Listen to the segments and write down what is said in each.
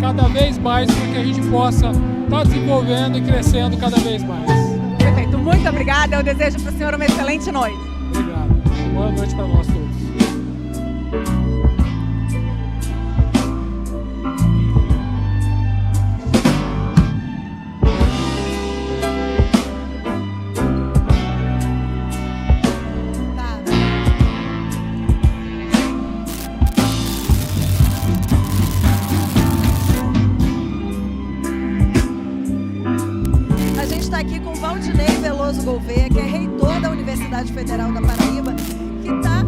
cada vez mais para que a gente possa estar desenvolvendo e crescendo cada vez mais. Perfeito, muito obrigada. Eu desejo para o senhor uma excelente noite. Obrigado. Boa noite para nós todos. Aqui com Valdinei Veloso Gouveia, que é reitor da Universidade Federal da Paraíba, que está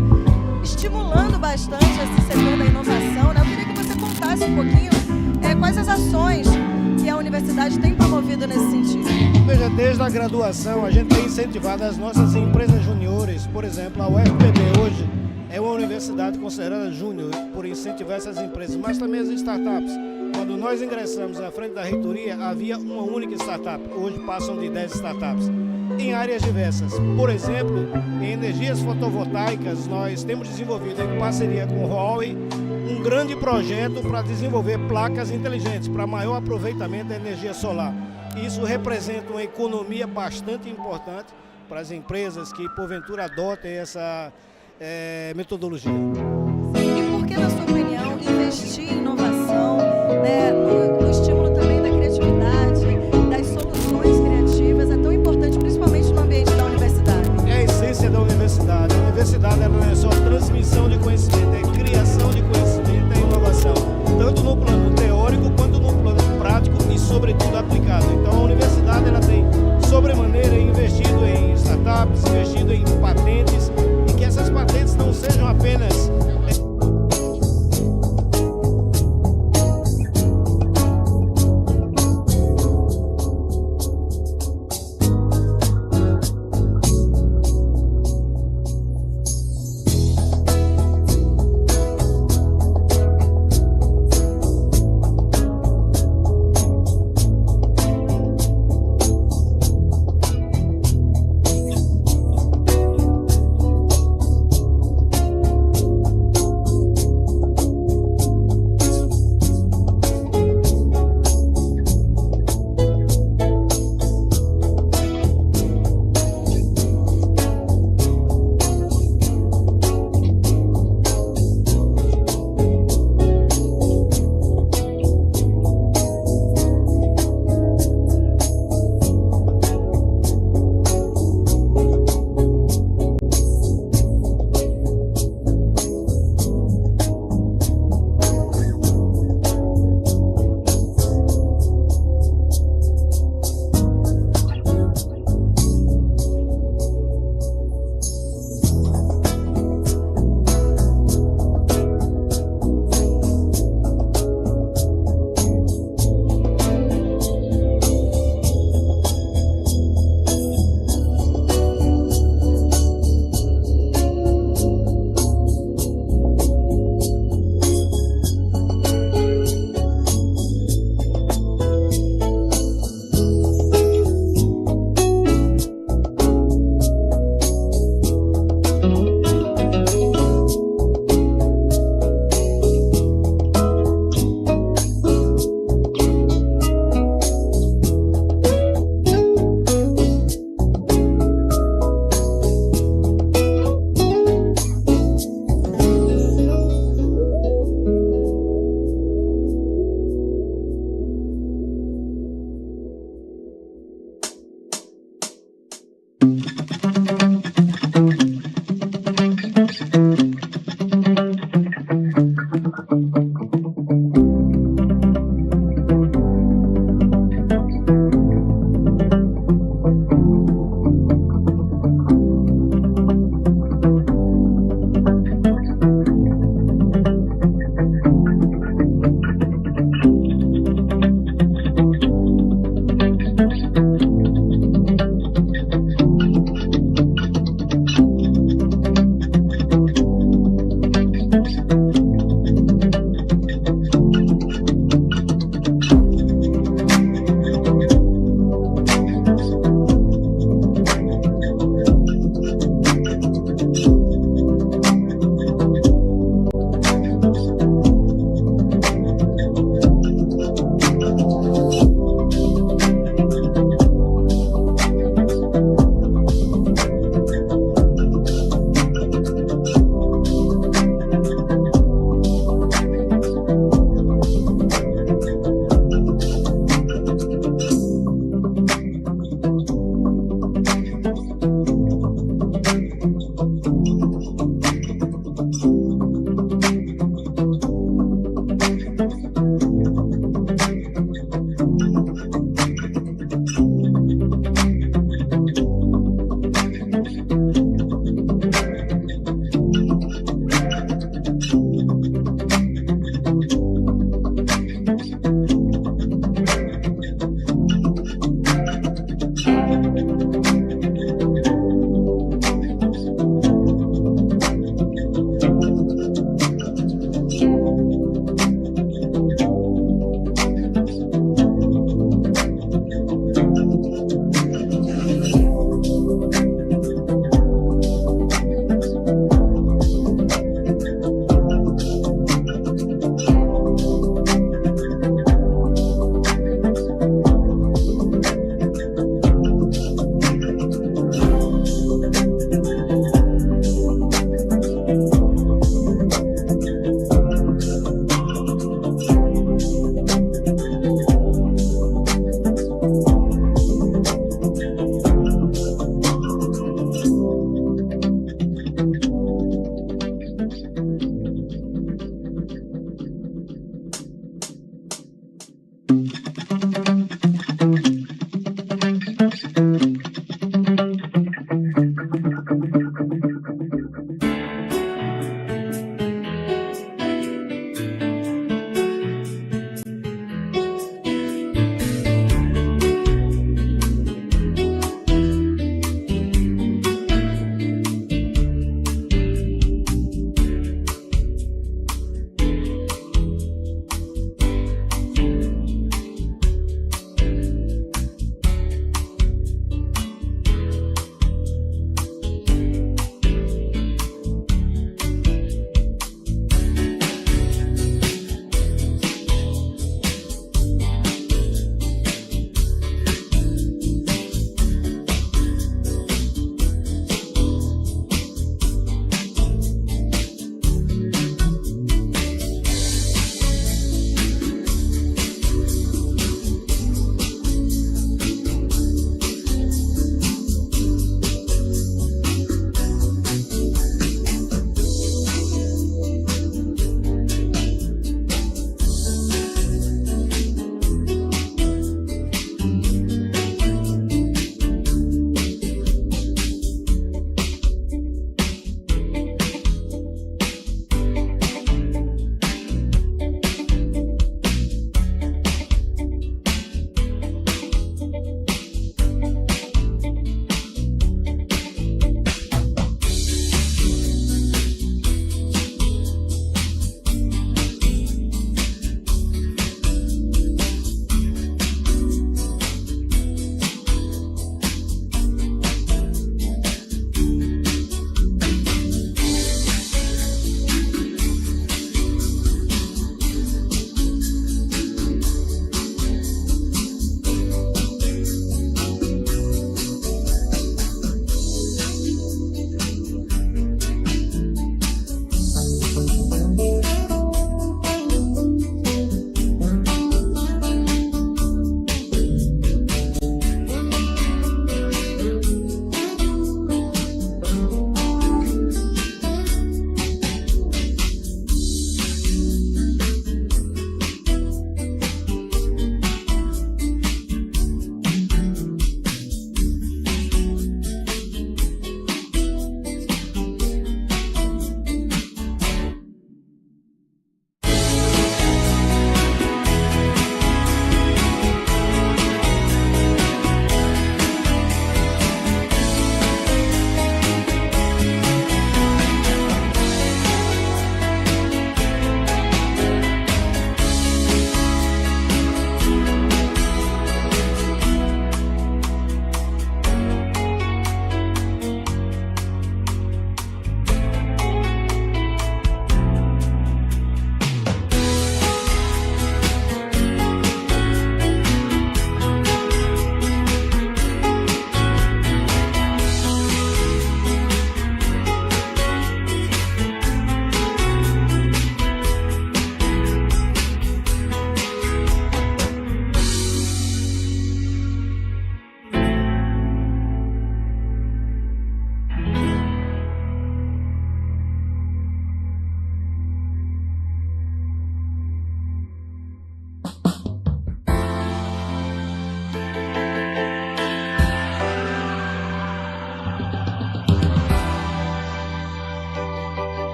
estimulando bastante esse setor da inovação, né? Eu queria que você contasse um pouquinho quais as ações que a universidade tem promovido nesse sentido. Veja, desde a graduação a gente tem incentivado as nossas empresas juniores. Por exemplo, a UFPB hoje é uma universidade considerada júnior por incentivar essas empresas, mas também as startups. Quando nós ingressamos à frente da reitoria, havia uma única startup. Hoje passam de 10 startups em áreas diversas. Por exemplo, em energias fotovoltaicas, nós temos desenvolvido em parceria com o Huawei um grande projeto para desenvolver placas inteligentes para maior aproveitamento da energia solar. Isso representa uma economia bastante importante para as empresas que, porventura, adotem essa metodologia. E por que, na sua opinião, investir em inovação, né, no estímulo também da criatividade, das soluções criativas, é tão importante, principalmente no ambiente da universidade? É a essência da universidade. A universidade ela não é só transmissão de conhecimento, é criação de conhecimento, é inovação, tanto no plano teórico quanto no plano prático e, sobretudo, aplicado. Então, a universidade ela tem, sobremaneira, investido em startups, investido em patentes, e que essas patentes não sejam apenas...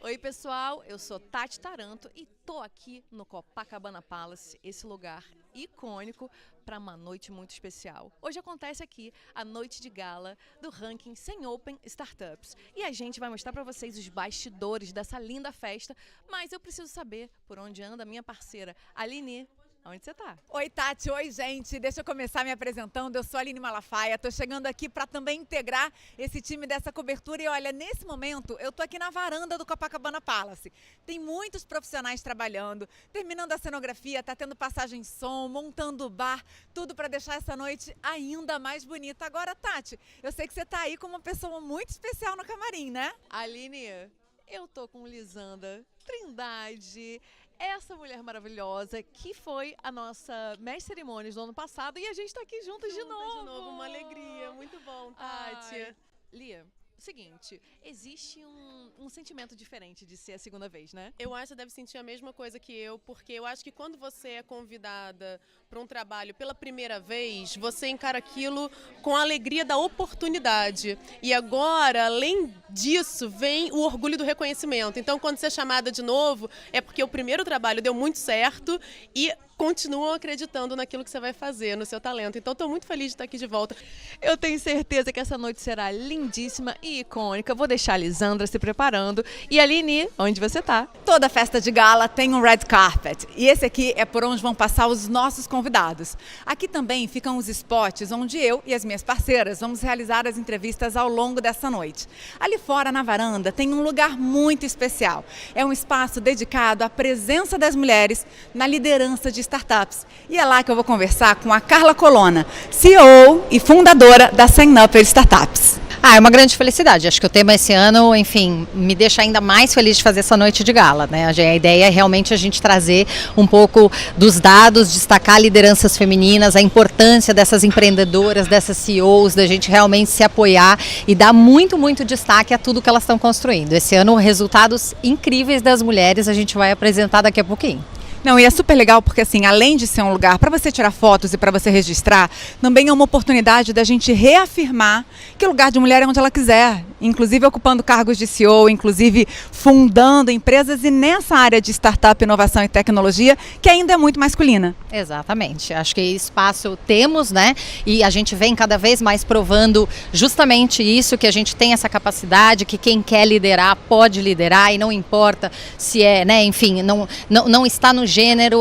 Oi pessoal, eu sou Tati Taranto e tô aqui no Copacabana Palace, esse lugar icônico para uma noite muito especial. Hoje acontece aqui a noite de gala do ranking 100 Open Startups e a gente vai mostrar para vocês os bastidores dessa linda festa, mas eu preciso saber por onde anda a minha parceira Aline. Onde você tá? Oi, Tati. Oi, gente. Deixa eu começar me apresentando. Eu sou a Aline Malafaia. Tô chegando aqui para também integrar esse time dessa cobertura. E olha, nesse momento, eu tô aqui na varanda do Copacabana Palace. Tem muitos profissionais trabalhando, terminando a cenografia, tá tendo passagem de som, montando o bar, tudo para deixar essa noite ainda mais bonita. Agora, Tati, eu sei que você tá aí com uma pessoa muito especial no camarim, né? Aline, eu tô com Lisandra Trindade, essa mulher maravilhosa que foi a nossa mestre de cerimônias do ano passado e a gente tá aqui juntas de novo. Uma alegria, muito bom, Tati. Ai, Lia, seguinte, existe um sentimento diferente de ser a segunda vez, né? Eu acho que você deve sentir a mesma coisa que eu, porque eu acho que quando você é convidada para um trabalho pela primeira vez, você encara aquilo com a alegria da oportunidade. E agora, além disso, vem o orgulho do reconhecimento. Então, quando você é chamada de novo, é porque o primeiro trabalho deu muito certo e continuam acreditando naquilo que você vai fazer, no seu talento. Então, estou muito feliz de estar aqui de volta. Eu tenho certeza que essa noite será lindíssima e icônica. Vou deixar a Lisandra se preparando. E Aline, onde você tá? Toda festa de gala tem um red carpet. E esse aqui é por onde vão passar os nossos convidados. Aqui também ficam os spots onde eu e as minhas parceiras vamos realizar as entrevistas ao longo dessa noite. Ali fora, na varanda, tem um lugar muito especial. É um espaço dedicado à presença das mulheres na liderança de startups. E é lá que eu vou conversar com a Carla Colonna, CEO e fundadora da 100 Upper Startups. É uma grande felicidade. Acho que o tema esse ano, enfim, me deixa ainda mais feliz de fazer essa noite de gala, né? A ideia é realmente a gente trazer um pouco dos dados, destacar lideranças femininas, a importância dessas empreendedoras, dessas CEOs, da gente realmente se apoiar e dar muito, muito destaque a tudo que elas estão construindo. Esse ano, resultados incríveis das mulheres a gente vai apresentar daqui a pouquinho. Não, e é super legal porque, assim, além de ser um lugar para você tirar fotos e para você registrar, também é uma oportunidade da gente reafirmar que o lugar de mulher é onde ela quiser, inclusive ocupando cargos de CEO, inclusive fundando empresas e nessa área de startup, inovação e tecnologia, que ainda é muito masculina. Exatamente, acho que espaço temos, né? E a gente vem cada vez mais provando justamente isso, que a gente tem essa capacidade, que quem quer liderar pode liderar e não importa se é, né, enfim, não está no gênero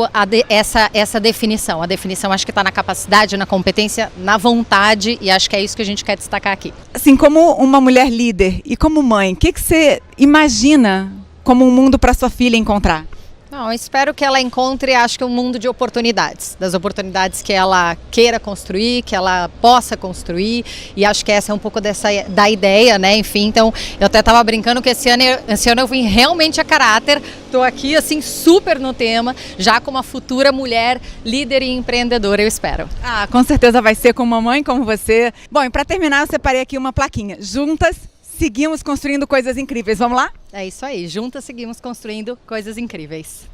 essa definição. A definição acho que está na capacidade, na competência, na vontade e acho que é isso que a gente quer destacar aqui. Assim, como uma mulher líder e como mãe, o que você imagina como um mundo para sua filha encontrar? Não, eu espero que ela encontre, acho que um mundo de oportunidades, das oportunidades que ela queira construir, que ela possa construir e acho que essa é um pouco da ideia, né, enfim, então eu até estava brincando que esse ano eu vim realmente a caráter, estou aqui assim super no tema, já como uma futura mulher líder e empreendedora, eu espero. Ah, com certeza vai ser com uma mãe como você. Bom, e para terminar eu separei aqui uma plaquinha, juntas seguimos construindo coisas incríveis, vamos lá? É isso aí, juntas seguimos construindo coisas incríveis.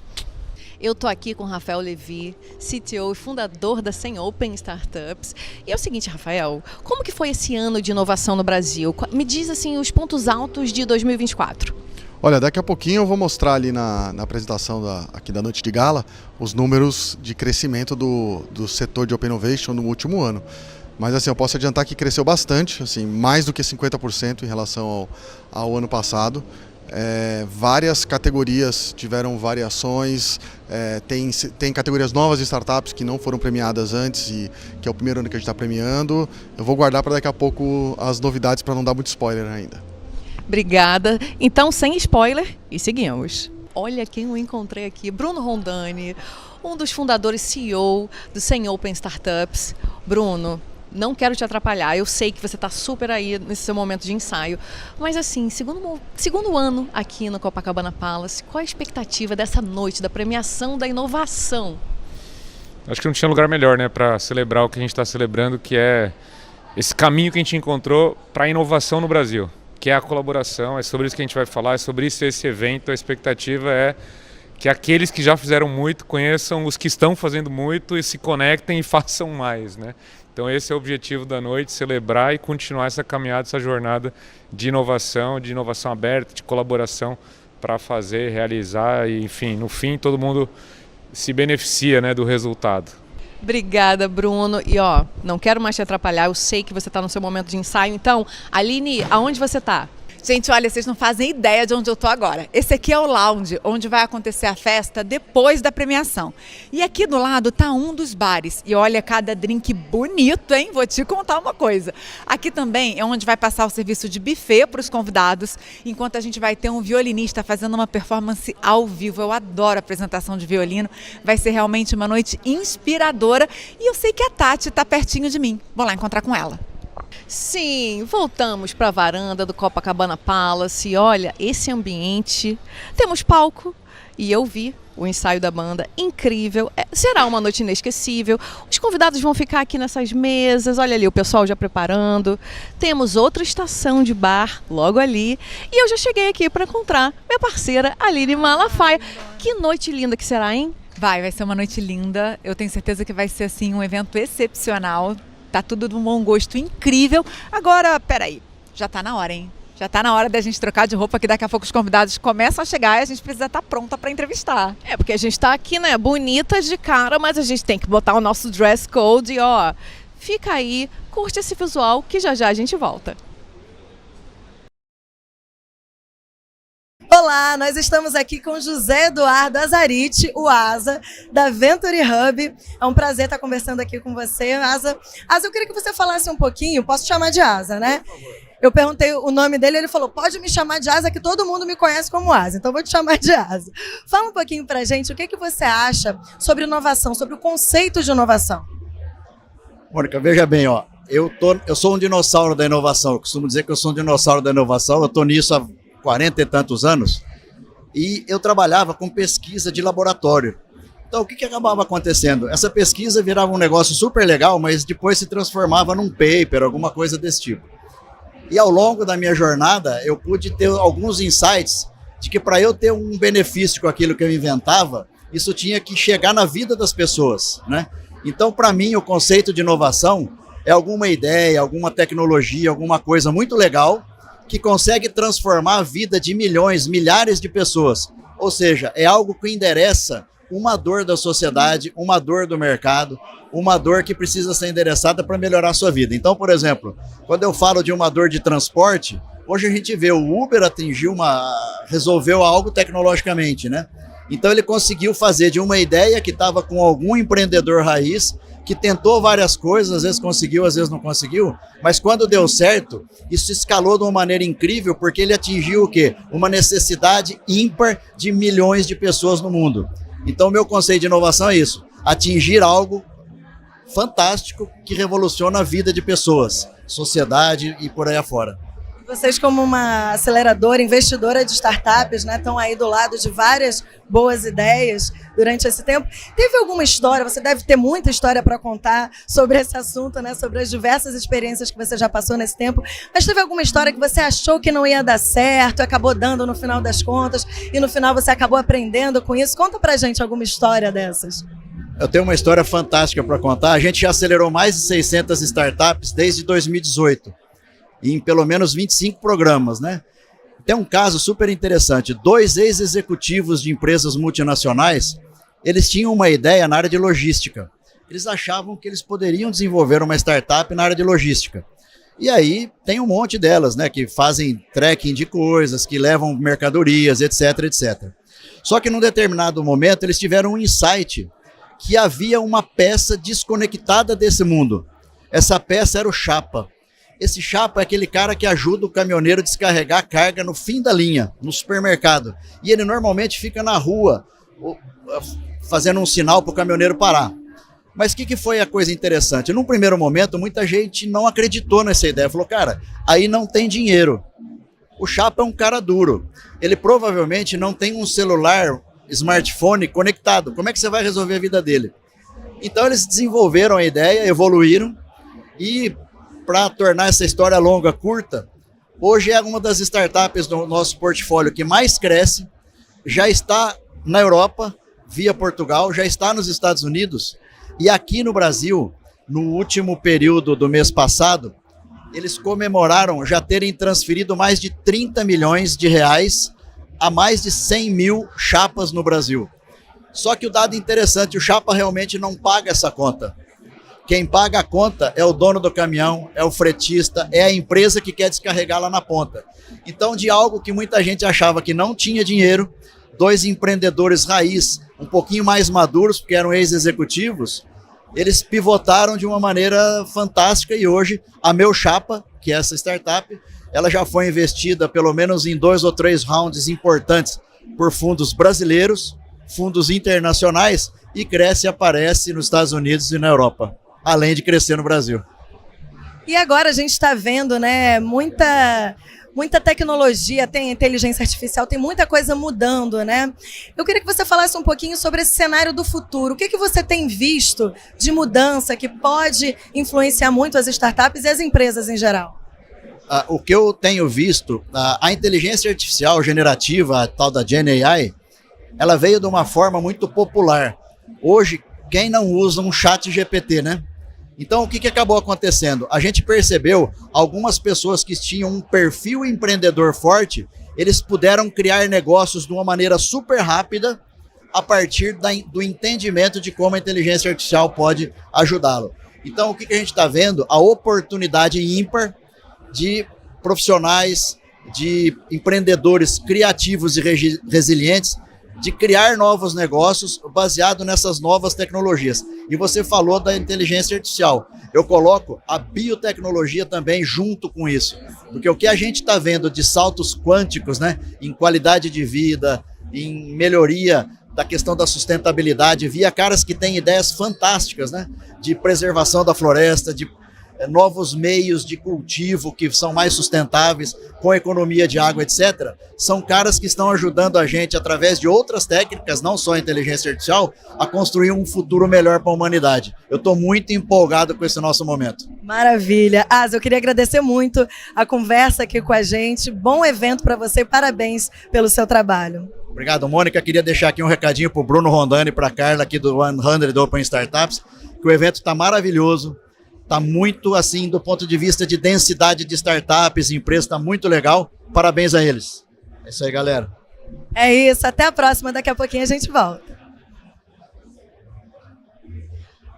Eu tô aqui com o Rafael Levi, CTO e fundador da 100 Open Startups. E é o seguinte, Rafael, como que foi esse ano de inovação no Brasil? Me diz assim os pontos altos de 2024. Olha, daqui a pouquinho eu vou mostrar ali na apresentação aqui da Noite de Gala os números de crescimento do setor de Open Innovation no último ano. Mas assim, eu posso adiantar que cresceu bastante, assim, mais do que 50% em relação ao ano passado. Várias categorias tiveram variações, tem categorias novas de startups que não foram premiadas antes e que é o primeiro ano que a gente está premiando. Eu vou guardar para daqui a pouco as novidades para não dar muito spoiler ainda. Obrigada. Então, sem spoiler, e seguimos. Olha quem eu encontrei aqui, Bruno Rondani, um dos fundadores CEO do 100 Open Startups. Bruno, não quero te atrapalhar, eu sei que você está super aí nesse seu momento de ensaio, mas assim, segundo ano aqui no Copacabana Palace, qual a expectativa dessa noite, da premiação da inovação? Acho que não tinha lugar melhor, né, para celebrar o que a gente está celebrando, que é esse caminho que a gente encontrou para a inovação no Brasil, que é a colaboração, é sobre isso que a gente vai falar, é sobre isso esse evento. A expectativa é que aqueles que já fizeram muito conheçam os que estão fazendo muito e se conectem e façam mais, né? Então esse é o objetivo da noite, celebrar e continuar essa caminhada, essa jornada de inovação aberta, de colaboração para fazer, realizar e, enfim, no fim todo mundo se beneficia, né, do resultado. Obrigada, Bruno. E ó, não quero mais te atrapalhar, eu sei que você está no seu momento de ensaio. Então, Aline, aonde você está? Gente, olha, vocês não fazem ideia de onde eu tô agora. Esse aqui é o lounge, onde vai acontecer a festa depois da premiação. E aqui do lado tá um dos bares. E olha, cada drink bonito, hein? Vou te contar uma coisa. Aqui também é onde vai passar o serviço de buffet para os convidados, enquanto a gente vai ter um violinista fazendo uma performance ao vivo. Eu adoro a apresentação de violino. Vai ser realmente uma noite inspiradora. E eu sei que a Tati tá pertinho de mim. Vou lá encontrar com ela. Sim, voltamos para a varanda do Copacabana Palace. Olha, esse ambiente, temos palco e eu vi o ensaio da banda, incrível, será uma noite inesquecível. Os convidados vão ficar aqui nessas mesas, olha ali o pessoal já preparando. Temos outra estação de bar logo ali e eu já cheguei aqui para encontrar minha parceira Aline Malafaia. Que noite linda que será, hein? Vai ser uma noite linda, eu tenho certeza que vai ser assim um evento excepcional. Tá tudo de um bom gosto incrível. Agora, peraí, já tá na hora, hein? Já tá na hora da gente trocar de roupa, que daqui a pouco os convidados começam a chegar e a gente precisa estar pronta para entrevistar. É, porque a gente tá aqui, né, bonitas de cara, mas a gente tem que botar o nosso dress code e ó, fica aí, curte esse visual que já já a gente volta. Olá, nós estamos aqui com José Eduardo Azariti, o Asa, da Venture Hub. É um prazer estar conversando aqui com você, Asa. Asa, eu queria que você falasse um pouquinho, posso chamar de Asa, né? Eu perguntei o nome dele, ele falou, pode me chamar de Asa, que todo mundo me conhece como Asa, então vou te chamar de Asa. Fala um pouquinho pra gente, o que você acha sobre inovação, sobre o conceito de inovação? Mônica, veja bem, ó, eu sou um dinossauro da inovação, eu costumo dizer que eu sou um dinossauro da inovação, eu estou nisso há 40 e tantos anos, e eu trabalhava com pesquisa de laboratório. Então, o que acabava acontecendo? Essa pesquisa virava um negócio super legal, mas depois se transformava num paper, alguma coisa desse tipo. E ao longo da minha jornada, eu pude ter alguns insights de que para eu ter um benefício com aquilo que eu inventava, isso tinha que chegar na vida das pessoas, né? Então, para mim, o conceito de inovação é alguma ideia, alguma tecnologia, alguma coisa muito legal, que consegue transformar a vida de milhões, milhares de pessoas. Ou seja, é algo que endereça uma dor da sociedade, uma dor do mercado, uma dor que precisa ser endereçada para melhorar a sua vida. Então, por exemplo, quando eu falo de uma dor de transporte, hoje a gente vê o Uber resolveu algo tecnologicamente, né? Então ele conseguiu fazer de uma ideia que estava com algum empreendedor raiz, que tentou várias coisas, às vezes conseguiu, às vezes não conseguiu, mas quando deu certo, isso escalou de uma maneira incrível, porque ele atingiu o quê? Uma necessidade ímpar de milhões de pessoas no mundo. Então, o meu conceito de inovação é isso, atingir algo fantástico que revoluciona a vida de pessoas, sociedade e por aí afora. Vocês, como uma aceleradora, investidora de startups, né, estão aí do lado de várias boas ideias durante esse tempo. Teve alguma história, você deve ter muita história para contar sobre esse assunto, né, sobre as diversas experiências que você já passou nesse tempo, mas teve alguma história que você achou que não ia dar certo, acabou dando no final das contas, e no final você acabou aprendendo com isso? Conta pra gente alguma história dessas. Eu tenho uma história fantástica para contar. A gente já acelerou mais de 600 startups desde 2018. Em pelo menos 25 programas, né? Tem um caso super interessante. 2 ex-executivos de empresas multinacionais, eles tinham uma ideia na área de logística. Eles achavam que eles poderiam desenvolver uma startup na área de logística. E aí tem um monte delas, né? Que fazem tracking de coisas, que levam mercadorias, etc, etc. Só que num determinado momento eles tiveram um insight que havia uma peça desconectada desse mundo. Essa peça era o chapa. Esse chapa é aquele cara que ajuda o caminhoneiro a descarregar a carga no fim da linha, no supermercado. E ele normalmente fica na rua, fazendo um sinal para o caminhoneiro parar. Mas o que foi a coisa interessante? Num primeiro momento, muita gente não acreditou nessa ideia. Falou, cara, aí não tem dinheiro. O chapa é um cara duro. Ele provavelmente não tem um celular, smartphone conectado. Como é que você vai resolver a vida dele? Então eles desenvolveram a ideia, evoluíram e... para tornar essa história longa, curta, hoje é uma das startups do nosso portfólio que mais cresce, já está na Europa, via Portugal, já está nos Estados Unidos, e aqui no Brasil, no último período do mês passado, eles comemoraram já terem transferido mais de 30 milhões de reais há mais de 100 mil chapas no Brasil. Só que o dado interessante, o chapa realmente não paga essa conta. Quem paga a conta é o dono do caminhão, é o fretista, é a empresa que quer descarregar lá na ponta. Então, de algo que muita gente achava que não tinha dinheiro, 2 empreendedores raiz, um pouquinho mais maduros, porque eram ex-executivos, eles pivotaram de uma maneira fantástica e hoje a Meu Chapa, que é essa startup, ela já foi investida pelo menos em 2 ou 3 rounds importantes por fundos brasileiros, fundos internacionais e cresce e aparece nos Estados Unidos e na Europa, além de crescer no Brasil. E agora a gente está vendo, né, muita tecnologia, tem inteligência artificial, tem muita coisa mudando, né? Eu queria que você falasse um pouquinho sobre esse cenário do futuro. O que você tem visto de mudança que pode influenciar muito as startups e as empresas em geral? O que eu tenho visto, a inteligência artificial generativa, a tal da Gen AI, ela veio de uma forma muito popular. Hoje, quem não usa um chat GPT, né? Então, o que acabou acontecendo? A gente percebeu algumas pessoas que tinham um perfil empreendedor forte, eles puderam criar negócios de uma maneira super rápida a partir do entendimento de como a inteligência artificial pode ajudá-lo. Então, o que a gente está vendo? A oportunidade ímpar de profissionais, de empreendedores criativos e resilientes, de criar novos negócios baseado nessas novas tecnologias. E você falou da inteligência artificial. Eu coloco a biotecnologia também junto com isso. Porque o que a gente está vendo de saltos quânticos, né, em qualidade de vida, em melhoria da questão da sustentabilidade, via caras que têm ideias fantásticas, né, de preservação da floresta, de novos meios de cultivo que são mais sustentáveis, com economia de água, etc. São caras que estão ajudando a gente, através de outras técnicas, não só a inteligência artificial, a construir um futuro melhor para a humanidade. Eu estou muito empolgado com esse nosso momento. Maravilha. Asa, eu queria agradecer muito a conversa aqui com a gente. Bom evento para você, parabéns pelo seu trabalho. Obrigado, Mônica. Queria deixar aqui um recadinho para o Bruno Rondani e para a Carla aqui do 100 Open Startups, que o evento está maravilhoso. Está muito, assim, do ponto de vista de densidade de startups e empresas, está muito legal. Parabéns a eles. É isso aí, galera. É isso, até a próxima. Daqui a pouquinho a gente volta.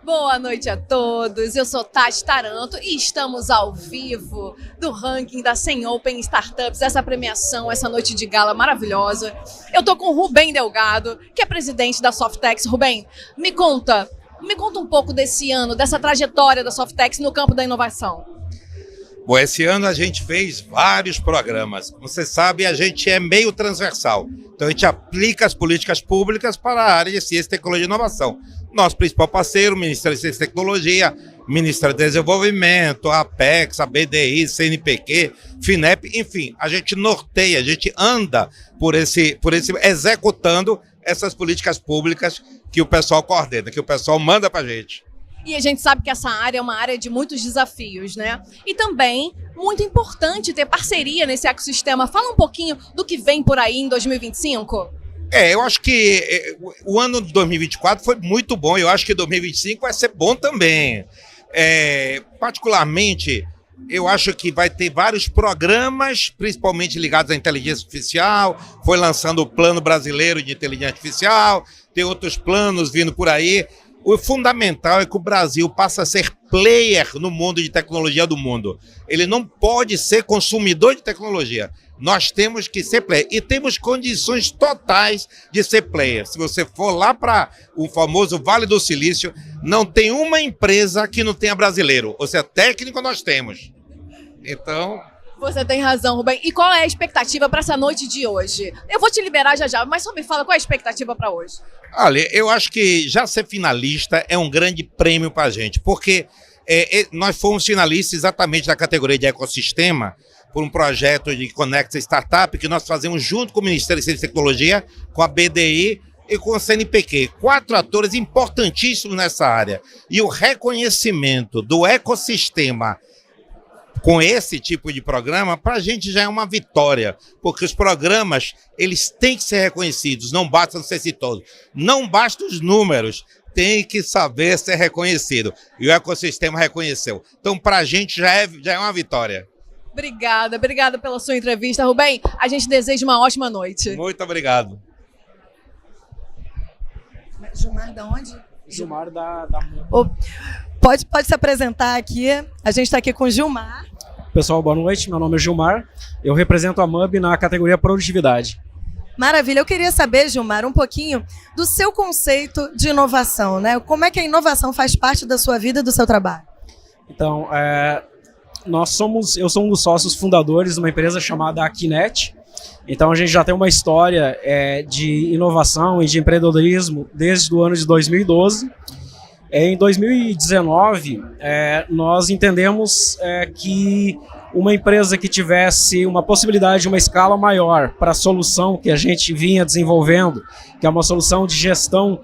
Boa noite a todos, eu sou Tati Taranto e estamos ao vivo do ranking da 100 Open Startups, essa premiação, essa noite de gala maravilhosa. Eu tô com o Rubem Delgado, que é presidente da Softex. Rubem, me conta um pouco desse ano, dessa trajetória da Softex no campo da inovação. Bom, esse ano a gente fez vários programas. Você sabe, a gente é meio transversal. Então a gente aplica as políticas públicas para a área de ciência, tecnologia e inovação. Nosso principal parceiro, o Ministério de Ciência e Tecnologia, Ministério do Desenvolvimento, a Apex, a BDI, CNPq, FINEP, enfim, a gente norteia, a gente anda por esse executando essas políticas públicas que o pessoal coordena, que o pessoal manda para a gente. E a gente sabe que essa área é uma área de muitos desafios, né? E também muito importante ter parceria nesse ecossistema. Fala um pouquinho do que vem por aí em 2025. Eu acho que o ano de 2024 foi muito bom. Eu acho que 2025 vai ser bom também. Particularmente, eu acho que vai ter vários programas, principalmente ligados à inteligência artificial. Foi lançando o Plano Brasileiro de Inteligência Artificial. Tem outros planos vindo por aí. O fundamental é que o Brasil passa a ser player no mundo de tecnologia do mundo. Ele não pode ser consumidor de tecnologia. Nós temos que ser player. E temos condições totais de ser player. Se você for lá para o famoso Vale do Silício, não tem uma empresa que não tenha brasileiro. Ou seja, técnico nós temos. Então... Você tem razão, Rubem. E qual é a expectativa para essa noite de hoje? Eu vou te liberar já, mas só me fala qual é a expectativa para hoje. Olha, eu acho que já ser finalista é um grande prêmio para a gente, porque nós fomos finalistas exatamente da categoria de ecossistema por um projeto de Conecta Startup que nós fazemos junto com o Ministério de Ciência e Tecnologia, com a BDI e com o CNPq. 4 atores importantíssimos nessa área. E o reconhecimento do ecossistema com esse tipo de programa, para a gente já é uma vitória, porque os programas, eles têm que ser reconhecidos, não basta ser exitoso, não basta os números, tem que saber ser reconhecido, e o ecossistema reconheceu. Então, para a gente já é uma vitória. Obrigada pela sua entrevista, Rubem. A gente deseja uma ótima noite. Muito obrigado. Gilmar, da onde? Gilmar da Pode se apresentar aqui. A gente está aqui com o Gilmar. Pessoal, boa noite. Meu nome é Gilmar. Eu represento a MUB na categoria Produtividade. Maravilha. Eu queria saber, Gilmar, um pouquinho do seu conceito de inovação, né? Como é que a inovação faz parte da sua vida e do seu trabalho? Então, eu sou um dos sócios fundadores de uma empresa chamada Akinet. Então, a gente já tem uma história de inovação e de empreendedorismo desde o ano de 2012. Em 2019, nós entendemos que uma empresa que tivesse uma possibilidade de uma escala maior para a solução que a gente vinha desenvolvendo, que é uma solução de gestão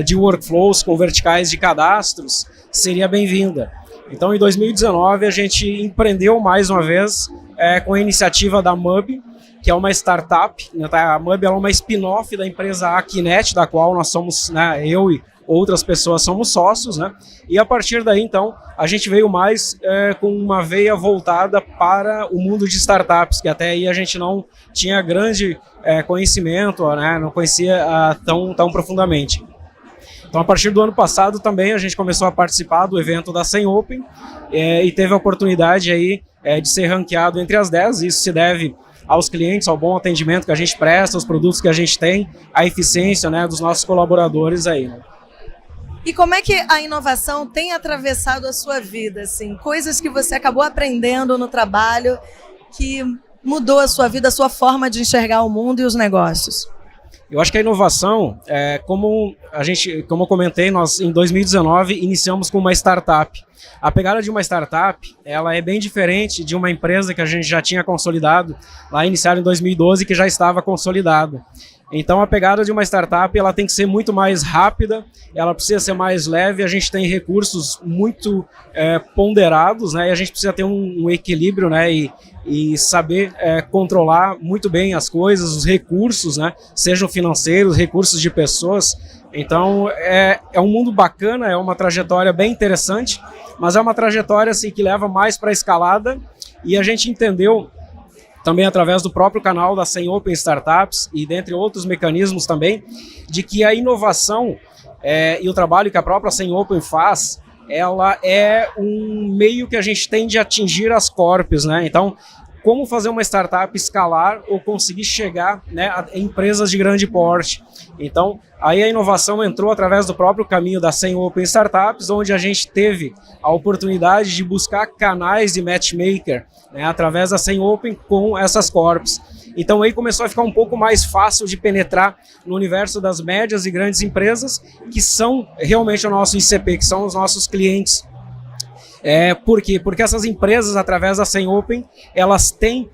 de workflows com verticais de cadastros, seria bem-vinda. Então, em 2019, a gente empreendeu mais uma vez com a iniciativa da MUB, que é uma startup. A MUB é uma spin-off da empresa Akinet, da qual nós somos, eu e outras pessoas somos sócios, né? E a partir daí, então, a gente veio mais com uma veia voltada para o mundo de startups, que até aí a gente não tinha grande conhecimento, né? Não conhecia tão profundamente. Então, a partir do ano passado também a gente começou a participar do evento da Sem Open e teve a oportunidade aí de ser ranqueado entre as 10. Isso se deve aos clientes, ao bom atendimento que a gente presta, aos produtos que a gente tem, a eficiência, né, dos nossos colaboradores aí, né? E como é que a inovação tem atravessado a sua vida, assim? Coisas que você acabou aprendendo no trabalho que mudou a sua vida, a sua forma de enxergar o mundo e os negócios? Eu acho que a inovação, como eu comentei, nós em 2019 iniciamos com uma startup. A pegada de uma startup, ela é bem diferente de uma empresa que a gente já tinha consolidado, lá iniciada em 2012, que já estava consolidada. Então, a pegada de uma startup, ela tem que ser muito mais rápida, ela precisa ser mais leve, a gente tem recursos muito ponderados, né? E a gente precisa ter um equilíbrio, né? E saber controlar muito bem as coisas, os recursos, né? Sejam financeiros, recursos de pessoas. Então, é um mundo bacana, é uma trajetória bem interessante, mas é uma trajetória assim, que leva mais para a escalada, e a gente entendeu também através do próprio canal da Sem Open Startups e dentre outros mecanismos também, de que a inovação e o trabalho que a própria Sem Open faz, ela é um meio que a gente tem de atingir as corpos, né? Então, como fazer uma startup escalar ou conseguir chegar, né, a empresas de grande porte. Então, aí a inovação entrou através do próprio caminho da Sem Open Startups, onde a gente teve a oportunidade de buscar canais de matchmaker, né, através da Sem Open com essas corps. Então aí começou a ficar um pouco mais fácil de penetrar no universo das médias e grandes empresas, que são realmente o nosso ICP, que são os nossos clientes. Por quê? Porque essas empresas, através da Sem Open, elas têm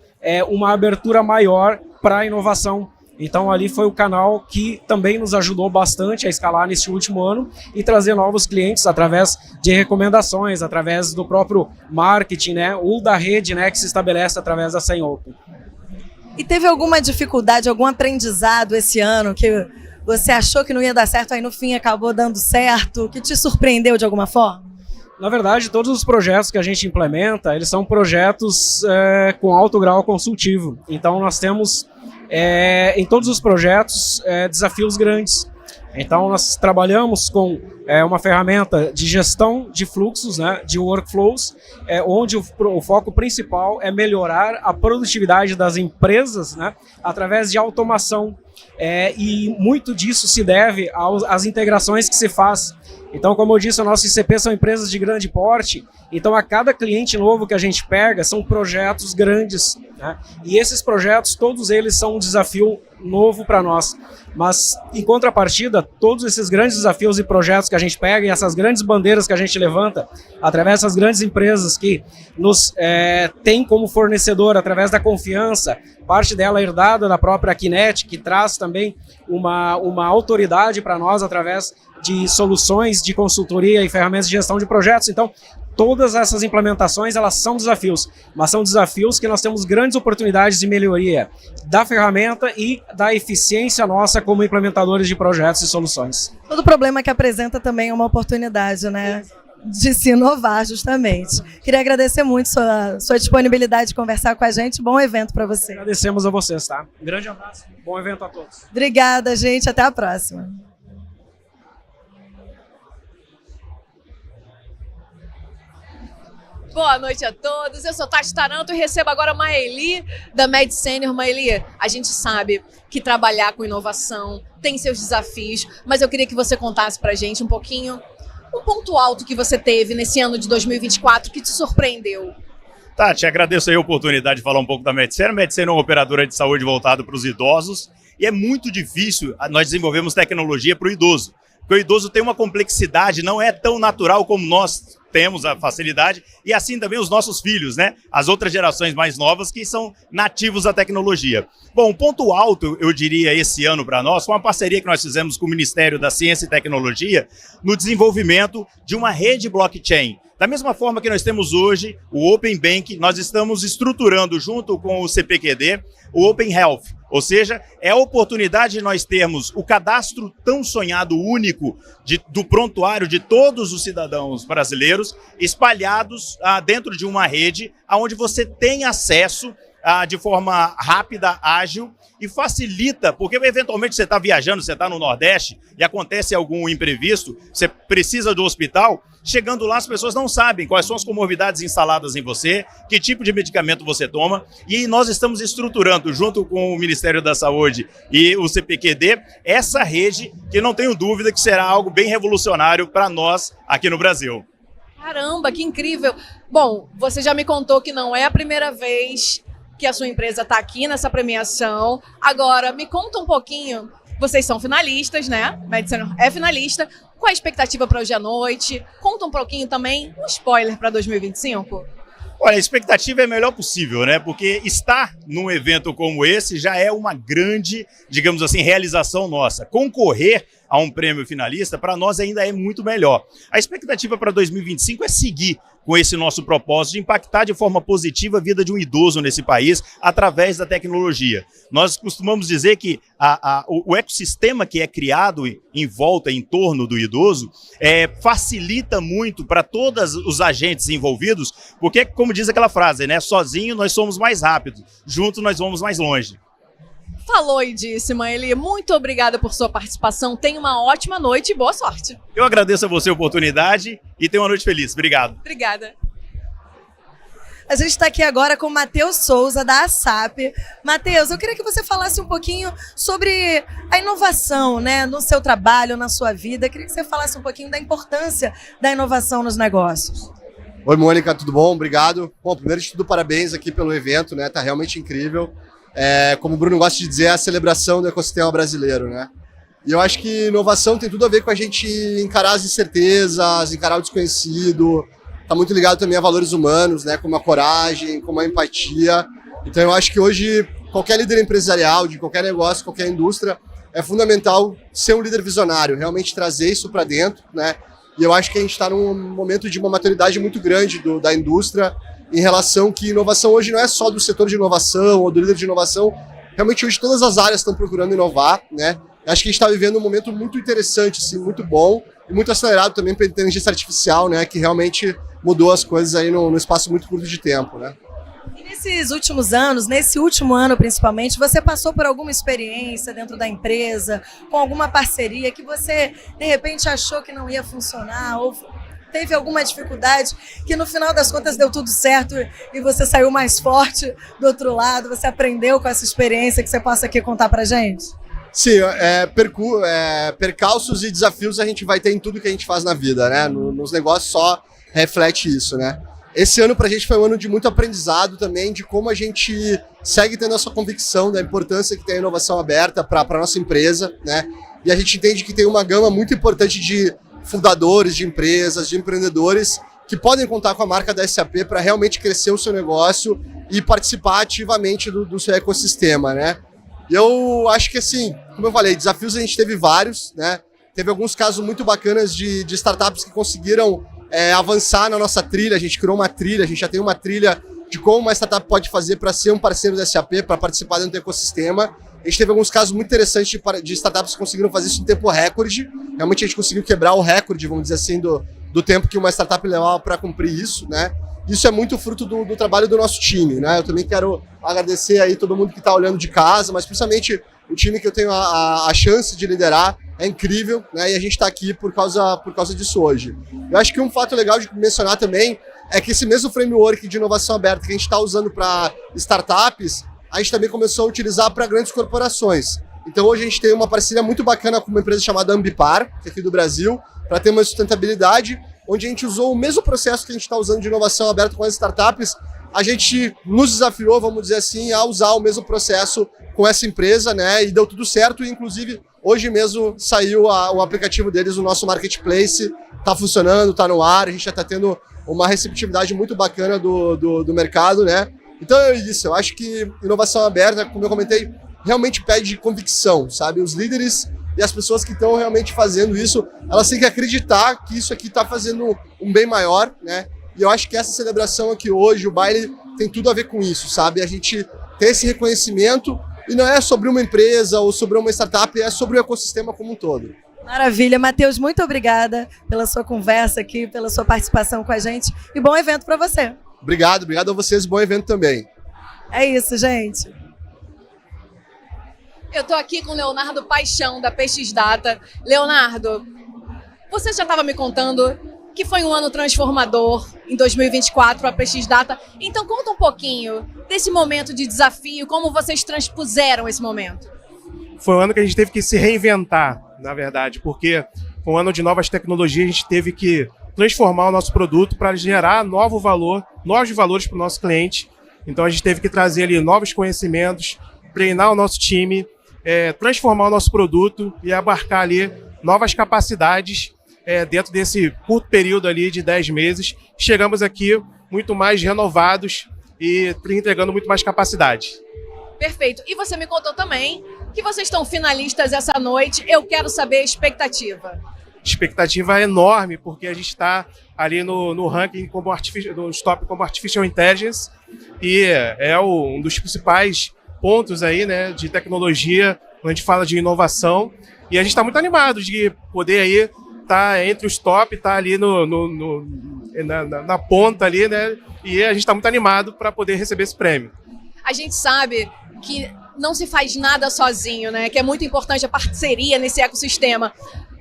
uma abertura maior para a inovação. Então ali foi o canal que também nos ajudou bastante a escalar neste último ano e trazer novos clientes através de recomendações, através do próprio marketing, né, ou da rede, né, que se estabelece através da Sem Open. E teve alguma dificuldade, algum aprendizado esse ano que você achou que não ia dar certo, aí no fim acabou dando certo, que te surpreendeu de alguma forma? Na verdade, todos os projetos que a gente implementa, eles são projetos com alto grau consultivo. Então nós temos em todos os projetos desafios grandes. Então nós trabalhamos com uma ferramenta de gestão de fluxos, né, de workflows, onde o foco principal é melhorar a produtividade das empresas, né, através de automação. E muito disso se deve às integrações que se faz. Então, como eu disse, o nosso ICP são empresas de grande porte, então a cada cliente novo que a gente pega são projetos grandes, né? E esses projetos, todos eles são um desafio novo para nós. Mas, em contrapartida, todos esses grandes desafios e projetos que a gente pega e essas grandes bandeiras que a gente levanta, através dessas grandes empresas que nos têm como fornecedor, através da confiança, parte dela herdada da própria Akinet, que traz também uma autoridade para nós através de soluções de consultoria e ferramentas de gestão de projetos. Então, todas essas implementações, elas são desafios, mas são desafios que nós temos grandes oportunidades de melhoria da ferramenta e da eficiência nossa como implementadores de projetos e soluções. Todo problema que apresenta também é uma oportunidade, né? de se inovar, justamente. Queria agradecer muito sua disponibilidade de conversar com a gente. Bom evento para você. Agradecemos a vocês, tá? Um grande abraço, bom evento a todos. Obrigada, gente. Até a próxima. Boa noite a todos, eu sou Tati Taranto e recebo agora a Maeli da Med Senior. Maeli, a gente sabe que trabalhar com inovação tem seus desafios, mas eu queria que você contasse pra gente um pouquinho, um ponto alto que você teve nesse ano de 2024 que te surpreendeu. Tati, agradeço aí a oportunidade de falar um pouco da Med Senior. A Med Senior é uma operadora de saúde voltada para os idosos e é muito difícil nós desenvolvermos tecnologia para o idoso, porque o idoso tem uma complexidade, não é tão natural como nós temos a facilidade, e assim também os nossos filhos, né? As outras gerações mais novas que são nativos da tecnologia. Bom, um ponto alto, eu diria, esse ano para nós, foi uma parceria que nós fizemos com o Ministério da Ciência e Tecnologia no desenvolvimento de uma rede blockchain. Da mesma forma que nós temos hoje o Open Bank, nós estamos estruturando junto com o CPQD o Open Health, ou seja, é a oportunidade de nós termos o cadastro tão sonhado único do prontuário de todos os cidadãos brasileiros espalhados dentro de uma rede onde você tem acesso de forma rápida, ágil e facilita, porque eventualmente você está viajando, você está no Nordeste e acontece algum imprevisto, você precisa do hospital, chegando lá as pessoas não sabem quais são as comorbidades instaladas em você, que tipo de medicamento você toma, e nós estamos estruturando junto com o Ministério da Saúde e o CPQD essa rede que não tenho dúvida que será algo bem revolucionário para nós aqui no Brasil. Caramba, que incrível! Bom, você já me contou que não é a primeira vez que a sua empresa está aqui nessa premiação. Agora, me conta um pouquinho, vocês são finalistas, né? Med Senior é finalista. Qual a expectativa para hoje à noite? Conta um pouquinho também, um spoiler para 2025. Olha, a expectativa é a melhor possível, né? Porque estar num evento como esse já é uma grande, digamos assim, realização nossa. Concorrer a um prêmio finalista, para nós ainda é muito melhor. A expectativa para 2025 é seguir com esse nosso propósito de impactar de forma positiva a vida de um idoso nesse país através da tecnologia. Nós costumamos dizer que o ecossistema que é criado em volta, em torno do idoso, facilita muito para todos os agentes envolvidos, porque, como diz aquela frase, né? Sozinho nós somos mais rápidos, juntos nós vamos mais longe. Falou e disse, Maeli. Muito obrigada por sua participação. Tenha uma ótima noite e boa sorte. Eu agradeço a você a oportunidade e tenha uma noite feliz. Obrigado. Obrigada. A gente está aqui agora com o Matheus Souza, da ASAP. Matheus, eu queria que você falasse um pouquinho sobre a inovação, né, no seu trabalho, na sua vida. Eu queria que você falasse um pouquinho da importância da inovação nos negócios. Oi, Mônica, tudo bom? Obrigado. Bom, primeiro de tudo, parabéns aqui pelo evento, né? Tá realmente incrível. Como o Bruno gosta de dizer, é a celebração do ecossistema brasileiro, né? E eu acho que inovação tem tudo a ver com a gente encarar as incertezas, encarar o desconhecido. Tá muito ligado também a valores humanos, né? Como a coragem, como a empatia. Então eu acho que hoje qualquer líder empresarial, de qualquer negócio, qualquer indústria, é fundamental ser um líder visionário, realmente trazer isso para dentro, né? E eu acho que a gente está num momento de uma maturidade muito grande da indústria, em relação que inovação hoje não é só do setor de inovação ou do líder de inovação, realmente hoje todas as áreas estão procurando inovar, né? Acho que a gente está vivendo um momento muito interessante, assim, muito bom e muito acelerado também pela inteligência artificial, né? Que realmente mudou as coisas aí no espaço muito curto de tempo, né? E nesses últimos anos, nesse último ano principalmente, você passou por alguma experiência dentro da empresa, com alguma parceria que você, de repente, achou que não ia funcionar ou teve alguma dificuldade que no final das contas deu tudo certo e você saiu mais forte do outro lado, você aprendeu com essa experiência que você possa aqui contar pra gente? Sim, percalços e desafios a gente vai ter em tudo que a gente faz na vida, né? Nos negócios só reflete isso, né? Esse ano pra gente foi um ano de muito aprendizado também, de como a gente segue tendo essa convicção da importância que tem a inovação aberta para nossa empresa, né? E a gente entende que tem uma gama muito importante de fundadores de empresas, de empreendedores que podem contar com a marca da SAP para realmente crescer o seu negócio e participar ativamente do seu ecossistema, né? E eu acho que, assim, como eu falei, desafios a gente teve vários, né? Teve alguns casos muito bacanas de startups que conseguiram avançar na nossa trilha. A gente criou uma trilha, a gente já tem uma trilha de como uma startup pode fazer para ser um parceiro da SAP, para participar dentro do ecossistema. A gente teve alguns casos muito interessantes de startups que conseguiram fazer isso em tempo recorde. Realmente a gente conseguiu quebrar o recorde, vamos dizer assim, do do tempo que uma startup levava para cumprir isso, né? Isso é muito fruto do trabalho do nosso time, né? Eu também quero agradecer aí todo mundo que está olhando de casa, mas principalmente o time que eu tenho a chance de liderar. É incrível, né? E a gente está aqui por causa disso hoje. Eu acho que um fato legal de mencionar também é que esse mesmo framework de inovação aberta que a gente está usando para startups, a gente também começou a utilizar para grandes corporações. Então hoje a gente tem uma parceria muito bacana com uma empresa chamada Ambipar, que é aqui do Brasil, para ter uma sustentabilidade, onde a gente usou o mesmo processo que a gente está usando de inovação aberta com as startups. A gente nos desafiou, vamos dizer assim, a usar o mesmo processo com essa empresa, né? E deu tudo certo, e inclusive hoje mesmo saiu o aplicativo deles, o nosso marketplace, está funcionando, está no ar, a gente já está tendo uma receptividade muito bacana do mercado, né? Então é isso, eu acho que inovação aberta, como eu comentei, realmente pede convicção, sabe? Os líderes e as pessoas que estão realmente fazendo isso, elas têm que acreditar que isso aqui está fazendo um bem maior, né? E eu acho que essa celebração aqui hoje, o baile, tem tudo a ver com isso, sabe? A gente ter esse reconhecimento, e não é sobre uma empresa ou sobre uma startup, é sobre o ecossistema como um todo. Maravilha. Matheus, muito obrigada pela sua conversa aqui, pela sua participação com a gente, e bom evento para você. Obrigado a vocês, bom evento também. É isso, gente. Eu estou aqui com o Leonardo Paixão, da PX Data. Leonardo, você já estava me contando que foi um ano transformador em 2024 para a PX Data. Então conta um pouquinho desse momento de desafio, como vocês transpuseram esse momento. Foi um ano que a gente teve que se reinventar, na verdade, porque foi um ano de novas tecnologias, a gente teve que transformar o nosso produto para gerar novos valores para o nosso cliente. Então a gente teve que trazer ali novos conhecimentos, treinar o nosso time, transformar o nosso produto e abarcar ali novas capacidades dentro desse curto período ali de 10 meses. Chegamos aqui muito mais renovados e entregando muito mais capacidade. Perfeito. E você me contou também que vocês estão finalistas essa noite. Eu quero saber a expectativa. Expectativa enorme, porque a gente está ali no ranking nos top como Artificial Intelligence, e é um dos principais pontos aí, né, de tecnologia, quando a gente fala de inovação, e a gente está muito animado de poder aí estar entre os top, estar ali na ponta ali, né, e a gente está muito animado para poder receber esse prêmio. A gente sabe que não se faz nada sozinho, né, que é muito importante a parceria nesse ecossistema.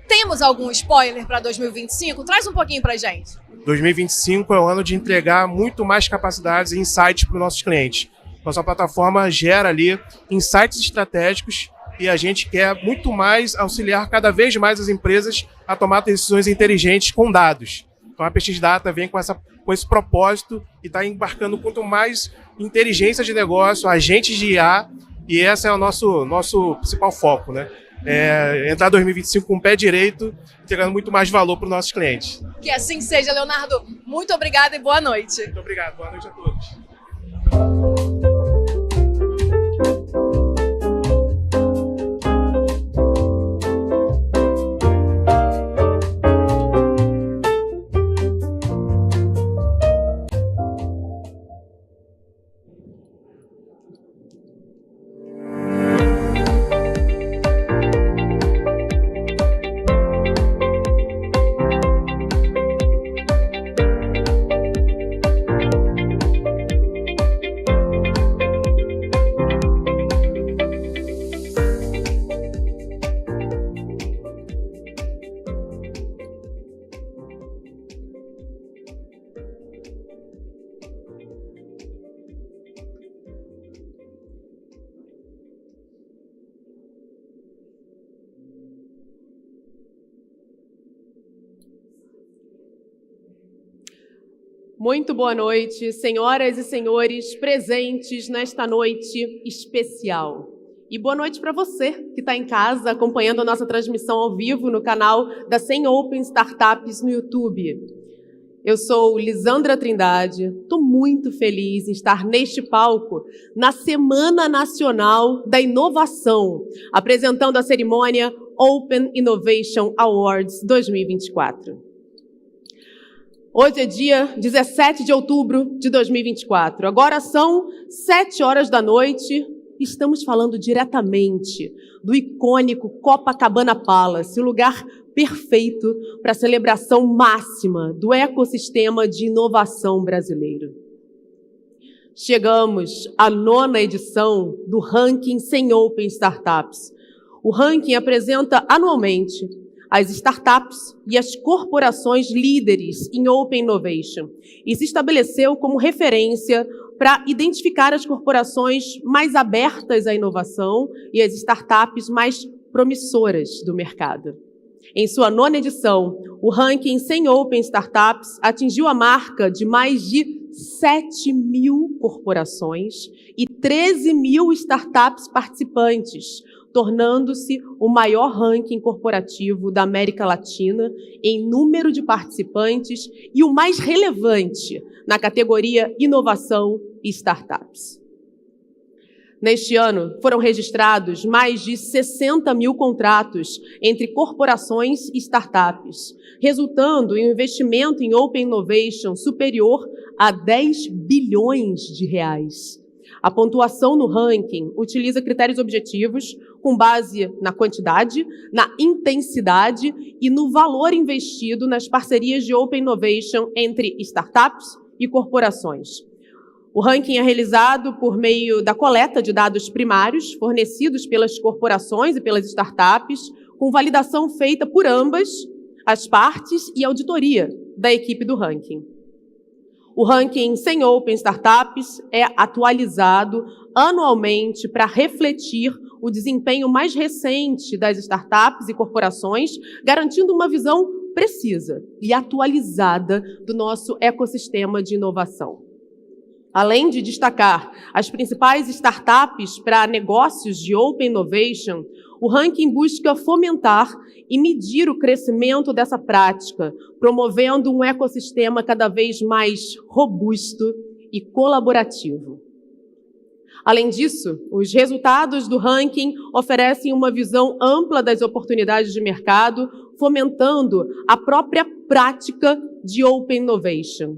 Temos algum spoiler para 2025? Traz um pouquinho para a gente. 2025 é o ano de entregar muito mais capacidades e insights para os nossos clientes. Nossa plataforma gera ali insights estratégicos e a gente quer muito mais auxiliar cada vez mais as empresas a tomar decisões inteligentes com dados. Então a PX Data vem com esse propósito e está embarcando quanto mais inteligência de negócio, agentes de IA, e esse é o nosso principal foco, né? Entrar 2025 com o pé direito, entregando muito mais valor para os nossos clientes. Que assim seja, Leonardo. Muito obrigada e boa noite. Muito obrigado. Boa noite a todos. Muito boa noite, senhoras e senhores presentes nesta noite especial. E boa noite para você que está em casa acompanhando a nossa transmissão ao vivo no canal da 100 Open Startups no YouTube. Eu sou Lisandra Trindade, estou muito feliz em estar neste palco na Semana Nacional da Inovação, apresentando a cerimônia Open Innovation Awards 2024. Hoje é dia 17 de outubro de 2024. Agora são 7 horas da noite estamos falando diretamente do icônico Copacabana Palace, o lugar perfeito para a celebração máxima do ecossistema de inovação brasileiro. Chegamos à 9ª edição do Ranking 100 Open Startups. O ranking apresenta anualmente as startups e as corporações líderes em Open Innovation e se estabeleceu como referência para identificar as corporações mais abertas à inovação e as startups mais promissoras do mercado. Em sua 9ª edição, o ranking 100 Open Startups atingiu a marca de mais de 7.000 corporações e 13.000 startups participantes, tornando-se o maior ranking corporativo da América Latina em número de participantes e o mais relevante na categoria Inovação e Startups. Neste ano, foram registrados mais de 60.000 contratos entre corporações e startups, resultando em um investimento em Open Innovation superior a 10 bilhões de reais. A pontuação no ranking utiliza critérios objetivos com base na quantidade, na intensidade e no valor investido nas parcerias de Open Innovation entre startups e corporações. O ranking é realizado por meio da coleta de dados primários fornecidos pelas corporações e pelas startups, com validação feita por ambas as partes e auditoria da equipe do ranking. O ranking 100 Open Startups é atualizado anualmente para refletir o desempenho mais recente das startups e corporações, garantindo uma visão precisa e atualizada do nosso ecossistema de inovação. Além de destacar as principais startups para negócios de Open Innovation, o ranking busca fomentar e medir o crescimento dessa prática, promovendo um ecossistema cada vez mais robusto e colaborativo. Além disso, os resultados do ranking oferecem uma visão ampla das oportunidades de mercado, fomentando a própria prática de Open Innovation.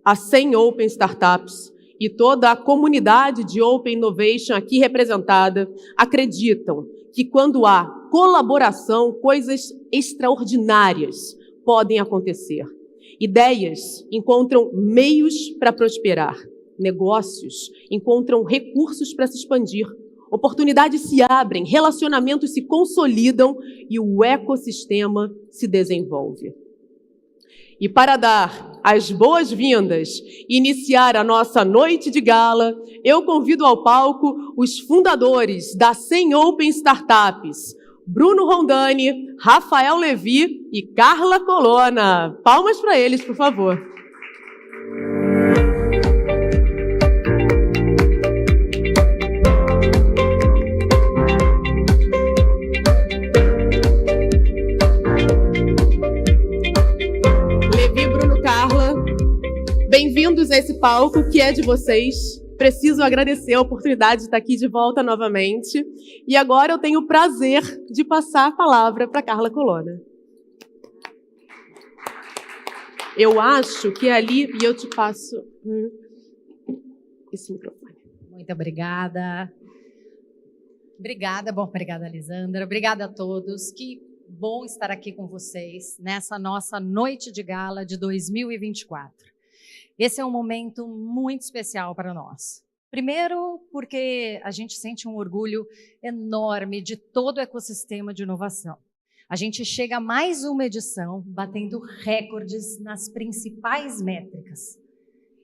A 100 Open Startups e toda a comunidade de Open Innovation aqui representada acreditam que quando há colaboração, coisas extraordinárias podem acontecer. Ideias encontram meios para prosperar. Negócios encontram recursos para se expandir. Oportunidades se abrem, relacionamentos se consolidam e o ecossistema se desenvolve. E para dar as boas-vindas e iniciar a nossa noite de gala, eu convido ao palco os fundadores da 100 Open Startups, Bruno Rondani, Rafael Levi e Carla Colonna. Palmas para eles, por favor. Bem-vindos a esse palco que é de vocês. Preciso agradecer a oportunidade de estar aqui de volta novamente. E agora eu tenho o prazer de passar a palavra para Carla Colonna. Eu acho que é ali, e eu te passo esse microfone. Muito obrigada. Obrigada, Lisandra. Obrigada a todos. Que bom estar aqui com vocês nessa nossa noite de gala de 2024. Esse é um momento muito especial para nós. Primeiro, porque a gente sente um orgulho enorme de todo o ecossistema de inovação. A gente chega a mais uma edição batendo recordes nas principais métricas.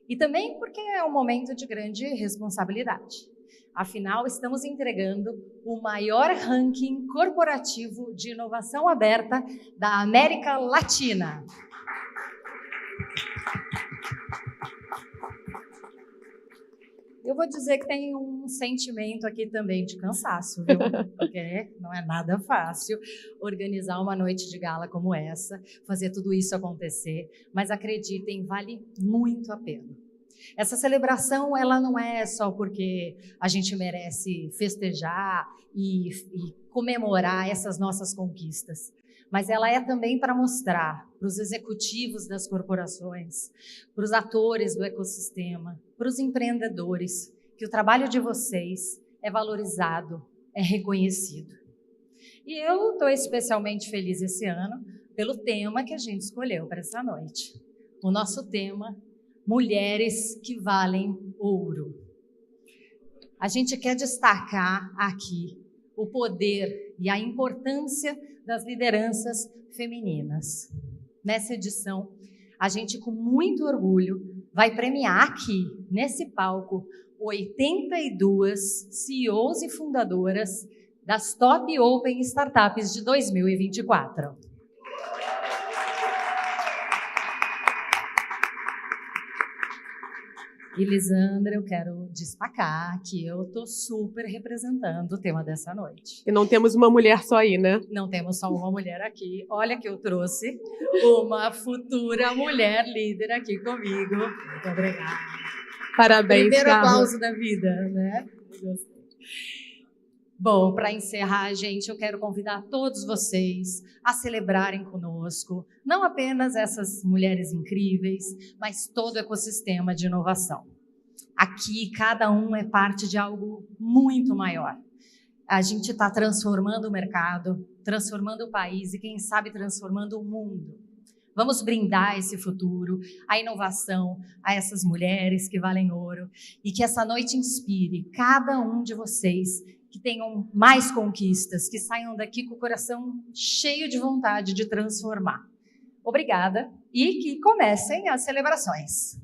E também porque é um momento de grande responsabilidade. Afinal, estamos entregando o maior ranking corporativo de inovação aberta da América Latina. Eu vou dizer que tem um sentimento aqui também de cansaço, viu? Porque não é nada fácil organizar uma noite de gala como essa, fazer tudo isso acontecer, mas acreditem, vale muito a pena. Essa celebração, ela não é só porque a gente merece festejar e comemorar essas nossas conquistas, mas ela é também para mostrar para os executivos das corporações, para os atores do ecossistema, para os empreendedores que o trabalho de vocês é valorizado, é reconhecido. E eu estou especialmente feliz esse ano pelo tema que a gente escolheu para essa noite. O nosso tema, Mulheres que Valem Ouro. A gente quer destacar aqui o poder e a importância das lideranças femininas. Nessa edição, a gente, com muito orgulho, vai premiar aqui, nesse palco, 82 CEOs e fundadoras das Top Open Startups de 2024. E, Lisandra, eu quero destacar que eu estou super representando o tema dessa noite. E não temos uma mulher só aí, né? Não temos só uma mulher aqui. Olha que eu trouxe uma futura mulher líder aqui comigo. Muito obrigada. Parabéns, Primeiro Carla. aplauso da vida, né? Bom, para encerrar, gente, eu quero convidar todos vocês a celebrarem conosco, não apenas essas mulheres incríveis, mas todo o ecossistema de inovação. Aqui, cada um é parte de algo muito maior. A gente está transformando o mercado, transformando o país e, quem sabe, transformando o mundo. Vamos brindar esse futuro, a inovação, a essas mulheres que valem ouro e que essa noite inspire cada um de vocês que tenham mais conquistas, que saiam daqui com o coração cheio de vontade de transformar. Obrigada e que comecem as celebrações.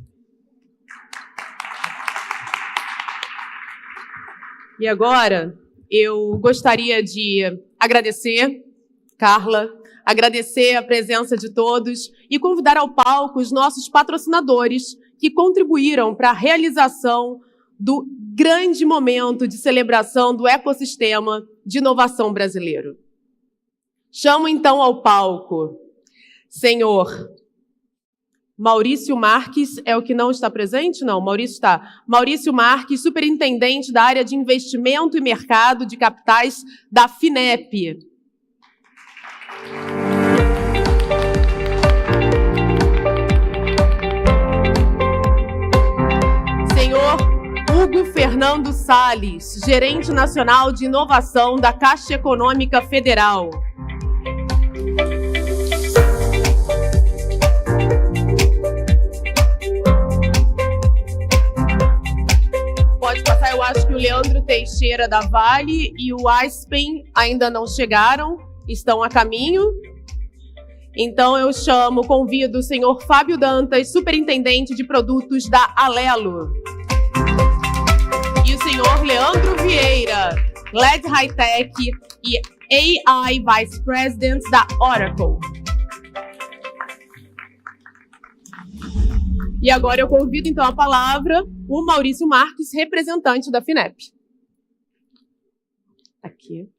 E agora, eu gostaria de agradecer, Carla, agradecer a presença de todos e convidar ao palco os nossos patrocinadores que contribuíram para a realização do grande momento de celebração do ecossistema de inovação brasileiro. Chamo então ao palco senhor Maurício Marques, é o que não está presente? Não, Maurício está. Maurício Marques, superintendente da área de investimento e mercado de capitais da FINEP. Hugo Fernando Salles, gerente nacional de inovação da Caixa Econômica Federal. Pode passar, eu acho que o Leandro Teixeira da Vale e o Aspen ainda não chegaram, estão a caminho. Então eu convido o senhor Fábio Dantas, superintendente de produtos da Alelo. E o senhor Leandro Vieira, LED High Tech e AI Vice President da Oracle. E agora eu convido então a palavra o Maurício Marques, representante da FINEP. Aqui.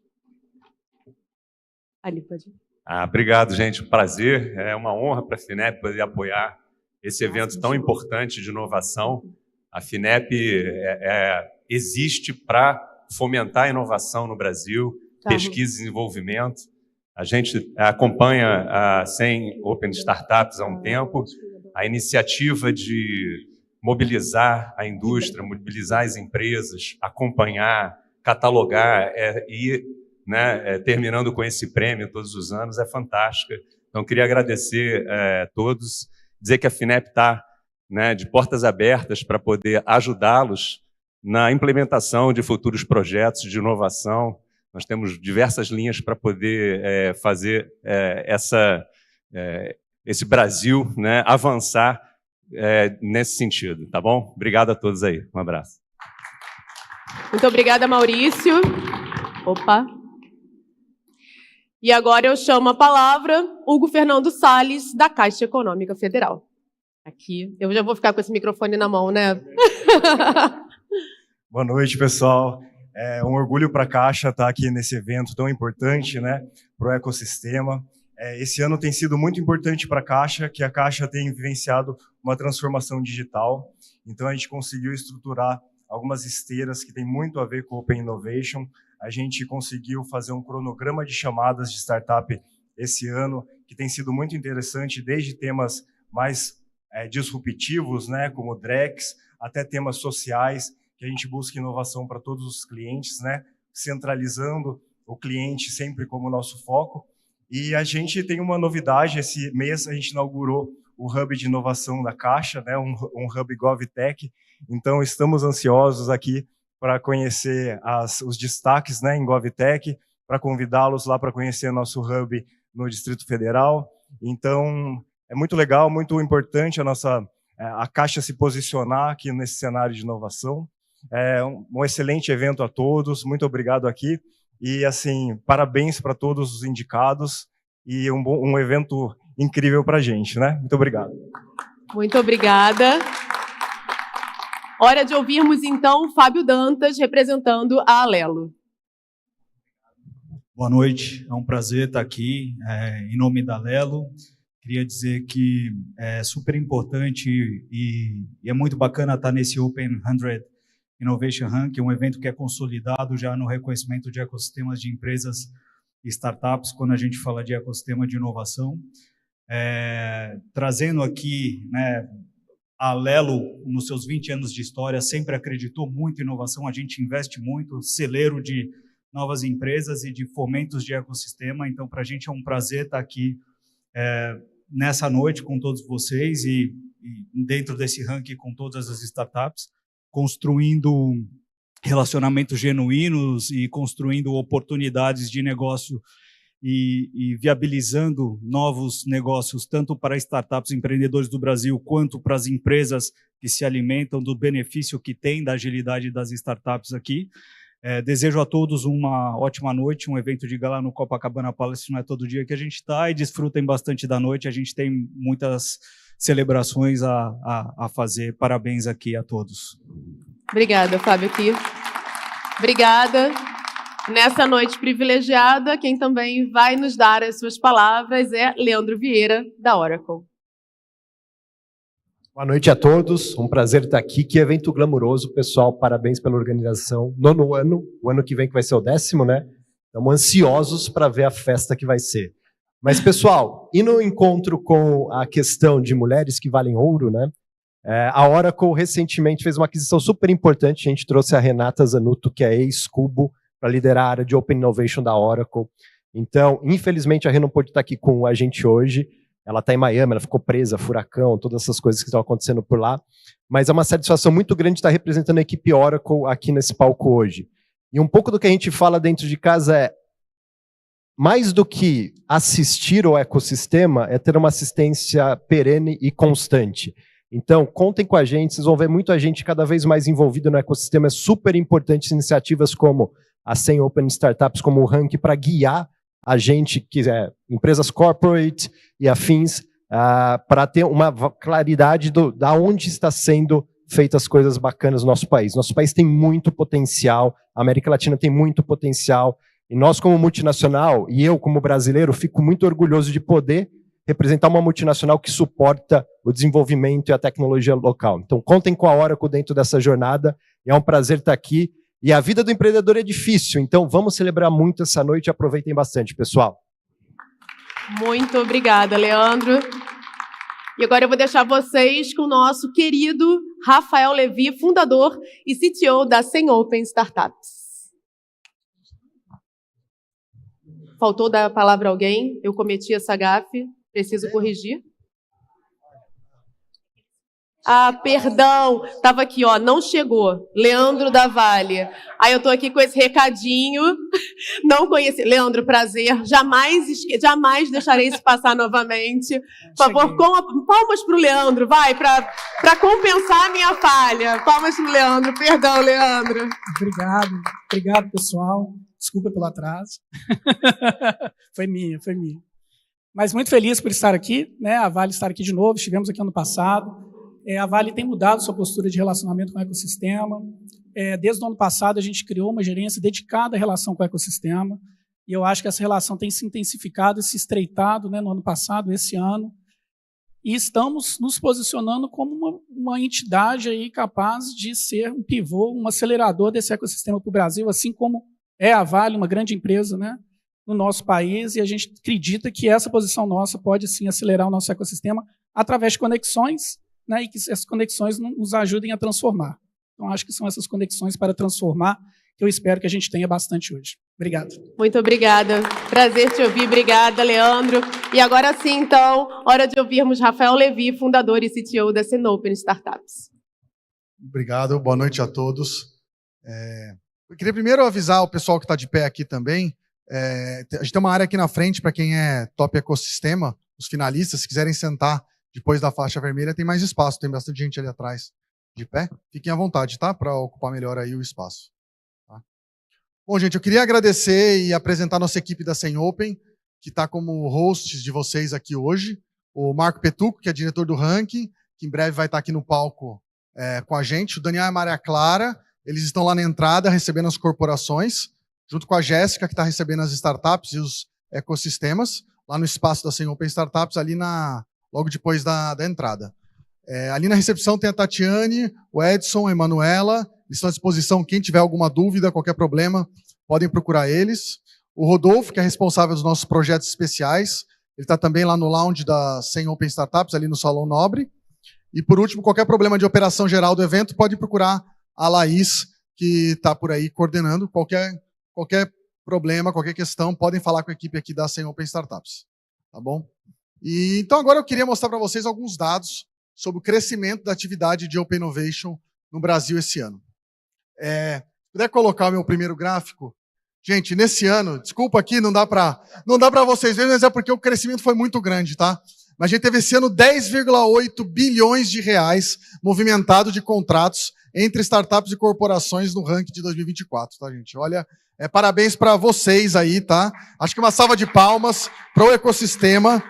Ali, pode ir. Obrigado, gente. Um prazer. É uma honra para a FINEP poder apoiar esse evento tão importante de inovação. A FINEP existe para fomentar a inovação no Brasil, pesquisa e desenvolvimento. A gente acompanha a 100 Open Startups há um tempo. A iniciativa de mobilizar a indústria, mobilizar as empresas, acompanhar, catalogar e terminando com esse prêmio todos os anos é fantástica. Então, queria agradecer a todos, dizer que a FINEP está de portas abertas para poder ajudá-los na implementação de futuros projetos de inovação. Nós temos diversas linhas para poder fazer esse Brasil avançar nesse sentido, tá bom? Obrigado a todos aí. Um abraço. Muito obrigada, Maurício. Opa. E agora eu chamo a palavra Hugo Fernando Salles, da Caixa Econômica Federal. Aqui. Eu já vou ficar com esse microfone na mão, né? Boa noite, pessoal. É um orgulho para a Caixa estar aqui nesse evento tão importante, para o ecossistema. Esse ano tem sido muito importante para a Caixa, que a Caixa tem vivenciado uma transformação digital. Então, a gente conseguiu estruturar algumas esteiras que têm muito a ver com o Open Innovation. A gente conseguiu fazer um cronograma de chamadas de startup esse ano, que tem sido muito interessante, desde temas mais disruptivos, como Drex, até temas sociais, que a gente busca inovação para todos os clientes, né? Centralizando o cliente sempre como nosso foco. E a gente tem uma novidade, esse mês a gente inaugurou o Hub de Inovação da Caixa, né? um Hub GovTech. Então, estamos ansiosos aqui para conhecer os destaques, né, em GovTech, para convidá-los lá para conhecer nosso Hub no Distrito Federal. Então, é muito legal, muito importante a Caixa se posicionar aqui nesse cenário de inovação. É um excelente evento a todos, muito obrigado aqui. E, assim, parabéns para todos os indicados e um evento incrível para a gente, né? Muito obrigado. Muito obrigada. Hora de ouvirmos, então, Fábio Dantas, representando a Alelo. Boa noite, é um prazer estar aqui em nome da Alelo. Queria dizer que é super importante e é muito bacana estar nesse Open 100 Innovation Ranking, um evento que é consolidado já no reconhecimento de ecossistemas de empresas e startups, quando a gente fala de ecossistema de inovação. Trazendo aqui, né, a Alelo, nos seus 20 anos de história, sempre acreditou muito em inovação, a gente investe muito, celeiro de novas empresas e de fomentos de ecossistema, então para a gente é um prazer estar aqui nessa noite com todos vocês e dentro desse ranking com todas as startups, construindo relacionamentos genuínos e construindo oportunidades de negócio e viabilizando novos negócios, tanto para startups e empreendedores do Brasil, quanto para as empresas que se alimentam do benefício que tem da agilidade das startups aqui. Desejo a todos uma ótima noite, um evento de gala no Copacabana Palace, não é todo dia que a gente está, e desfrutem bastante da noite, a gente tem muitas celebrações a fazer. Parabéns aqui a todos. Obrigada, Fábio aqui. Obrigada. Nessa noite privilegiada, quem também vai nos dar as suas palavras é Leandro Vieira, da Oracle. Boa noite a todos, um prazer estar aqui. Que evento glamuroso, pessoal, parabéns pela organização. 9º ano, o ano que vem que vai ser o 10º, né? Estamos ansiosos para ver a festa que vai ser. Mas, pessoal, e no encontro com a questão de mulheres que valem ouro, né? A Oracle recentemente fez uma aquisição super importante. A gente trouxe a Renata Zanuto, que é ex-Cubo, para liderar a área de Open Innovation da Oracle. Então, infelizmente, a Rê não pôde estar aqui com a gente hoje. Ela está em Miami, ela ficou presa, furacão, todas essas coisas que estão acontecendo por lá. Mas é uma satisfação muito grande estar representando a equipe Oracle aqui nesse palco hoje. E um pouco do que a gente fala dentro de casa é, mais do que assistir ao ecossistema, é ter uma assistência perene e constante. Então, contem com a gente, vocês vão ver muita gente cada vez mais envolvida no ecossistema. É super importante iniciativas como a 100 Open Startups, como o Rank, para guiar a gente, que é empresas corporate e afins, para ter uma claridade da onde está sendo feitas coisas bacanas no nosso país. Nosso país tem muito potencial, a América Latina tem muito potencial, e nós como multinacional, e eu como brasileiro, fico muito orgulhoso de poder representar uma multinacional que suporta o desenvolvimento e a tecnologia local. Então, contem com a Oracle dentro dessa jornada, e é um prazer estar aqui. E a vida do empreendedor é difícil, então vamos celebrar muito essa noite e aproveitem bastante, pessoal. Muito obrigada, Leandro. E agora eu vou deixar vocês com o nosso querido Rafael Levi, fundador e CTO da 100 Open Startups. Faltou dar a palavra a alguém? Eu cometi essa gafe, preciso corrigir. Ah, perdão, estava aqui, ó, não chegou. Leandro da Vale. Aí eu estou aqui com esse recadinho. Não conheci. Leandro, prazer. Jamais deixarei isso passar novamente. Por favor, palmas para o Leandro, vai, para compensar a minha falha. Palmas para o Leandro. Perdão, Leandro. Obrigado, pessoal. Desculpa pelo atraso. Foi minha. Mas muito feliz por estar aqui, né? A Vale estar aqui de novo. Estivemos aqui ano passado. A Vale tem mudado sua postura de relacionamento com o ecossistema. Desde o ano passado, a gente criou uma gerência dedicada à relação com o ecossistema, e eu acho que essa relação tem se intensificado e se estreitado, né, no ano passado, esse ano, e estamos nos posicionando como uma entidade aí capaz de ser um pivô, um acelerador desse ecossistema para o Brasil, assim como é a Vale, uma grande empresa, né, no nosso país, e a gente acredita que essa posição nossa pode, sim, acelerar o nosso ecossistema através de conexões, né, e que essas conexões nos ajudem a transformar. Então, acho que são essas conexões para transformar que eu espero que a gente tenha bastante hoje. Obrigado. Muito obrigada. Prazer te ouvir. Obrigada, Leandro. E agora sim, então, hora de ouvirmos Rafael Levi, fundador e CTO da Cenopen Startups. Obrigado, boa noite a todos. Eu queria primeiro avisar o pessoal que está de pé aqui também. A gente tem uma área aqui na frente para quem é top ecossistema, os finalistas, se quiserem sentar depois da faixa vermelha, tem mais espaço, tem bastante gente ali atrás de pé. Fiquem à vontade, tá? Para ocupar melhor aí o espaço. Tá? Bom, gente, eu queria agradecer e apresentar nossa equipe da Cenopen, que está como hosts de vocês aqui hoje. O Marco Petuco, que é diretor do ranking, que em breve vai estar aqui no palco com a gente. O Daniel e a Maria Clara, eles estão lá na entrada recebendo as corporações, junto com a Jéssica, que está recebendo as startups e os ecossistemas, lá no espaço da Cenopen Startups, ali logo depois da entrada. Ali na recepção tem a Tatiane, o Edson, a Emanuela, eles estão à disposição, quem tiver alguma dúvida, qualquer problema, podem procurar eles. O Rodolfo, que é responsável dos nossos projetos especiais, ele está também lá no lounge da Cenopen Startups, ali no Salão Nobre. E por último, qualquer problema de operação geral do evento, pode procurar a Laís, que está por aí coordenando. Qualquer problema, qualquer questão, podem falar com a equipe aqui da Cenopen Startups. Tá bom? E então agora eu queria mostrar para vocês alguns dados sobre o crescimento da atividade de Open Innovation no Brasil esse ano. Se puder colocar o meu primeiro gráfico. Gente, nesse ano, desculpa aqui, não dá para vocês verem, mas é porque o crescimento foi muito grande, tá? Mas a gente teve esse ano 10,8 bilhões de reais movimentado de contratos entre startups e corporações no ranking de 2024, tá, gente? Olha, parabéns para vocês aí, tá? Acho que uma salva de palmas para o ecossistema.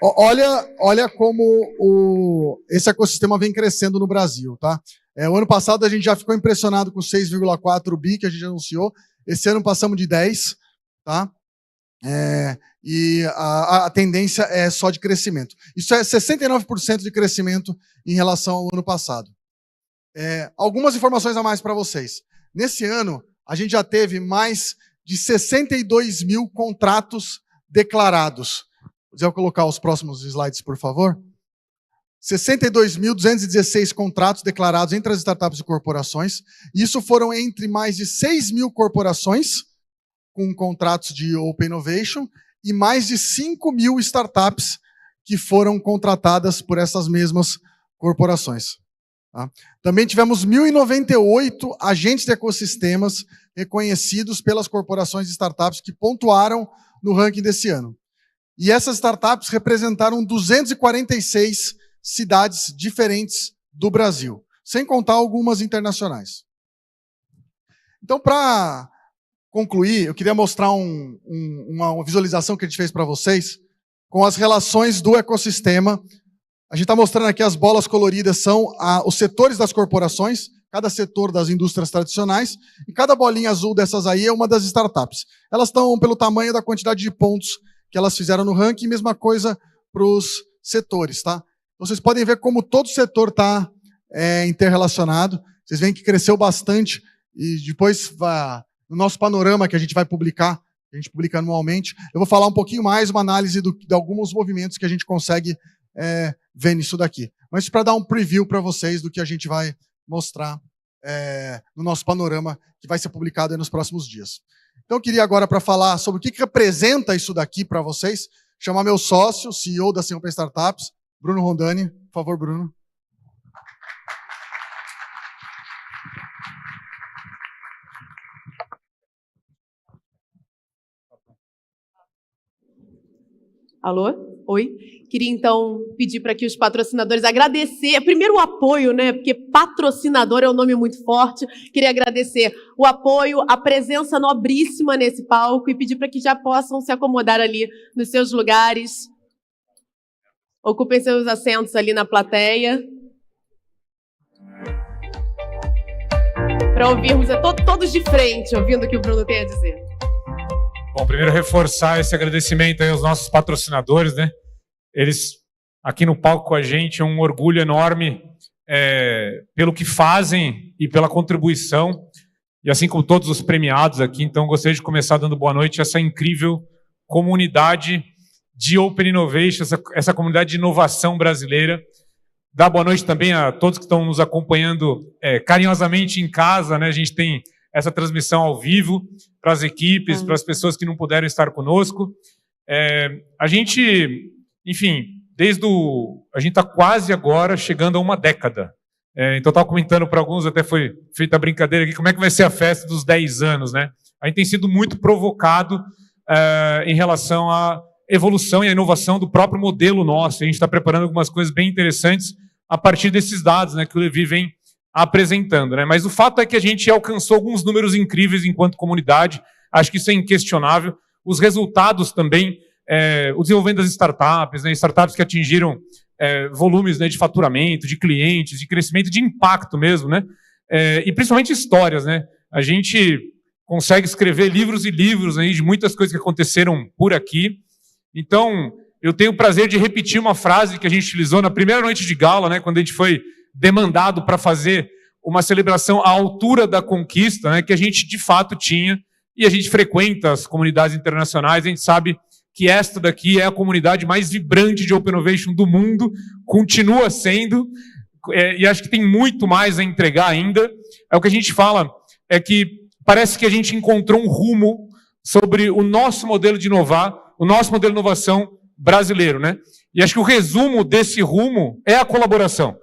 Olha como esse ecossistema vem crescendo no Brasil, tá? O ano passado a gente já ficou impressionado com 6,4 bi que a gente anunciou. Esse ano passamos de 10, tá? E a tendência é só de crescimento. Isso é 69% de crescimento em relação ao ano passado. Algumas informações a mais para vocês. Nesse ano, a gente já teve mais de 62 mil contratos declarados. Vou colocar os próximos slides, por favor. 62.216 contratos declarados entre as startups e corporações. Isso foram entre mais de 6 mil corporações com contratos de Open Innovation e mais de 5 mil startups que foram contratadas por essas mesmas corporações. Tá? Também tivemos 1.098 agentes de ecossistemas reconhecidos pelas corporações e startups que pontuaram no ranking desse ano. E essas startups representaram 246 cidades diferentes do Brasil, sem contar algumas internacionais. Então, para concluir, eu queria mostrar uma visualização que a gente fez para vocês com as relações do ecossistema. A gente está mostrando aqui as bolas coloridas são os setores das corporações, cada setor das indústrias tradicionais, e cada bolinha azul dessas aí é uma das startups. Elas estão pelo tamanho da quantidade de pontos que elas fizeram no ranking, mesma coisa para os setores, tá? Então, vocês podem ver como todo setor está interrelacionado. Vocês veem que cresceu bastante e depois no nosso panorama que a gente vai publicar, a gente publica anualmente, eu vou falar um pouquinho mais, uma análise de alguns movimentos que a gente consegue ver nisso daqui. Mas para dar um preview para vocês do que a gente vai mostrar no nosso panorama, que vai ser publicado nos próximos dias. Então, eu queria agora, para falar sobre o que representa isso daqui para vocês, chamar meu sócio, CEO da Cenopen Startups, Bruno Rondani. Por favor, Bruno. Alô? Oi? Queria, então, pedir para que os patrocinadores agradecer, primeiro o apoio, né? Porque patrocinador é um nome muito forte. Queria agradecer o apoio, a presença nobríssima nesse palco e pedir para que já possam se acomodar ali nos seus lugares. Ocupem seus assentos ali na plateia. Para ouvirmos todos de frente, ouvindo o que o Bruno tem a dizer. Bom, primeiro reforçar esse agradecimento aí aos nossos patrocinadores, né? Eles aqui no palco com a gente, é um orgulho enorme pelo que fazem e pela contribuição, e assim como todos os premiados aqui. Então, gostaria de começar dando boa noite a essa incrível comunidade de Open Innovation, essa comunidade de inovação brasileira. dar boa noite também a todos que estão nos acompanhando carinhosamente em casa, né? A gente tem essa transmissão ao vivo para as equipes, para as pessoas que não puderam estar conosco. A gente, enfim, a gente está quase agora chegando a uma década. Então, eu estava comentando para alguns, até foi feita a brincadeira aqui, como é que vai ser a festa dos 10 anos, né? A gente tem sido muito provocado em relação à evolução e à inovação do próprio modelo nosso. A gente está preparando algumas coisas bem interessantes a partir desses dados, né, que o Levi vem apresentando, né? Mas o fato é que a gente alcançou alguns números incríveis enquanto comunidade, acho que isso é inquestionável. Os resultados também, o desenvolvimento das startups, né, startups que atingiram volumes, né, de faturamento, de clientes, de crescimento, de impacto mesmo, né? E principalmente histórias, né? A gente consegue escrever livros e livros aí de muitas coisas que aconteceram por aqui. Então, eu tenho o prazer de repetir uma frase que a gente utilizou na primeira noite de gala, né, quando a gente foi demandado para fazer uma celebração à altura da conquista, né, que a gente de fato tinha, e a gente frequenta as comunidades internacionais, a gente sabe que esta daqui é a comunidade mais vibrante de Open Innovation do mundo, continua sendo, e acho que tem muito mais a entregar ainda. O que a gente fala é que parece que a gente encontrou um rumo sobre o nosso modelo de inovar, o nosso modelo de inovação brasileiro, né? E acho que o resumo desse rumo é a colaboração.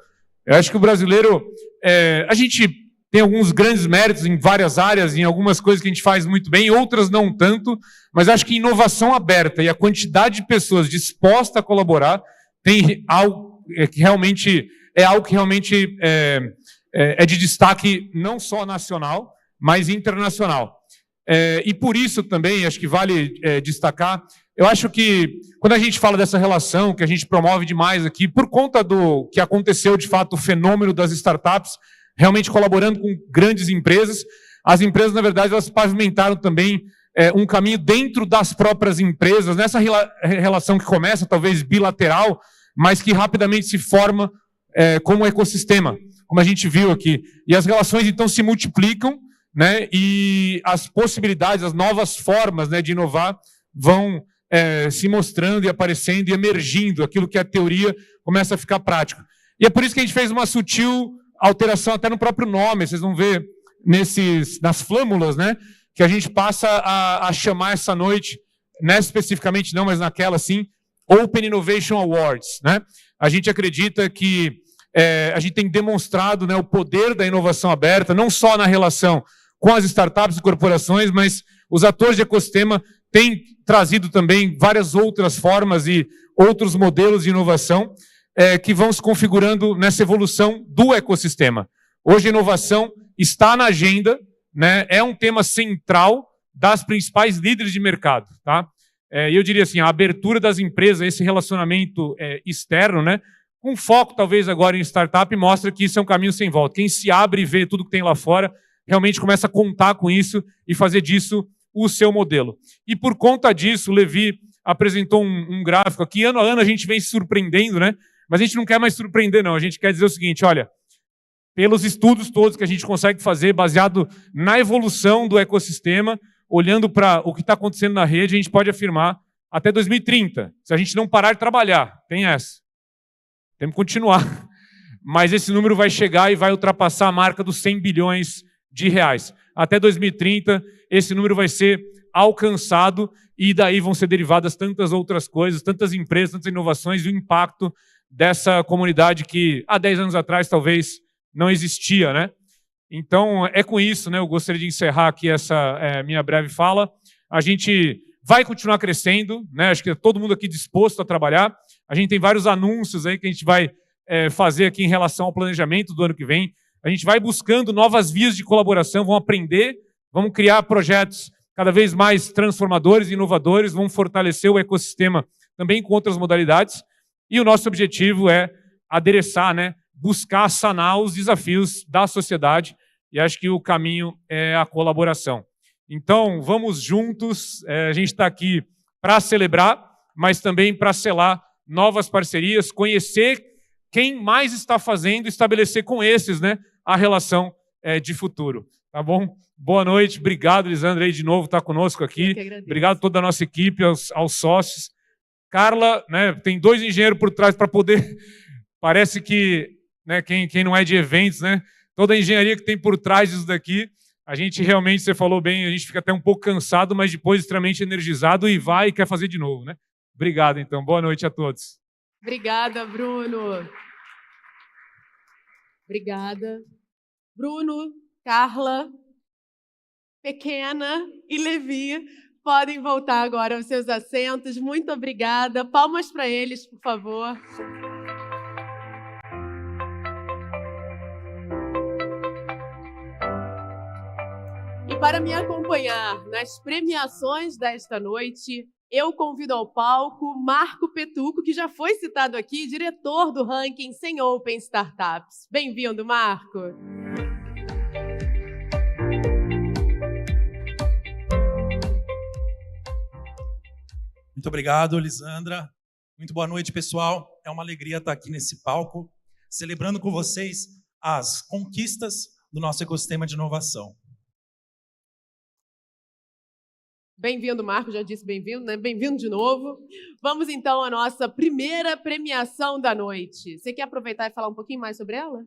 Eu acho que o brasileiro, a gente tem alguns grandes méritos em várias áreas, em algumas coisas que a gente faz muito bem, outras não tanto, mas acho que inovação aberta e a quantidade de pessoas dispostas a colaborar tem algo que realmente é de destaque não só nacional, mas internacional. E por isso também, acho que vale destacar, eu acho que quando a gente fala dessa relação que a gente promove demais aqui, por conta do que aconteceu de fato, o fenômeno das startups, realmente colaborando com grandes empresas, as empresas, na verdade, elas pavimentaram também um caminho dentro das próprias empresas, nessa relação que começa talvez bilateral, mas que rapidamente se forma como um ecossistema, como a gente viu aqui. E as relações então se multiplicam, né, e as possibilidades, as novas formas, né, de inovar vão se mostrando e aparecendo e emergindo. Aquilo que é a teoria começa a ficar prático. E é por isso que a gente fez uma sutil alteração até no próprio nome. Vocês vão ver nas flâmulas, né, que a gente passa a chamar essa noite, nessa especificamente não, mas naquela sim, Open Innovation Awards, né? A gente acredita que a gente tem demonstrado, né, o poder da inovação aberta, não só na relação com as startups e corporações, mas os atores de ecossistema têm trazido também várias outras formas e outros modelos de inovação que vão se configurando nessa evolução do ecossistema. Hoje a inovação está na agenda, né, é um tema central das principais líderes de mercado, tá? E eu diria assim, a abertura das empresas, esse relacionamento externo, né, com foco talvez agora em startup, mostra que isso é um caminho sem volta. Quem se abre e vê tudo que tem lá fora, realmente começa a contar com isso e fazer disso o seu modelo. E por conta disso, o Levi apresentou um gráfico aqui. Ano a ano a gente vem se surpreendendo, né? Mas a gente não quer mais surpreender, não. A gente quer dizer o seguinte, olha, pelos estudos todos que a gente consegue fazer, baseado na evolução do ecossistema, olhando para o que está acontecendo na rede, a gente pode afirmar até 2030, se a gente não parar de trabalhar, tem essa. Temos que continuar. Mas esse número vai chegar e vai ultrapassar a marca dos 100 bilhões de reais. Até 2030, esse número vai ser alcançado e daí vão ser derivadas tantas outras coisas, tantas empresas, tantas inovações e o impacto dessa comunidade que há 10 anos atrás talvez não existia, né? Então, é com isso, né? Eu gostaria de encerrar aqui essa minha breve fala. A gente vai continuar crescendo, né? Acho que é todo mundo aqui disposto a trabalhar. A gente tem vários anúncios aí que a gente vai fazer aqui em relação ao planejamento do ano que vem. A gente vai buscando novas vias de colaboração, vamos aprender, vamos criar projetos cada vez mais transformadores e inovadores, vamos fortalecer o ecossistema também com outras modalidades. E o nosso objetivo é adereçar, né? Buscar sanar os desafios da sociedade, e acho que o caminho é a colaboração. Então, vamos juntos, a gente está aqui para celebrar, mas também para selar novas parcerias, conhecer quem mais está fazendo, estabelecer com esses, né, a relação de futuro. Tá bom? Boa noite, obrigado, Lisandro, aí de novo estar conosco aqui. Obrigado a toda a nossa equipe, aos sócios. Carla, né, tem 2 engenheiros por trás para poder Parece que, né, quem não é de eventos, né, toda a engenharia que tem por trás disso daqui, a gente realmente, você falou bem, a gente fica até um pouco cansado, mas depois extremamente energizado e vai e quer fazer de novo, né? Obrigado, então. Boa noite a todos. Obrigada, Bruno. Obrigada. Bruno, Carla, Pequena e Levi podem voltar agora aos seus assentos. Muito obrigada. Palmas para eles, por favor. E para me acompanhar nas premiações desta noite, eu convido ao palco Marco Petuco, que já foi citado aqui, diretor do ranking 100 Open Startups. Bem-vindo, Marco. Muito obrigado, Lisandra. Muito boa noite, pessoal. É uma alegria estar aqui nesse palco, celebrando com vocês as conquistas do nosso ecossistema de inovação. Bem-vindo, Marco. Já disse bem-vindo, né? Bem-vindo de novo. Vamos, então, à nossa primeira premiação da noite. Você quer aproveitar e falar um pouquinho mais sobre ela?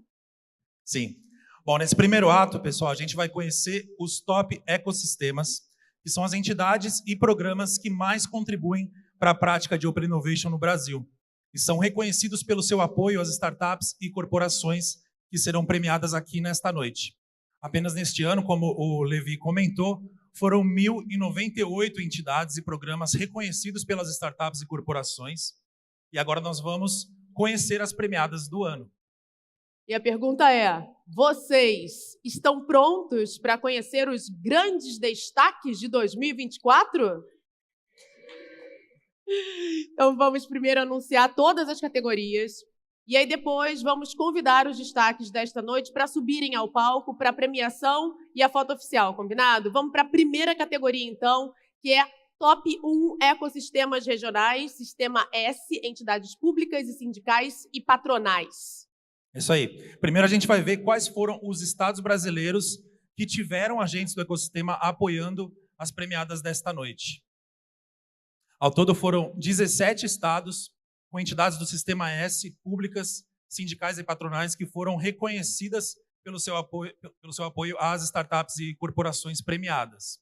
Sim. Bom, nesse primeiro ato, pessoal, a gente vai conhecer os top ecossistemas, que são as entidades e programas que mais contribuem para a prática de Open Innovation no Brasil e são reconhecidos pelo seu apoio às startups e corporações que serão premiadas aqui nesta noite. Apenas neste ano, como o Levi comentou, foram 1.098 entidades e programas reconhecidos pelas startups e corporações. E agora nós vamos conhecer as premiadas do ano. E a pergunta é, vocês estão prontos para conhecer os grandes destaques de 2024? Então vamos primeiro anunciar todas as categorias e aí depois vamos convidar os destaques desta noite para subirem ao palco para a premiação e a foto oficial, combinado? Vamos para a primeira categoria, então, que é Top 1 Ecossistemas Regionais, Sistema S, entidades públicas e sindicais e patronais. Isso aí. Primeiro a gente vai ver quais foram os estados brasileiros que tiveram agentes do ecossistema apoiando as premiadas desta noite. Ao todo foram 17 estados com entidades do Sistema S, públicas, sindicais e patronais, que foram reconhecidas pelo seu apoio às startups e corporações premiadas.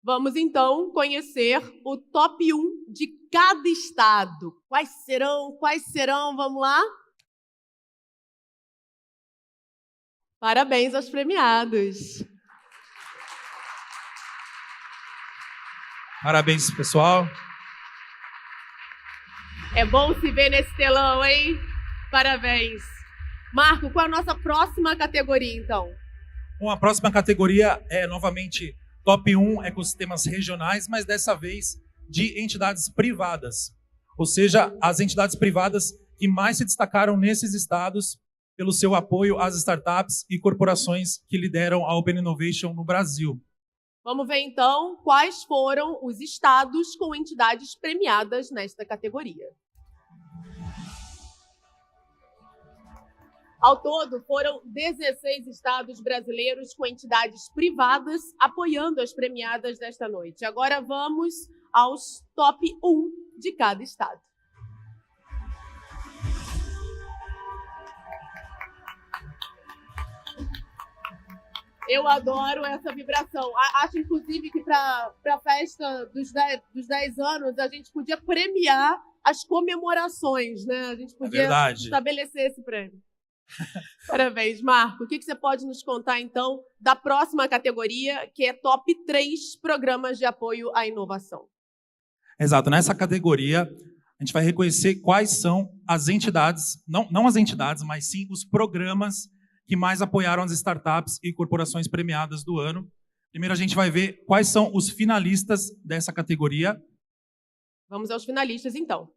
Vamos, então, conhecer o top 1 de cada estado. Quais serão? Vamos lá? Parabéns aos premiados. Parabéns, pessoal. É bom se ver nesse telão, hein? Parabéns. Marco, qual é a nossa próxima categoria, então? Bom, a próxima categoria é, novamente, Top 1 Ecossistemas Regionais, mas dessa vez de entidades privadas. Ou seja, as entidades privadas que mais se destacaram nesses estados pelo seu apoio às startups e corporações que lideram a Open Innovation no Brasil. Vamos ver, então, quais foram os estados com entidades premiadas nesta categoria. Ao todo, foram 16 estados brasileiros com entidades privadas apoiando as premiadas desta noite. Agora vamos aos top 1 de cada estado. Eu adoro essa vibração. Acho, inclusive, que para a festa dos 10 anos, a gente podia premiar as comemorações, né? A gente podia estabelecer esse prêmio. Parabéns, Marco. O que você pode nos contar, então, da próxima categoria, que é Top 3 Programas de Apoio à Inovação? Exato. Nessa categoria, a gente vai reconhecer quais são as entidades, não as entidades, mas sim os programas que mais apoiaram as startups e corporações premiadas do ano. Primeiro a gente vai ver quais são os finalistas dessa categoria. Vamos aos finalistas, então.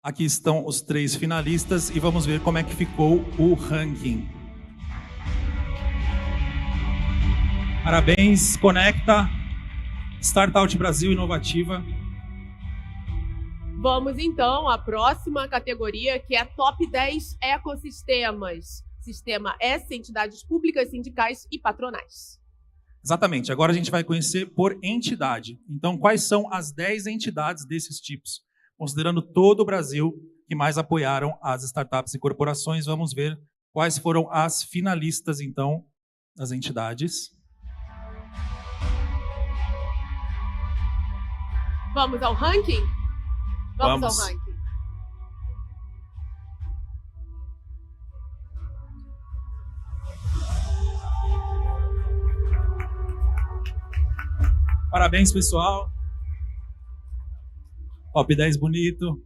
Aqui estão os 3 finalistas e vamos ver como é que ficou o ranking. Parabéns, Conecta, Startout Brasil Inovativa. Vamos, então, à próxima categoria, que é Top 10 Ecossistemas. Sistema S, entidades públicas, sindicais e patronais. Exatamente. Agora a gente vai conhecer por entidade. Então, quais são as 10 entidades desses tipos? Considerando todo o Brasil, que mais apoiaram as startups e corporações. Vamos ver quais foram as finalistas, então, das entidades. Vamos ao ranking? Vamos ao ranking. Parabéns, pessoal. Top 10 bonito.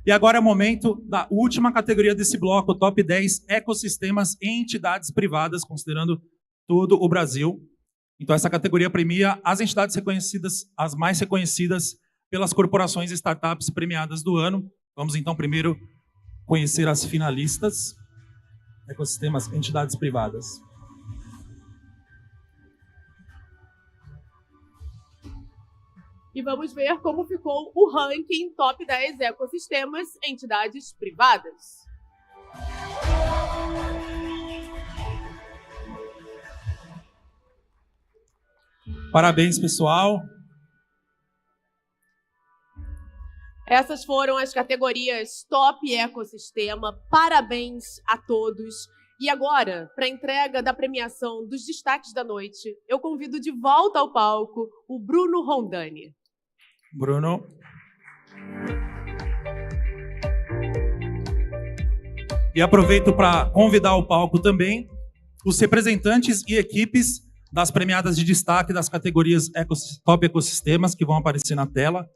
E agora é o momento da última categoria desse bloco, Top 10 ecossistemas e entidades privadas, considerando todo o Brasil. Então, essa categoria premia as entidades reconhecidas, as mais reconhecidas pelas corporações e startups premiadas do ano. Vamos, então, primeiro conhecer as finalistas, ecossistemas e entidades privadas. E vamos ver como ficou o ranking Top 10 ecossistemas e entidades privadas. Parabéns, pessoal. Essas foram as categorias Top Ecossistema. Parabéns a todos. E agora, para a entrega da premiação dos destaques da noite, eu convido de volta ao palco o Bruno Rondani. Bruno. E aproveito para convidar ao palco também os representantes e equipes das premiadas de destaque das categorias Top Ecossistemas, que vão aparecer na tela.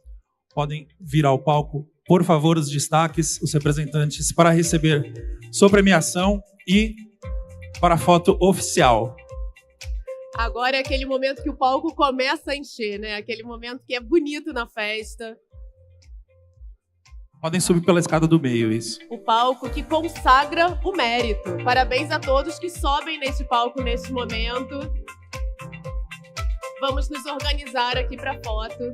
Podem vir ao palco, por favor, os destaques, os representantes, para receber sua premiação e para a foto oficial. Agora é aquele momento que o palco começa a encher, né? Aquele momento que é bonito na festa. Podem subir pela escada do meio, isso. O palco que consagra o mérito. Parabéns a todos que sobem nesse palco nesse momento. Vamos nos organizar aqui para a foto.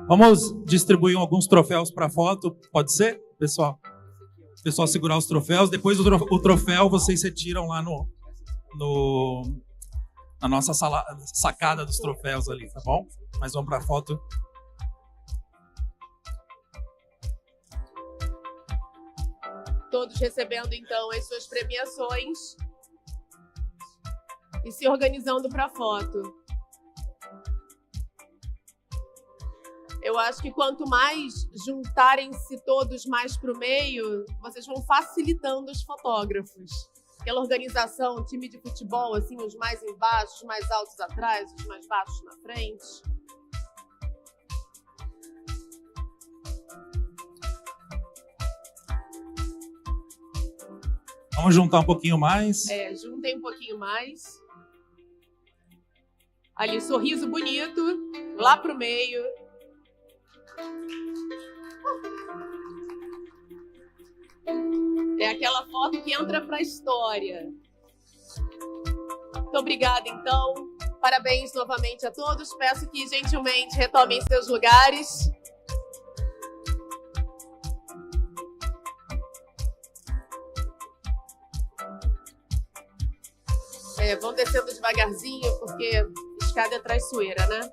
Vamos distribuir alguns troféus para foto, pode ser, pessoal? Pessoal segurar os troféus. Depois o troféu vocês retiram lá na nossa sacada dos troféus ali, tá bom? Mas vamos para a foto. Todos recebendo, então, as suas premiações e se organizando para a foto. Eu acho que quanto mais juntarem-se todos mais para o meio, vocês vão facilitando os fotógrafos. Aquela organização, time de futebol, assim, os mais embaixo, os mais altos atrás, os mais baixos na frente. Vamos juntar um pouquinho mais. Juntem um pouquinho mais. Ali, sorriso bonito, lá pro meio. É aquela foto que entra para a história. Muito obrigada, então. Parabéns novamente a todos. Peço que gentilmente retomem seus lugares. Vão descendo devagarzinho, porque escada é traiçoeira, né?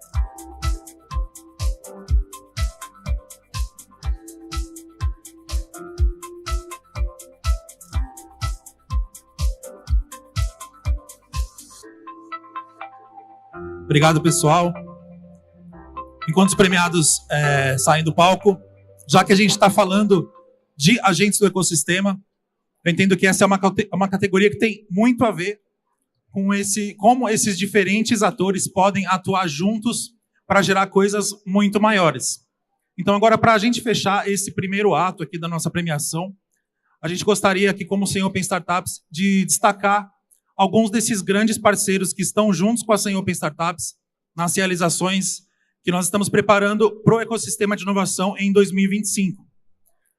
Obrigado, pessoal. Enquanto os premiados saem do palco, já que a gente está falando de agentes do ecossistema, eu entendo que essa é uma categoria que tem muito a ver com como esses diferentes atores podem atuar juntos para gerar coisas muito maiores. Então, agora, para a gente fechar esse primeiro ato aqui da nossa premiação, a gente gostaria aqui, como Sem Open Startups, de destacar alguns desses grandes parceiros que estão juntos com a Sem Open Startups nas realizações que nós estamos preparando para o ecossistema de inovação em 2025.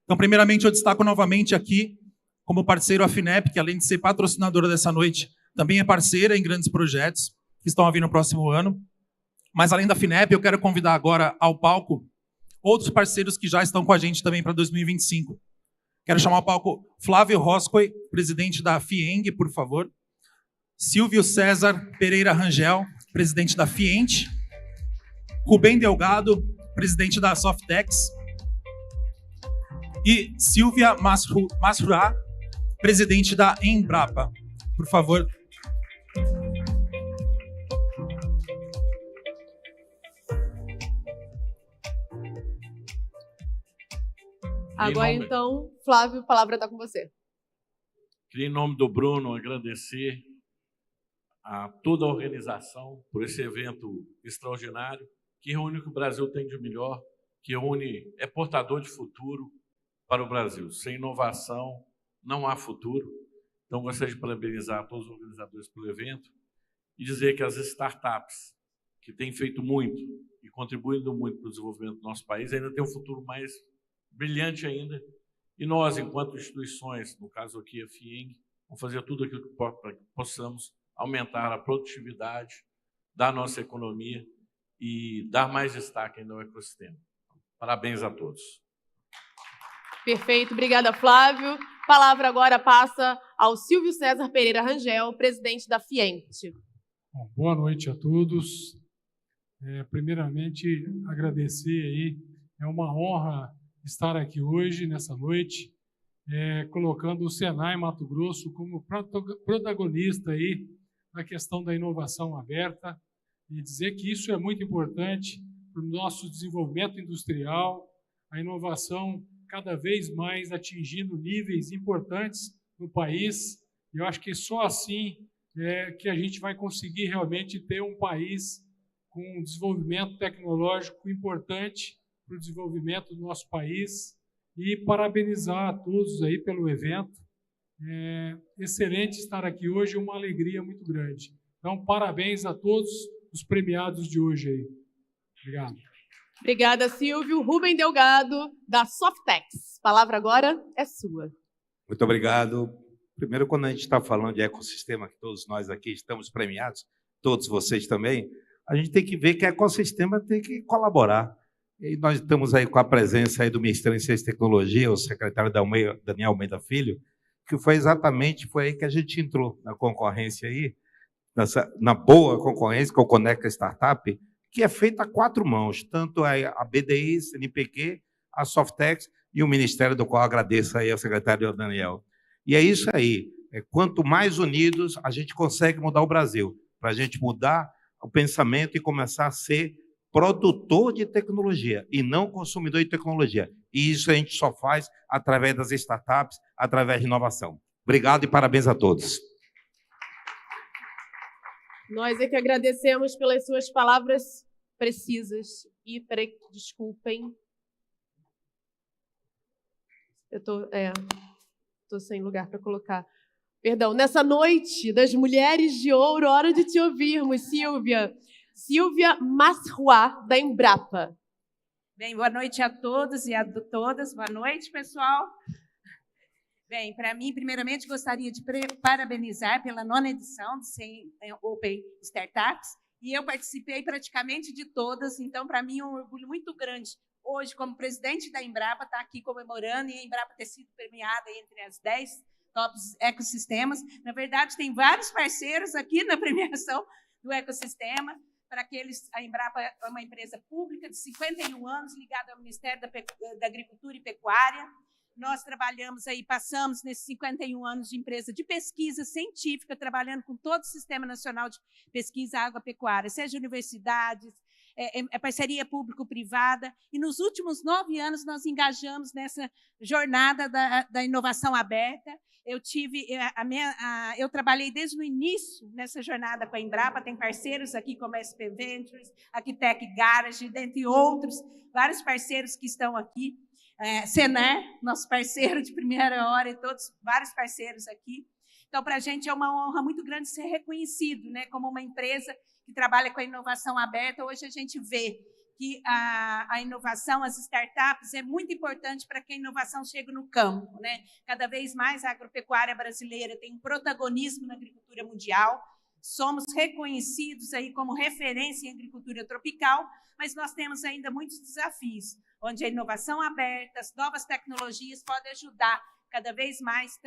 Então, primeiramente, eu destaco novamente aqui, como parceiro a FINEP, que além de ser patrocinadora dessa noite, também é parceira em grandes projetos que estão a vir no próximo ano. Mas além da FINEP, eu quero convidar agora ao palco outros parceiros que já estão com a gente também para 2025. Quero chamar ao palco Flávio Roscoe, presidente da FIENG, por favor. Silvio César Pereira Rangel, presidente da FIENT. Rubem Delgado, presidente da Softex. E Silvia Masrua, presidente da Embrapa. Por favor. Agora, então, Flávio, a palavra está com você. Queria, em nome do Bruno, agradecer a toda a organização por esse evento extraordinário, que reúne o que o Brasil tem de melhor, que é portador de futuro para o Brasil. Sem inovação, não há futuro. Então, gostaria de parabenizar todos os organizadores pelo evento e dizer que as startups, que têm feito muito e contribuindo muito para o desenvolvimento do nosso país, ainda têm um futuro mais brilhante ainda. E nós, enquanto instituições, no caso aqui a FIENG, vamos fazer tudo aquilo para que possamos aumentar a produtividade da nossa economia e dar mais destaque ainda ao ecossistema. Parabéns a todos. Perfeito, obrigada, Flávio. A palavra agora passa ao Silvio César Pereira Rangel, presidente da FIENT. Bom, boa noite a todos. Primeiramente, agradecer aí. É uma honra estar aqui hoje, nessa noite, colocando o Senai Mato Grosso como protagonista aí na questão da inovação aberta e dizer que isso é muito importante para o nosso desenvolvimento industrial, a inovação cada vez mais atingindo níveis importantes no país. E eu acho que só assim que a gente vai conseguir realmente ter um país com um desenvolvimento tecnológico importante para o desenvolvimento do nosso país e parabenizar a todos aí pelo evento. É excelente estar aqui hoje, uma alegria muito grande. Então, parabéns a todos os premiados de hoje aí. Obrigado. Obrigada, Silvio. Rubem Delgado, da Softex. A palavra agora é sua. Muito obrigado. Primeiro, quando a gente está falando de ecossistema, que todos nós aqui estamos premiados, todos vocês também, a gente tem que ver que o ecossistema tem que colaborar. E nós estamos aí com a presença aí do Ministério de Ciência e Tecnologia, o secretário Daniel Almeida Filho, que foi aí que a gente entrou na concorrência aí, na boa concorrência, que é o Conecta Startup, que é feita a 4 mãos, tanto a BDI, CNPq, a Softex e o Ministério, do qual agradeço aí ao secretário Daniel. E é isso aí. Quanto mais unidos, a gente consegue mudar o Brasil, para a gente mudar o pensamento e começar a ser produtor de tecnologia e não consumidor de tecnologia. E isso a gente só faz através das startups, através de inovação. Obrigado e parabéns a todos. Nós é que agradecemos pelas suas palavras precisas. E, peraí, desculpem. Eu estou sem lugar para colocar. Perdão, nessa noite das Mulheres de Ouro, hora de te ouvirmos, Silvia. Silvia Masrua, da Embrapa. Bem, boa noite a todos e a todas. Boa noite, pessoal. Bem, para mim, primeiramente, gostaria de parabenizar pela 9ª edição do CEM Open Startups. E eu participei praticamente de todas, então, para mim, é um orgulho muito grande hoje, como presidente da Embrapa, estar aqui comemorando e a Embrapa ter sido premiada entre as 10 tops ecossistemas. Na verdade, tem vários parceiros aqui na premiação do ecossistema. Para aqueles, a Embrapa é uma empresa pública de 51 anos, ligada ao Ministério da Agricultura e Pecuária. Nós trabalhamos aí, passamos nesses 51 anos de empresa de pesquisa científica, trabalhando com todo o Sistema Nacional de Pesquisa Agropecuária, seja universidades, parceria público-privada. E nos últimos 9 anos nós engajamos nessa jornada da inovação aberta. Eu trabalhei desde o início nessa jornada com a Embrapa, tem parceiros aqui como a SP Ventures, Arquitec Garage, dentre outros, vários parceiros que estão aqui. Senar, nosso parceiro de primeira hora, e todos, vários parceiros aqui. Então, para a gente é uma honra muito grande ser reconhecido, né, como uma empresa que trabalha com a inovação aberta. Hoje a gente vê que a inovação, as startups, é muito importante para que a inovação chegue no campo, né? Cada vez mais a agropecuária brasileira tem um protagonismo na agricultura mundial. somos reconhecidos aí como referência em agricultura tropical, mas nós temos ainda muitos desafios, onde a inovação aberta, as novas tecnologias podem ajudar cada vez mais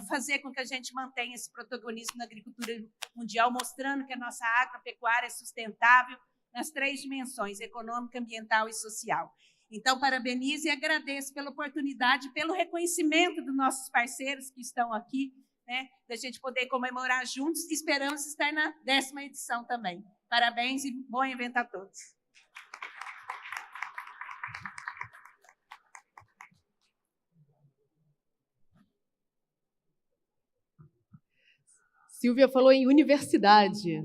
fazer com que a gente mantenha esse protagonismo na agricultura mundial, mostrando que a nossa agropecuária é sustentável nas 3 dimensões, econômica, ambiental e social. Então, parabenizo e agradeço pela oportunidade, pelo reconhecimento dos nossos parceiros que estão aqui, né, da gente poder comemorar juntos. Esperamos estar na 10ª edição também. Parabéns e bom evento a todos. Silvia falou em universidade.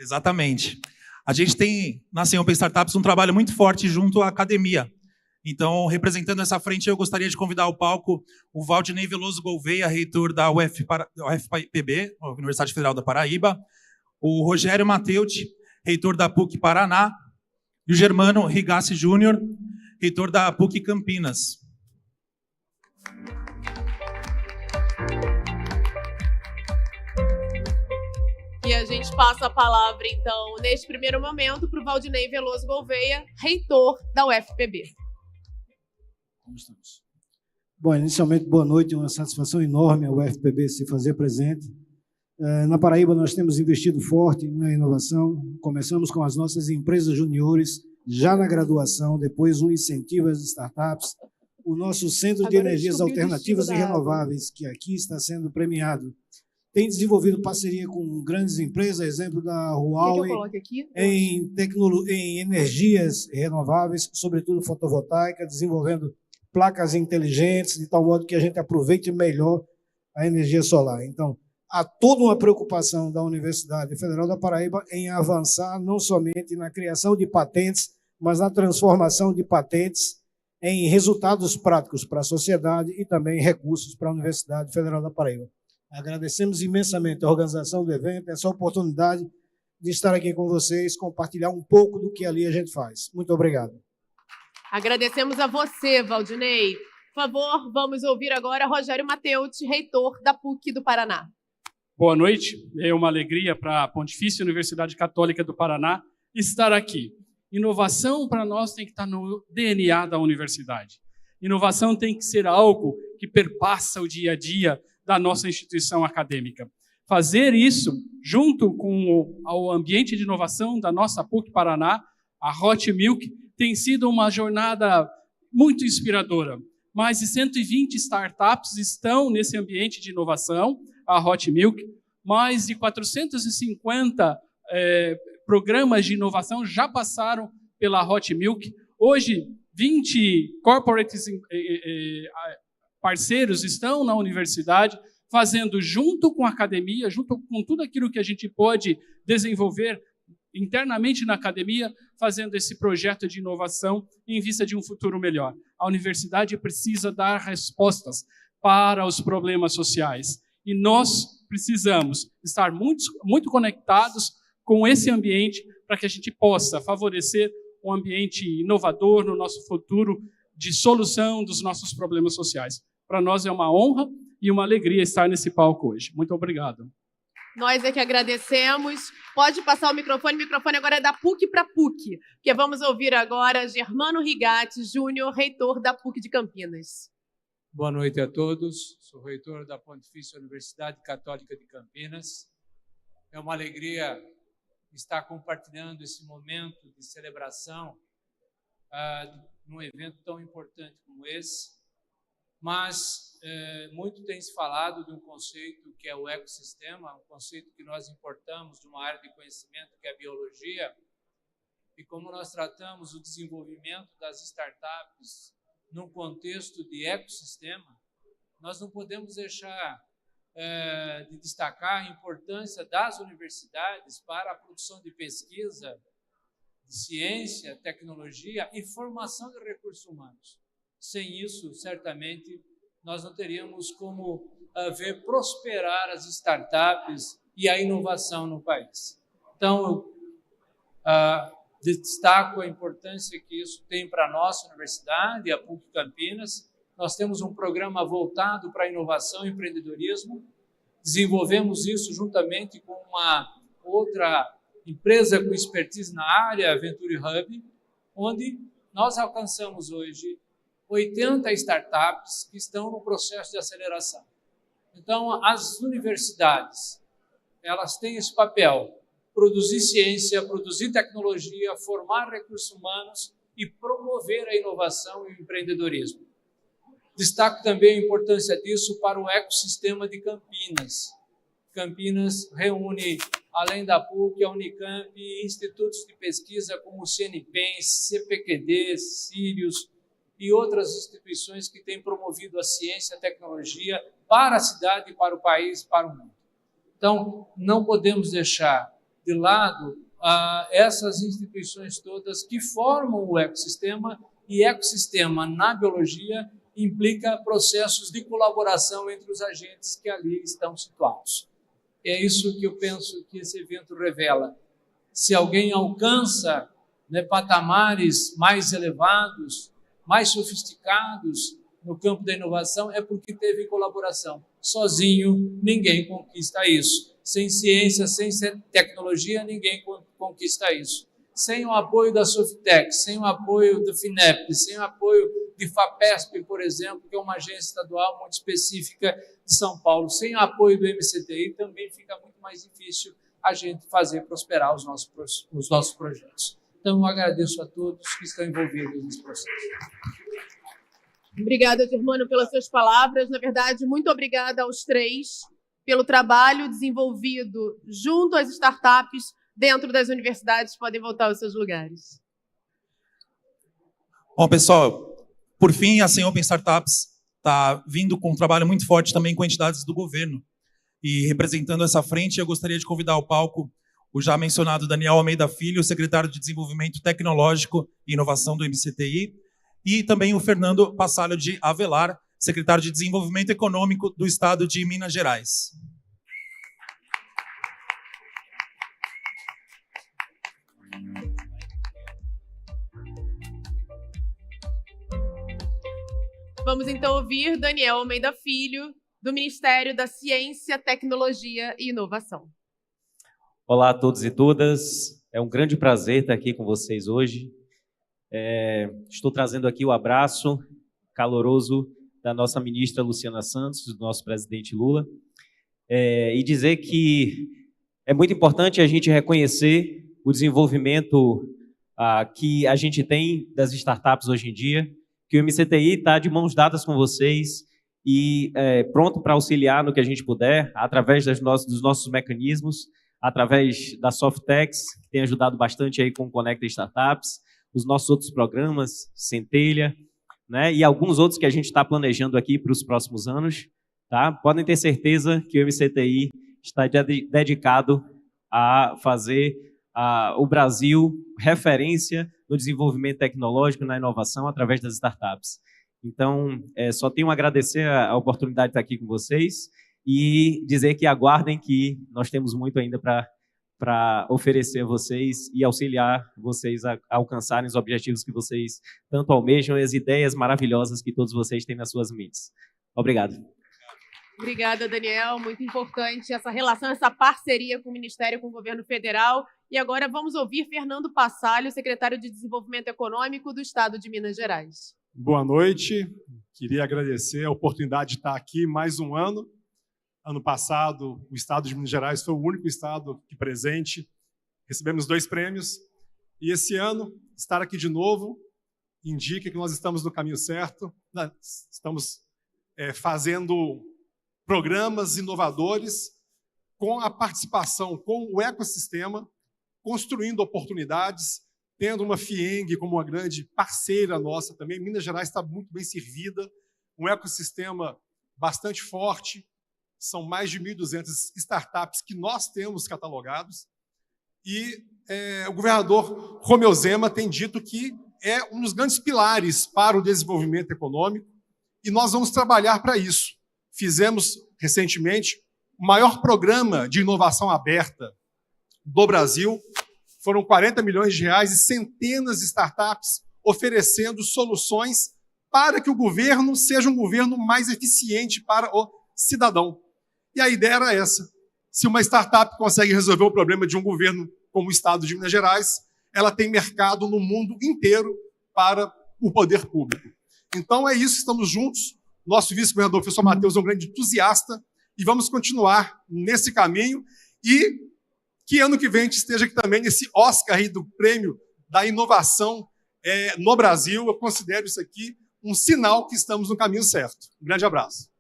Exatamente. A gente tem, na Sem Open Startups, um trabalho muito forte junto à academia. Então, representando essa frente, eu gostaria de convidar ao palco o Valdinei Veloso Gouveia, reitor da UFPB, Universidade Federal da Paraíba, o Rogério Mateucci, reitor da PUC Paraná, e o Germano Rigassi Júnior, reitor da PUC Campinas. E a gente passa a palavra, então, neste primeiro momento, para o Valdinei Veloso Gouveia, reitor da UFPB. Como estamos? Bom, inicialmente, boa noite, é uma satisfação enorme a UFPB se fazer presente. Na Paraíba, nós temos investido forte na inovação, começamos com as nossas empresas juniores, já na graduação, depois um incentivo às startups, o nosso Centro de Energias Alternativas e Renováveis, que aqui está sendo premiado, tem desenvolvido parceria com grandes empresas, exemplo da Huawei, em energias renováveis, sobretudo fotovoltaica, desenvolvendo placas inteligentes, de tal modo que a gente aproveite melhor a energia solar. Então, há toda uma preocupação da Universidade Federal da Paraíba em avançar não somente na criação de patentes, mas na transformação de patentes em resultados práticos para a sociedade e também recursos para a Universidade Federal da Paraíba. Agradecemos imensamente a organização do evento, essa oportunidade de estar aqui com vocês, compartilhar um pouco do que ali a gente faz. Muito obrigado. Agradecemos a você, Valdinei. Por favor, vamos ouvir agora Rogério Mateucci, reitor da PUC do Paraná. Boa noite. É uma alegria para a Pontifícia Universidade Católica do Paraná estar aqui. Inovação para nós tem que estar no DNA da universidade. Inovação tem que ser algo que perpassa o dia a dia da nossa instituição acadêmica. Fazer isso junto com o ambiente de inovação da nossa PUC Paraná, a Hot Milk, tem sido uma jornada muito inspiradora. Mais de 120 startups estão nesse ambiente de inovação, a Hot Milk. Mais de 450 programas de inovação já passaram pela Hot Milk. Hoje, 20 corporates parceiros estão na universidade, fazendo junto com a academia, junto com tudo aquilo que a gente pode desenvolver internamente na academia, fazendo esse projeto de inovação em vista de um futuro melhor. A universidade precisa dar respostas para os problemas sociais. E nós precisamos estar muito conectados com esse ambiente para que a gente possa favorecer um ambiente inovador no nosso futuro de solução dos nossos problemas sociais. Para nós é uma honra e uma alegria estar nesse palco hoje. Muito obrigado. Nós é que agradecemos. Pode passar o microfone agora é da PUC para PUC, porque vamos ouvir agora Germano Rigatti Júnior, reitor da PUC de Campinas. Boa noite a todos. Sou reitor da Pontifícia Universidade Católica de Campinas. É uma alegria estar compartilhando esse momento de celebração num evento tão importante como esse. Mas muito tem se falado de um conceito que é o ecossistema, um conceito que nós importamos de uma área de conhecimento que é a biologia, e como nós tratamos o desenvolvimento das startups num contexto de ecossistema, nós não podemos deixar de destacar a importância das universidades para a produção de pesquisa, de ciência, tecnologia e formação de recursos humanos. Sem isso, certamente, nós não teríamos como ver prosperar as startups e a inovação no país. Então, destaco a importância que isso tem para a nossa universidade, a PUC Campinas. Nós temos um programa voltado para a inovação e empreendedorismo, Desenvolvemos isso juntamente com uma outra empresa com expertise na área, a Venture Hub, onde nós alcançamos hoje 80 startups que estão no processo de aceleração. Então, as universidades, elas têm esse papel, produzir ciência, produzir tecnologia, formar recursos humanos e promover a inovação e o empreendedorismo. Destaco também a importância disso para o ecossistema de Campinas. Campinas reúne, além da PUC, a Unicamp e institutos de pesquisa como o CNPES, CPQD, Sirius e outras instituições que têm promovido a ciência e a tecnologia para a cidade, para o país, para o mundo. Então, não podemos deixar de lado essas instituições todas que formam o ecossistema, e ecossistema na biologia implica processos de colaboração entre os agentes que ali estão situados. É isso que eu penso que esse evento revela. Se alguém alcança, né, patamares mais elevados, mais sofisticados no campo da inovação, é porque teve colaboração. Sozinho, ninguém conquista isso. Sem ciência, sem tecnologia, ninguém conquista isso. Sem o apoio da Softex, sem o apoio do FINEP, sem o apoio de FAPESP, por exemplo, que é uma agência estadual muito específica de São Paulo, sem o apoio do MCTI, também fica muito mais difícil a gente fazer prosperar os nossos projetos. Então, eu agradeço a todos que estão envolvidos nesse processo. Obrigada, Germano, pelas suas palavras. Na verdade, muito obrigada aos três pelo trabalho desenvolvido junto às startups dentro das universidades. Podem voltar aos seus lugares. Bom, pessoal, por fim, a Sem Open Startups está vindo com um trabalho muito forte também com entidades do governo. E representando essa frente, eu gostaria de convidar ao palco o já mencionado Daniel Almeida Filho, secretário de Desenvolvimento Tecnológico e Inovação do MCTI, e também o Fernando Passalho de Avelar, secretário de Desenvolvimento Econômico do Estado de Minas Gerais. Vamos então ouvir Daniel Almeida Filho, do Ministério da Ciência, Tecnologia e Inovação. Olá a todos e todas, é um grande prazer estar aqui com vocês hoje. Estou trazendo aqui o abraço caloroso da nossa ministra Luciana Santos, do nosso presidente Lula, e dizer que é muito importante a gente reconhecer o desenvolvimento que a gente tem das startups hoje em dia, que o MCTI está de mãos dadas com vocês e pronto para auxiliar no que a gente puder, através dos nossos mecanismos, através da Softex, que tem ajudado bastante aí com o Conecta Startups, os nossos outros programas, Centelha, né, e alguns outros que a gente está planejando aqui para os próximos anos. Tá? Podem ter certeza que o MCTI está dedicado a fazer o Brasil referência no desenvolvimento tecnológico, na inovação, através das startups. Então, só tenho a agradecer a oportunidade de estar aqui com vocês e dizer que aguardem que nós temos muito ainda para oferecer a vocês e auxiliar vocês a alcançarem os objetivos que vocês tanto almejam e as ideias maravilhosas que todos vocês têm nas suas mentes. Obrigado. Obrigada, Daniel. Muito importante essa relação, essa parceria com o Ministério, com o Governo Federal. E agora vamos ouvir Fernando Passalho, secretário de Desenvolvimento Econômico do Estado de Minas Gerais. Boa noite. Queria agradecer a oportunidade de estar aqui mais um ano. Ano passado, o Estado de Minas Gerais foi o único estado aqui presente. Recebemos 2 prêmios. E esse ano, estar aqui de novo indica que nós estamos no caminho certo. Estamos fazendo programas inovadores com a participação, com o ecossistema, construindo oportunidades, tendo uma FIENG como uma grande parceira nossa também. Minas Gerais está muito bem servida, um ecossistema bastante forte. São mais de 1.200 startups que nós temos catalogados. E o governador Romeu Zema tem dito que é um dos grandes pilares para o desenvolvimento econômico e nós vamos trabalhar para isso. Fizemos, recentemente, o maior programa de inovação aberta do Brasil. Foram 40 milhões de reais e centenas de startups oferecendo soluções para que o governo seja um governo mais eficiente para o cidadão. E a ideia era essa. Se uma startup consegue resolver o problema de um governo como o Estado de Minas Gerais, ela tem mercado no mundo inteiro para o poder público. Então é isso, estamos juntos. Nosso vice-governador, professor Matheus, é um grande entusiasta e vamos continuar nesse caminho. E que ano que vem a gente esteja aqui também nesse Oscar aí do prêmio da inovação no Brasil. Eu considero isso aqui um sinal que estamos no caminho certo. Um grande abraço.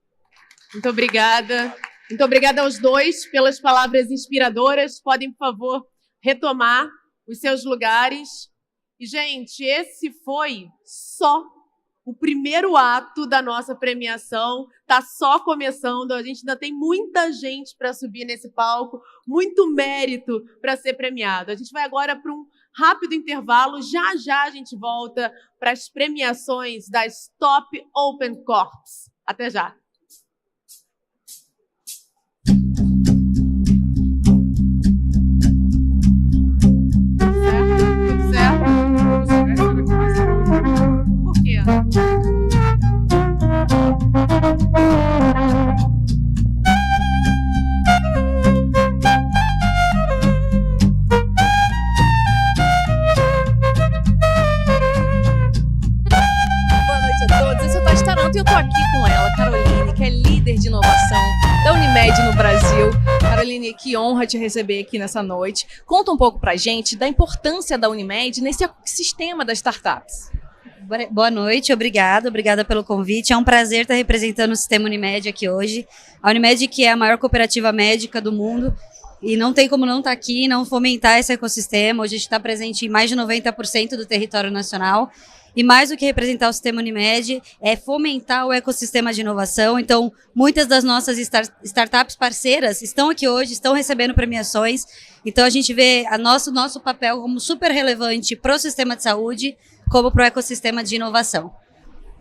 Muito obrigada. Muito obrigada aos dois pelas palavras inspiradoras. Podem, por favor, retomar os seus lugares. E, gente, esse foi só o primeiro ato da nossa premiação. Está só começando. A gente ainda tem muita gente para subir nesse palco, muito mérito para ser premiado. A gente vai agora para um rápido intervalo. Já já a gente volta para as premiações das Top Open Corps. Até já. E eu tô aqui com ela, Caroline, que é líder de inovação da Unimed no Brasil. Caroline, que honra te receber aqui nessa noite. Conta um pouco pra gente da importância da Unimed nesse ecossistema das startups. Boa noite, obrigada pelo convite. É um prazer estar representando o sistema Unimed aqui hoje. A Unimed, que é a maior cooperativa médica do mundo, e não tem como não estar aqui e não fomentar esse ecossistema. Hoje a gente está presente em mais de 90% do território nacional. E mais do que representar o sistema Unimed, é fomentar o ecossistema de inovação. Então, muitas das nossas startups parceiras estão aqui hoje, estão recebendo premiações. Então, a gente vê nosso papel como super relevante para o sistema de saúde, como para o ecossistema de inovação.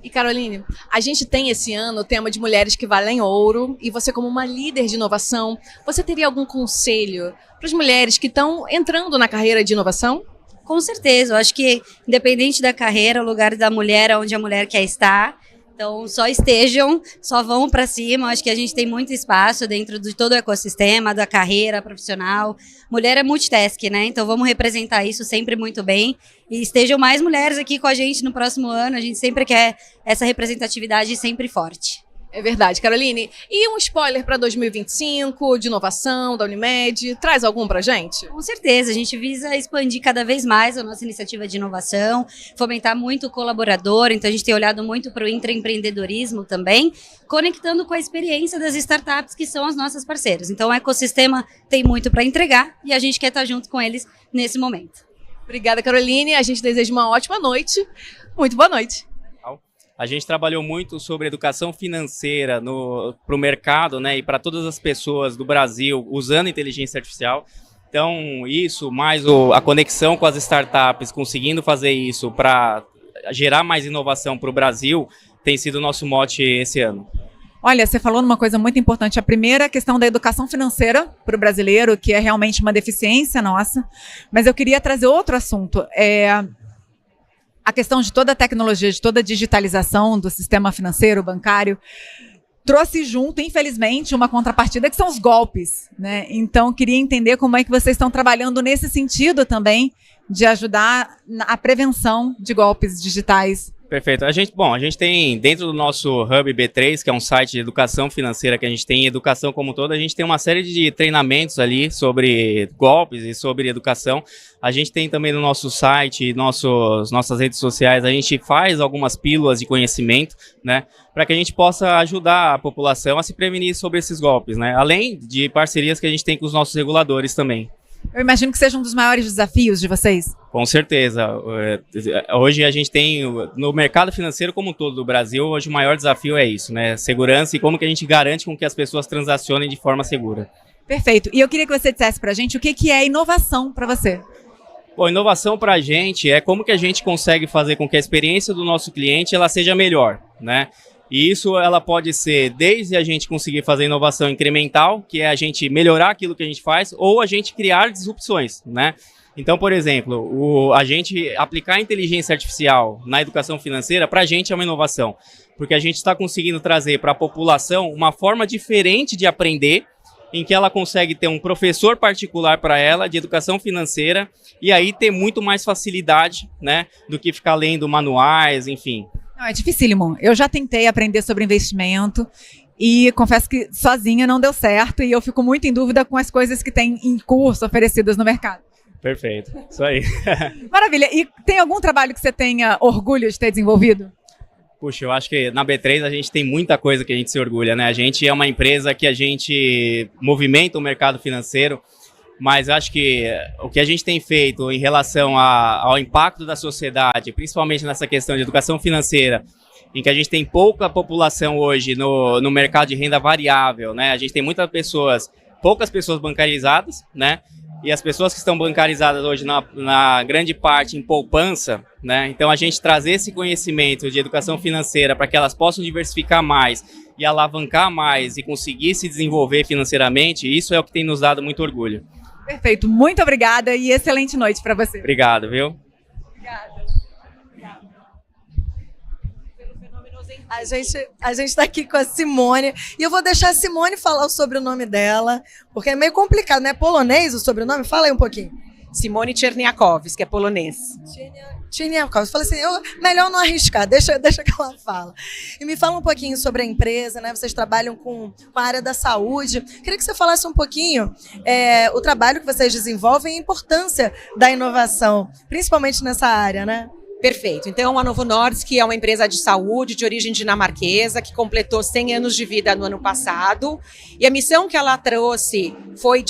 E, Caroline, a gente tem esse ano o tema de Mulheres que Valem Ouro, e você, como uma líder de inovação, você teria algum conselho para as mulheres que estão entrando na carreira de inovação? Com certeza, eu acho que independente da carreira, o lugar da mulher é onde a mulher quer estar. Então, só estejam, só vão para cima. Eu acho que a gente tem muito espaço dentro de todo o ecossistema, da carreira profissional. Mulher é multitask, né? Então, vamos representar isso sempre muito bem. E estejam mais mulheres aqui com a gente no próximo ano. A gente sempre quer essa representatividade sempre forte. É verdade, Caroline. E um spoiler para 2025, de inovação, da Unimed, traz algum para a gente? Com certeza, a gente visa expandir cada vez mais a nossa iniciativa de inovação, fomentar muito o colaborador, então a gente tem olhado muito para o intraempreendedorismo também, conectando com a experiência das startups que são as nossas parceiras. Então o ecossistema tem muito para entregar e a gente quer estar junto com eles nesse momento. Obrigada, Caroline. A gente deseja uma ótima noite. Muito boa noite. A gente trabalhou muito sobre educação financeira para o mercado, né, e para todas as pessoas do Brasil usando inteligência artificial. Então, isso, mais a conexão com as startups, conseguindo fazer isso para gerar mais inovação para o Brasil, tem sido o nosso mote esse ano. Olha, você falou numa coisa muito importante. A primeira é a questão da educação financeira para o brasileiro, que é realmente uma deficiência nossa. Mas eu queria trazer outro assunto. A questão de toda a tecnologia, de toda a digitalização do sistema financeiro, bancário, trouxe junto, infelizmente, uma contrapartida que são os golpes, né? Então, queria entender como é que vocês estão trabalhando nesse sentido também, de ajudar na prevenção de golpes digitais. Perfeito. A gente tem dentro do nosso Hub B3, que é um site de educação financeira que a gente tem, educação como um todo, a gente tem uma série de treinamentos ali sobre golpes e sobre educação. A gente tem também no nosso site, nossas redes sociais, a gente faz algumas pílulas de conhecimento, né, para que a gente possa ajudar a população a se prevenir sobre esses golpes, né, além de parcerias que a gente tem com os nossos reguladores também. Eu imagino que seja um dos maiores desafios de vocês. Com certeza. Hoje a gente tem, no mercado financeiro como um todo do Brasil, hoje o maior desafio é isso, né? Segurança e como que a gente garante com que as pessoas transacionem de forma segura. Perfeito. E eu queria que você dissesse para a gente o que é inovação para você. Bom, inovação para a gente é como que a gente consegue fazer com que a experiência do nosso cliente ela seja melhor, né? E isso ela pode ser desde a gente conseguir fazer inovação incremental, que é a gente melhorar aquilo que a gente faz, ou a gente criar disrupções, né? Então, por exemplo, a gente aplicar inteligência artificial na educação financeira, para a gente é uma inovação. porque a gente está conseguindo trazer para a população uma forma diferente de aprender, em que ela consegue ter um professor particular para ela de educação financeira e aí ter muito mais facilidade, né, do que ficar lendo manuais, enfim. Não, é dificílimo. Eu já tentei aprender sobre investimento e confesso que sozinha não deu certo e eu fico muito em dúvida com as coisas que tem em curso oferecidas no mercado. Perfeito, isso aí. Maravilha. E tem algum trabalho que você tenha orgulho de ter desenvolvido? Puxa, eu acho que na B3 a gente tem muita coisa que a gente se orgulha, né? A gente é uma empresa que a gente movimenta o mercado financeiro, mas acho que o que a gente tem feito em relação ao impacto da sociedade, principalmente nessa questão de educação financeira, em que a gente tem pouca população hoje no mercado de renda variável, né? A gente tem poucas pessoas bancarizadas, né? E as pessoas que estão bancarizadas hoje, na grande parte, em poupança, né? Então, a gente trazer esse conhecimento de educação financeira para que elas possam diversificar mais e alavancar mais e conseguir se desenvolver financeiramente, isso é o que tem nos dado muito orgulho. Perfeito. Muito obrigada e excelente noite para você. Obrigado, viu? A gente está aqui com a Simone e eu vou deixar a Simone falar o sobrenome dela, porque é meio complicado, né? Polonês o sobrenome? Fala aí um pouquinho. Simone Czerniakowski, que é polonês. Czerniakowski. Falei assim, melhor não arriscar, deixa que ela fala. E me fala um pouquinho sobre a empresa, né? Vocês trabalham com a área da saúde. Queria que você falasse um pouquinho o trabalho que vocês desenvolvem e a importância da inovação, principalmente nessa área, né? Perfeito. Então, a Novo Nordisk é uma empresa de saúde de origem dinamarquesa que completou 100 anos de vida no ano passado. E a missão que ela trouxe foi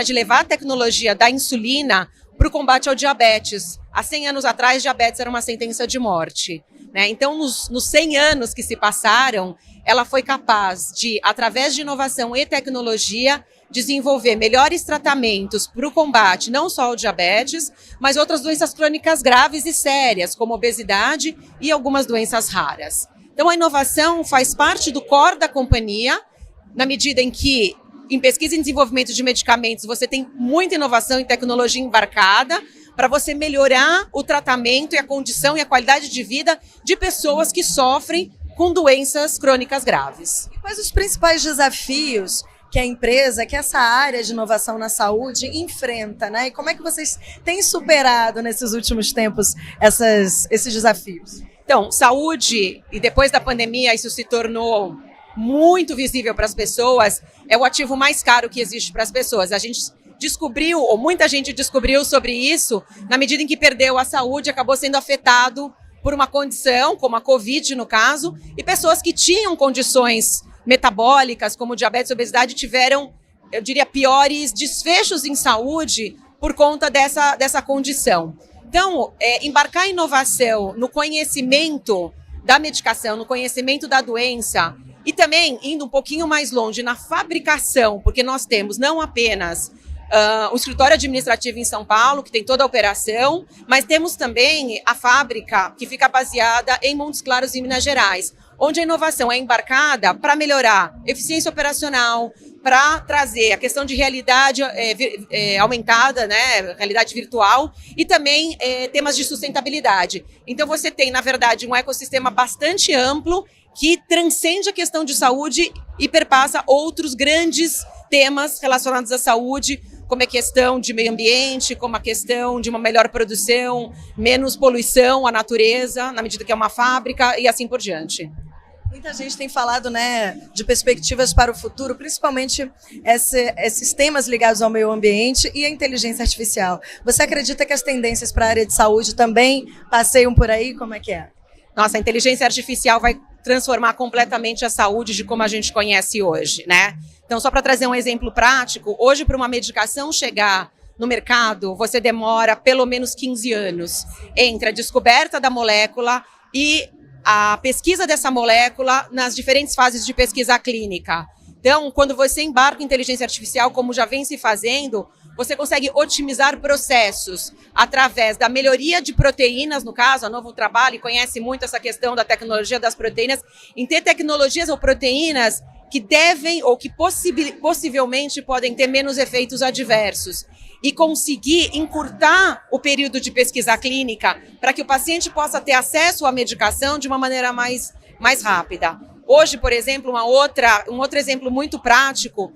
levar a tecnologia da insulina para o combate ao diabetes. Há 100 anos atrás, diabetes era uma sentença de morte, né? Então, nos 100 anos que se passaram, ela foi capaz de, através de inovação e tecnologia, desenvolver melhores tratamentos para o combate não só ao diabetes, mas outras doenças crônicas graves e sérias, como obesidade e algumas doenças raras. Então, a inovação faz parte do core da companhia, na medida em que, em pesquisa e desenvolvimento de medicamentos, você tem muita inovação e tecnologia embarcada para você melhorar o tratamento e a condição e a qualidade de vida de pessoas que sofrem com doenças crônicas graves. Quais os principais desafios que a empresa, que essa área de inovação na saúde enfrenta, né? E como é que vocês têm superado nesses últimos tempos esses desafios? Então, saúde, e depois da pandemia isso se tornou muito visível para as pessoas, é o ativo mais caro que existe para as pessoas. A gente descobriu, ou muita gente descobriu sobre isso, na medida em que perdeu a saúde, acabou sendo afetado por uma condição, como a Covid no caso, e pessoas que tinham condições metabólicas, como diabetes e obesidade, tiveram, eu diria, piores desfechos em saúde por conta dessa condição. Então, embarcar em inovação no conhecimento da medicação, no conhecimento da doença e também, indo um pouquinho mais longe, na fabricação, porque nós temos não apenas o escritório administrativo em São Paulo, que tem toda a operação, mas temos também a fábrica que fica baseada em Montes Claros, em Minas Gerais, onde a inovação é embarcada para melhorar eficiência operacional, para trazer a questão de realidade aumentada, né, realidade virtual, e também temas de sustentabilidade. Então você tem, na verdade, um ecossistema bastante amplo que transcende a questão de saúde e perpassa outros grandes temas relacionados à saúde, como a questão de meio ambiente, como a questão de uma melhor produção, menos poluição à natureza, na medida que é uma fábrica, e assim por diante. Muita gente tem falado, né, de perspectivas para o futuro, principalmente esses temas ligados ao meio ambiente e à inteligência artificial. Você acredita que as tendências para a área de saúde também passeiam por aí? Como é que é? Nossa, a inteligência artificial vai transformar completamente a saúde de como a gente conhece hoje, né? Então, só para trazer um exemplo prático, hoje para uma medicação chegar no mercado, você demora pelo menos 15 anos entre a descoberta da molécula e a pesquisa dessa molécula nas diferentes fases de pesquisa clínica. Então, quando você embarca em inteligência artificial, como já vem se fazendo, você consegue otimizar processos através da melhoria de proteínas, no caso, a Novo trabalha e conhece muito essa questão da tecnologia das proteínas, em ter tecnologias ou proteínas que devem ou que possivelmente podem ter menos efeitos adversos e conseguir encurtar o período de pesquisa clínica para que o paciente possa ter acesso à medicação de uma maneira mais mais rápida. Hoje, por exemplo, um outro exemplo muito prático,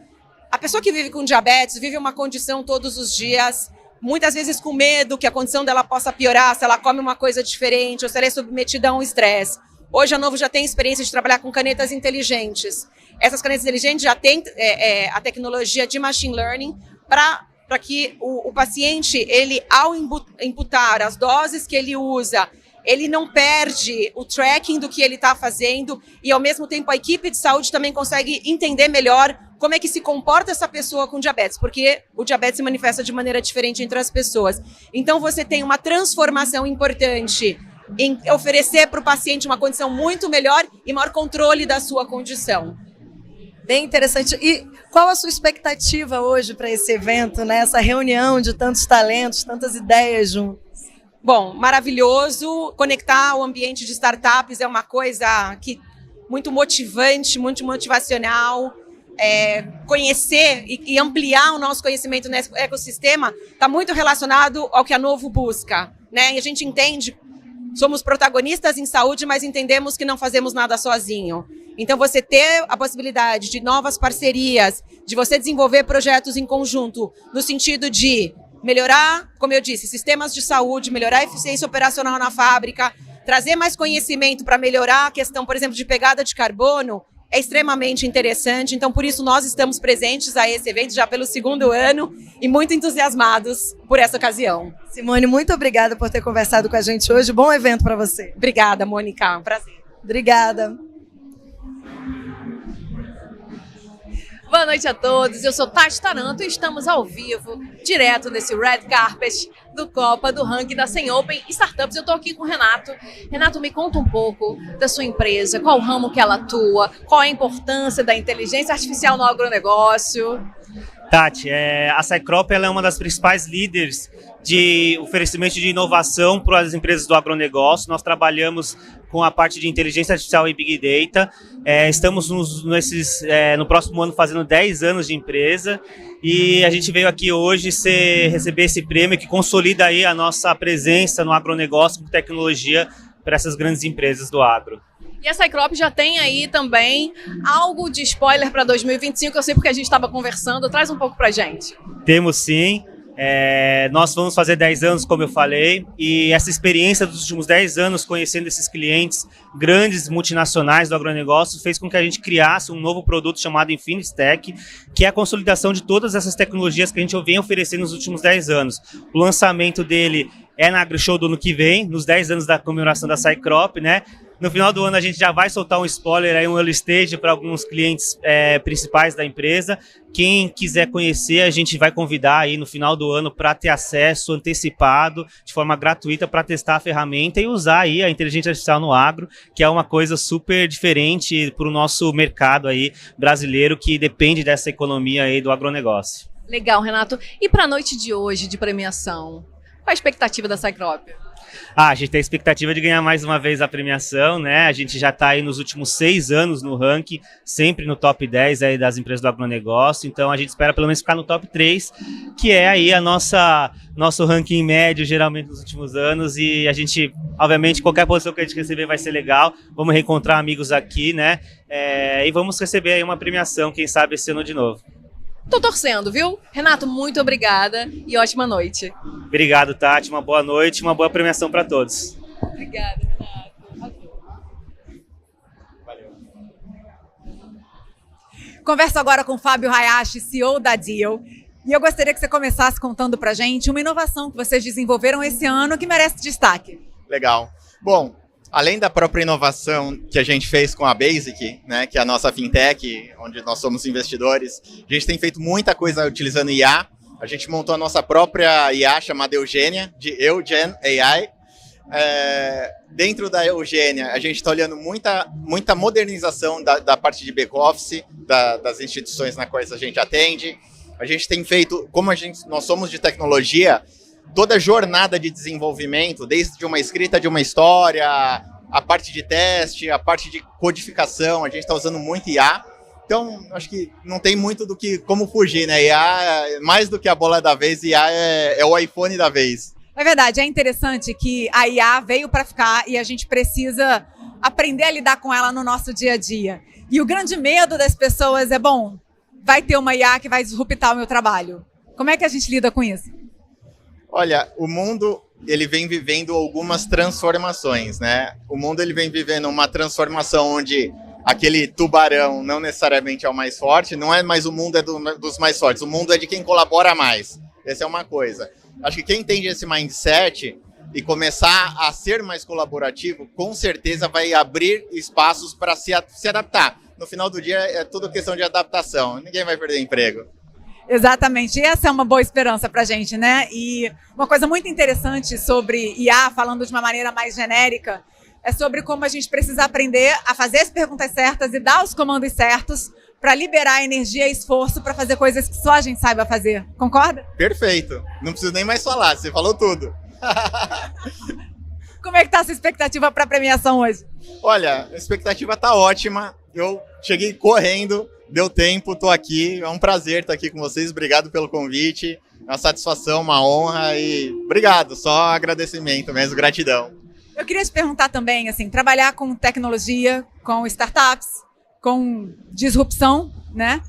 a pessoa que vive com diabetes vive uma condição todos os dias, muitas vezes com medo que a condição dela possa piorar se ela come uma coisa diferente ou se ela é submetida a um estresse. Hoje a Novo já tem experiência de trabalhar com canetas inteligentes. Essas canetas inteligentes já têm a tecnologia de machine learning para que o paciente, ele, ao imputar as doses que ele usa, ele não perde o tracking do que ele está fazendo e, ao mesmo tempo, a equipe de saúde também consegue entender melhor como é que se comporta essa pessoa com diabetes, porque o diabetes se manifesta de maneira diferente entre as pessoas. Então, você tem uma transformação importante em oferecer para o paciente uma condição muito melhor e maior controle da sua condição. Bem interessante. E qual a sua expectativa hoje para esse evento, né? Essa reunião de tantos talentos, tantas ideias juntos? Bom, maravilhoso. Conectar o ambiente de startups é uma coisa muito motivante, muito motivacional. Conhecer e ampliar o nosso conhecimento nesse ecossistema está muito relacionado ao que a Novo busca, né? E a gente entende, somos protagonistas em saúde, mas entendemos que não fazemos nada sozinho. Então, você ter a possibilidade de novas parcerias, de você desenvolver projetos em conjunto, no sentido de melhorar, como eu disse, sistemas de saúde, melhorar a eficiência operacional na fábrica, trazer mais conhecimento para melhorar a questão, por exemplo, de pegada de carbono, é extremamente interessante. Então, por isso, nós estamos presentes a esse evento já pelo 2º ano e muito entusiasmados por essa ocasião. Simone, muito obrigada por ter conversado com a gente hoje. Bom evento para você. Obrigada, Mônica. Prazer. Obrigada. Boa noite a todos, eu sou Tati Taranto e estamos ao vivo, direto nesse Red Carpet do Copa, do ranking da 100 Open Startups. Eu estou aqui com o Renato. Renato, me conta um pouco da sua empresa, qual o ramo que ela atua, qual a importância da inteligência artificial no agronegócio. Tati, a Cycrop ela é uma das principais líderes de oferecimento de inovação para as empresas do agronegócio. Nós trabalhamos com a parte de inteligência artificial e Big Data. Estamos no próximo ano fazendo 10 anos de empresa e a gente veio aqui hoje receber esse prêmio que consolida aí a nossa presença no agronegócio com tecnologia para essas grandes empresas do agro. E a Cycrop já tem aí também algo de spoiler para 2025, eu sei porque a gente estava conversando, traz um pouco para a gente. Temos sim. Nós vamos fazer 10 anos, como eu falei, e essa experiência dos últimos 10 anos conhecendo esses clientes grandes multinacionais do agronegócio fez com que a gente criasse um novo produto chamado Infinitech, que é a consolidação de todas essas tecnologias que a gente vem oferecendo nos últimos 10 anos. O lançamento dele é na AgriShow do ano que vem, nos 10 anos da comemoração da Cycrop, né? No final do ano a gente já vai soltar um spoiler, aí, um early stage para alguns clientes principais da empresa. Quem quiser conhecer, a gente vai convidar aí no final do ano para ter acesso antecipado, de forma gratuita, para testar a ferramenta e usar aí a inteligência artificial no agro, que é uma coisa super diferente para o nosso mercado aí brasileiro, que depende dessa economia aí do agronegócio. Legal, Renato. E para a noite de hoje, de premiação, qual a expectativa da Cycrop? A gente tem a expectativa de ganhar mais uma vez a premiação, né? A gente já está aí nos últimos 6 anos no ranking, sempre no top 10 aí das empresas do agronegócio, então a gente espera pelo menos ficar no top 3, que é aí nosso ranking médio, geralmente nos últimos anos, e a gente, obviamente, qualquer posição que a gente receber vai ser legal, vamos reencontrar amigos aqui, né? E vamos receber aí uma premiação, quem sabe esse ano de novo. Tô torcendo, viu? Renato, muito obrigada e ótima noite. Obrigado, Tati. Uma boa noite, uma boa premiação para todos. Obrigada, Renato. Valeu. Converso agora com o Fábio Hayashi, CEO da Deal. E eu gostaria que você começasse contando pra gente uma inovação que vocês desenvolveram esse ano que merece destaque. Legal. Bom, além da própria inovação que a gente fez com a Basic, né, que é a nossa fintech, onde nós somos investidores, a gente tem feito muita coisa utilizando IA. A gente montou a nossa própria IA chamada Eugênia, de Eugen AI. Dentro da Eugênia, a gente está olhando muita modernização da parte de back-office, das instituições nas quais a gente atende. A gente tem feito, como nós somos de tecnologia, toda a jornada de desenvolvimento, desde uma escrita de uma história, a parte de teste, a parte de codificação, a gente está usando muito IA. Então, acho que não tem muito do que como fugir, né? IA, mais do que a bola da vez, IA é o iPhone da vez. É verdade, é interessante que a IA veio para ficar e a gente precisa aprender a lidar com ela no nosso dia a dia. E o grande medo das pessoas é, bom, vai ter uma IA que vai disruptar o meu trabalho. Como é que a gente lida com isso? Olha, o mundo ele vem vivendo algumas transformações, né? O mundo ele vem vivendo uma transformação onde aquele tubarão não necessariamente é o mais forte, não é mais o mundo dos mais fortes, o mundo é de quem colabora mais. Essa é uma coisa. Acho que quem entende esse mindset e começar a ser mais colaborativo, com certeza vai abrir espaços para se adaptar. No final do dia é tudo questão de adaptação, ninguém vai perder emprego. Exatamente, e essa é uma boa esperança para a gente, né? E uma coisa muito interessante sobre IA, falando de uma maneira mais genérica, é sobre como a gente precisa aprender a fazer as perguntas certas e dar os comandos certos para liberar energia e esforço para fazer coisas que só a gente saiba fazer. Concorda? Perfeito, não preciso nem mais falar, você falou tudo. Como é que está a sua expectativa para a premiação hoje? Olha, a expectativa está ótima, eu cheguei correndo, deu tempo, estou aqui, é um prazer estar aqui com vocês, obrigado pelo convite, é uma satisfação, uma honra e obrigado, só agradecimento mesmo, gratidão. Eu queria te perguntar também, assim, trabalhar com tecnologia, com startups, com disrupção, né?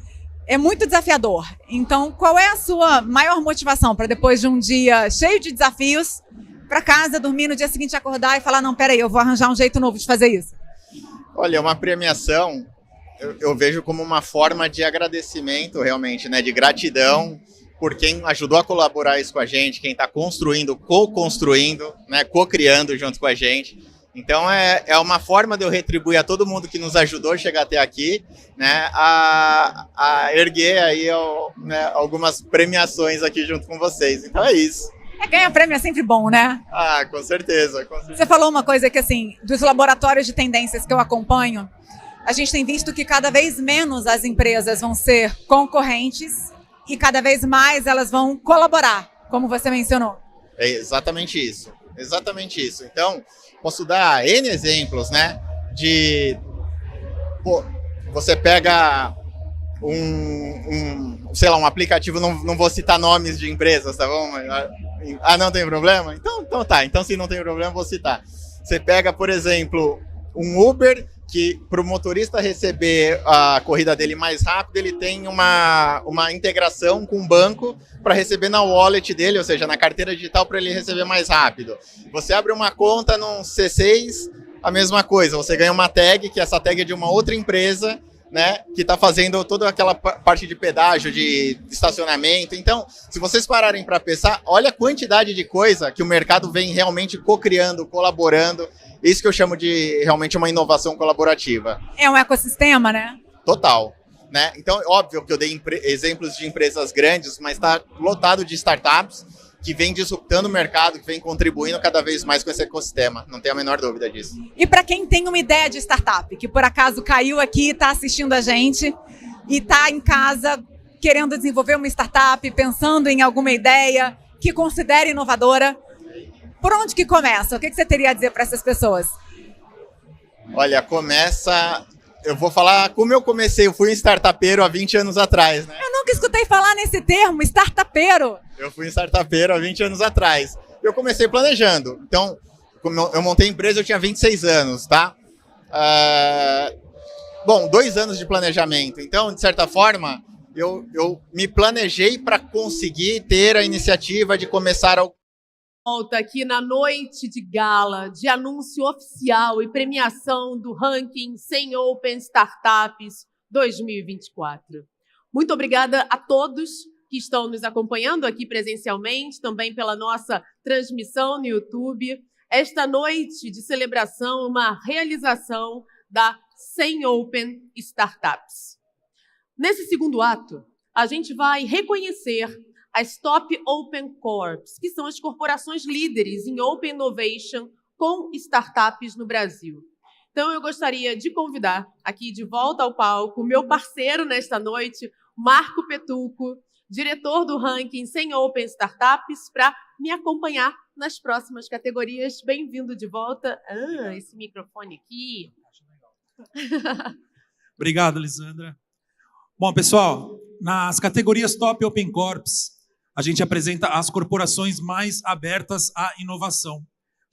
É muito desafiador. Então, qual é a sua maior motivação para depois de um dia cheio de desafios, para casa, dormir no dia seguinte, acordar e falar, não, peraí, eu vou arranjar um jeito novo de fazer isso? Olha, uma premiação eu vejo como uma forma de agradecimento realmente, né? De gratidão por quem ajudou a colaborar isso com a gente, quem está construindo, co-construindo, né? Co-criando junto com a gente. Então é uma forma de eu retribuir a todo mundo que nos ajudou a chegar até aqui, né? A erguer aí né, algumas premiações aqui junto com vocês. Então é isso. Ganhar prêmio é sempre bom, né? Ah, com certeza, com certeza. Você falou uma coisa que, assim, dos laboratórios de tendências que eu acompanho, a gente tem visto que cada vez menos as empresas vão ser concorrentes e cada vez mais elas vão colaborar, como você mencionou. É exatamente isso, exatamente isso. Então, posso dar N exemplos, né? Você pega sei lá, um aplicativo, não vou citar nomes de empresas, tá bom? Não tem problema? Então tá, então se não tem problema, vou citar. Você pega, por exemplo, um Uber, que para o motorista receber a corrida dele mais rápido, ele tem uma integração com o banco para receber na wallet dele, ou seja, na carteira digital, para ele receber mais rápido. Você abre uma conta no C6, a mesma coisa, você ganha uma tag, que essa tag é de uma outra empresa, né, que está fazendo toda aquela parte de pedágio, de estacionamento. Então, se vocês pararem para pensar, olha a quantidade de coisa que o mercado vem realmente co-criando, colaborando. Isso que eu chamo de realmente uma inovação colaborativa. É um ecossistema, né? Total. Né? Então, óbvio que eu dei exemplos de empresas grandes, mas está lotado de startups que vem disruptando o mercado, que vem contribuindo cada vez mais com esse ecossistema. Não tenho a menor dúvida disso. E para quem tem uma ideia de startup, que por acaso caiu aqui, está assistindo a gente e está em casa querendo desenvolver uma startup, pensando em alguma ideia que considere inovadora, por onde que começa? O que você teria a dizer para essas pessoas? Olha, começa... Eu vou falar como eu comecei. Eu fui um startupeiro há 20 anos atrás, né? Eu nunca escutei falar nesse termo, startupeiro. Eu fui um startupeiro há 20 anos atrás. Eu comecei planejando. Então, eu montei a empresa, eu tinha 26 anos, tá? Bom, 2 anos de planejamento. Então, de certa forma, eu me planejei para conseguir ter a iniciativa de começar a... Volta aqui na noite de gala, de anúncio oficial e premiação do ranking 100 Open Startups 2024. Muito obrigada a todos que estão nos acompanhando aqui presencialmente, também pela nossa transmissão no YouTube. Esta noite de celebração, uma realização da 100 Open Startups. Nesse segundo ato, a gente vai reconhecer as Top Open Corps, que são as corporações líderes em Open Innovation com startups no Brasil. Então, eu gostaria de convidar aqui de volta ao palco o meu parceiro nesta noite, Marco Petuco, diretor do ranking 100 Open Startups, para me acompanhar nas próximas categorias. Bem-vindo de volta. Esse microfone aqui. Obrigado, Lisandra. Bom, pessoal, nas categorias Top Open Corps, a gente apresenta as corporações mais abertas à inovação,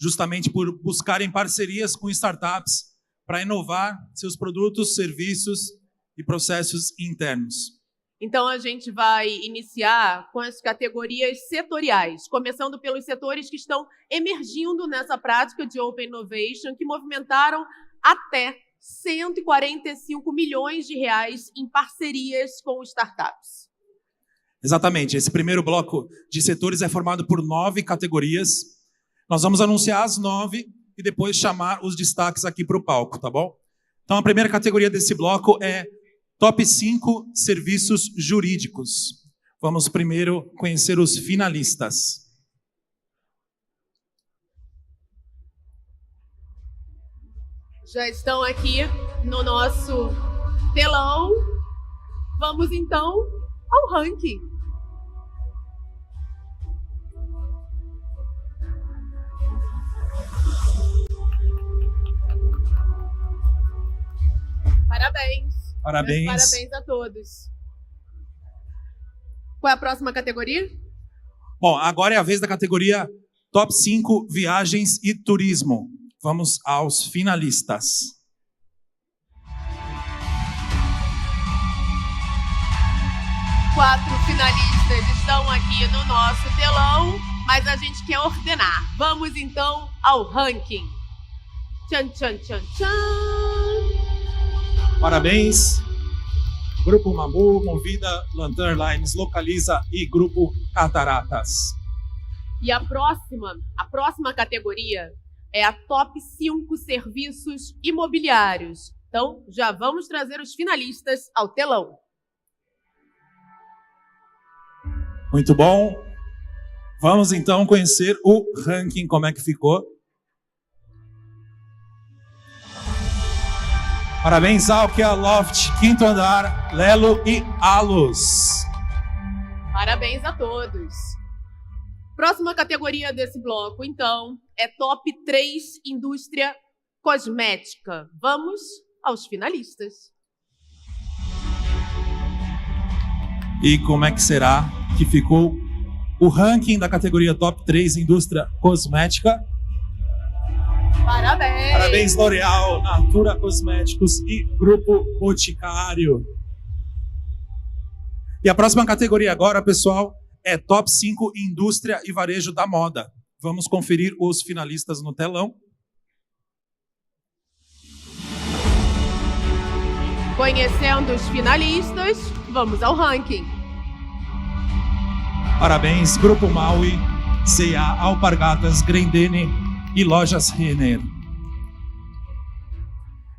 justamente por buscarem parcerias com startups para inovar seus produtos, serviços e processos internos. Então, a gente vai iniciar com as categorias setoriais, começando pelos setores que estão emergindo nessa prática de Open Innovation, que movimentaram até 145 milhões de reais em parcerias com startups. Exatamente. Esse primeiro bloco de setores é formado por 9 categorias. Nós vamos anunciar as 9 e depois chamar os destaques aqui para o palco, tá bom? Então, a primeira categoria desse bloco é Top 5 Serviços Jurídicos. Vamos primeiro conhecer os finalistas. Já estão aqui no nosso telão. Vamos, então, ao ranking. Parabéns. Parabéns. Parabéns a todos. Qual é a próxima categoria? Bom, agora é a vez da categoria Top 5 Viagens e Turismo. Vamos aos finalistas. Quatro finalistas estão aqui no nosso telão, mas a gente quer ordenar. Vamos, então, ao ranking. Tchan, tchan, tchan, tchan. Parabéns. Grupo Mamu, Movida, Lantern Lines, Localiza e Grupo Cataratas. E a próxima categoria é a Top 5 Serviços Imobiliários. Então, já vamos trazer os finalistas ao telão. Muito bom. Vamos, então, conhecer o ranking, como é que ficou. Parabéns, Alkia, Loft, Quinto Andar, Lelo e Alus. Parabéns a todos. Próxima categoria desse bloco, então, é Top 3 Indústria Cosmética. Vamos aos finalistas. E como é que será que ficou o ranking da categoria Top 3 Indústria Cosmética? Parabéns! Parabéns, L'Oréal, Natura Cosméticos e Grupo Boticário. E a próxima categoria agora, pessoal, é Top 5 Indústria e Varejo da Moda. Vamos conferir os finalistas no telão. Conhecendo os finalistas, vamos ao ranking. Parabéns, Grupo Maui, C&A, Alpargatas, Grendene e Lojas Renner.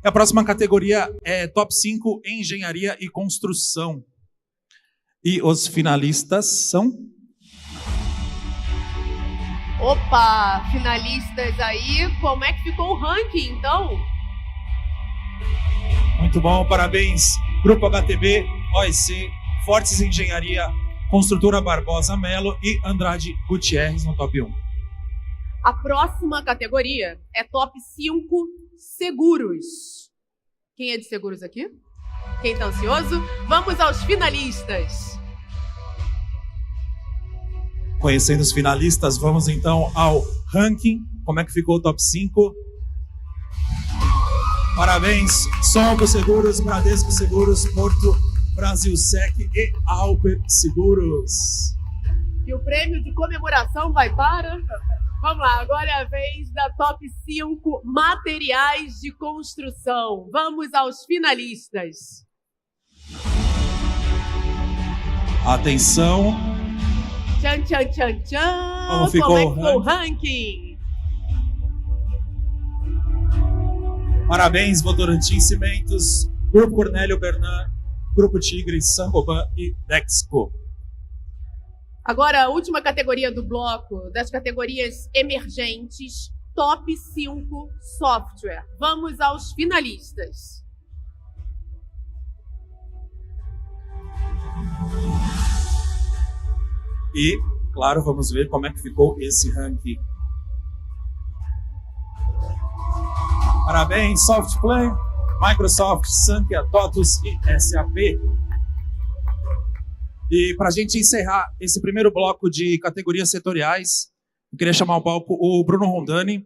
A próxima categoria é Top 5 Engenharia e Construção. E os finalistas são... Opa, finalistas aí, como é que ficou o ranking, então? Muito bom, parabéns. Grupo HTB, OEC, Fortes Engenharia, Construtora Barbosa Melo e Andrade Gutierrez no top 1. A próxima categoria é Top 5 Seguros. Quem é de seguros aqui? Quem está ansioso? Vamos aos finalistas. Conhecendo os finalistas, vamos então ao ranking. Como é que ficou o top 5? Parabéns, Sompo Seguros, Bradesco Seguros, Porto Brasil Sec e Alper Seguros. E o prêmio de comemoração vai para... Vamos lá, agora é a vez da Top 5 Materiais de Construção. Vamos aos finalistas. Atenção. Tchan, tchan, tchan, tchan. Como ficou é que ficou o ranking? Parabéns, Votorantim Cimentos, Grupo Cornélio Bernard, Grupo Tigre, Sangoban e Dexco. Agora, a última categoria do bloco, das categorias emergentes, Top 5 Software. Vamos aos finalistas. E, claro, vamos ver como é que ficou esse ranking. Parabéns, Softplan, Microsoft, Sankia, TOTUS e SAP. E para a gente encerrar esse primeiro bloco de categorias setoriais, eu queria chamar ao palco o Bruno Rondani,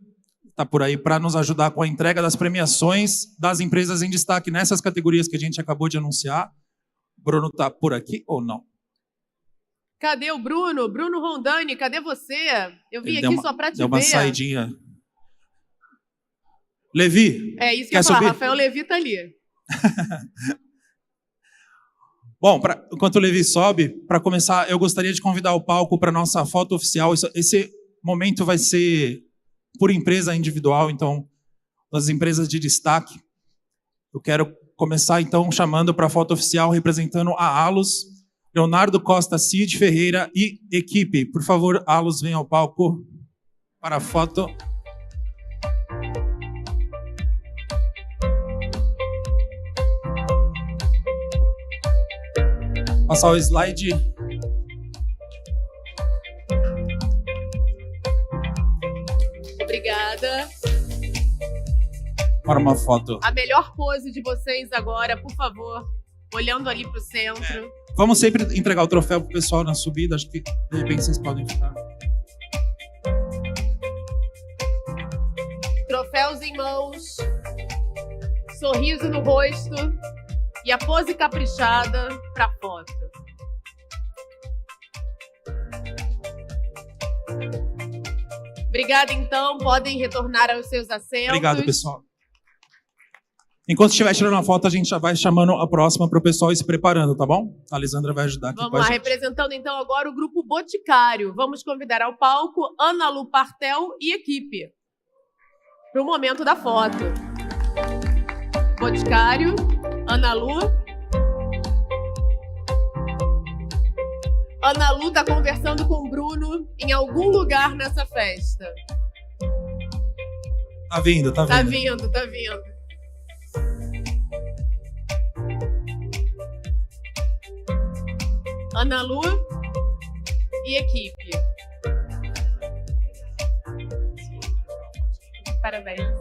está por aí para nos ajudar com a entrega das premiações das empresas em destaque nessas categorias que a gente acabou de anunciar. Bruno está por aqui ou não? Cadê o Bruno? Bruno Rondani, cadê você? Eu vim Ele aqui só para te ver. deu uma saidinha. Levi, É isso que quer eu ia falar, subir? Rafael Levi tá ali. Bom, enquanto o Levi sobe, para começar, eu gostaria de convidar o palco para nossa foto oficial. Esse momento vai ser por empresa individual, então, das empresas de destaque. Eu quero começar, então, chamando para a foto oficial, representando a Alus, Leonardo Costa Cid Ferreira e equipe. Por favor, Alus, venha ao palco para a foto. Passar o slide. Obrigada. Para uma foto. A melhor pose de vocês agora, por favor. Olhando ali para o centro. Vamos sempre entregar o troféu pro pessoal na subida. Acho que, de repente, vocês podem ficar. Troféus em mãos. Sorriso no rosto. E a pose caprichada para a foto. Obrigada, então. Podem retornar aos seus assentos. Obrigado, pessoal. Enquanto estiver tirando a foto, a gente já vai chamando a próxima para o pessoal ir se preparando, tá bom? A Lisandra vai ajudar aqui Vamos com a lá, gente. representando então agora o grupo Boticário. Vamos convidar ao palco Ana Lu Partel e equipe para o momento da foto. Boticário, Ana Lu. Ana Lu está conversando com o Bruno em algum lugar nessa festa. Tá vindo, tá vindo. Tá vindo, tá vindo. Ana Lu e equipe. Parabéns.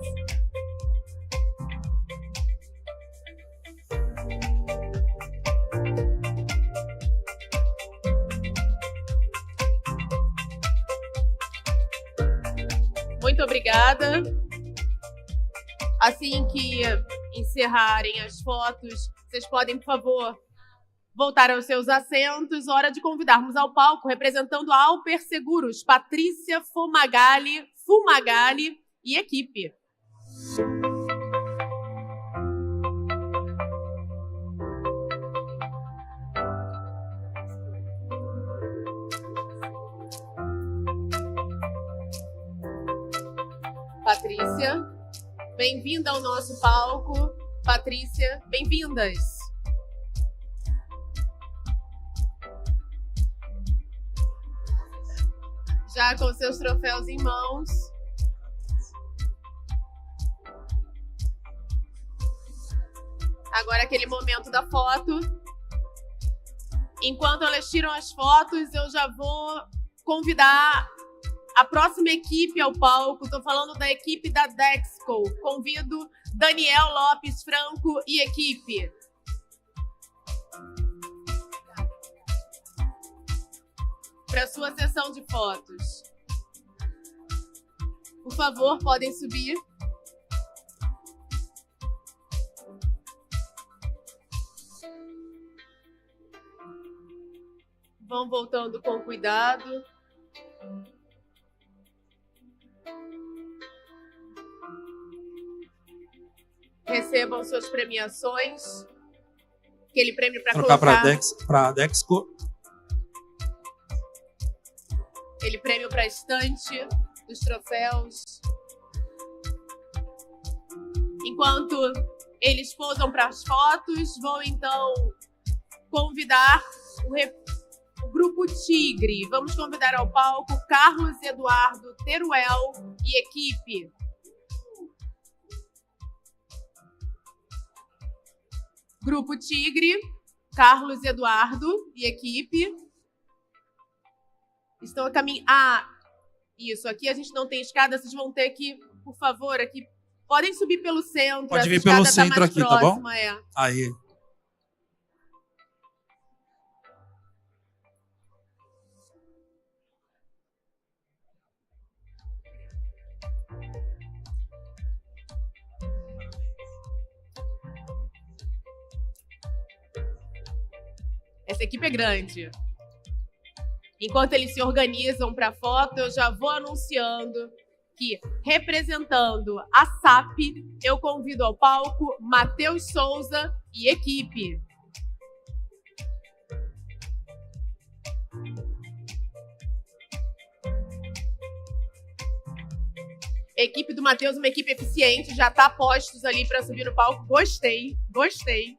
Muito obrigada. Assim que encerrarem as fotos, vocês podem, por favor, voltar aos seus assentos. Hora de convidarmos ao palco, representando a Alper Seguros, Patrícia Fumagalli e equipe. Patrícia, bem-vinda ao nosso palco. Patrícia, bem-vindas. Já com seus troféus em mãos. Agora aquele momento da foto. Enquanto elas tiram as fotos, eu já vou convidar a próxima equipe ao palco. Estou falando da equipe da Dexco. Convido Daniel Lopes Franco e equipe. Para sua sessão de fotos. Por favor, podem subir. Vão voltando com cuidado. Recebam suas premiações. Aquele prêmio para Trocar colocar. para a Dexco. Aquele prêmio para a estante dos troféus. Enquanto eles posam para as fotos, vou então convidar o Grupo Tigre. Vamos convidar ao palco Carlos Eduardo Teruel e equipe. Grupo Tigre, Carlos Eduardo e equipe. Estão a caminho. Ah, isso. Aqui a gente não tem escada. Vocês vão ter que, por favor, aqui. Podem subir pelo centro. Pode essa vir pelo escada tá centro mais aqui, tá bom? próxima, é. Aí. Essa equipe é grande. Enquanto eles se organizam para a foto, eu já vou anunciando que, representando a SAP, eu convido ao palco Matheus Souza e equipe. Equipe do Matheus, uma equipe eficiente, já está postos ali para subir no palco. Gostei, gostei.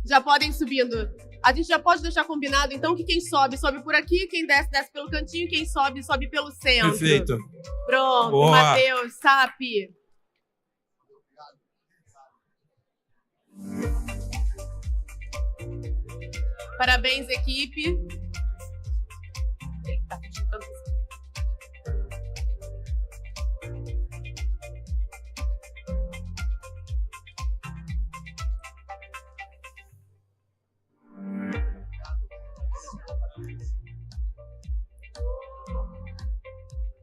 Já podem subindo. A gente já pode deixar combinado, então, que quem sobe, sobe por aqui, quem desce, desce pelo cantinho, quem sobe, sobe pelo centro. Perfeito. Pronto, Boa. Matheus, SAP. Parabéns, equipe. Eita, pedindo tanto.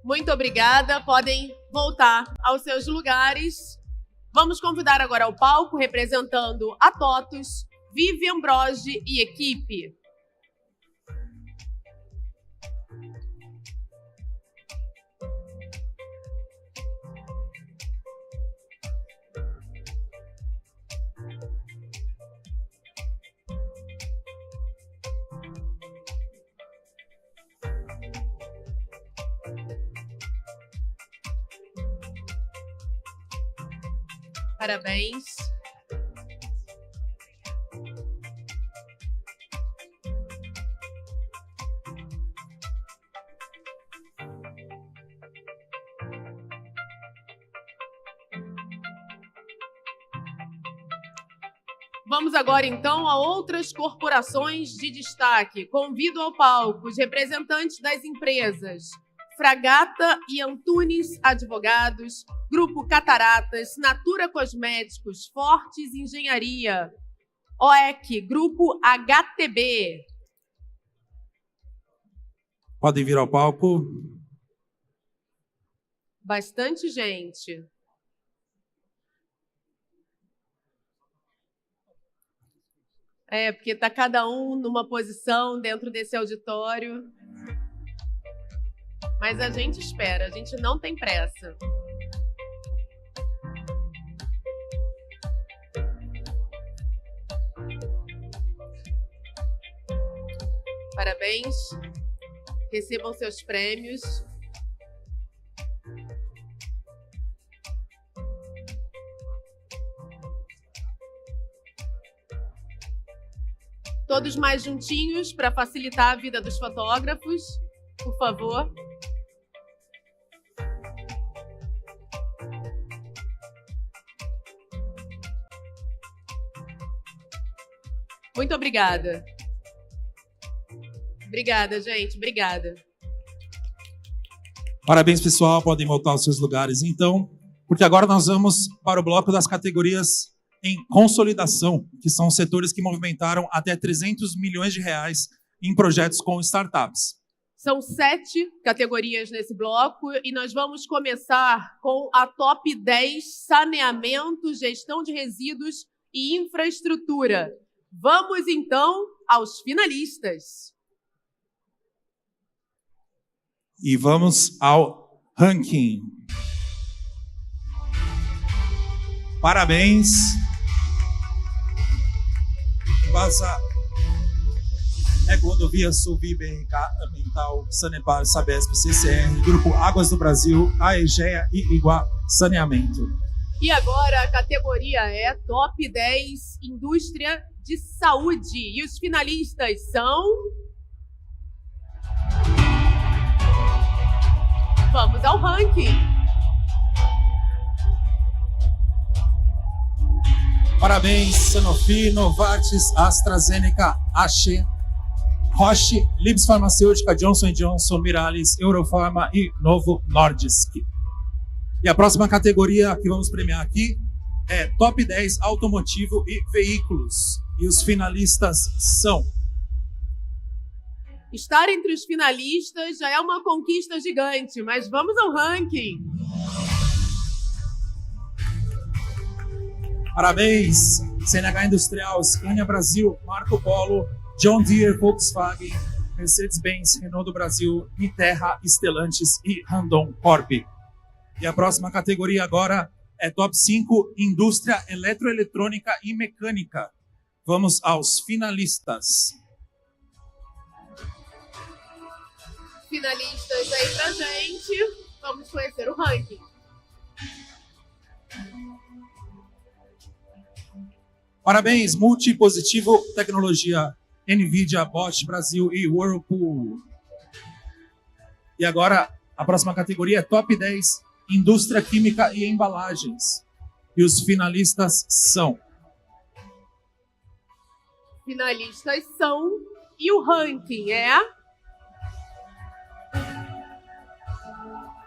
Muito obrigada. Podem voltar aos seus lugares. Vamos convidar agora ao palco, representando a TOTUS, Vivian Broge e equipe. Parabéns. Vamos agora, então, a outras corporações de destaque. Convido ao palco os representantes das empresas Fragata e Antunes Advogados, Grupo Cataratas, Natura Cosméticos, Fortes Engenharia, OEC, Grupo HTB. Podem vir ao palco. Bastante gente. Porque está cada um numa posição dentro desse auditório. Mas a gente espera, a gente não tem pressa. Parabéns. Recebam seus prêmios. Todos mais juntinhos para facilitar a vida dos fotógrafos, por favor. Muito obrigada. Obrigada, gente. Obrigada. Parabéns, pessoal. Podem voltar aos seus lugares, então, porque agora nós vamos para o bloco das categorias em consolidação, que são setores que movimentaram até 300 milhões de reais em projetos com startups. São 7 categorias nesse bloco e nós vamos começar com a top 10, saneamento, gestão de resíduos e infraestrutura. Vamos, então, aos finalistas. E vamos ao ranking. Parabéns. Passa Rodovia Sul BRK Ambiental, Sanepar, Sabesp, CCR, Grupo Águas do Brasil, AEGEA e Iguá Saneamento. E agora a categoria é Top 10 Indústria de Saúde. E os finalistas são... Vamos ao ranking. Parabéns, Sanofi, Novartis, AstraZeneca, Ache, Roche, Libs Farmacêutica, Johnson & Johnson, Mirales, Eurofarma e Novo Nordisk. E a próxima categoria que vamos premiar aqui é Top 10 Automotivo e Veículos. E os finalistas são... Estar entre os finalistas já é uma conquista gigante, mas vamos ao ranking. Parabéns, CNH Industrial, Scania Brasil, Marco Polo, John Deere, Volkswagen, Mercedes-Benz, Renault do Brasil, Niterra, Stellantis e Randon Corp. E a próxima categoria agora é Top 5, Indústria Eletroeletrônica e Mecânica. Vamos aos finalistas. Finalistas aí pra gente. Vamos conhecer o ranking. Parabéns, Multipositivo Tecnologia, NVIDIA, Bosch Brasil e Whirlpool. E agora, a próxima categoria é Top 10, Indústria Química e Embalagens. E os finalistas são... Finalistas são... E o ranking é...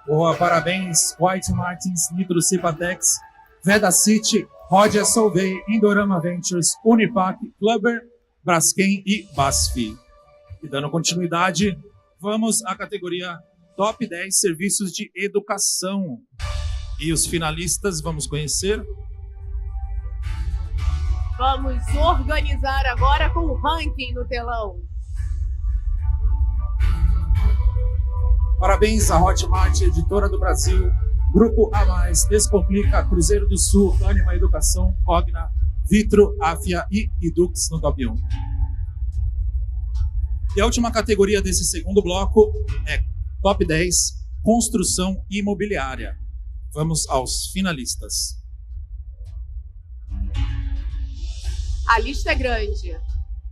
Boa, parabéns, White Martins, Nitro Cipatex, Veda City, Rodia Solvay, Indorama Ventures, Unipac, Clubber, Braskem e BASF. E dando continuidade, vamos à categoria Top 10 Serviços de Educação. E os finalistas vamos conhecer. Vamos organizar agora com o ranking no telão. Parabéns à Hotmart, Editora do Brasil, Grupo A+, Descomplica, Cruzeiro do Sul, Anima Educação, Cogna, Vitro, Afia e Edux no Top 1. E a última categoria desse segundo bloco é Top 10, Construção Imobiliária. Vamos aos finalistas. A lista é grande.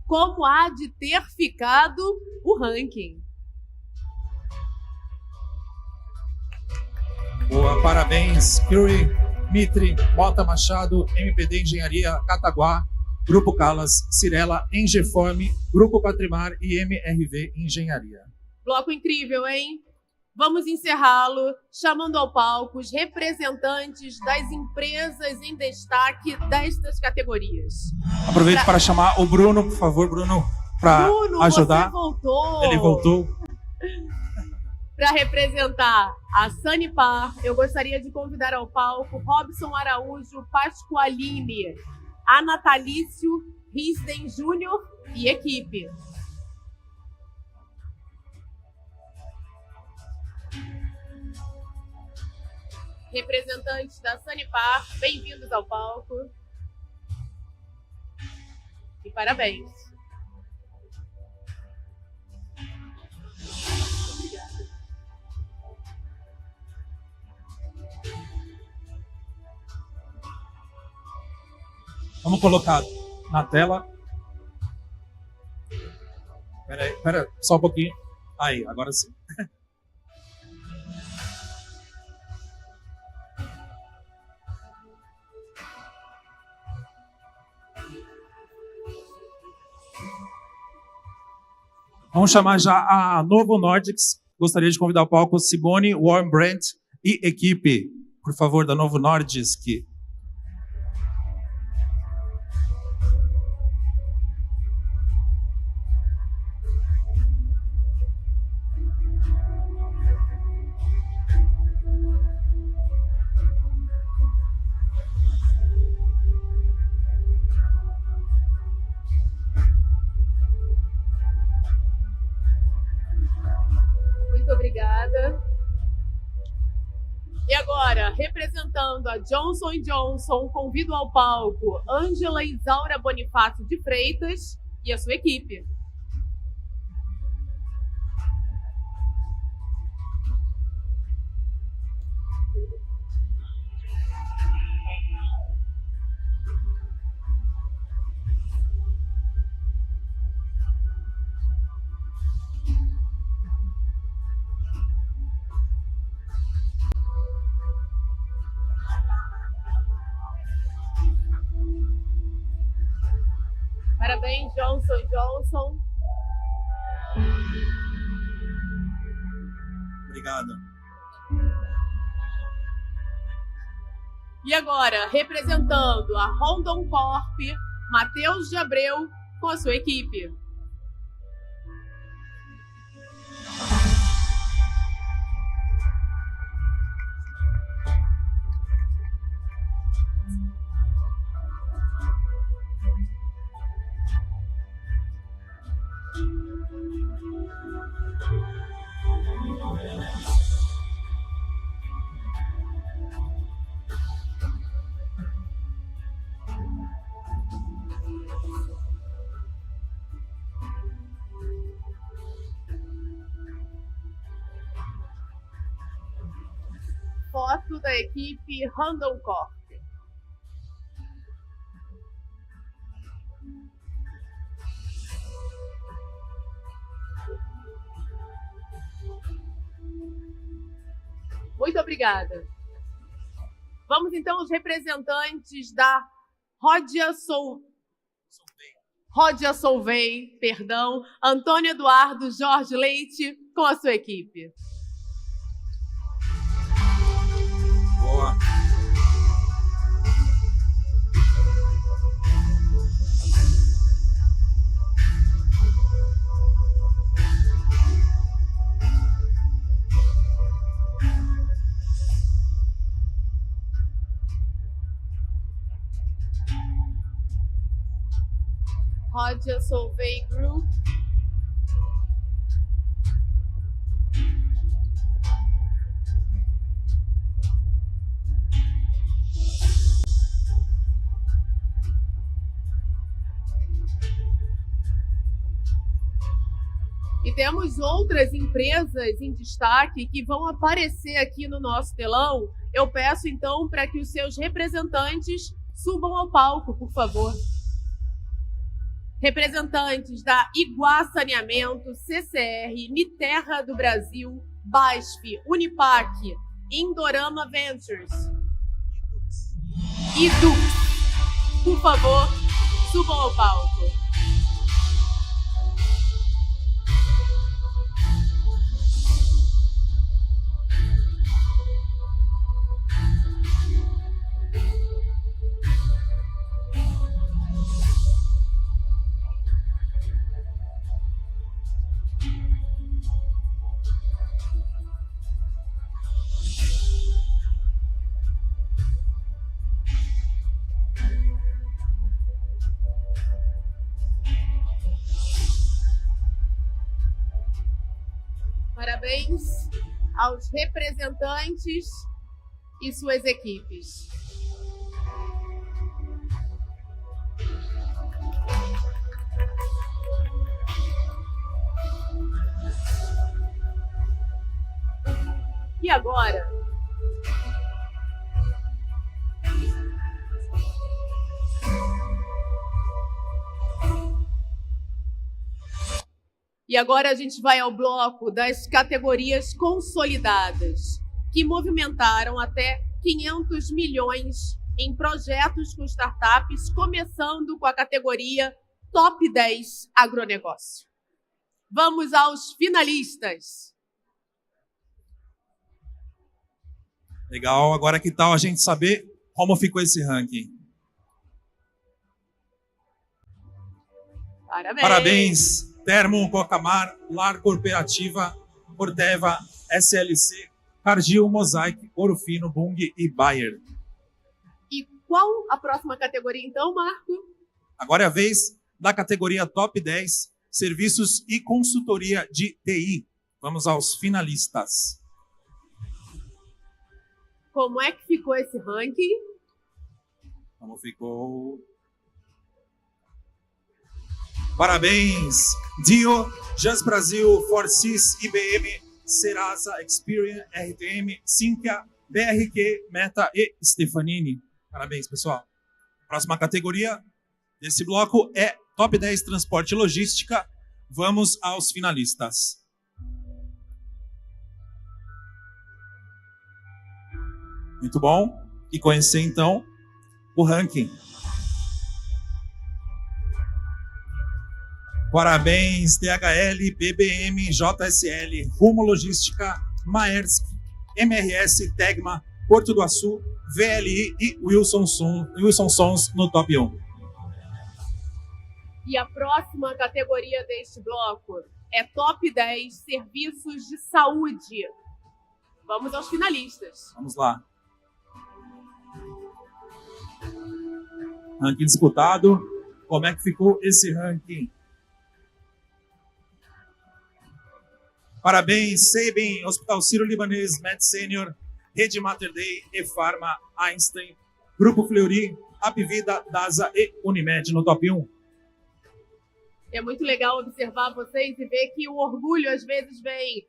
Como há de ter ficado o ranking? Boa, parabéns, Curie, Mitre, Mota Machado, MPD Engenharia, Cataguá, Grupo Calas, Cirela, Engeforme, Grupo Patrimar e MRV Engenharia. Bloco incrível, hein? Vamos encerrá-lo chamando ao palco os representantes das empresas em destaque destas categorias. Aproveito para chamar o Bruno, por favor, Bruno, para ajudar. Você voltou. Ele voltou. Para representar a Sanepar, eu gostaria de convidar ao palco Robson Araújo Pasqualini, a Natalício Risden Júnior e equipe. Representantes da Sanepar, bem-vindos ao palco. E parabéns. Vamos colocar na tela. Espera só um pouquinho. Aí, agora sim. Vamos chamar já a Novo Nordics. Gostaria de convidar ao palco Simone, Warren Brandt e equipe. Por favor, da Novo Nordisk. Obrigada. E agora, representando a Johnson & Johnson, convido ao palco Ângela Isaura Bonifácio de Freitas e a sua equipe. Parabéns, Johnson & Johnson. Obrigado. E agora, representando a Rondon Corp, Matheus de Abreu com a sua equipe. Foto da equipe Random Corp. Muito obrigada. Vamos então aos representantes da Rodia Solvay, Antônio Eduardo Jorge Leite, com a sua equipe. Boa. Rodia Solvay Group. E temos outras empresas em destaque que vão aparecer aqui no nosso telão. Eu peço então para que os seus representantes subam ao palco, por favor. Representantes da Iguá Saneamento, CCR, Niterra do Brasil, BASF, Unipac, Indorama Ventures e Dux. Por favor, subam ao palco. Parabéns aos representantes e suas equipes. E agora? E agora a gente vai ao bloco das categorias consolidadas, que movimentaram até 500 milhões em projetos com startups, começando com a categoria Top 10 Agronegócio. Vamos aos finalistas. Legal, agora que tal a gente saber como ficou esse ranking? Parabéns, Termo, Cocamar, Lar Cooperativa, Corteva, SLC, Cargill, Mosaic, Ouro Fino, Bung e Bayer. E qual a próxima categoria então, Marco? Agora é a vez da categoria Top 10, Serviços e Consultoria de TI. Vamos aos finalistas. Como é que ficou esse ranking? Como ficou? Parabéns! Dio, Just Brasil, Forsys, IBM, Serasa, Experian, RTM, Sinqia, BRQ, Meta e Stefanini. Parabéns, pessoal. Próxima categoria desse bloco é Top 10 Transporte e Logística. Vamos aos finalistas. Muito bom. E conhecer, então, o ranking. Parabéns, DHL, BBM, JSL, Rumo Logística, Maersk, MRS, Tegma, Porto do Açu, VLI e Wilson Sons no top 1. E a próxima categoria deste bloco é Top 10 Serviços de Saúde. Vamos aos finalistas. Vamos lá. Ranking disputado. Como é que ficou esse ranking? Parabéns, Sabin, Hospital Sírio-Libanês, Med Senior, Rede Mater Dei, E-Pharma, Einstein, Grupo Fleury, Apvida, DASA e Unimed no top 1. É muito legal observar vocês e ver que o orgulho às vezes vem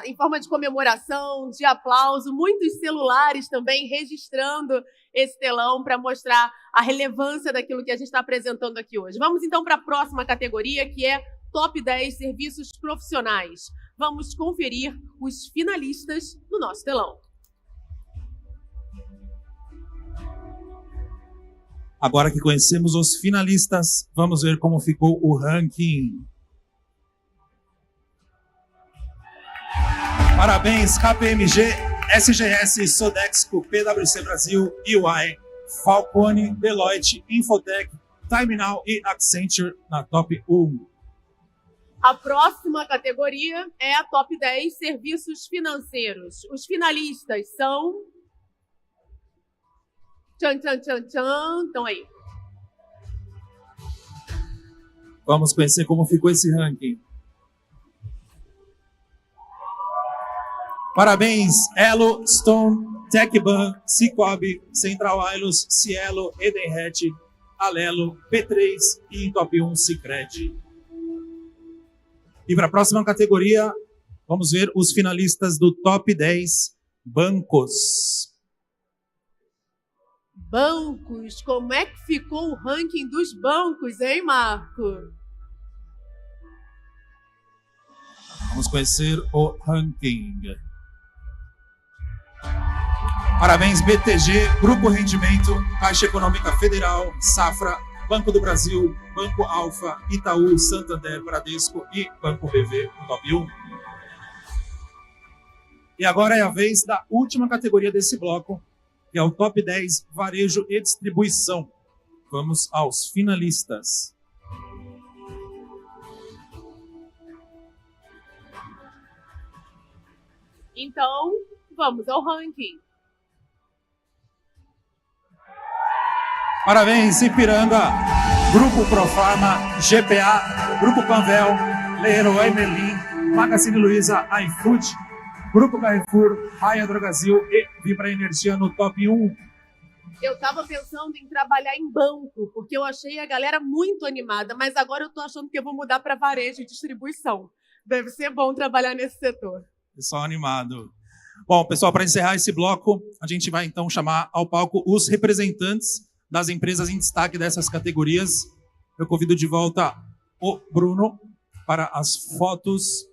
em forma de comemoração, de aplauso, muitos celulares também registrando esse telão para mostrar a relevância daquilo que a gente está apresentando aqui hoje. Vamos então para a próxima categoria, que é Top 10 Serviços Profissionais. Vamos conferir os finalistas no nosso telão. Agora que conhecemos os finalistas, vamos ver como ficou o ranking. Parabéns, KPMG, SGS, Sodexo, PwC Brasil, EY, Falcone, Deloitte, Infotech, TimeNow e Accenture na top 1. A próxima categoria é a Top 10 Serviços Financeiros. Os finalistas são... Tchan, tchan, tchan, tchan. Estão aí. Vamos conhecer como ficou esse ranking. Parabéns, Elo, Stone, TechBan, Cicobi, Central Wireless, Cielo, Edenred, Alelo, P3 e em top 1, Sicredi. E para a próxima categoria, vamos ver os finalistas do top 10 bancos. Bancos, como é que ficou o ranking dos bancos, hein, Marco? Vamos conhecer o ranking. Parabéns, BTG, Grupo Rendimento, Caixa Econômica Federal, Safra, Banco do Brasil, Banco Alfa, Itaú, Santander, Bradesco e Banco BV, no top 1. E agora é a vez da última categoria desse bloco, que é o Top 10 Varejo e Distribuição. Vamos aos finalistas. Então, vamos ao ranking. Parabéns, Ipiranga, Grupo Profarma, GPA, Grupo Panvel, Leroy Merlin, Magazine Luiza, iFood, Grupo Carrefour, Raia Drogasil e Vibra Energia no top 1. Eu estava pensando em trabalhar em banco, porque eu achei a galera muito animada, mas agora eu estou achando que eu vou mudar para varejo e distribuição. Deve ser bom trabalhar nesse setor. Pessoal animado. Bom, pessoal, para encerrar esse bloco, a gente vai então chamar ao palco os representantes das empresas em destaque dessas categorias. Eu convido de volta o Bruno para as fotos.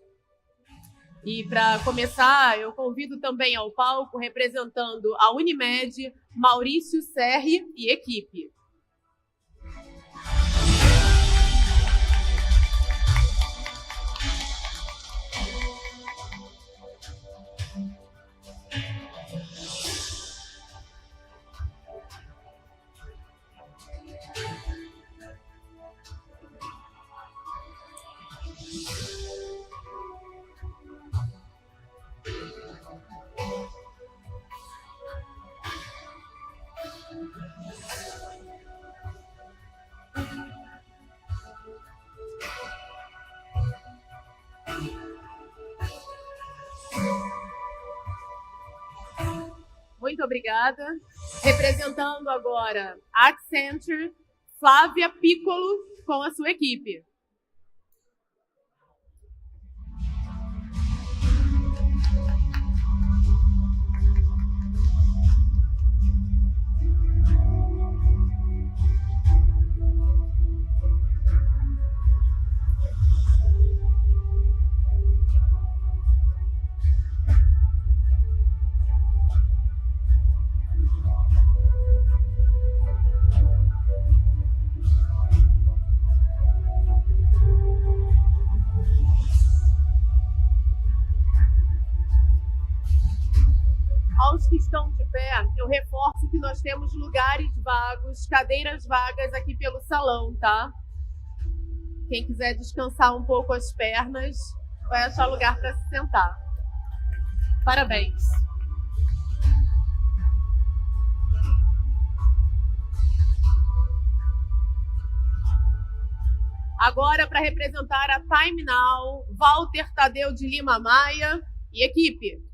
E para começar, eu convido também ao palco, representando a Unimed, Maurício Serri e equipe. Muito obrigada. Representando agora a Accenture, Flávia Piccolo com a sua equipe. Aos que estão de pé, eu reforço que nós temos lugares vagos, cadeiras vagas aqui pelo salão, tá? Quem quiser descansar um pouco as pernas, vai achar lugar para se sentar. Parabéns! Agora, para representar a Time Now, Walter Tadeu de Lima Maia e equipe.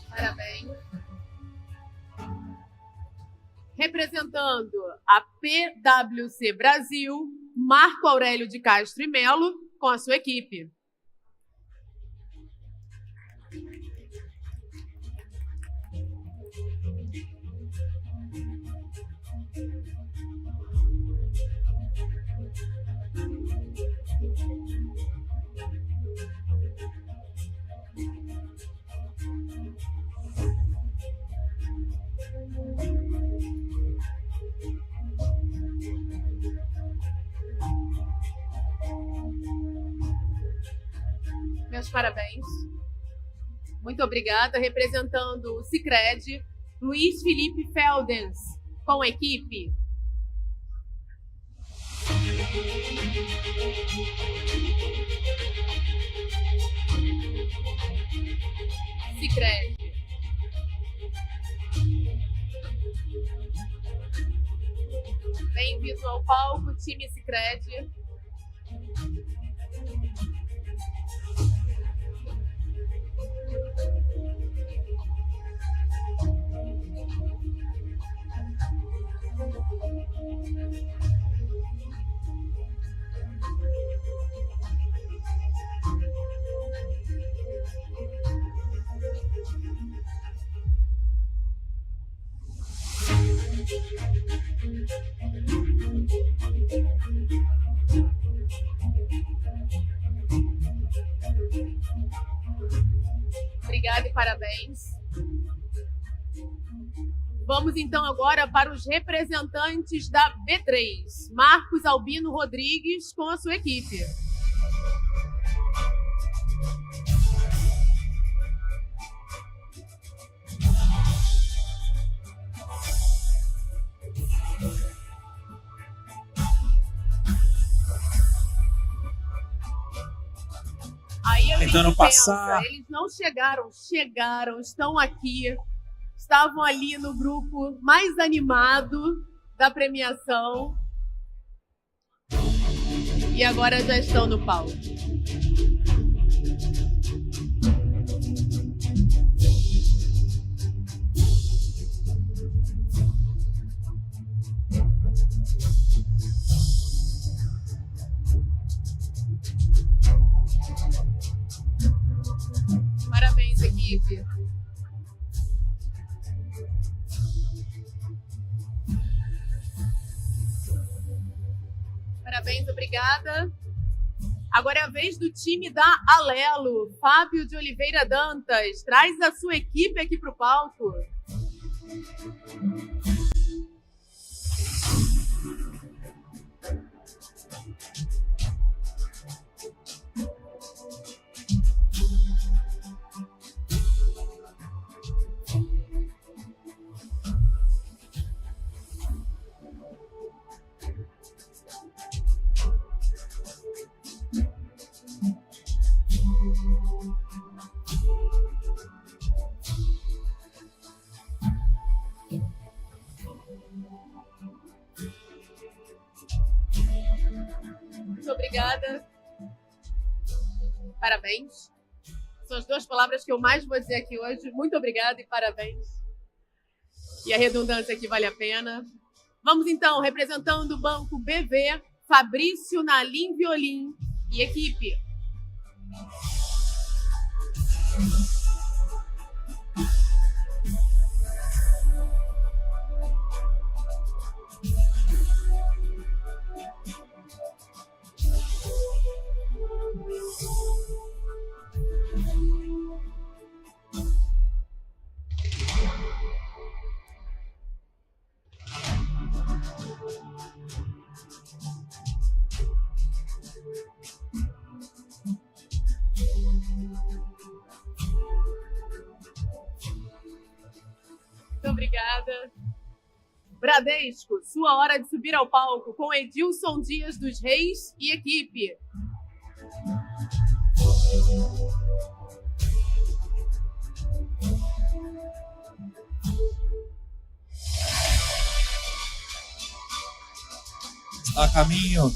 Parabéns. Representando a PwC Brasil, Marco Aurélio de Castro e Melo, com a sua equipe. Meus parabéns. Muito obrigada. Representando o Sicredi, Luiz Felipe Feldens, com a equipe. Sicredi. Bem-vindo ao palco, time Sicredi. Obrigada e parabéns. Vamos então agora para os representantes da B3. Marcos Albino Rodrigues com a sua equipe. Tentando passar. Eles não chegaram, estão aqui, estavam ali no grupo mais animado da premiação e agora já estão no palco. Parabéns, equipe. Parabéns, obrigada. Agora é a vez do time da Alelo. Fábio de Oliveira Dantas, traz a sua equipe aqui para o palco. Muito obrigada. Parabéns. São as duas palavras que eu mais vou dizer aqui hoje. Muito obrigada e parabéns. E a redundância aqui vale a pena. Vamos então, representando o Banco BV, Fabrício Nalim Violim e equipe. Bradesco, sua hora de subir ao palco com Edilson Dias dos Reis e equipe. Está a caminho.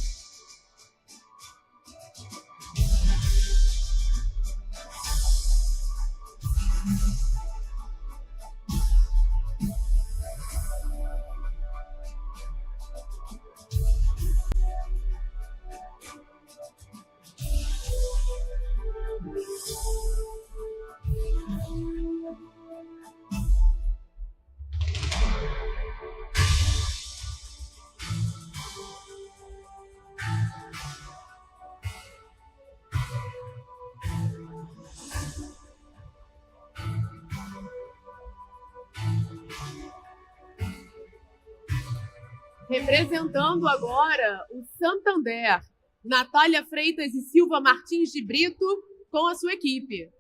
Representando agora o Santander, Natália Freitas e Silva Martins de Brito com a sua equipe.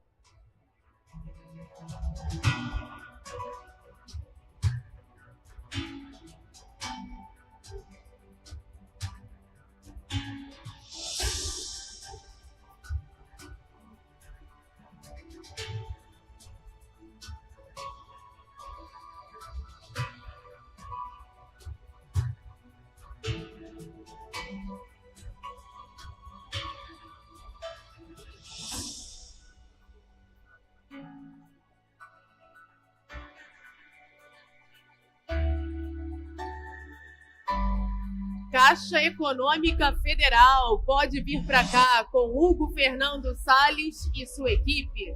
Caixa Econômica Federal pode vir para cá com Hugo Fernando Salles e sua equipe.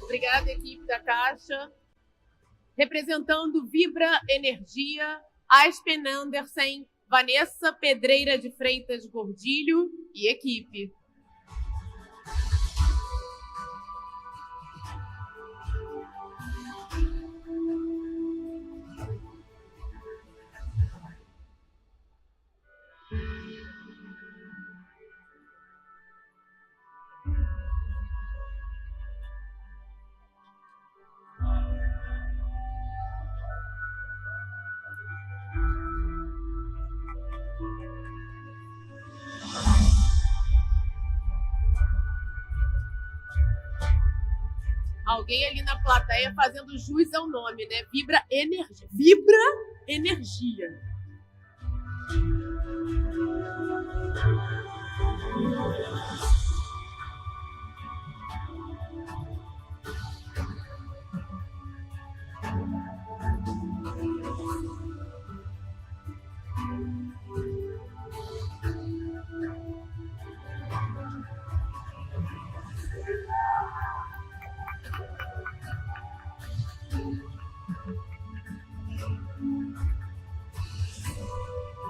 Obrigada, equipe da Caixa. Representando Vibra Energia, Aspen Andersen, Vanessa Pedreira de Freitas Gordilho e equipe. Alguém ali na plateia fazendo jus ao nome, né? Vibra Energia. Vibra Energia.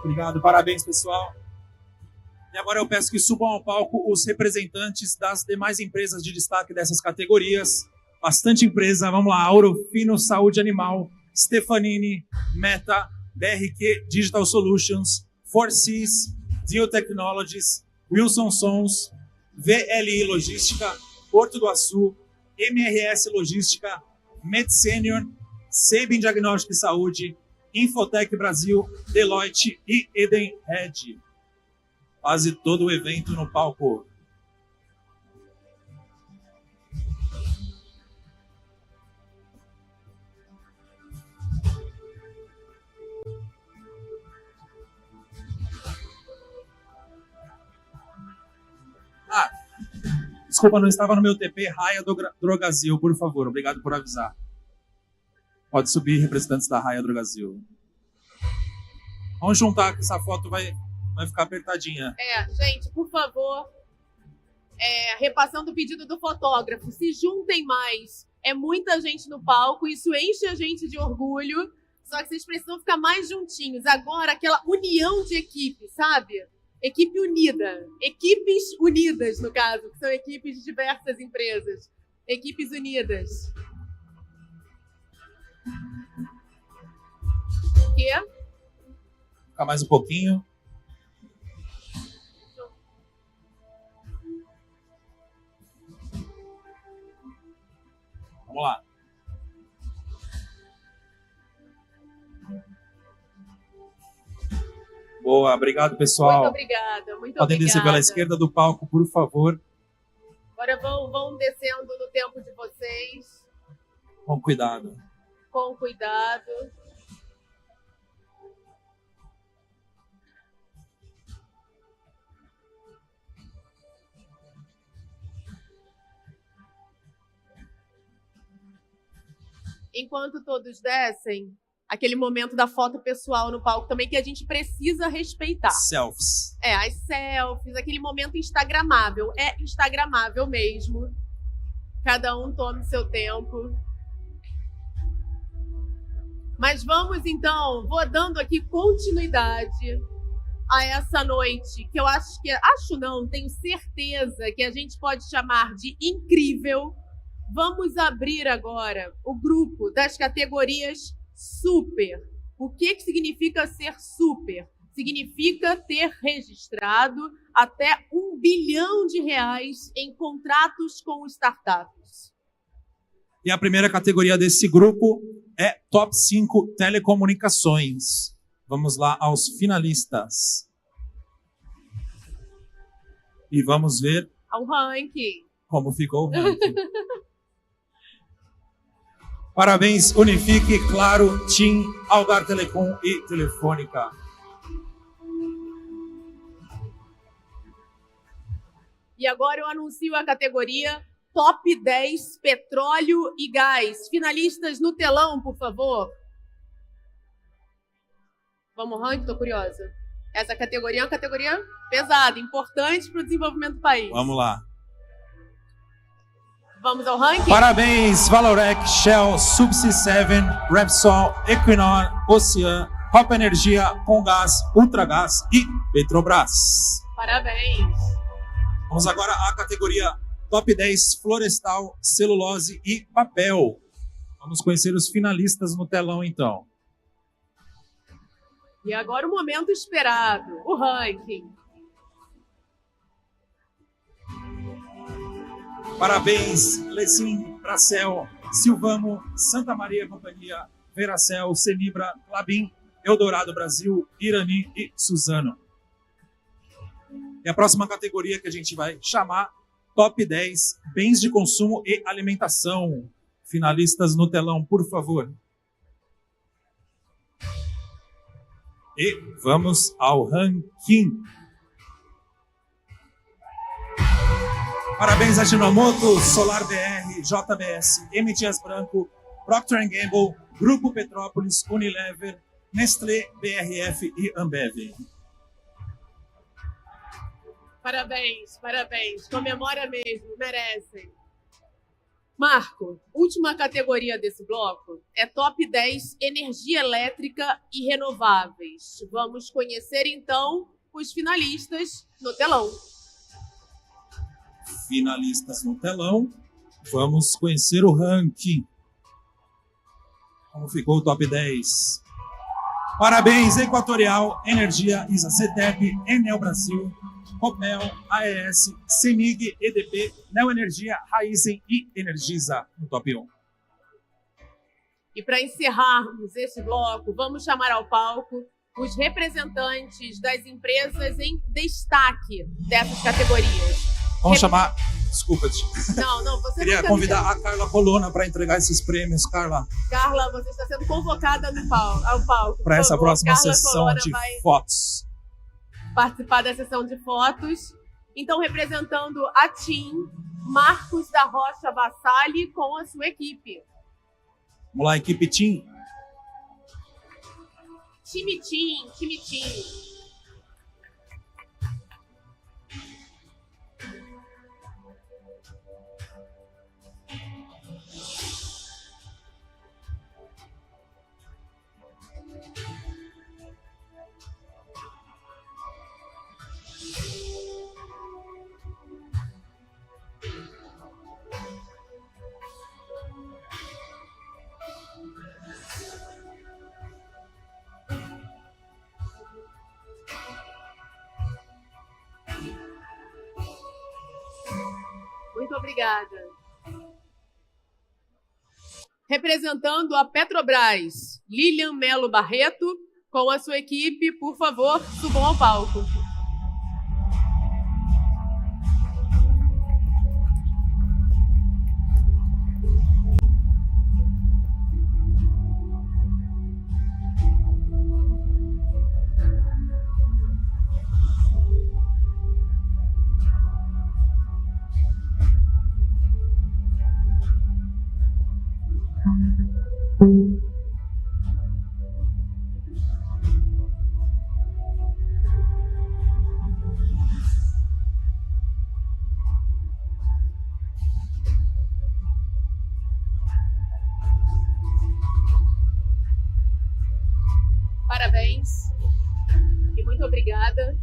Obrigado, parabéns, pessoal. E agora eu peço que subam ao palco os representantes das demais empresas de destaque dessas categorias. Bastante empresa, vamos lá. Aurofino Saúde Animal, Stefanini, Meta, DRQ Digital Solutions, Forcis, Dio Technologies, Wilson Sons, VLI Logística, Porto do Açu, MRS Logística, MedSenior, Sabin Diagnóstico e Saúde, Infotec Brasil, Deloitte e Edenred. Quase todo o evento no palco. Desculpa, não estava no meu TP. Raia Drogasil, por favor. Obrigado por avisar. Pode subir, representantes da Raia Drogasil. Vamos juntar, que essa foto vai ficar apertadinha. Gente, por favor, repassando o pedido do fotógrafo, se juntem mais. É muita gente no palco, isso enche a gente de orgulho, só que vocês precisam ficar mais juntinhos. Agora, aquela união de equipe, sabe? Equipe unida. Equipes unidas, no caso, que são equipes de diversas empresas. Equipes unidas. O quê? Ficar mais um pouquinho. Vamos lá. Boa, obrigado, pessoal. Muito obrigada, muito Podem obrigada. descer pela esquerda do palco, por favor. Agora vão descendo no tempo de vocês, Com cuidado. com cuidado. Enquanto todos descem, aquele momento da foto pessoal no palco também que a gente precisa respeitar. Selfies. As selfies, aquele momento instagramável. É instagramável mesmo. Cada um tome seu tempo. Mas vamos então, vou dando aqui continuidade a essa noite, que eu tenho certeza que a gente pode chamar de incrível. Vamos abrir agora o grupo das categorias super. O que significa ser super? Significa ter registrado até R$1 bilhão em contratos com startups. E a primeira categoria desse grupo é Top 5 Telecomunicações. Vamos lá aos finalistas. E vamos ver Ao ranking. como ficou o ranking. Parabéns, Unifique, Claro, TIM, Algar Telecom e Telefônica. E agora eu anuncio a categoria Top 10 Petróleo e Gás. Finalistas no telão, por favor. Vamos, ranking? Tô curiosa. Essa categoria é uma categoria pesada, importante para o desenvolvimento do país. Vamos lá. Vamos ao ranking? Parabéns, Valorec, Shell, Subsea 7, Repsol, Equinor, Ocean, Copa Energia, Comgás, Ultragás e Petrobras. Parabéns. Vamos agora à categoria Top 10 Florestal, Celulose e Papel. Vamos conhecer os finalistas no telão, então. E agora o momento esperado, o ranking. Parabéns, Lecim, Bracel, Silvamo, Santa Maria Companhia, Veracel, Senibra, Clabin, Eldorado Brasil, Irani e Suzano. E a próxima categoria que a gente vai chamar, Top 10 Bens de Consumo e Alimentação. Finalistas no telão, por favor. E vamos ao ranking. Parabéns a Ginomoto, Solar BR, JBS, M. Dias Branco, Procter & Gamble, Grupo Petrópolis, Unilever, Nestlé, BRF e Ambev. Parabéns, parabéns. Comemora mesmo, merecem. Marco, última categoria desse bloco é Top 10 Energia Elétrica e Renováveis. Vamos conhecer, então, os finalistas no telão. Finalistas no telão. Vamos conhecer o ranking. Como ficou o top 10? Parabéns, Equatorial, Energia, ISA-CETEP, Enel Brasil, Copel, AES, CEMIG, EDP, Neoenergia, Raizen e Energisa no top 1. E para encerrarmos esse bloco, vamos chamar ao palco os representantes das empresas em destaque dessas categorias. Vamos chamar... Desculpa, Não, você queria não convidar a Carla Colonna para entregar esses prêmios. Carla, Carla, você está sendo convocada ao palco. para essa próxima Carla sessão Colonna de vai fotos. participar da sessão de fotos. Então, representando a TIM, Marcos da Rocha Vassalli com a sua equipe. Vamos lá, equipe TIM. Time TIM. obrigada. Representando a Petrobras, Lilian Melo Barreto, com a sua equipe, por favor, subam ao palco. Parabéns e muito obrigada.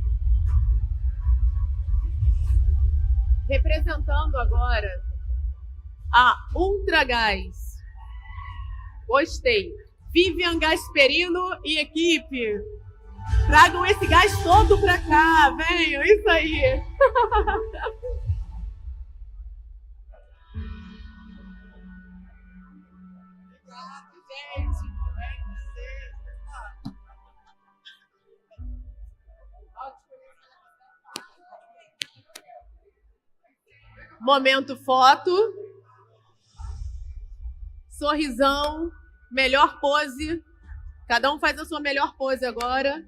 Representando agora a Ultragás. Gostei. Vivian Gasperino e equipe. Tragam esse gás todo pra cá, venham, isso aí. Momento foto. Sorrisão. Melhor pose. Cada um faz a sua melhor pose agora.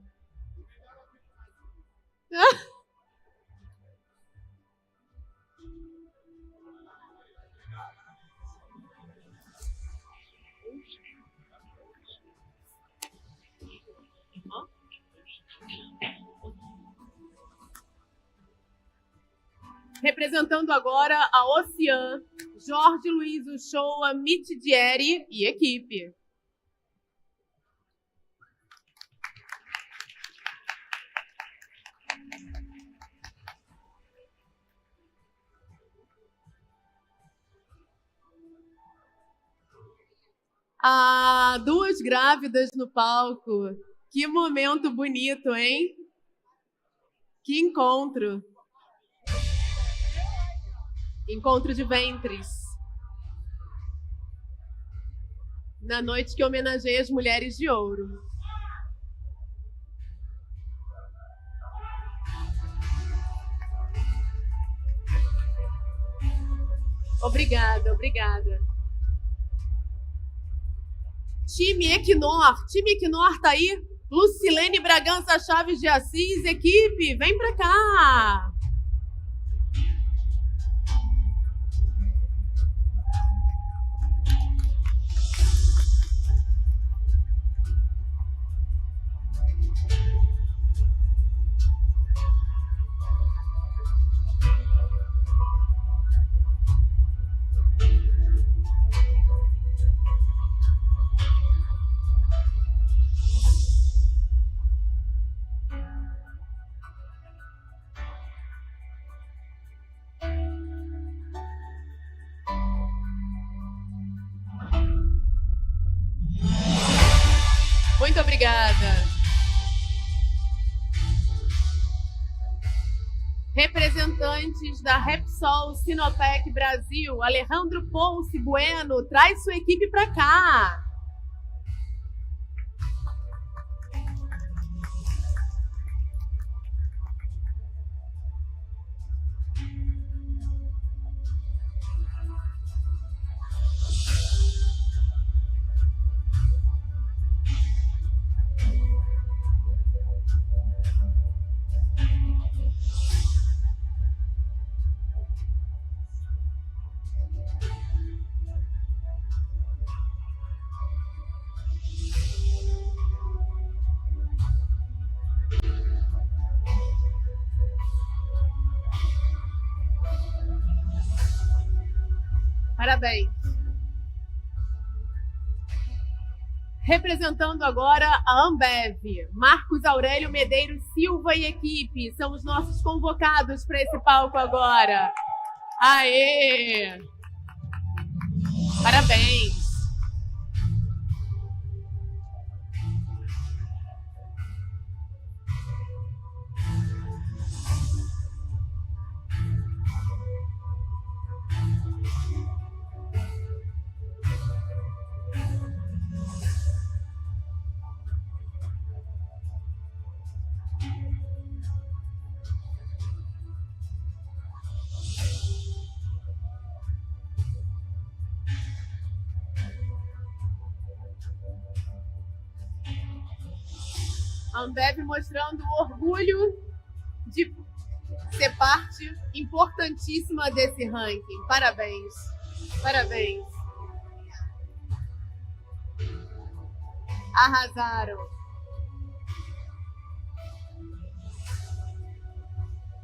Representando agora a Ocean, Jorge Luiz Uchoa Mitidieri e equipe. Ah, duas grávidas no palco. Que momento bonito, hein? Que encontro. Encontro de ventres. Na noite que homenageia as mulheres de ouro. Obrigada, obrigada. Time Equinor tá aí. Lucilene Bragança Chaves de Assis, equipe, vem pra cá. Muito obrigada. Representantes da Repsol Sinopec Brasil, Alejandro Ponce Bueno, traz sua equipe para cá. Parabéns. Representando agora a Ambev, Marcos Aurélio Medeiros Silva e equipe, são os nossos convocados para esse palco agora. Aê! Parabéns. A Ambev mostrando o orgulho de ser parte importantíssima desse ranking. Parabéns. Parabéns. Arrasaram.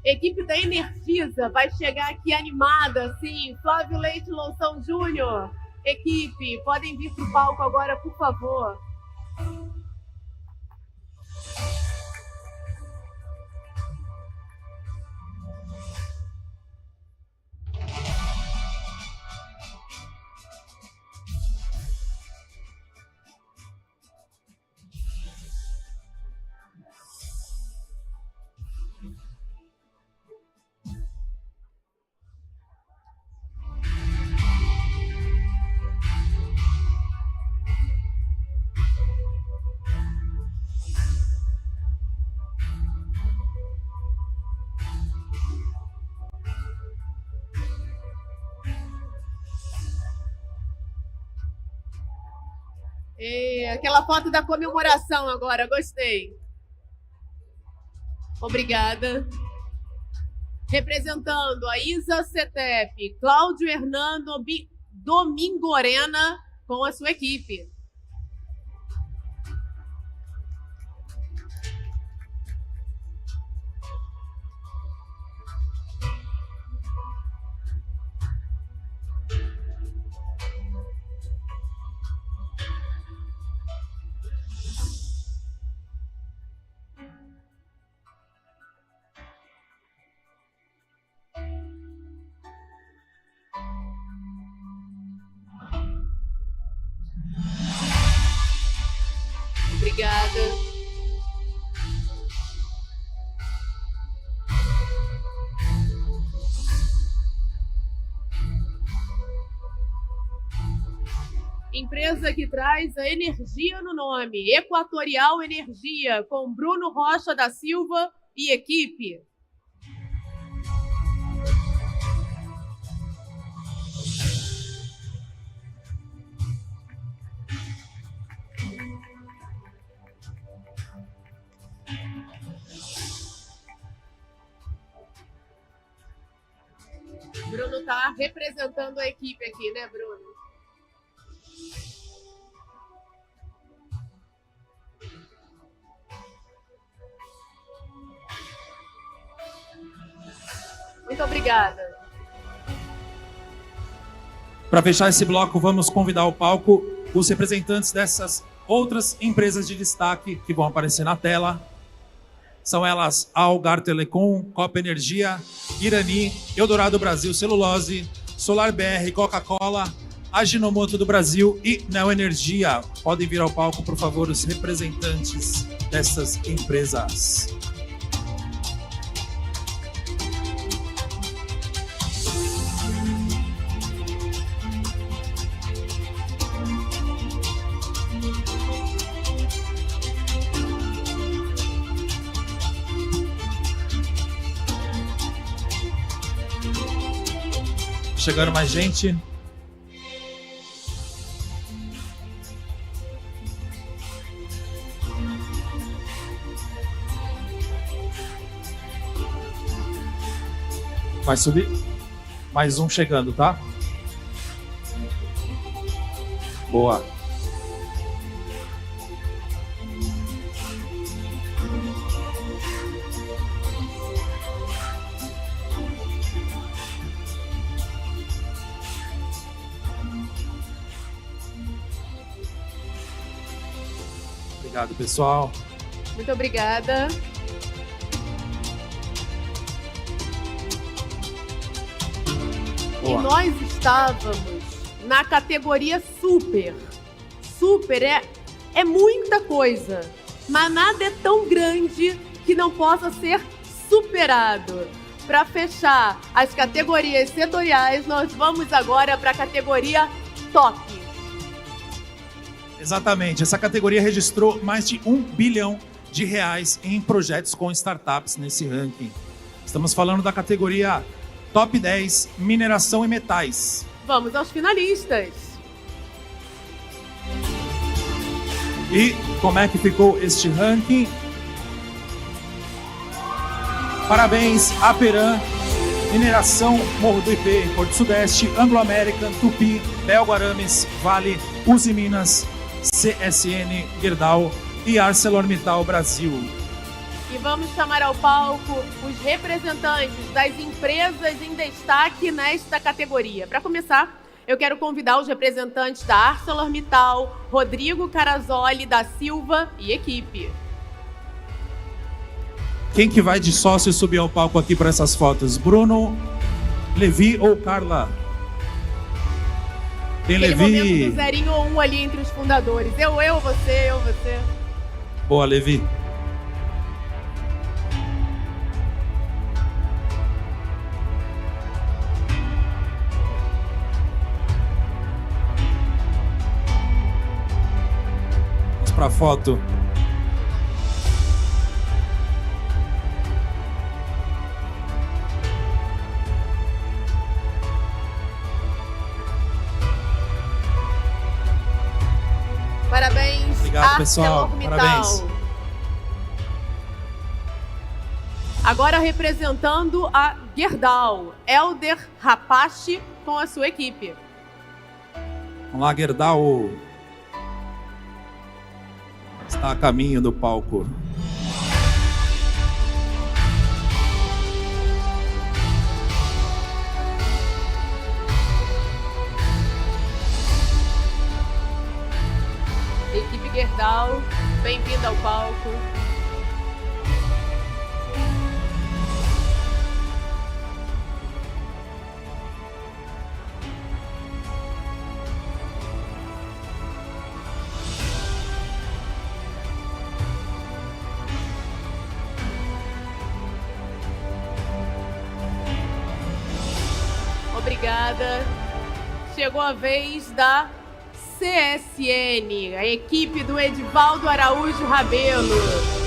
Equipe da Energisa vai chegar aqui animada, assim. Flávio Leite Loução Júnior. Equipe, podem vir para o palco agora, por favor. Aquela foto da comemoração agora, gostei. Obrigada. Representando a Isa Cetep, Cláudio Hernando Domingorena com a sua equipe. Obrigada. Empresa que traz a energia no nome, Equatorial Energia, com Bruno Rocha da Silva e equipe. Bruno está representando a equipe aqui, né, Bruno? Muito obrigada. Para fechar esse bloco, vamos convidar ao palco os representantes dessas outras empresas de destaque que vão aparecer na tela. São elas Algar Telecom, Copa Energia, Irani, Eldorado Brasil Celulose, Solar BR, Coca-Cola, Ajinomoto do Brasil e Neo Energia. Podem vir ao palco, por favor, os representantes dessas empresas. Chegando mais gente. Vai subir. Mais um chegando, tá? Boa. Obrigado, pessoal. Muito obrigada. Boa. E nós estávamos na categoria super. Super é muita coisa, mas nada é tão grande que não possa ser superado. Para fechar as categorias setoriais, nós vamos agora para a categoria top. Exatamente. Essa categoria registrou mais de R$1 bilhão em projetos com startups nesse ranking. Estamos falando da categoria Top 10 Mineração e Metais. Vamos aos finalistas. E como é que ficou este ranking? Parabéns, Aperam, Mineração Morro do IP, Porto Sudeste, Anglo-American, Tupi, Belguarames, Vale, Uzi Minas, CSN, Gerdau e ArcelorMittal Brasil. E vamos chamar ao palco os representantes das empresas em destaque nesta categoria. Para começar, eu quero convidar os representantes da ArcelorMittal, Rodrigo Carazoli da Silva e equipe. Quem que vai de sócio subir ao palco aqui para essas fotos? Bruno, Levi ou Carla? Tem Aquele Levi. momento do 0 ou 1 ali entre os fundadores. Eu, você. Boa, Levi. Vamos para a foto. Parabéns, Obrigado, pessoal. ArcelorMittal. Parabéns. Agora representando a Gerdau, Helder Rapace com a sua equipe. Vamos lá, Gerdau. Está a caminho do palco. Equipe Gerdau, bem-vinda ao palco. Obrigada. Chegou a vez da CSN, a equipe do Edivaldo Araújo Rabelo.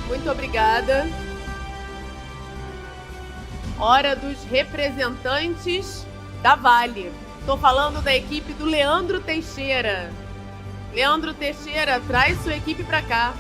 Muito obrigada. Hora dos representantes da Vale. Estou falando da equipe do Leandro Teixeira. Leandro Teixeira, traz sua equipe para cá.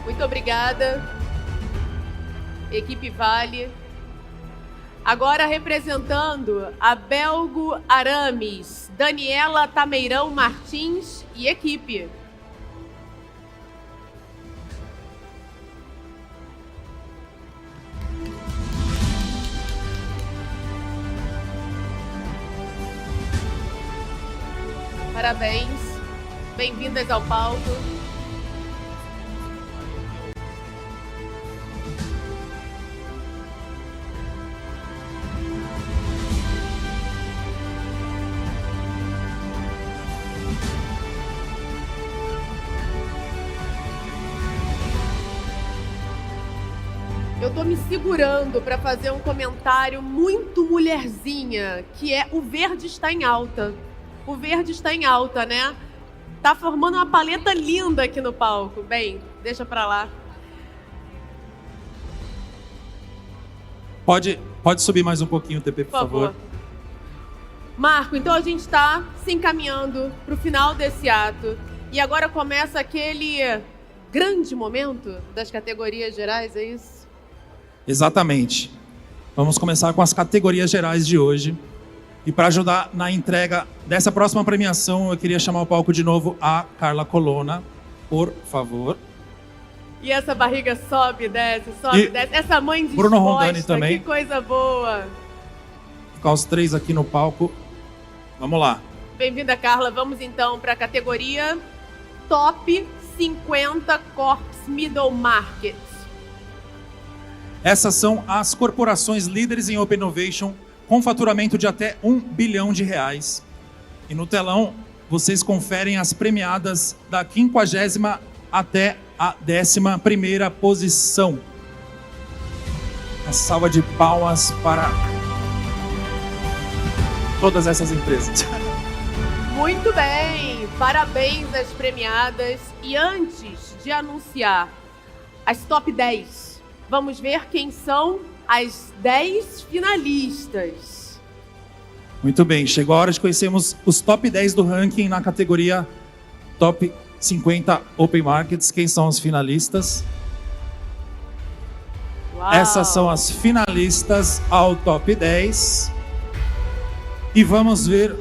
Muito obrigada, equipe Vale. Agora representando a Belgo Arames, Daniela Tameirão Martins e equipe. Parabéns, bem-vindas ao palco. Eu tô me segurando para fazer um comentário muito mulherzinha, que é o verde está em alta. O verde está em alta, né? Tá formando uma paleta linda aqui no palco. Bem, deixa para lá. Pode subir mais um pouquinho o TP, por favor. Marco, então a gente está se encaminhando para o final desse ato. E agora começa aquele grande momento das categorias gerais, é isso? Exatamente. Vamos começar com as categorias gerais de hoje. E para ajudar na entrega dessa próxima premiação, eu queria chamar ao palco de novo a Carla Colonna, por favor. E essa barriga sobe, desce, sobe, desce. Essa mãe disposta, Bruno Rondani também. Que coisa boa. Ficar os três aqui no palco. Vamos lá. Bem-vinda, Carla. Vamos então para a categoria Top 50 Corps Middle Market. Essas são as corporações líderes em Open Innovation com faturamento de até R$1 bilhão. E no telão, vocês conferem as premiadas da 50ª até a 11ª posição. Uma salva de palmas para todas essas empresas. Muito bem, parabéns às premiadas. E antes de anunciar as top 10, vamos ver quem são as 10 finalistas. Muito bem, chegou a hora de conhecermos os top 10 do ranking na categoria Top 50 Open Markets. Quem são os finalistas? Uau. Essas são as finalistas ao top 10. E vamos ver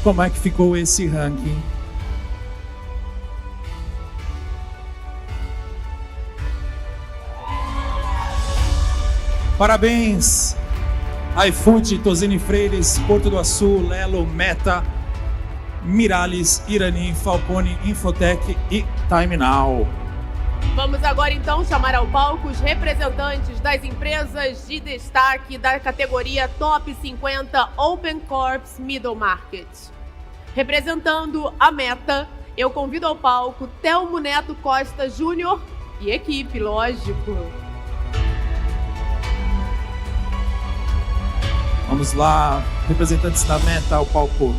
como é que ficou esse ranking. Parabéns! iFood, Tosini Freires, Porto do Açu, Lelo, Meta, Mirales, Irani, Falcone, Infotech e Time Now. Vamos agora então chamar ao palco os representantes das empresas de destaque da categoria Top 50 Open Corps Middle Market. Representando a Meta, eu convido ao palco Telmo Neto Costa Júnior e equipe, lógico. Vamos lá, representantes da Meta ao palco.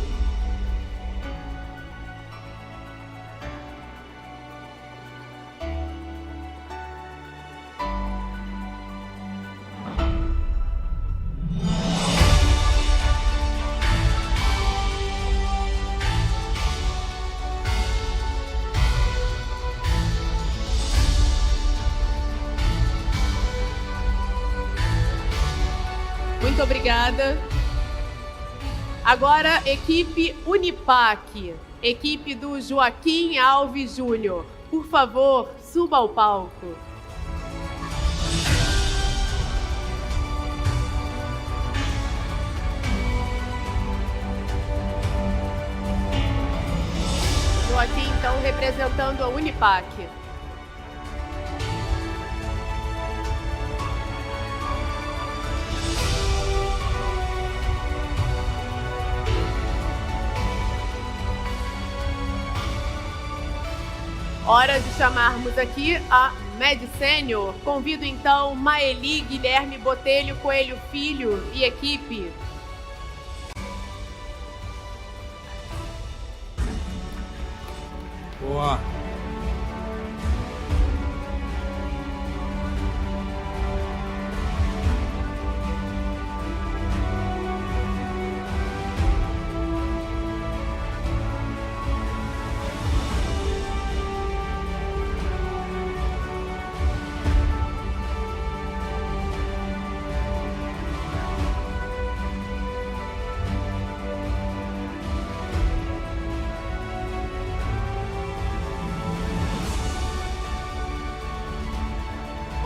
Muito obrigada. Agora, equipe Unipac, equipe do Joaquim Alves Júnior. Por favor, suba ao palco. Joaquim, então, representando a Unipac. Hora de chamarmos aqui a Med Sênior. Convido então Maeli Guilherme Botelho Coelho Filho e equipe. Boa.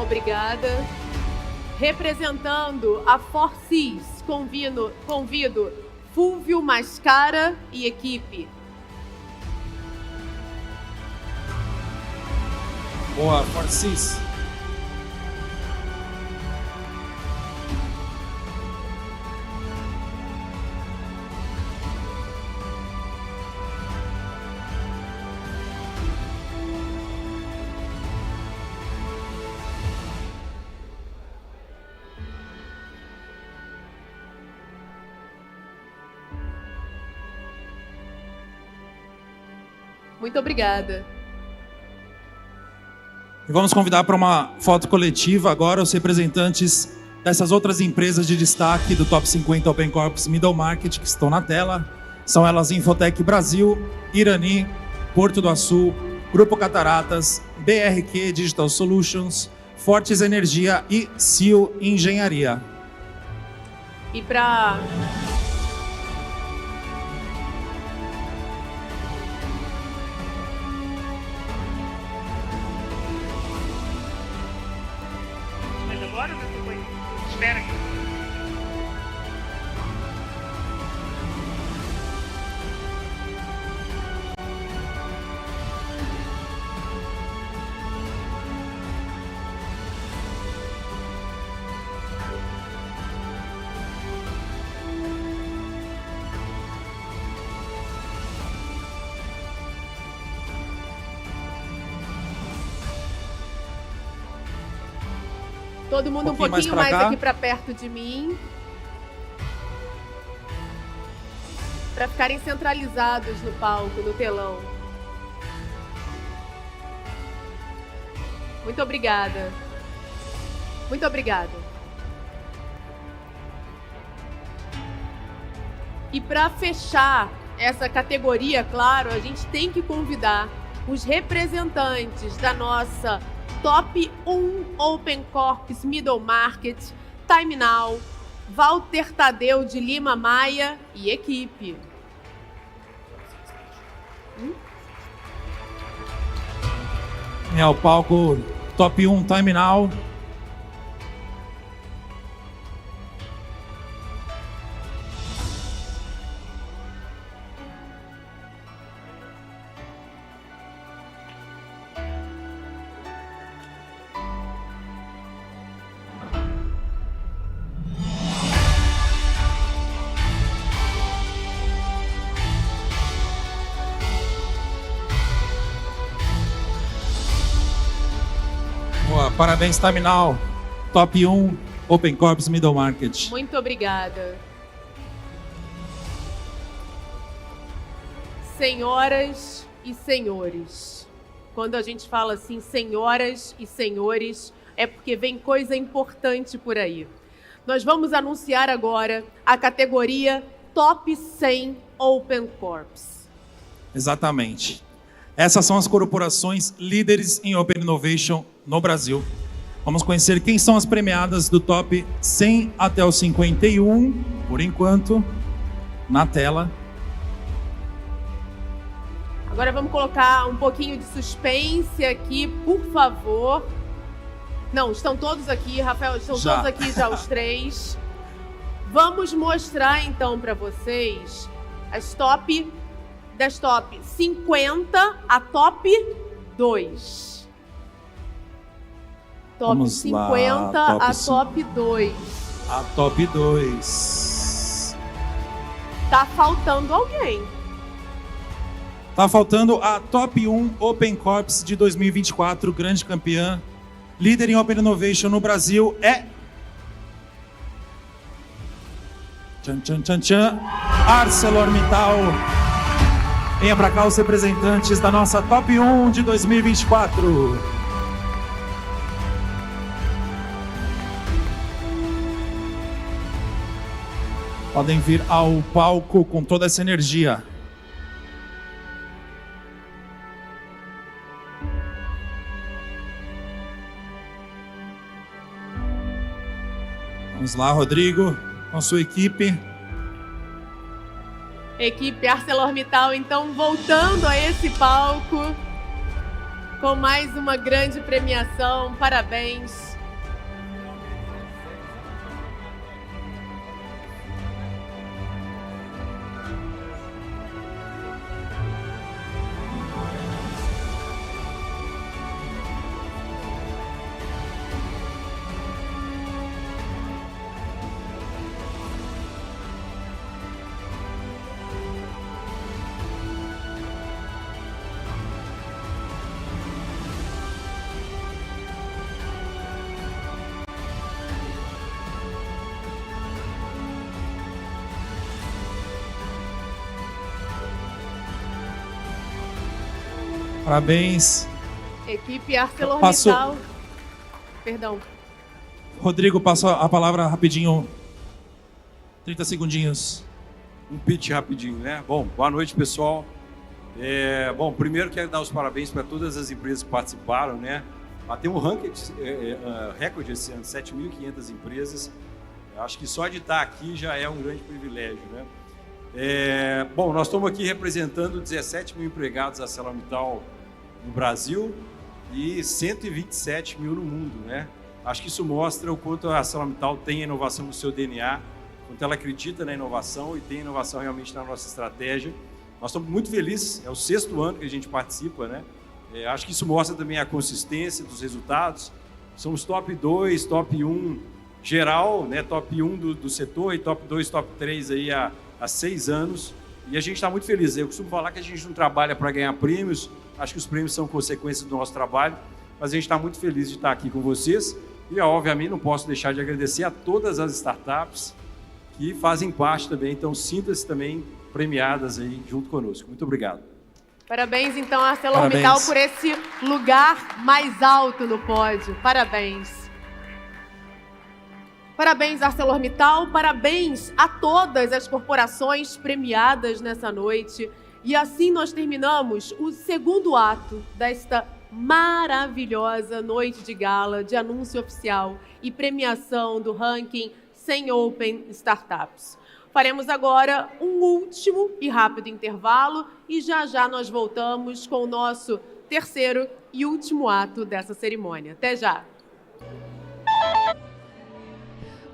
Obrigada. Representando a Forcis, convido Fúvio Mascara e equipe. Boa, Forcis. Muito obrigada. E vamos convidar para uma foto coletiva agora os representantes dessas outras empresas de destaque do Top 50 Open Corps Middle Market que estão na tela. São elas Infotech Brasil, Irani, Porto do Açu, Grupo Cataratas, BRQ Digital Solutions, Fortes Energia e CIO Engenharia. E para Mas agora não foi. Espera aqui. todo mundo um pouquinho mais aqui para perto de mim. Para ficarem centralizados no palco, no telão. Muito obrigada. Muito obrigada. E para fechar essa categoria, claro, a gente tem que convidar os representantes da nossa Top 1 Open Corps Middle Market, Time Now, Walter Tadeu de Lima Maia e equipe. É o palco Top 1 Time Now. Parabéns, Time Now, Top 1 Open Corps Middle Market. Muito obrigada. Senhoras e senhores, quando a gente fala assim, senhoras e senhores, é porque vem coisa importante por aí. Nós vamos anunciar agora a categoria Top 100 Open Corps. Exatamente. Essas são as corporações líderes em Open Innovation no Brasil. Vamos conhecer quem são as premiadas do top 100 até o 51, por enquanto, na tela. Agora vamos colocar um pouquinho de suspense aqui, por favor. Não, estão todos aqui, Rafael, estão todos aqui já os três. Vamos mostrar então para vocês as das top 50 a top 2. Top Vamos 50 lá, a top 2. A top 2. Tá faltando alguém. Tá faltando a Top 1 Open Corps de 2024, grande campeã. Líder em Open Innovation no Brasil é... ArcelorMittal. Venha para cá os representantes da nossa Top 1 de 2024. Podem vir ao palco com toda essa energia. Vamos lá, Rodrigo, com sua equipe. Equipe ArcelorMittal, então, voltando a esse palco com mais uma grande premiação. Parabéns. Parabéns. Equipe ArcelorMittal. Perdão. Rodrigo, passo a palavra rapidinho. 30 segundinhos. Um pitch rapidinho, né? Bom, boa noite, pessoal. Bom, primeiro quero dar os parabéns para todas as empresas que participaram, né? Bateu um recorde esse ano, 7.500 empresas. Acho que só de estar aqui já é um grande privilégio, né? Bom, nós estamos aqui representando 17 mil empregados da ArcelorMittal no Brasil e 127 mil no mundo, né? Acho que isso mostra o quanto a ArcelorMittal tem a inovação no seu DNA, quanto ela acredita na inovação e tem inovação realmente na nossa estratégia. Nós estamos muito felizes, é o 6º ano que a gente participa, né? Acho que isso mostra também a consistência dos resultados. Somos top 2, top 1 geral, né? Top 1 do setor e top 2, top 3 aí há 6 anos. E a gente está muito feliz. Eu costumo falar que a gente não trabalha para ganhar prêmios, acho que os prêmios são consequências do nosso trabalho, mas a gente está muito feliz de estar aqui com vocês. E, obviamente, não posso deixar de agradecer a todas as startups que fazem parte também, então sinta-se também premiadas aí junto conosco. Muito obrigado. Parabéns, então, à ArcelorMittal por esse lugar mais alto no pódio. Parabéns. Parabéns, ArcelorMittal. Parabéns a todas as corporações premiadas nessa noite. E assim nós terminamos o 2º ato desta maravilhosa noite de gala, de anúncio oficial e premiação do ranking 100 Open Startups. Faremos agora um último e rápido intervalo e já já nós voltamos com o nosso 3º e último ato dessa cerimônia. Até já!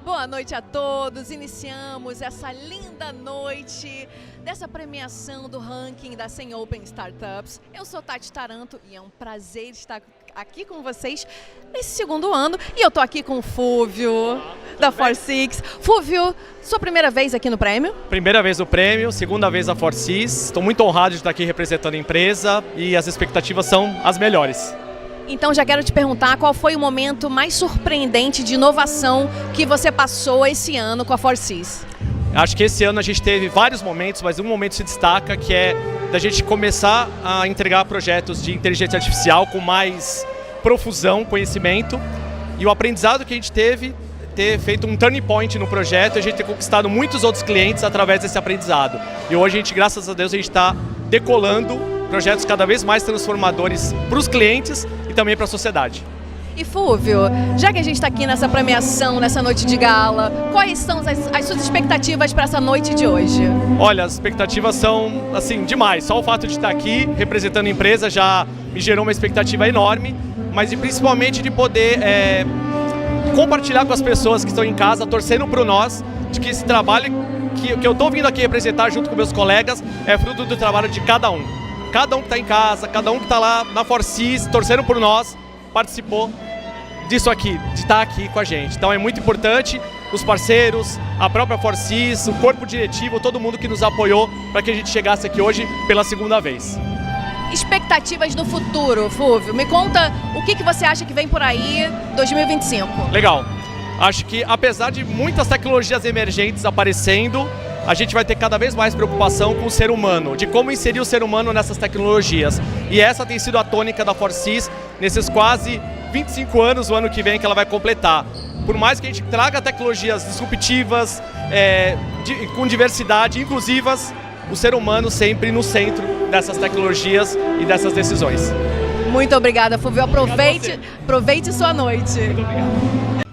Boa noite a todos, iniciamos essa linda noite dessa premiação do ranking da 100 Open Startups. Eu sou Tati Taranto e é um prazer estar aqui com vocês nesse 2º ano. E eu tô aqui com o Fúvio, da ForSix. Fúvio, sua primeira vez aqui no prêmio? Primeira vez no prêmio, 2ª vez na ForSix. Estou muito honrado de estar aqui representando a empresa e as expectativas são as melhores. Então já quero te perguntar qual foi o momento mais surpreendente de inovação que você passou esse ano com a ForSix? Acho que esse ano a gente teve vários momentos, mas um momento se destaca, que é da gente começar a entregar projetos de inteligência artificial com mais profusão, conhecimento, e o aprendizado que a gente teve, ter feito um turning point no projeto e a gente ter conquistado muitos outros clientes através desse aprendizado. E hoje a gente, graças a Deus, a gente está decolando projetos cada vez mais transformadores para os clientes e também para a sociedade. E Fúvio, já que a gente está aqui nessa premiação, nessa noite de gala, quais são as suas expectativas para essa noite de hoje? Olha, as expectativas são, assim, demais. Só o fato de estar aqui representando a empresa já me gerou uma expectativa enorme, mas principalmente de poder compartilhar com as pessoas que estão em casa, torcendo por nós, de que esse trabalho que eu estou vindo aqui representar junto com meus colegas é fruto do trabalho de cada um. Cada um que está em casa, cada um que está lá na ForSix, torcendo por nós, participou disso aqui, de estar aqui com a gente. Então é muito importante os parceiros, a própria ForSix, o corpo diretivo, todo mundo que nos apoiou para que a gente chegasse aqui hoje pela 2ª vez. Expectativas do futuro, Fúvio. Me conta o que você acha que vem por aí 2025. Legal. Acho que apesar de muitas tecnologias emergentes aparecendo, a gente vai ter cada vez mais preocupação com o ser humano, de como inserir o ser humano nessas tecnologias. E essa tem sido a tônica da ForSix nesses quase 25 anos, o ano que vem que ela vai completar. Por mais que a gente traga tecnologias disruptivas, com diversidade, inclusivas, o ser humano sempre no centro dessas tecnologias e dessas decisões. Muito obrigada, Fúvio. Aproveite sua noite. Muito obrigado.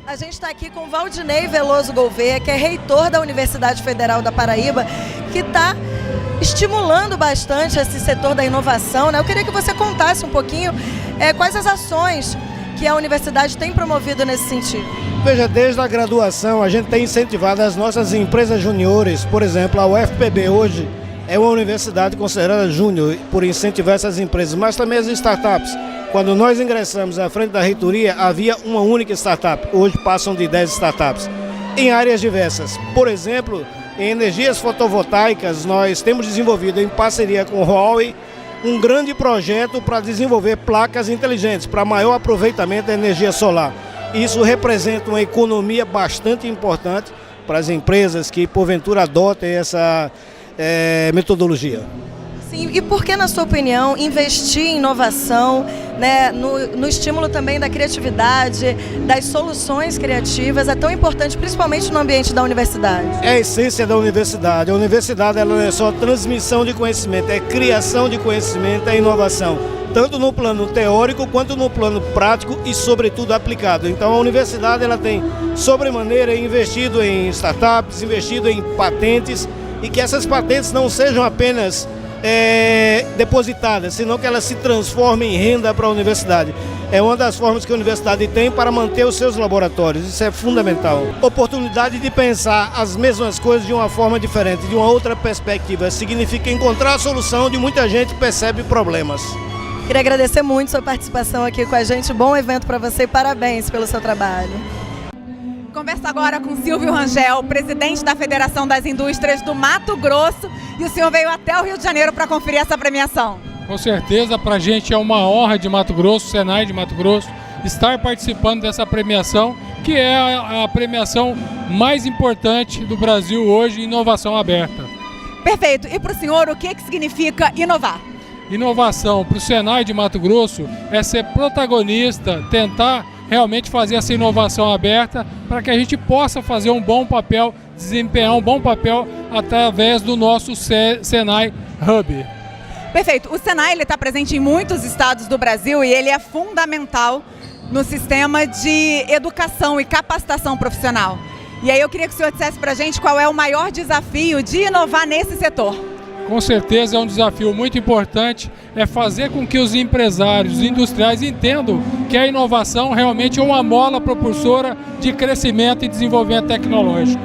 A gente está aqui com Valdinei Veloso Gouveia, que é reitor da Universidade Federal da Paraíba, que está estimulando bastante esse setor da inovação, né? Eu queria que você contasse um pouquinho quais as ações que a universidade tem promovido nesse sentido. Veja, desde a graduação a gente tem incentivado as nossas empresas juniores. Por exemplo, a UFPB hoje é uma universidade considerada júnior por incentivar essas empresas, mas também as startups. Quando nós ingressamos à frente da reitoria, havia uma única startup. Hoje passam de 10 startups em áreas diversas. Por exemplo, em energias fotovoltaicas, nós temos desenvolvido em parceria com o Huawei um grande projeto para desenvolver placas inteligentes para maior aproveitamento da energia solar. Isso representa uma economia bastante importante para as empresas que porventura adotem essa metodologia. Sim, e por que, na sua opinião, investir em inovação, né, no estímulo também da criatividade, das soluções criativas, é tão importante, principalmente no ambiente da universidade? É a essência da universidade. A universidade ela não é só transmissão de conhecimento, é criação de conhecimento, é inovação, tanto no plano teórico quanto no plano prático e, sobretudo, aplicado. Então, a universidade ela tem, sobremaneira, investido em startups, investido em patentes, e que essas patentes não sejam apenas depositadas, senão que elas se transformem em renda para a universidade. É uma das formas que a universidade tem para manter os seus laboratórios, isso é fundamental. Oportunidade de pensar as mesmas coisas de uma forma diferente, de uma outra perspectiva, significa encontrar a solução onde muita gente percebe problemas. Queria agradecer muito sua participação aqui com a gente, bom evento para você e parabéns pelo seu trabalho. Converso agora com Silvio Rangel, presidente da Federação das Indústrias do Mato Grosso, e o senhor veio até o Rio de Janeiro para conferir essa premiação. Com certeza, para a gente é uma honra de Mato Grosso, Senai de Mato Grosso, estar participando dessa premiação, que é a premiação mais importante do Brasil hoje, Inovação Aberta. Perfeito. E para o senhor, o que significa inovar? Inovação para o Senai de Mato Grosso é ser protagonista, tentar realmente fazer essa inovação aberta para que a gente possa fazer um bom papel, desempenhar um bom papel através do nosso Senai Hub. Perfeito. O Senai está presente em muitos estados do Brasil e ele é fundamental no sistema de educação e capacitação profissional. E aí eu queria que o senhor dissesse para a gente qual é o maior desafio de inovar nesse setor. Com certeza é um desafio muito importante, é fazer com que os empresários, os industriais entendam que a inovação realmente é uma mola propulsora de crescimento e desenvolvimento tecnológico.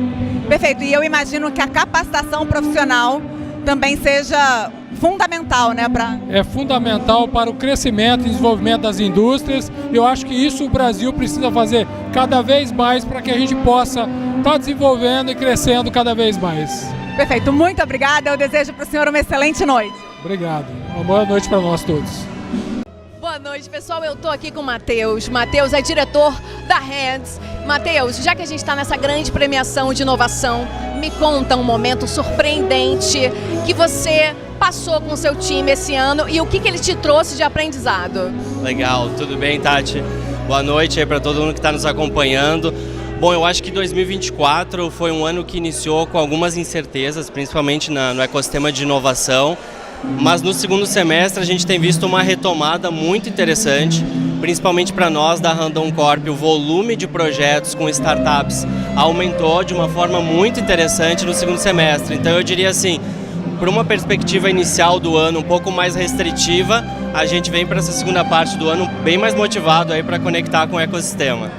Perfeito, e eu imagino que a capacitação profissional também seja fundamental, né? É fundamental para o crescimento e desenvolvimento das indústrias. Eu acho que isso o Brasil precisa fazer cada vez mais para que a gente possa estar desenvolvendo e crescendo cada vez mais. Perfeito, muito obrigada. Eu desejo para o senhor uma excelente noite. Obrigado. Uma boa noite para nós todos. Boa noite, pessoal. Eu estou aqui com o Matheus. Matheus é diretor da Hands. Matheus, já que a gente está nessa grande premiação de inovação, me conta um momento surpreendente que você passou com o seu time esse ano e o que ele te trouxe de aprendizado. Legal, tudo bem, Tati? Boa noite aí para todo mundo que está nos acompanhando. Bom, eu acho que 2024 foi um ano que iniciou com algumas incertezas, principalmente no ecossistema de inovação, mas no segundo semestre a gente tem visto uma retomada muito interessante, principalmente para nós da Randon Corp. O volume de projetos com startups aumentou de uma forma muito interessante no segundo semestre. Então eu diria assim, por uma perspectiva inicial do ano um pouco mais restritiva, a gente vem para essa segunda parte do ano bem mais motivado aí para conectar com o ecossistema.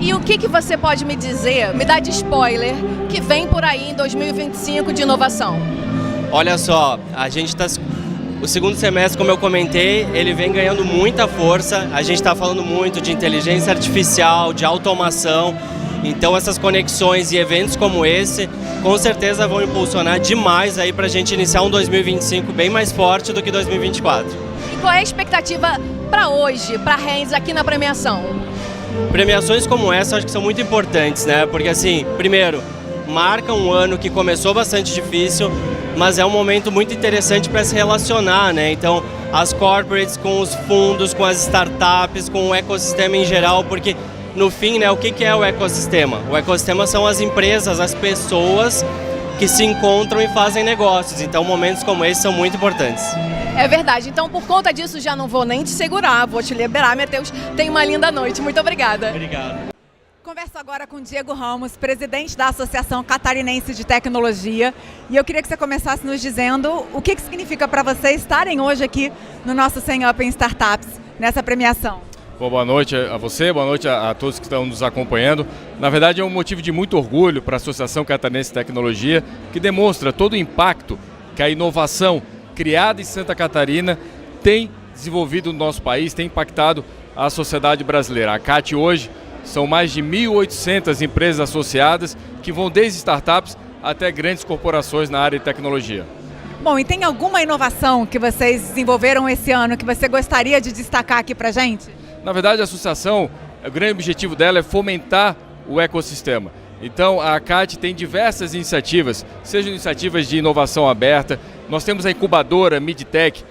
E o que você pode me dizer, me dar de spoiler, que vem por aí em 2025 de inovação? Olha só, a gente está... O segundo semestre, como eu comentei, ele vem ganhando muita força. A gente está falando muito de inteligência artificial, de automação. Então essas conexões e eventos como esse, com certeza vão impulsionar demais aí para a gente iniciar um 2025 bem mais forte do que 2024. E qual é a expectativa para hoje, para a Hands aqui na premiação? Premiações como essa acho que são muito importantes, né? Porque assim, primeiro, marca um ano que começou bastante difícil, mas é um momento muito interessante para se relacionar, né? Então, as corporates com os fundos, com as startups, com o ecossistema em geral, porque no fim, né, o que é o ecossistema? O ecossistema são as empresas, as pessoas que se encontram e fazem negócios. Então, momentos como esse são muito importantes. É verdade. Então, por conta disso, já não vou nem te segurar, vou te liberar, Matheus. Tenha uma linda noite. Muito obrigada. Obrigado. Converso agora com Diego Ramos, presidente da Associação Catarinense de Tecnologia. E eu queria que você começasse nos dizendo o que significa para você estarem hoje aqui no nosso 100 Up em Startups, nessa premiação. Bom, boa noite a você, boa noite a todos que estão nos acompanhando. Na verdade, é um motivo de muito orgulho para a Associação Catarinense de Tecnologia, que demonstra todo o impacto que a inovação criada em Santa Catarina tem desenvolvido no nosso país, tem impactado a sociedade brasileira. A CAT hoje são mais de 1.800 empresas associadas que vão desde startups até grandes corporações na área de tecnologia. Bom, e tem alguma inovação que vocês desenvolveram esse ano que você gostaria de destacar aqui para a gente? Na verdade, a associação, o grande objetivo dela é fomentar o ecossistema. Então, a CAT tem diversas iniciativas, sejam iniciativas de inovação aberta. Nós temos a incubadora MidTech,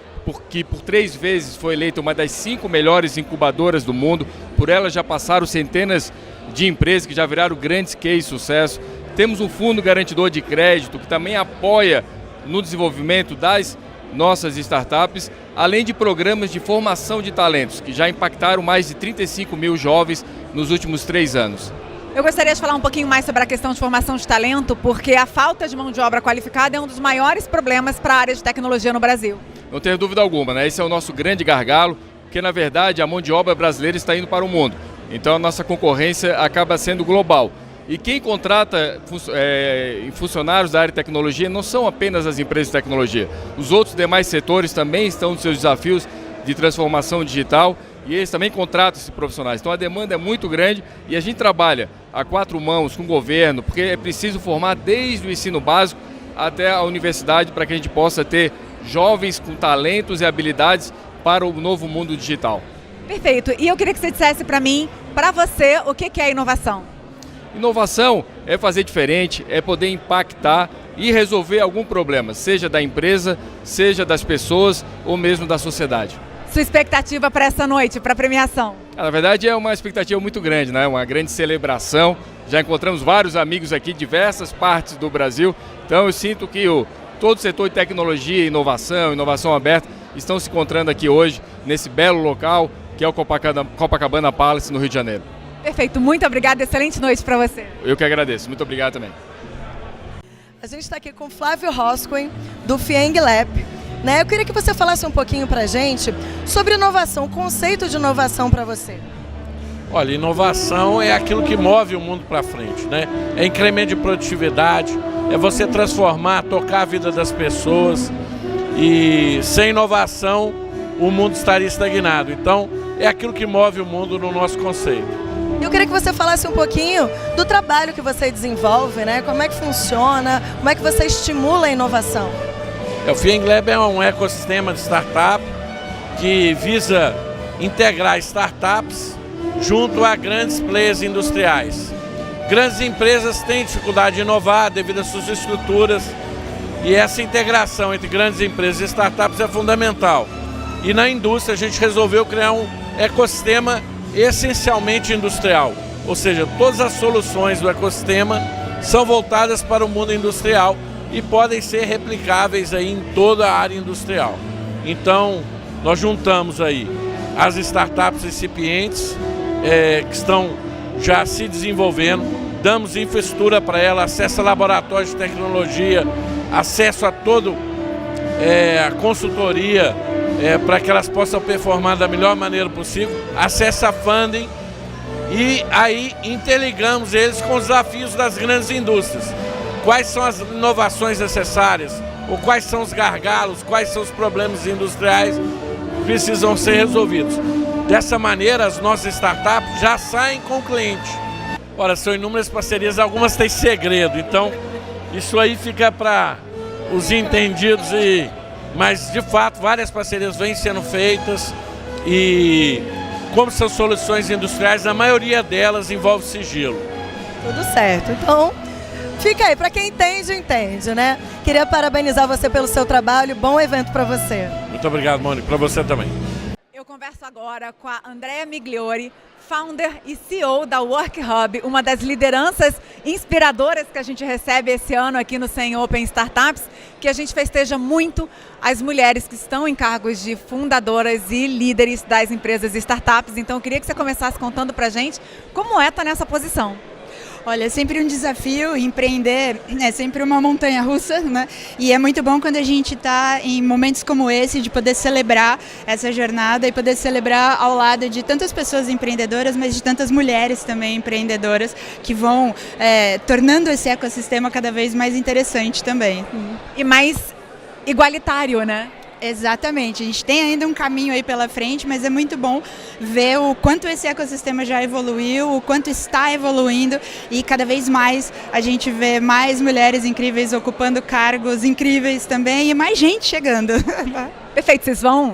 que por 3 vezes foi eleita uma das 5 melhores incubadoras do mundo. Por ela já passaram centenas de empresas que já viraram grandes cases de sucesso. Temos um fundo garantidor de crédito que também apoia no desenvolvimento das nossas startups, além de programas de formação de talentos, que já impactaram mais de 35 mil jovens nos últimos 3 anos. Eu gostaria de falar um pouquinho mais sobre a questão de formação de talento, porque a falta de mão de obra qualificada é um dos maiores problemas para a área de tecnologia no Brasil. Não tenho dúvida alguma, né? Esse é o nosso grande gargalo, porque na verdade a mão de obra brasileira está indo para o mundo. Então a nossa concorrência acaba sendo global. E quem contrata funcionários da área de tecnologia não são apenas as empresas de tecnologia. Os outros demais setores também estão nos seus desafios de transformação digital e eles também contratam esses profissionais. Então a demanda é muito grande e a gente trabalha a 4 mãos com o governo, porque é preciso formar desde o ensino básico até a universidade para que a gente possa ter jovens com talentos e habilidades para o novo mundo digital. Perfeito. E eu queria que você dissesse para mim, para você, o que é inovação? Inovação é fazer diferente, é poder impactar e resolver algum problema, seja da empresa, seja das pessoas ou mesmo da sociedade. Sua expectativa para essa noite, para a premiação? Na verdade é uma expectativa muito grande, né? Uma grande celebração. Já encontramos vários amigos aqui de diversas partes do Brasil, então eu sinto que todo o setor de tecnologia, inovação aberta, estão se encontrando aqui hoje, nesse belo local que é o Copacabana Palace, no Rio de Janeiro. Perfeito, muito obrigada, excelente noite para você. Eu que agradeço, muito obrigado também. A gente está aqui com o Flávio Roscoe, do Fieng Lab. Eu queria que você falasse um pouquinho para a gente sobre inovação, o conceito de inovação para você. Olha, inovação é aquilo que move o mundo para frente, né? É incremento de produtividade, é você transformar, tocar a vida das pessoas, e sem inovação o mundo estaria estagnado. Então, é aquilo que move o mundo no nosso conceito. Eu queria que você falasse um pouquinho do trabalho que você desenvolve, né? Como é que funciona, como é que você estimula a inovação. O Fieng Lab é um ecossistema de startup que visa integrar startups junto a grandes players industriais. Grandes empresas têm dificuldade de inovar devido às suas estruturas e essa integração entre grandes empresas e startups é fundamental. E na indústria a gente resolveu criar um ecossistema essencialmente industrial, ou seja, todas as soluções do ecossistema são voltadas para o mundo industrial e podem ser replicáveis aí em toda a área industrial. Então, nós juntamos aí as startups incipientes que estão já se desenvolvendo, damos infraestrutura para ela, acesso a laboratórios de tecnologia, acesso a toda a consultoria para que elas possam performar da melhor maneira possível, acesso a funding e aí interligamos eles com os desafios das grandes indústrias. Quais são as inovações necessárias, ou quais são os gargalos, quais são os problemas industriais que precisam ser resolvidos. Dessa maneira, as nossas startups já saem com o cliente. Ora, são inúmeras parcerias, algumas têm segredo, então isso aí fica para os entendidos, mas de fato várias parcerias vêm sendo feitas e como são soluções industriais, a maioria delas envolve sigilo. Tudo certo, então fica aí, para quem entende, entende, né? Queria parabenizar você pelo seu trabalho, bom evento para você. Muito obrigado, Mônica, para você também. Eu converso agora com a Andrea Migliori, founder e CEO da Work Hub, uma das lideranças inspiradoras que a gente recebe esse ano aqui no 100 Open Startups, que a gente festeja muito as mulheres que estão em cargos de fundadoras e líderes das empresas e startups. Então eu queria que você começasse contando pra gente como é estar nessa posição. Olha, é sempre um desafio, empreender é sempre uma montanha russa, né? E é muito bom quando a gente está em momentos como esse, de poder celebrar essa jornada e poder celebrar ao lado de tantas pessoas empreendedoras, mas de tantas mulheres também empreendedoras que vão tornando esse ecossistema cada vez mais interessante também. E mais igualitário, né? Exatamente, a gente tem ainda um caminho aí pela frente, mas é muito bom ver o quanto esse ecossistema já evoluiu, o quanto está evoluindo e cada vez mais a gente vê mais mulheres incríveis ocupando cargos incríveis também e mais gente chegando. Perfeito,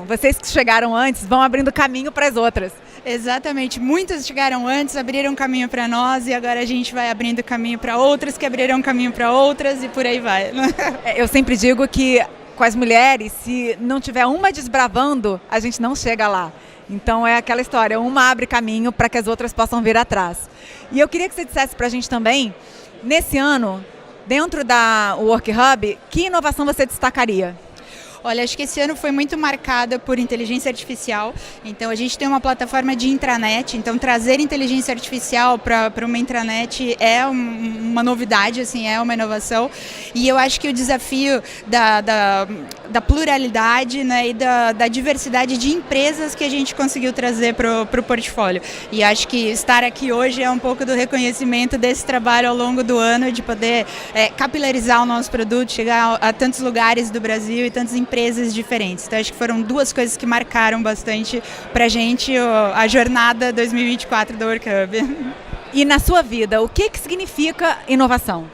vocês que chegaram antes vão abrindo caminho para as outras. Exatamente. Muitas chegaram antes, abriram caminho para nós e agora a gente vai abrindo caminho para outras que abriram caminho para outras e por aí vai. Eu sempre digo que com as mulheres, se não tiver uma desbravando, a gente não chega lá. Então é aquela história, uma abre caminho para que as outras possam vir atrás. E eu queria que você dissesse para a gente também, nesse ano, dentro da Work Hub, que inovação você destacaria? Olha, acho que esse ano foi muito marcado por inteligência artificial. Então, a gente tem uma plataforma de intranet. Então, trazer inteligência artificial para uma intranet é uma novidade, assim, é uma inovação. E eu acho que o desafio da pluralidade, né, e da diversidade de empresas que a gente conseguiu trazer para o portfólio. E acho que estar aqui hoje é um pouco do reconhecimento desse trabalho ao longo do ano, de poder capilarizar o nosso produto, chegar a tantos lugares do Brasil e tantas empresas diferentes. Então, acho que foram duas coisas que marcaram bastante pra gente a jornada 2024 do Work Hub. E na sua vida, o que significa inovação?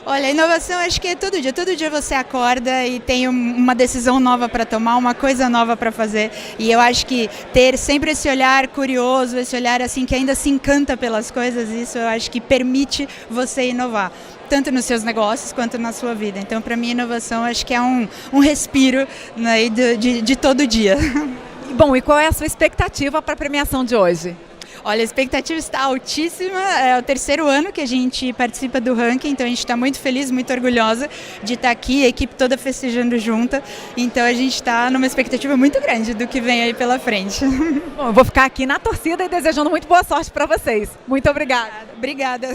Olha, inovação acho que é todo dia você acorda e tem uma decisão nova para tomar, uma coisa nova para fazer. E eu acho que ter sempre esse olhar curioso, esse olhar assim que ainda se encanta pelas coisas, isso eu acho que permite você inovar, tanto nos seus negócios quanto na sua vida. Então, para mim, inovação acho que é um respiro, né, de todo dia. Bom, e qual é a sua expectativa para a premiação de hoje? Olha, a expectativa está altíssima, é o 3º ano que a gente participa do ranking, então a gente está muito feliz, muito orgulhosa de estar aqui, a equipe toda festejando junta, então a gente está numa expectativa muito grande do que vem aí pela frente. Bom, eu vou ficar aqui na torcida e desejando muito boa sorte para vocês. Muito obrigada. Obrigada.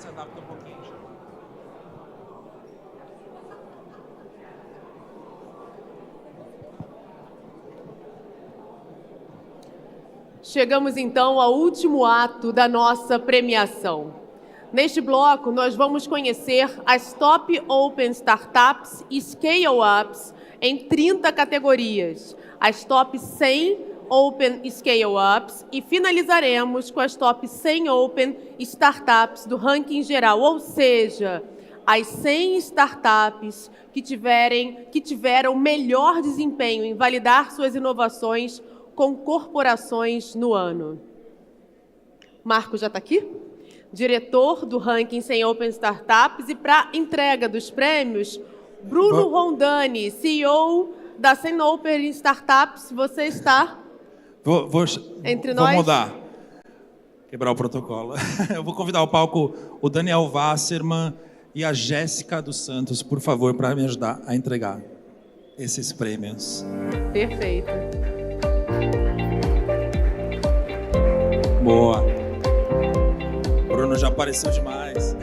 se adapta um pouquinho. Chegamos então ao último ato da nossa premiação. Neste bloco, nós vamos conhecer as Top Open Startups e Scale-Ups em 30 categorias, as Top 100 Open Scale-Ups e finalizaremos com as Top 100 Open Startups do ranking geral, ou seja, as 100 startups que tiveram melhor desempenho em validar suas inovações com corporações no ano. Marco já está aqui? Diretor do ranking 100 Open Startups, e para entrega dos prêmios, Bruno Rondani, CEO da 100 Open Startups, você está entre nós? Vou mudar, quebrar o protocolo. Eu vou convidar ao palco o Daniel Wasserman e a Jéssica dos Santos, por favor, para me ajudar a entregar esses prêmios. Perfeito. Boa. Bruno já apareceu demais.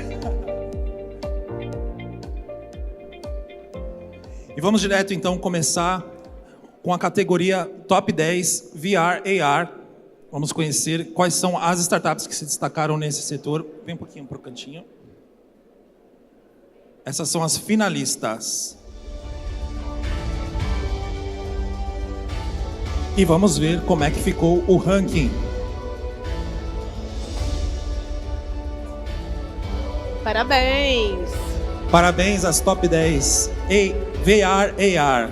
E vamos direto, então, começar com a categoria Top 10 VR AR. Vamos conhecer quais são as startups que se destacaram nesse setor. Vem um pouquinho para o cantinho. Essas são as finalistas. E vamos ver como é que ficou o ranking. Parabéns! Parabéns às Top 10 VR AR.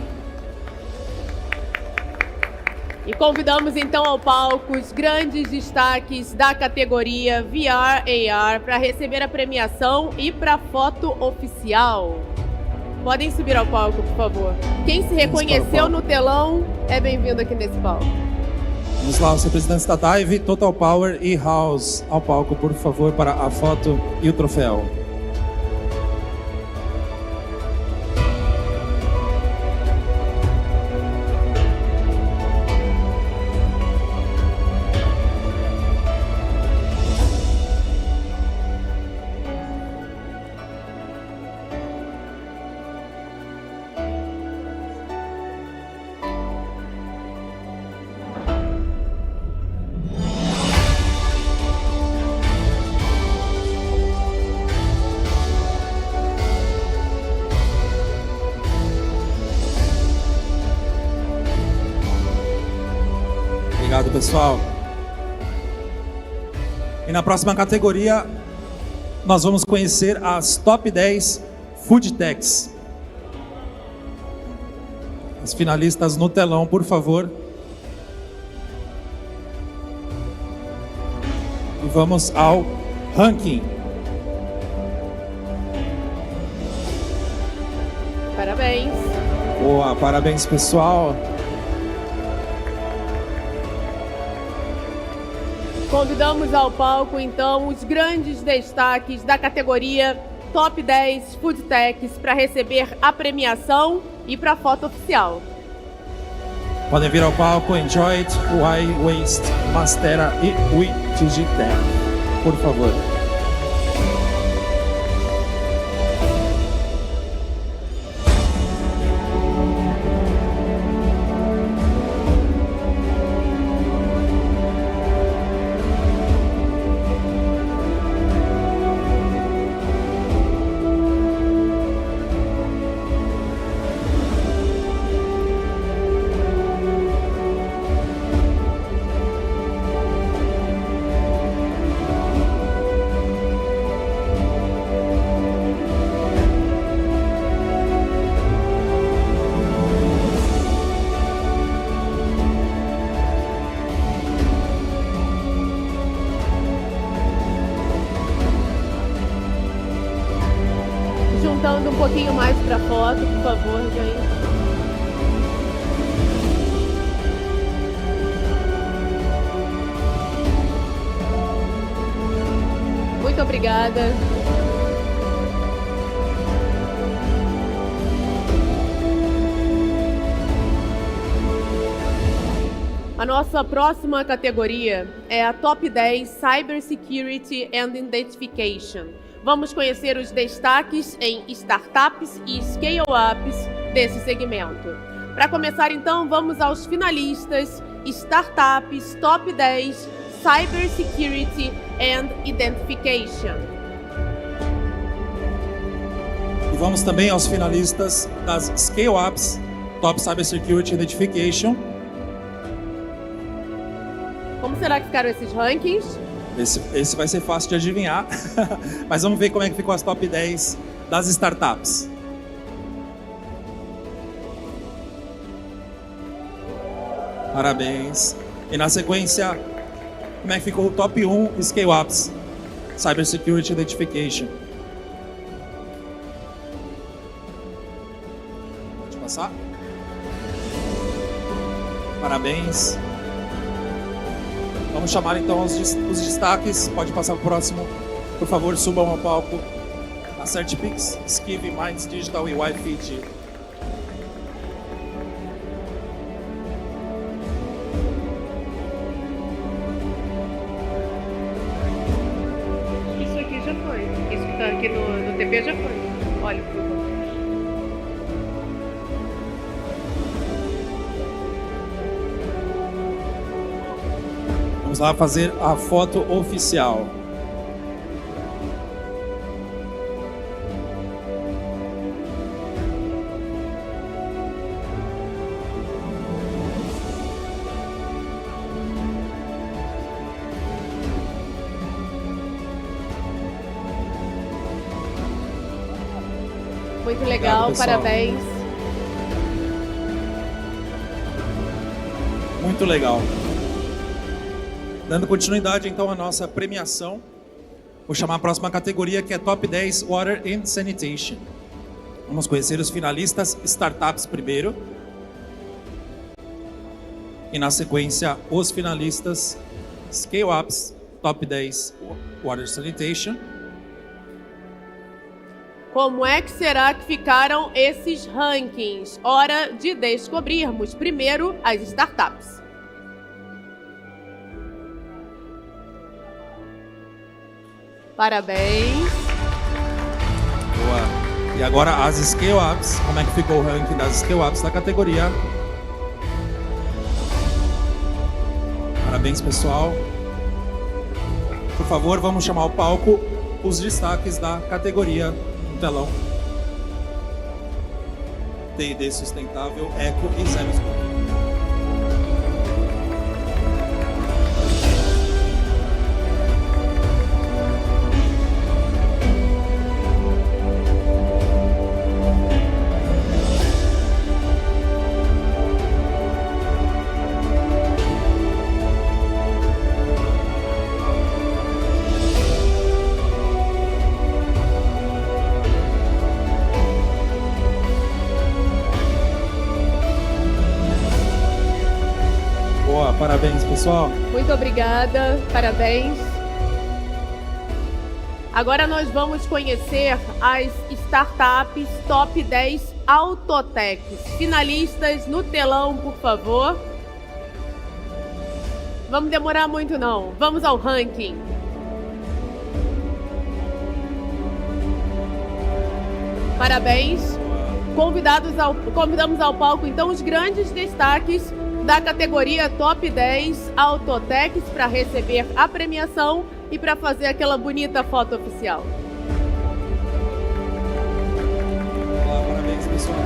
E convidamos então ao palco os grandes destaques da categoria VR AR para receber a premiação e para a foto oficial. Podem subir ao palco, por favor. Quem se reconheceu no telão é bem-vindo aqui nesse palco. Vamos lá, os representantes da Dive, Total Power e House ao palco, por favor, para a foto e o troféu. Obrigado, pessoal. E na próxima categoria, nós vamos conhecer as Top 10 Food Techs. As finalistas no telão, por favor. E vamos ao ranking. Parabéns. Boa, parabéns, pessoal. Convidamos ao palco, então, os grandes destaques da categoria Top 10 Food Techs para receber a premiação e para a foto oficial. Podem vir ao palco Enjoy It, Why Waste, Mastera e Digitech, por favor. Juntando um pouquinho mais para a foto, por favor, gente. Muito obrigada. A nossa próxima categoria é a Top 10 Cybersecurity and Identification. vamos conhecer os destaques em startups e scale-ups desse segmento. Para começar, então, vamos aos finalistas Startups Top 10 Cybersecurity and Identification. E vamos também aos finalistas das Scale-Ups Top Cybersecurity Identification. Como será que ficaram esses rankings? Esse vai ser fácil de adivinhar, mas vamos ver como é que ficou as top 10 das startups. Parabéns. E na sequência, como é que ficou o top 1 Scale-Ups Cybersecurity Identification? Pode passar. Parabéns. Vamos chamar então os destaques. Pode passar para o próximo. Por favor, subam ao palco. A CertPix, Skive, Minds Digital e YFit. Isso aqui já foi. Isso que está aqui no TP já foi. Olha, por favor. Vamos lá fazer a foto oficial. Muito legal, Obrigado, parabéns. Muito legal. Dando continuidade então à nossa premiação, vou chamar a próxima categoria, que é Top 10 Water and Sanitation. Vamos conhecer os finalistas Startups primeiro. E na sequência, os finalistas Scale-Ups Top 10 Water Sanitation. Como é que será que ficaram esses rankings? Hora de descobrirmos. Primeiro, as startups. Parabéns. Boa. E agora as Scale-Ups. Como é que ficou o ranking das Scale-Ups da categoria? Parabéns, pessoal. Por favor, vamos chamar ao palco os destaques da categoria no telão. T&D Sustentável, Eco e Zero Esgoto. Parabéns, pessoal. Muito obrigada, parabéns. Agora nós vamos conhecer as startups Top 10 Autotechs. Finalistas no telão, por favor. Vamos demorar muito não. Vamos ao ranking. Parabéns. Convidamos ao palco então os grandes destaques da categoria Top 10 Autotechs para receber a premiação e para fazer aquela bonita foto oficial. Olá, parabéns, pessoal.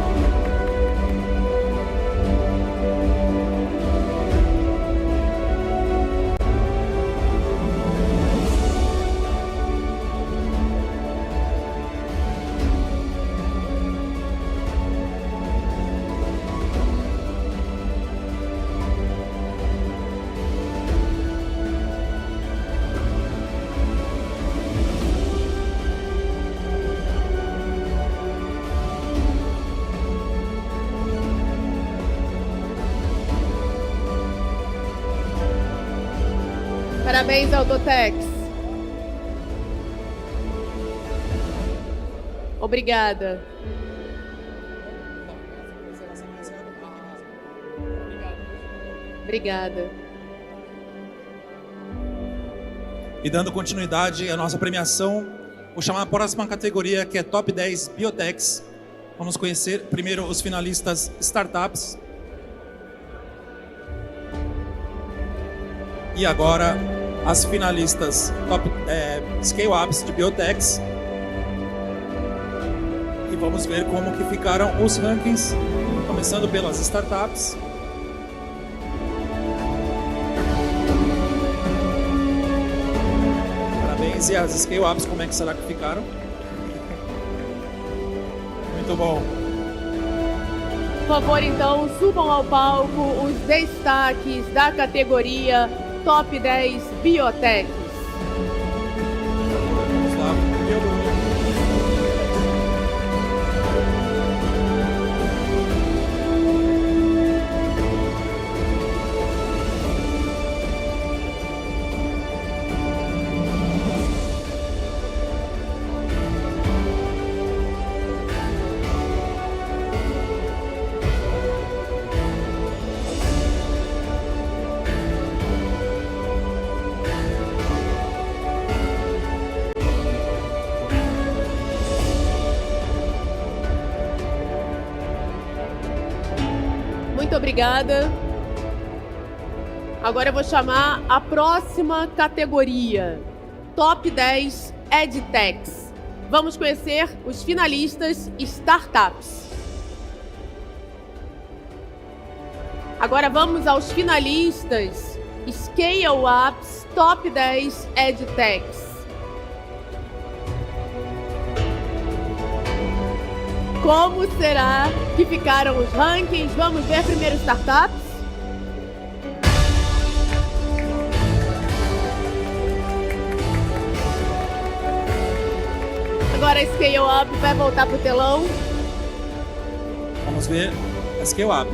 Parabéns, Autotechs. Obrigada. Obrigada. E dando continuidade à nossa premiação, Vou chamar a próxima categoria, que é Top 10 Biotechs. Vamos conhecer primeiro os finalistas Startups. E agora as finalistas Top Scale-Ups de Biotechs. E vamos ver como que ficaram os rankings, começando pelas Startups. Parabéns. E as Scale-Ups, como é que será que ficaram? Muito bom. Por favor, então, subam ao palco os destaques da categoria Top 10 Biotechs. Vamos lá. Muito obrigada. Agora eu vou chamar a próxima categoria, Top 10 EdTechs. Vamos conhecer os finalistas Startups. Agora vamos aos finalistas Scale-Ups Top 10 EdTechs. Como será que ficaram os rankings? Vamos ver primeiro Startups. Agora a Scale-Up vai voltar para o telão. Vamos ver a Scale-Up.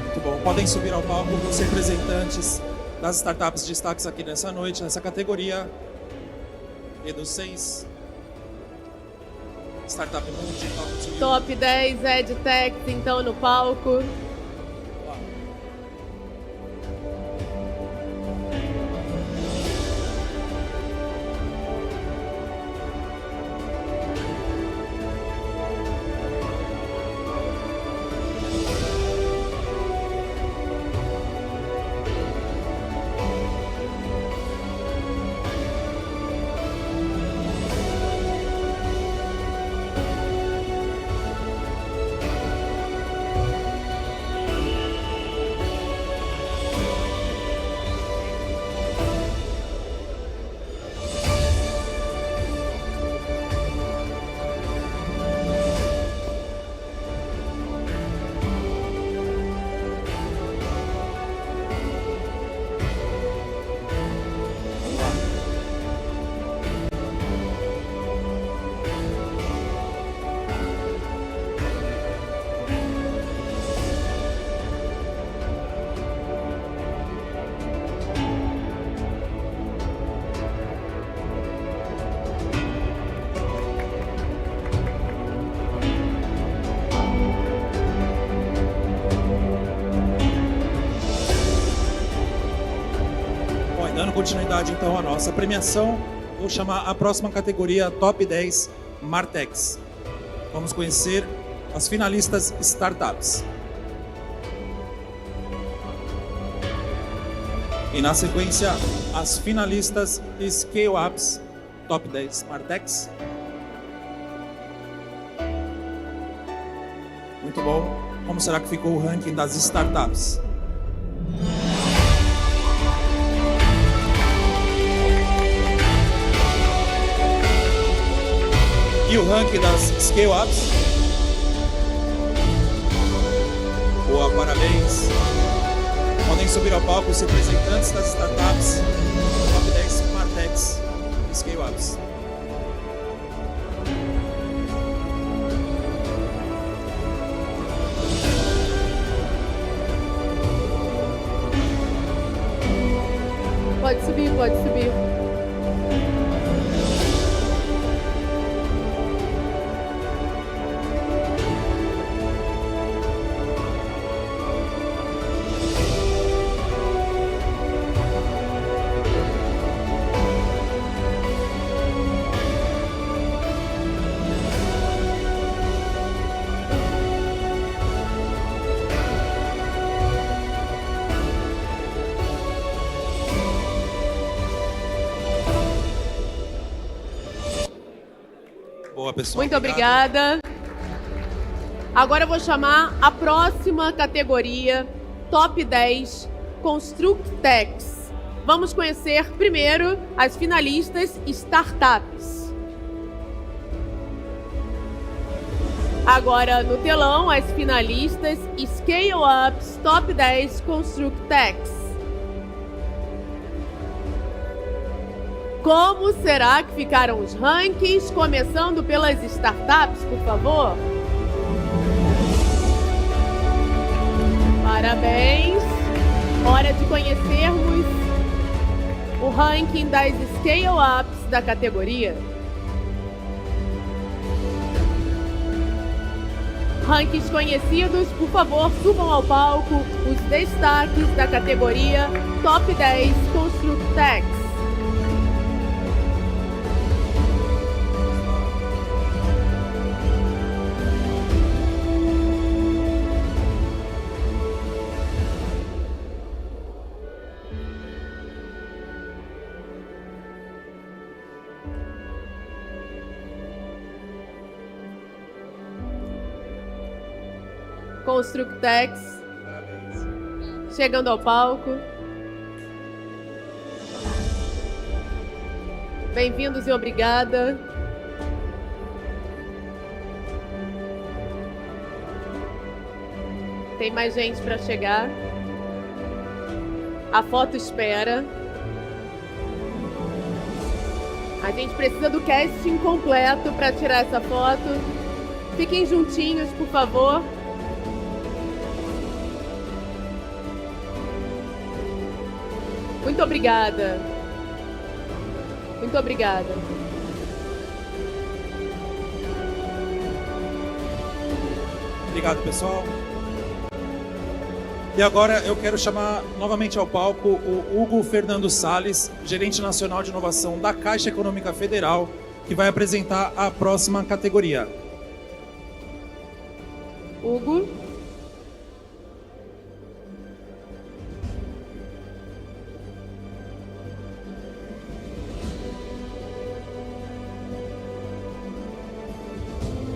Muito bom. Podem subir ao palco os representantes das startups destaques aqui nessa noite, nessa categoria. E dos 6 Startup Mundo, Top 10 EdTechs, então, no palco. Dando continuidade então à nossa premiação, vou chamar a próxima categoria Top 10 Martechs. Vamos conhecer as finalistas Startups. E na sequência, as finalistas Scale-Ups Top 10 Martechs. Muito bom. Como será que ficou o ranking das Startups? E o ranking das Scale-Ups. Boa, parabéns. Podem subir ao palco os representantes das startups Top 10 Martechs e Scale-Ups. Pode subir, pode subir. Boa, pessoal. Muito obrigada. Agora eu vou chamar a próxima categoria, Top 10 Constructex. Vamos conhecer primeiro as finalistas startups. Agora no telão, as finalistas Scale Ups Top 10 Constructex. Como será que ficaram os rankings? Começando pelas startups, por favor. Parabéns. Hora de conhecermos o ranking das Scale Ups da categoria. Rankings conhecidos, por favor, subam ao palco os destaques da categoria Top 10 Constructex. Constructex, chegando ao palco. Bem-vindos e obrigada. Tem mais gente para chegar. A foto espera. A gente precisa do casting completo para tirar essa foto. Fiquem juntinhos, por favor. Muito obrigada. Muito obrigada. Obrigado, pessoal. E agora eu quero chamar novamente ao palco o Hugo Fernando Salles, gerente nacional de inovação da Caixa Econômica Federal, que vai apresentar a próxima categoria. Hugo.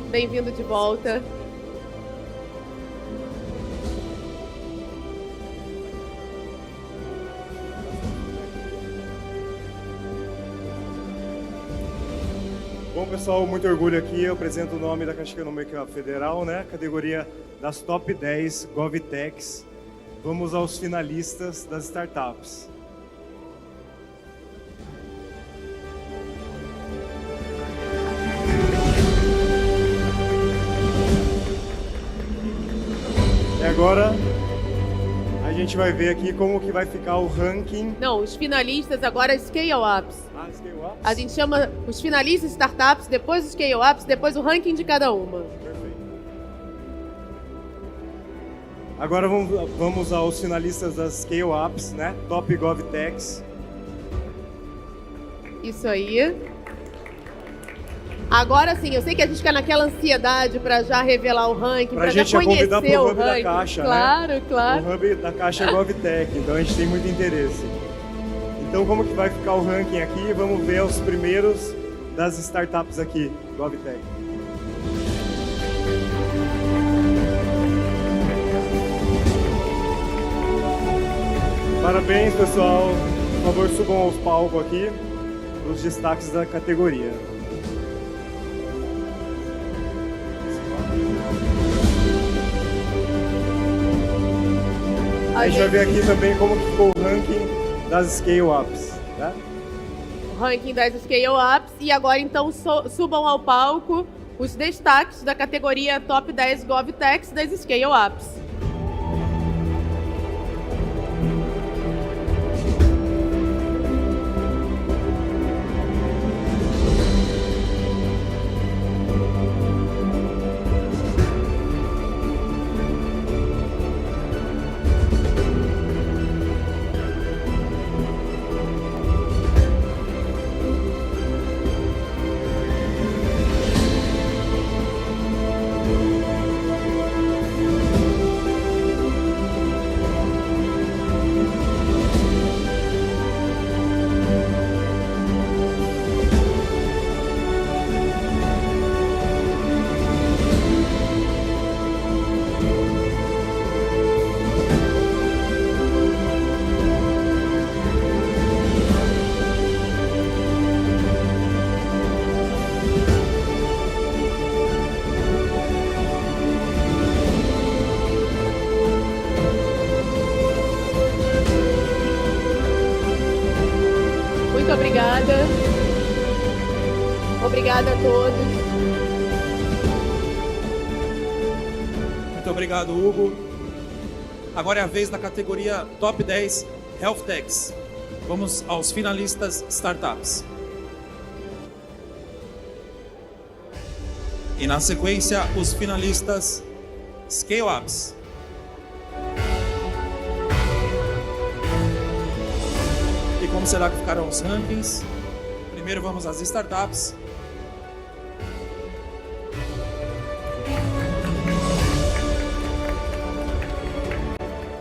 Bem-vindo de volta. Bom, pessoal, muito orgulho aqui. Eu apresento o nome da Caixa Econômica Federal, né? Categoria das Top 10 GovTechs. Vamos aos finalistas das startups. E agora a gente vai ver aqui como que vai ficar o ranking. Não, os finalistas agora Scale Ups. Ah, Scale Ups? A gente chama os finalistas startups, depois os Scale Ups, depois o ranking de cada uma. Perfeito. Agora vamos aos finalistas das Scale Ups, né? Top GovTechs. Isso aí. Agora sim, eu sei que a gente fica naquela ansiedade para já revelar o ranking, para já conhecer convidar pro o hub ranking. da Caixa, claro, né? claro. O hub da Caixa GovTech, então a gente tem muito interesse. Então como que vai ficar o ranking aqui? Vamos ver os primeiros das startups aqui, GovTech. Parabéns, pessoal. Por favor, subam aos palcos aqui os destaques da categoria. A gente vai ver aqui também como ficou o ranking das Scale Ups, né? O ranking das Scale Ups. E agora, então, subam ao palco os destaques da categoria Top 10 GovTechs das Scale Ups. obrigada. Obrigada a todos. Muito obrigado, Hugo. Agora é a vez da categoria Top 10 Health Techs. Vamos aos finalistas Startups. E na sequência, os finalistas Scale-Ups. E como será que ficarão os rankings? Primeiro vamos às startups.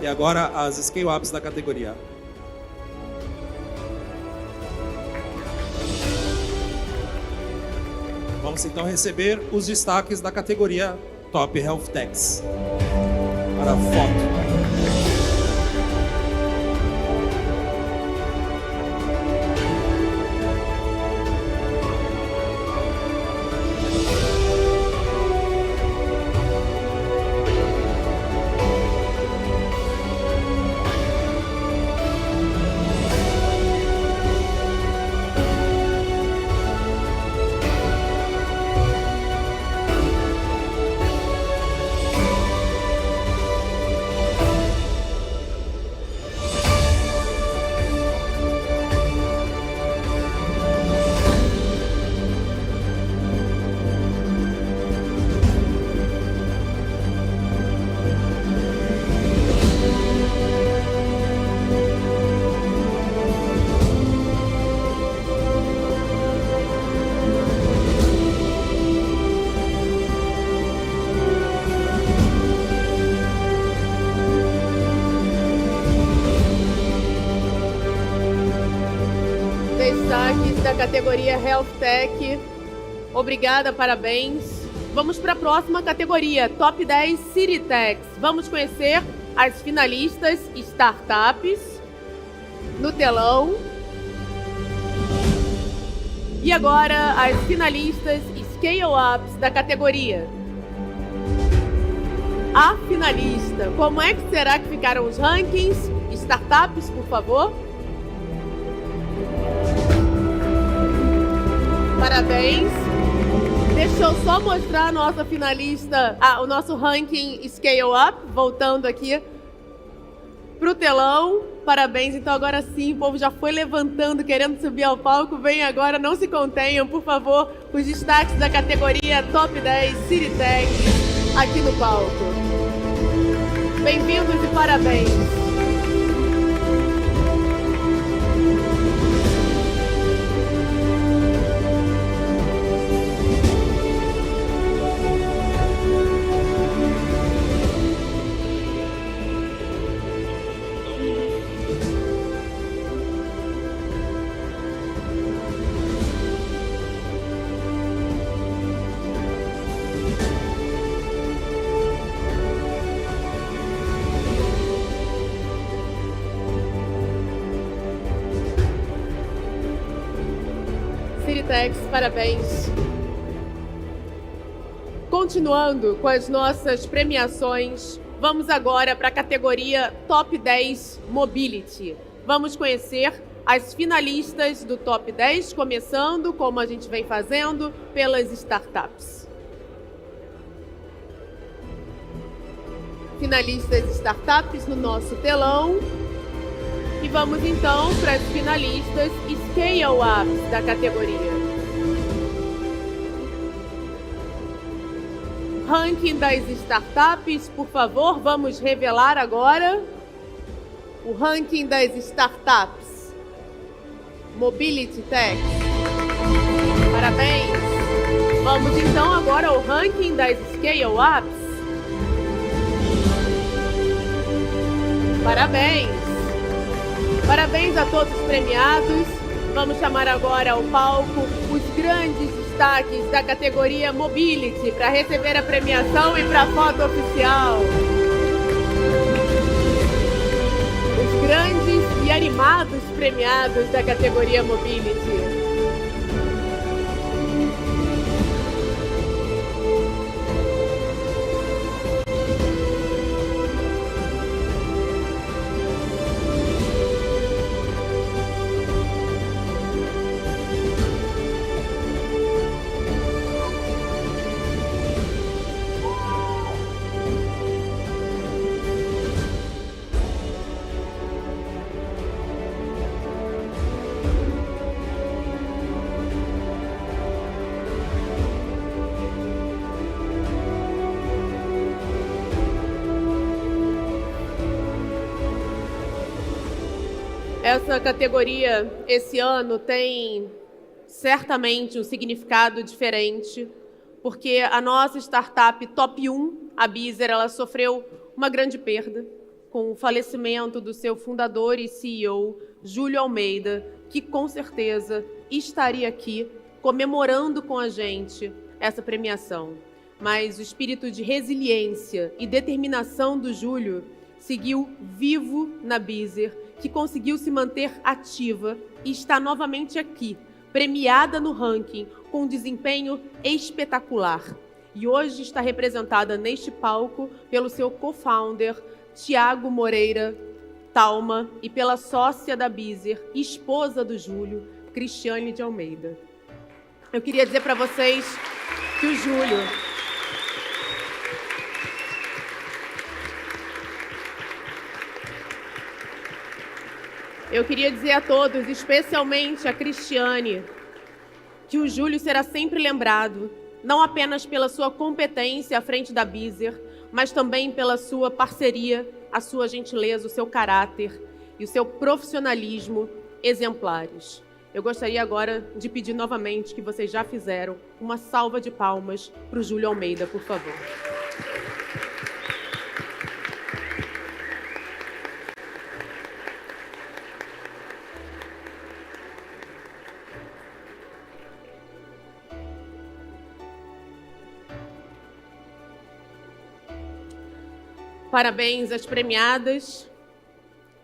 E agora as scale-ups da categoria. Vamos então receber os destaques da categoria Top Health Techs. Para a foto. Destaques da categoria Health Tech. Obrigada, parabéns. Vamos para a próxima categoria, Top 10 City Techs. Vamos conhecer as finalistas Startups no telão. E agora as finalistas Scale-Ups da categoria. A finalista, como é que será que ficaram os rankings? Startups, por favor. Parabéns. Deixa eu só mostrar a nossa finalista, o nosso ranking Scale Up, voltando aqui para o telão. Parabéns. Então agora sim, o povo já foi levantando, querendo subir ao palco. Vem agora, não se contenham, por favor, os destaques da categoria Top 10 City Tech aqui no palco. Bem-vindos e parabéns. Citytechs, parabéns. Continuando com as nossas premiações, vamos agora para a categoria Top 10 Mobility. Vamos conhecer as finalistas do Top 10, começando, como a gente vem fazendo, pelas startups. Finalistas startups no nosso telão. E vamos então para as finalistas Scale-Ups da categoria. Ranking das startups, por favor, vamos revelar agora o ranking das startups. Mobility Tech. Parabéns! Vamos então agora ao ranking das Scale-Ups. Parabéns! Parabéns a todos os premiados. Vamos chamar agora ao palco os grandes destaques da categoria Mobility para receber a premiação e para a foto oficial. Os grandes e animados premiados da categoria Mobility. Essa categoria, esse ano, tem certamente um significado diferente, porque a nossa startup top 1, a Beezer, ela sofreu uma grande perda com o falecimento do seu fundador e CEO, Júlio Almeida, que com certeza estaria aqui comemorando com a gente essa premiação. Mas o espírito de resiliência e determinação do Júlio seguiu vivo na Beezer, que conseguiu se manter ativa e está novamente aqui, premiada no ranking, com um desempenho espetacular. E hoje está representada neste palco pelo seu co-founder, Tiago Moreira Talma, e pela sócia da Beezer, esposa do Júlio, Cristiane de Almeida. Eu queria dizer para vocês que o Júlio... Eu queria dizer a todos, especialmente a Cristiane, que o Júlio será sempre lembrado, não apenas pela sua competência à frente da Beezer, mas também pela sua parceria, a sua gentileza, o seu caráter e o seu profissionalismo exemplares. Eu gostaria agora de pedir novamente que vocês já fizeram uma salva de palmas para o Júlio Almeida, por favor. Parabéns às premiadas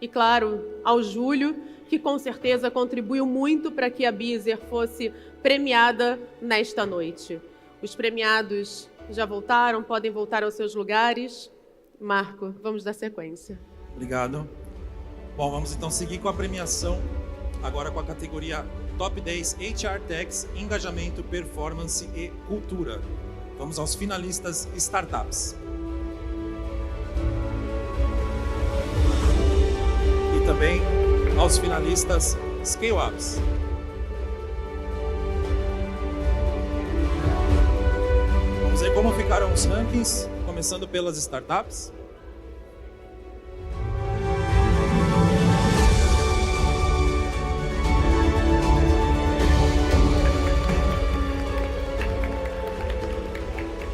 e, claro, ao Júlio, que com certeza contribuiu muito para que a Beezer fosse premiada nesta noite. Os premiados já voltaram, podem voltar aos seus lugares. Marco, vamos dar sequência. Obrigado. Bom, vamos então seguir com a premiação, agora com a categoria Top 10 HR Techs, Engajamento, Performance e Cultura. Vamos aos finalistas Startups. E também aos finalistas Scale-Ups. Vamos ver como ficaram os rankings, começando pelas startups.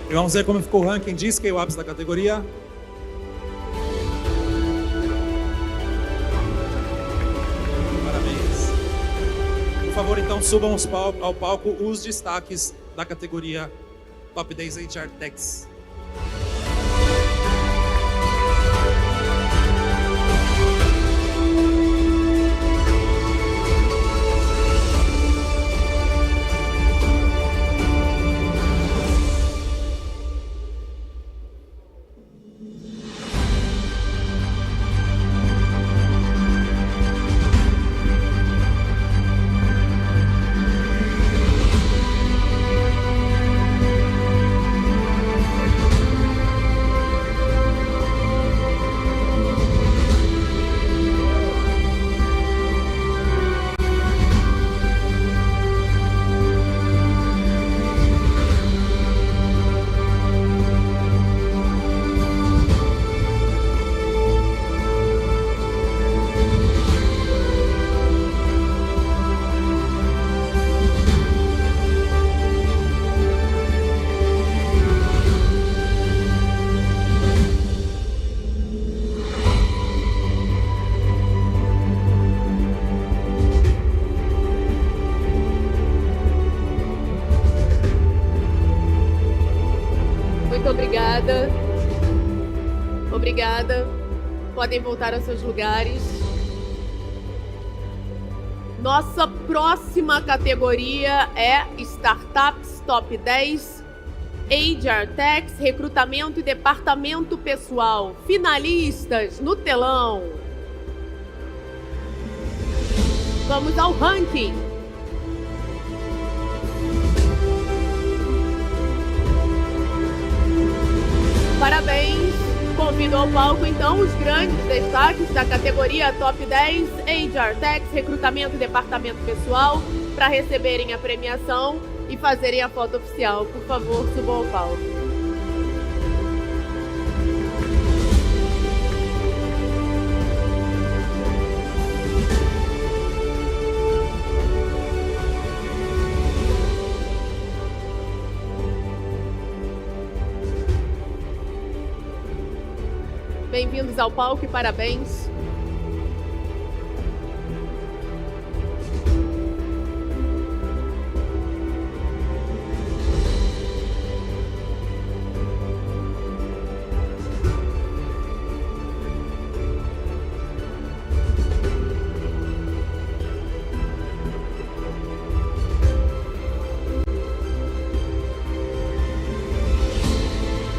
E vamos ver como ficou o ranking de Scale-Ups da categoria. Por favor, então, subam ao palco os destaques da categoria Top 10 HR Techs. Obrigada. Podem voltar aos seus lugares. Nossa próxima categoria é Startups Top 10, HR Techs, Recrutamento e Departamento Pessoal. Finalistas no telão. Vamos ao ranking. Parabéns! Convido ao palco, então, os grandes destaques da categoria Top 10 HR Techs, Recrutamento e Departamento Pessoal, para receberem a premiação e fazerem a foto oficial. Por favor, subam ao palco. Bem-vindos ao palco e parabéns.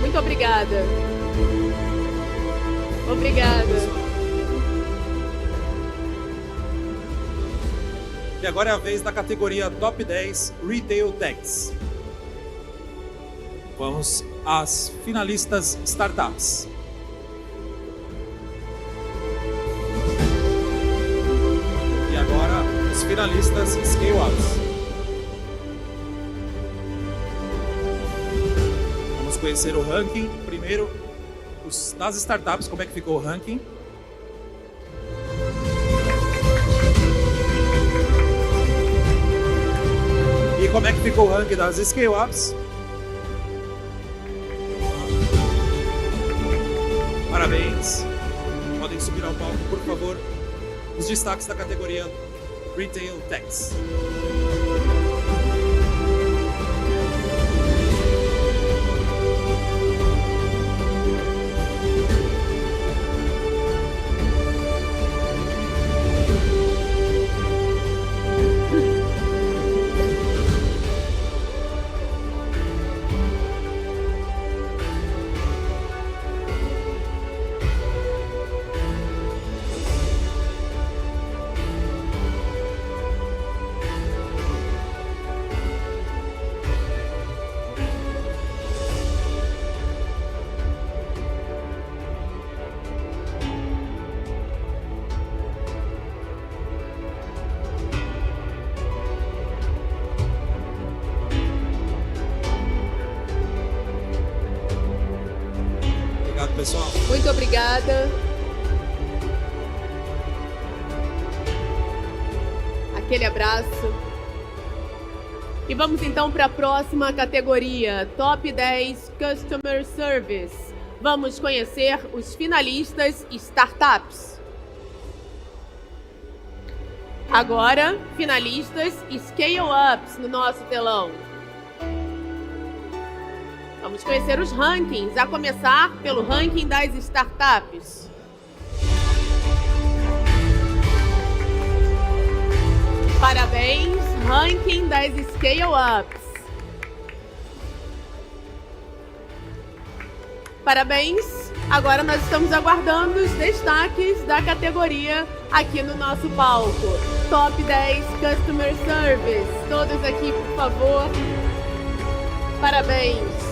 Muito obrigada. Obrigada. E agora é a vez da categoria Top 10 Retail Techs. Vamos às finalistas Startups. E agora os finalistas Scale-Ups. Vamos conhecer o ranking. Primeiro, das startups, como é que ficou o ranking? E como é que ficou o ranking das Scale-Ups? Parabéns. Podem subir ao palco, por favor, os destaques da categoria Retail Techs. Pessoal. Muito obrigada. Aquele abraço. E vamos então para a próxima categoria, Top 10 Customer Service. Vamos conhecer os finalistas Startups. Agora, finalistas Scale-Ups no nosso telão. Vamos conhecer os rankings, a começar pelo ranking das startups. Parabéns, ranking das Scale-Ups. Parabéns, agora nós estamos aguardando os destaques da categoria aqui no nosso palco. Top 10 Customer Service. Todos aqui, por favor. Parabéns.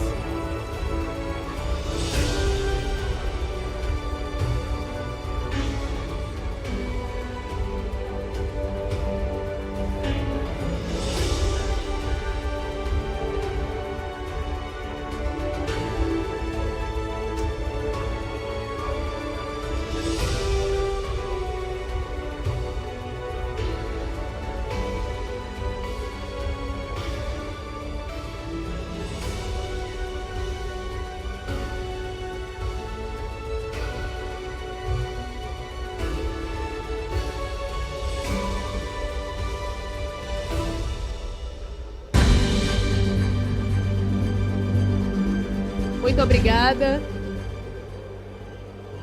Muito obrigada.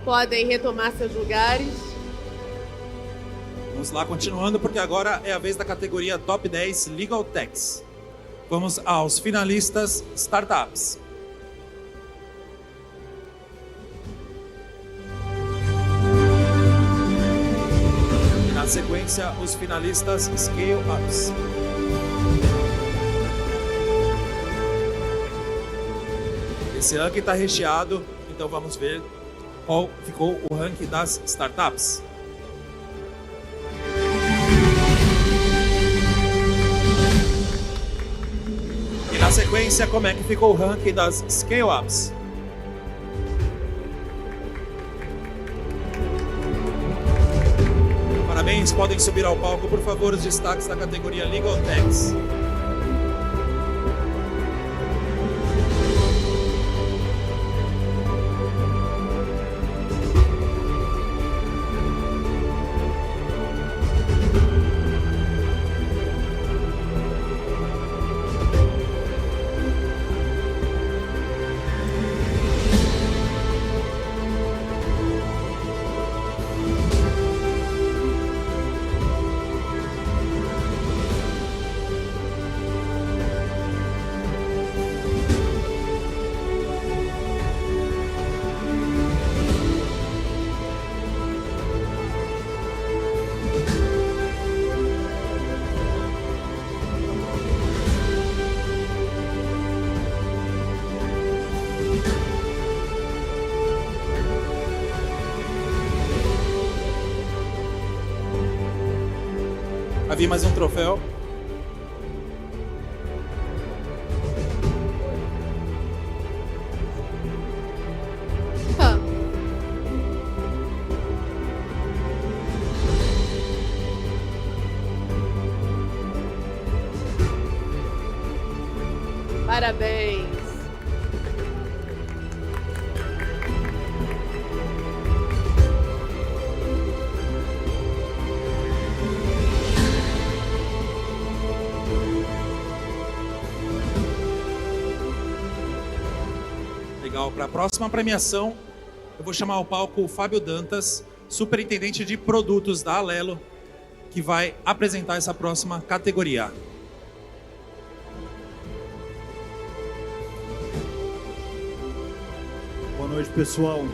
Podem retomar seus lugares. Vamos lá, continuando, porque agora é a vez da categoria Top 10 Legal Techs. Vamos aos finalistas Startups. E na sequência, os finalistas Scale-Ups. Esse ranking está recheado, então vamos ver qual ficou o ranking das startups. E na sequência, como é que ficou o ranking das Scale-Ups? Parabéns, podem subir ao palco, por favor, os destaques da categoria Legal Techs. Vai vir mais um troféu. Parabéns. Legal. Para a próxima premiação, eu vou chamar ao palco o Fábio Dantas, superintendente de produtos da Alelo, que vai apresentar essa próxima categoria. Boa noite, pessoal.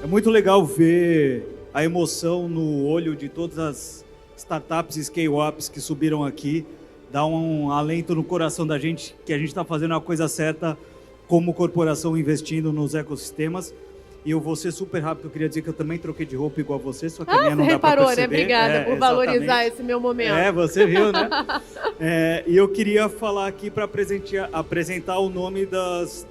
É muito legal ver a emoção no olho de todas as startups e scale-ups que subiram aqui. Dá um alento no coração da gente que a gente está fazendo a coisa certa como corporação investindo nos ecossistemas. E eu vou ser super rápido, eu queria dizer que eu também troquei de roupa igual você, só que a minha não dá para perceber. Você reparou, né? Obrigada por valorizar exatamente. esse meu momento. Você viu, né? E eu queria falar aqui para apresentar o nome das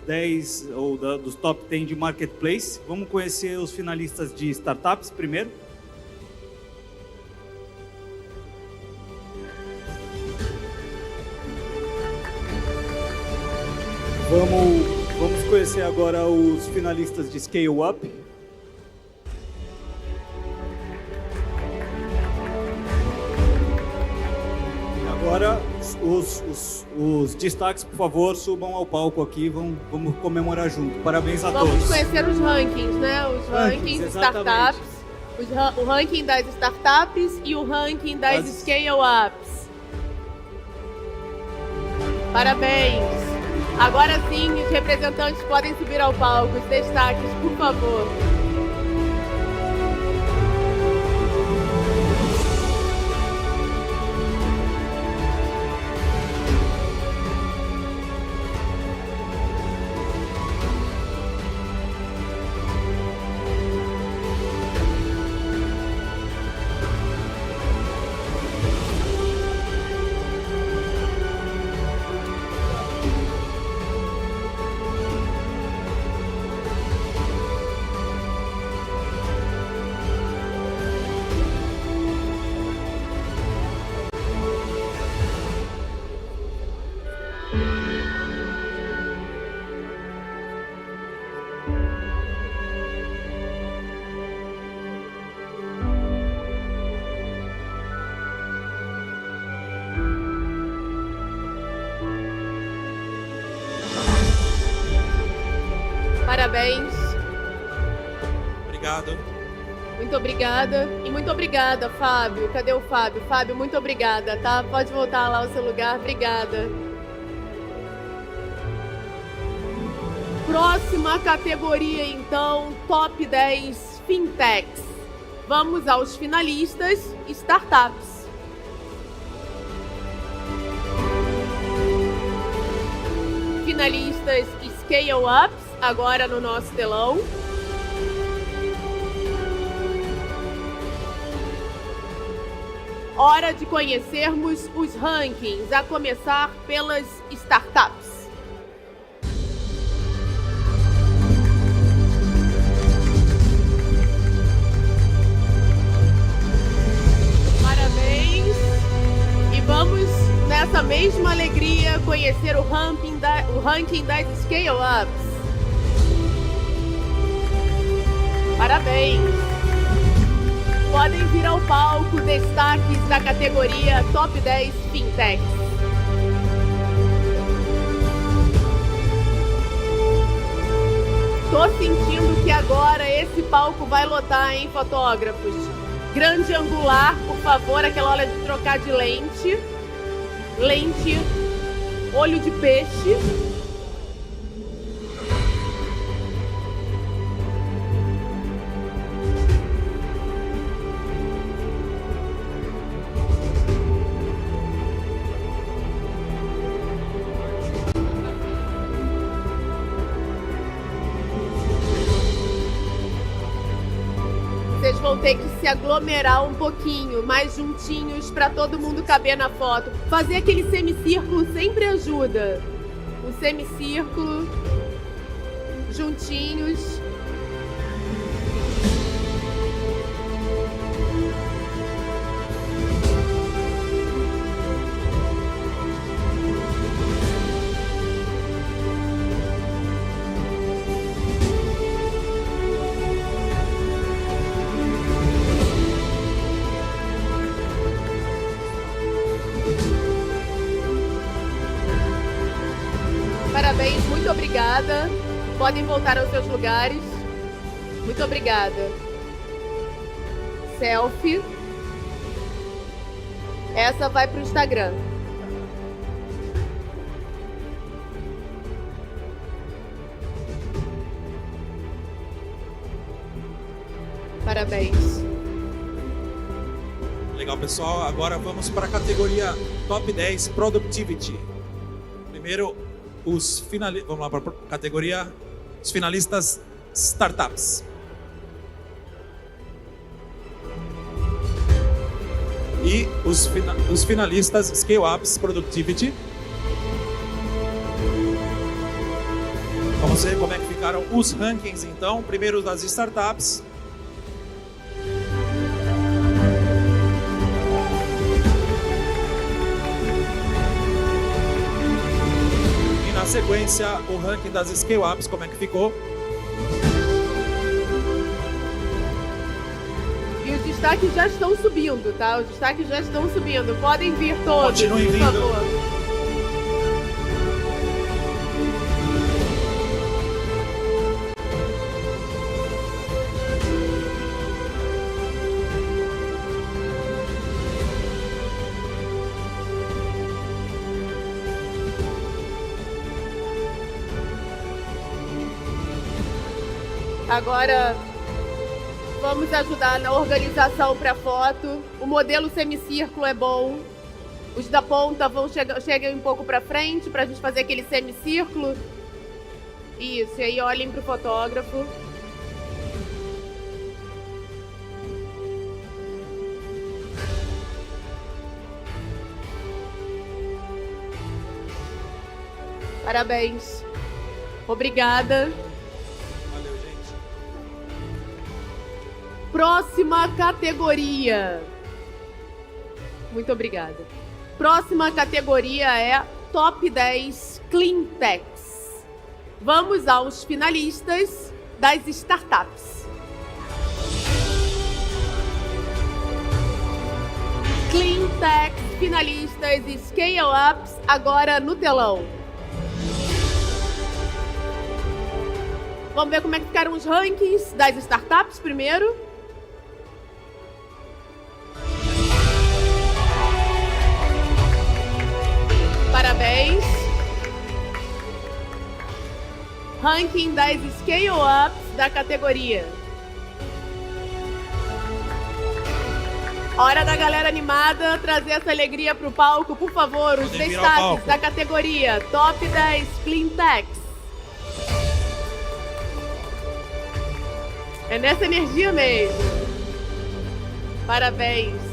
10 ou dos top 10 de Marketplace. Vamos conhecer os finalistas de startups primeiro. Vamos conhecer agora os finalistas de Scale Up. Agora, os destaques, por favor, subam ao palco aqui, vamos comemorar junto. Parabéns a todos. Vamos conhecer os rankings, né? Os rankings de startups, o ranking das startups e o ranking das scale-ups. Parabéns! Agora sim, os representantes podem subir ao palco. Os destaques, por favor. Parabéns. Obrigado. Muito obrigada. E muito obrigada, Fábio. Cadê o Fábio? Fábio, muito obrigada, tá? Pode voltar lá ao seu lugar. Obrigada. Próxima categoria, então, Top 10 Fintechs. Vamos aos finalistas, startups. Finalistas Scale-Ups, agora no nosso telão. Hora de conhecermos os rankings, a começar pelas startups. Parabéns! E vamos, nessa mesma alegria, conhecer o ranking das Scale-Ups. Parabéns! Podem vir ao palco destaques da categoria Top 10 Fintechs. Tô sentindo que agora esse palco vai lotar, hein, fotógrafos? Grande angular, por favor, aquela hora de trocar de lente. Lente, olho de peixe. Vocês vão ter que se aglomerar um pouquinho, mais juntinhos, para todo mundo caber na foto. Fazer aquele semicírculo sempre ajuda. Um semicírculo, juntinhos. Parabéns, muito obrigada. Podem voltar aos seus lugares. Muito obrigada. Selfie. Essa vai para o Instagram. Parabéns. Legal, pessoal. Agora vamos para a categoria Top 10 Productivity. Primeiro, vamos lá para a categoria os finalistas Startups. E os finalistas Scale Ups Productivity. Vamos ver como é que ficaram os rankings, então. Primeiro das startups. Na sequência, o ranking das scale-ups, como é que ficou? E os destaques já estão subindo, tá? Os destaques já estão subindo. Podem vir todos, Continuem por vindo. favor. Agora, vamos ajudar na organização para foto. O modelo semicírculo é bom. Os da ponta cheguem um pouco para frente para a gente fazer aquele semicírculo. Isso, e aí olhem para o fotógrafo. Parabéns. Obrigada. Próxima categoria. Muito obrigada. Próxima categoria é Top 10 Clean Techs. Vamos aos finalistas das startups. Clean Techs, finalistas e Scale Ups, agora no telão. Vamos ver como é que ficaram os rankings das startups primeiro. Parabéns. Ranking das Scale Ups da categoria. Hora da galera animada trazer essa alegria para o palco, por favor. Os destaques da categoria Top 10 Clean Techs. É nessa energia mesmo. Parabéns.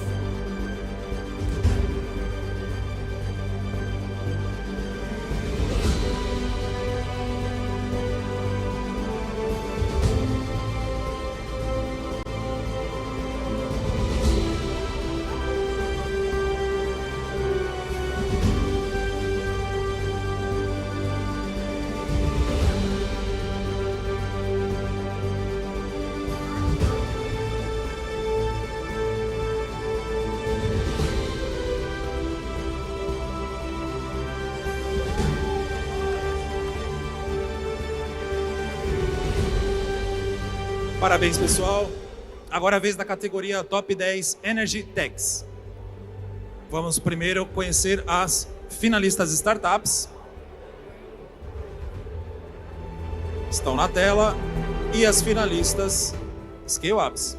Parabéns, pessoal. Agora é a vez da categoria Top 10 Energy Techs. Vamos primeiro conhecer as finalistas startups. Estão na tela. E as finalistas Scale Ups.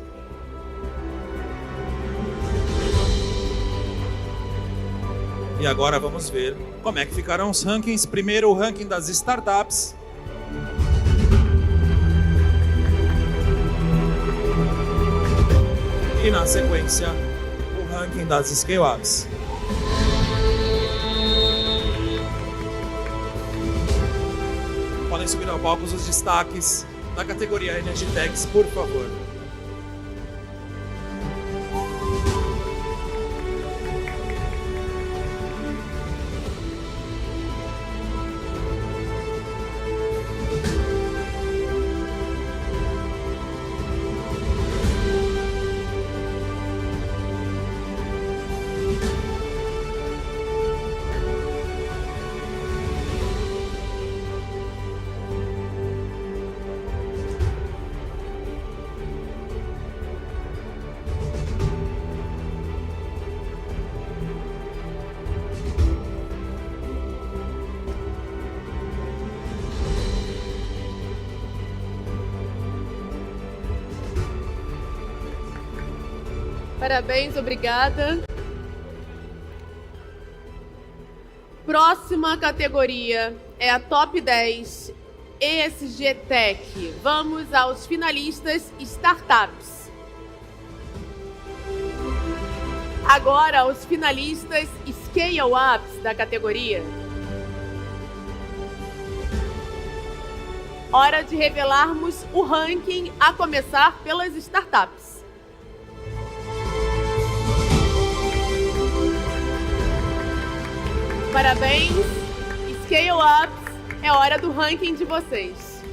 E agora vamos ver como é que ficarão os rankings. Primeiro o ranking das startups. E E na sequência, o ranking das scale-ups. Podem subir ao palco os destaques da categoria Energy Techs, por favor. Parabéns, obrigada. Próxima categoria é a Top 10 ESG Tech. Vamos aos finalistas Startups. Agora, os finalistas Scale-Ups da categoria. Hora de revelarmos o ranking, a começar pelas startups. Parabéns, Scale-Ups, é hora do ranking de vocês.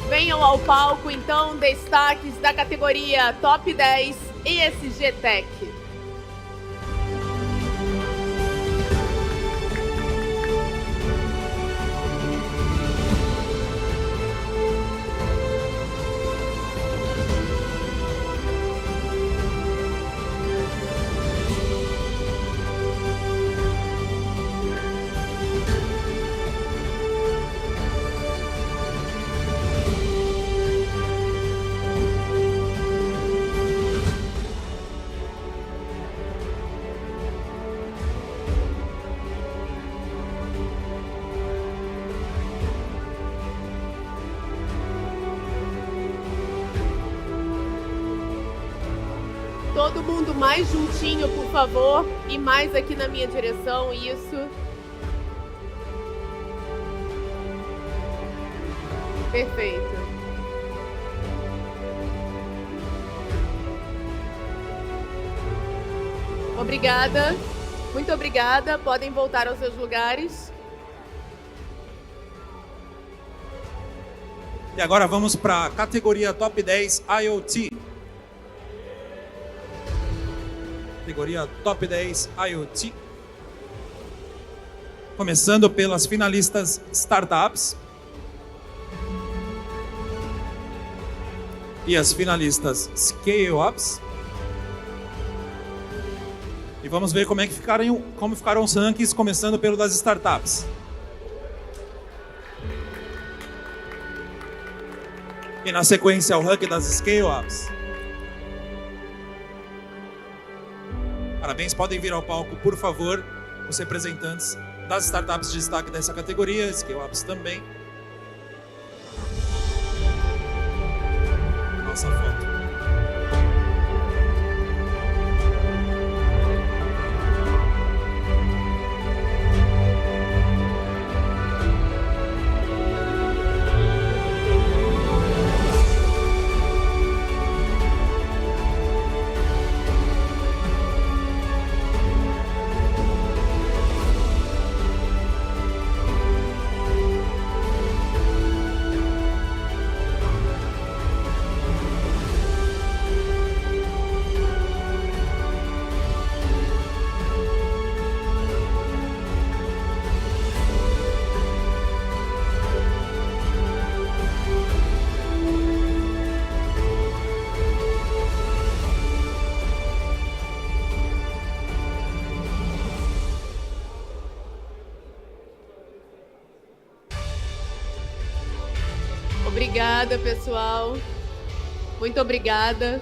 Venham ao palco, então, destaques da categoria Top 10 ESG Tech. Todo mundo mais juntinho, por favor, e mais aqui na minha direção, isso. Perfeito. Obrigada, muito obrigada. Podem voltar aos seus lugares. E agora vamos para a categoria Top 10 IoT. Categoria Top 10 IoT. Começando pelas finalistas Startups. E as finalistas Scale-Ups. E vamos ver como ficaram os rankings, começando pelo das Startups. E na sequência, o ranking das Scale-Ups. Parabéns, podem vir ao palco, por favor, os representantes das startups de destaque dessa categoria, Scale-Ups também. Nossa foto. Obrigada, pessoal. Muito obrigada.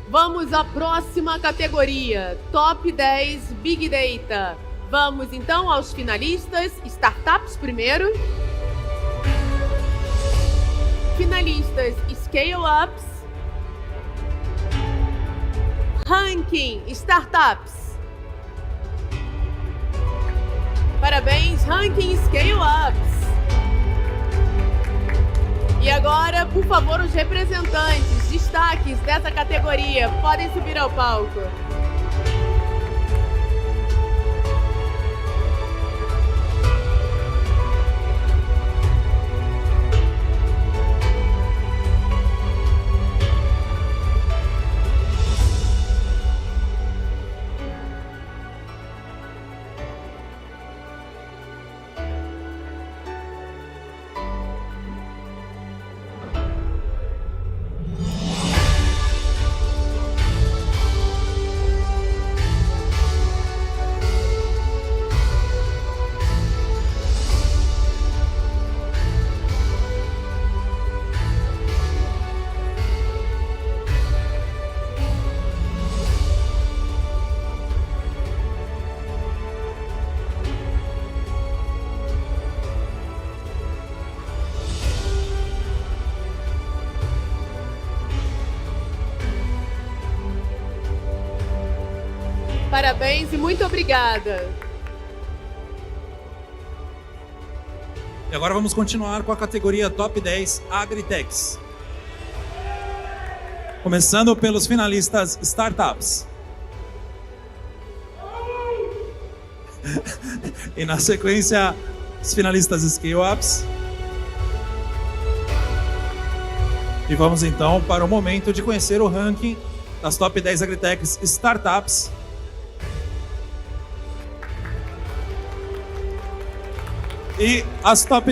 Vamos à próxima categoria, Top 10 Big Data. Vamos então aos finalistas. Startups primeiro. Finalistas Scale Ups. Ranking Startups. Parabéns, Ranking Scale Ups. E agora, por favor, os representantes, destaques dessa categoria, podem subir ao palco. Parabéns e muito obrigada. E agora vamos continuar com a categoria Top 10 Agritechs. Começando pelos finalistas Startups. E na sequência, os finalistas Scale Ups. E vamos então para o momento de conhecer o ranking das Top 10 Agritechs Startups. E as Top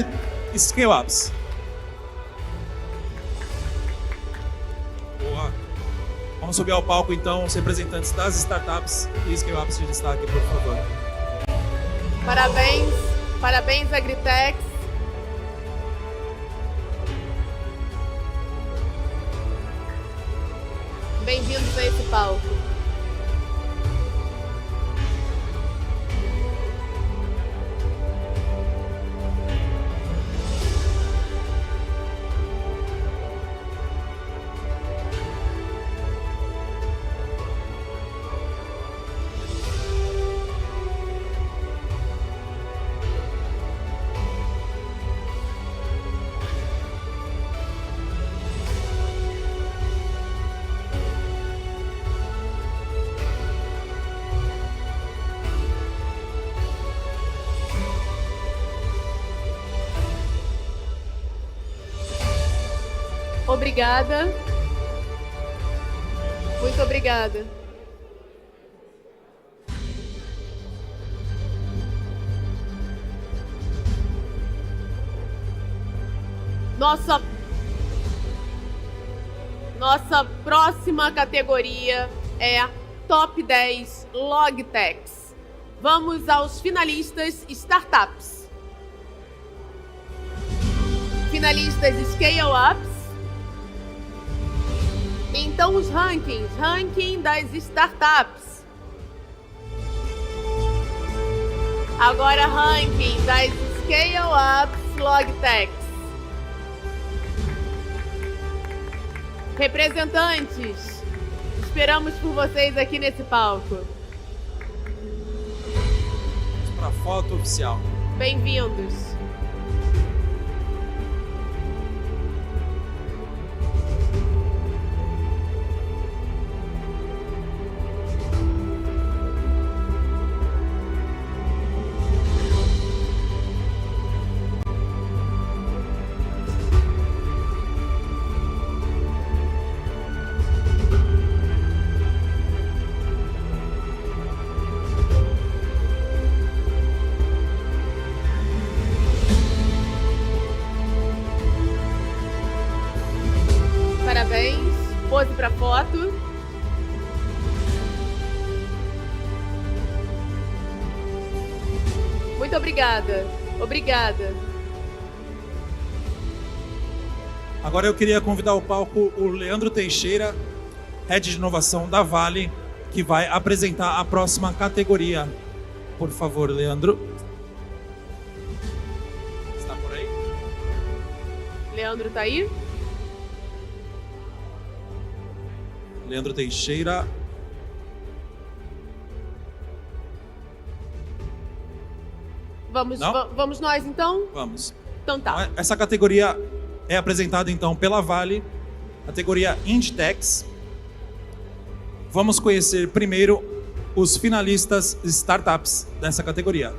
Scale Ups. Boa. Vamos subir ao palco então os representantes das Startups e Scale Ups de destaque, por favor. Parabéns, parabéns Agritechs. Bem-vindos a esse palco. Obrigada. Muito obrigada. Nossa próxima categoria é Top 10 Logtechs. Vamos aos finalistas Startups. Finalistas Scale Ups. Então os rankings, ranking das startups. Agora ranking das Scale Ups Logtechs. Representantes, esperamos por vocês aqui nesse palco. Para a foto oficial. Bem-vindos. Parabéns. Pose para foto. Muito obrigada. Obrigada. Agora eu queria convidar ao palco o Leandro Teixeira, Head de Inovação da Vale, que vai apresentar a próxima categoria. por favor, Leandro. Está por aí? Leandro tá aí? Leandro Teixeira. Vamos nós, então? Vamos. Então tá. Essa categoria é apresentada, então, pela Vale, categoria Inditex. Vamos conhecer primeiro os finalistas startups dessa categoria.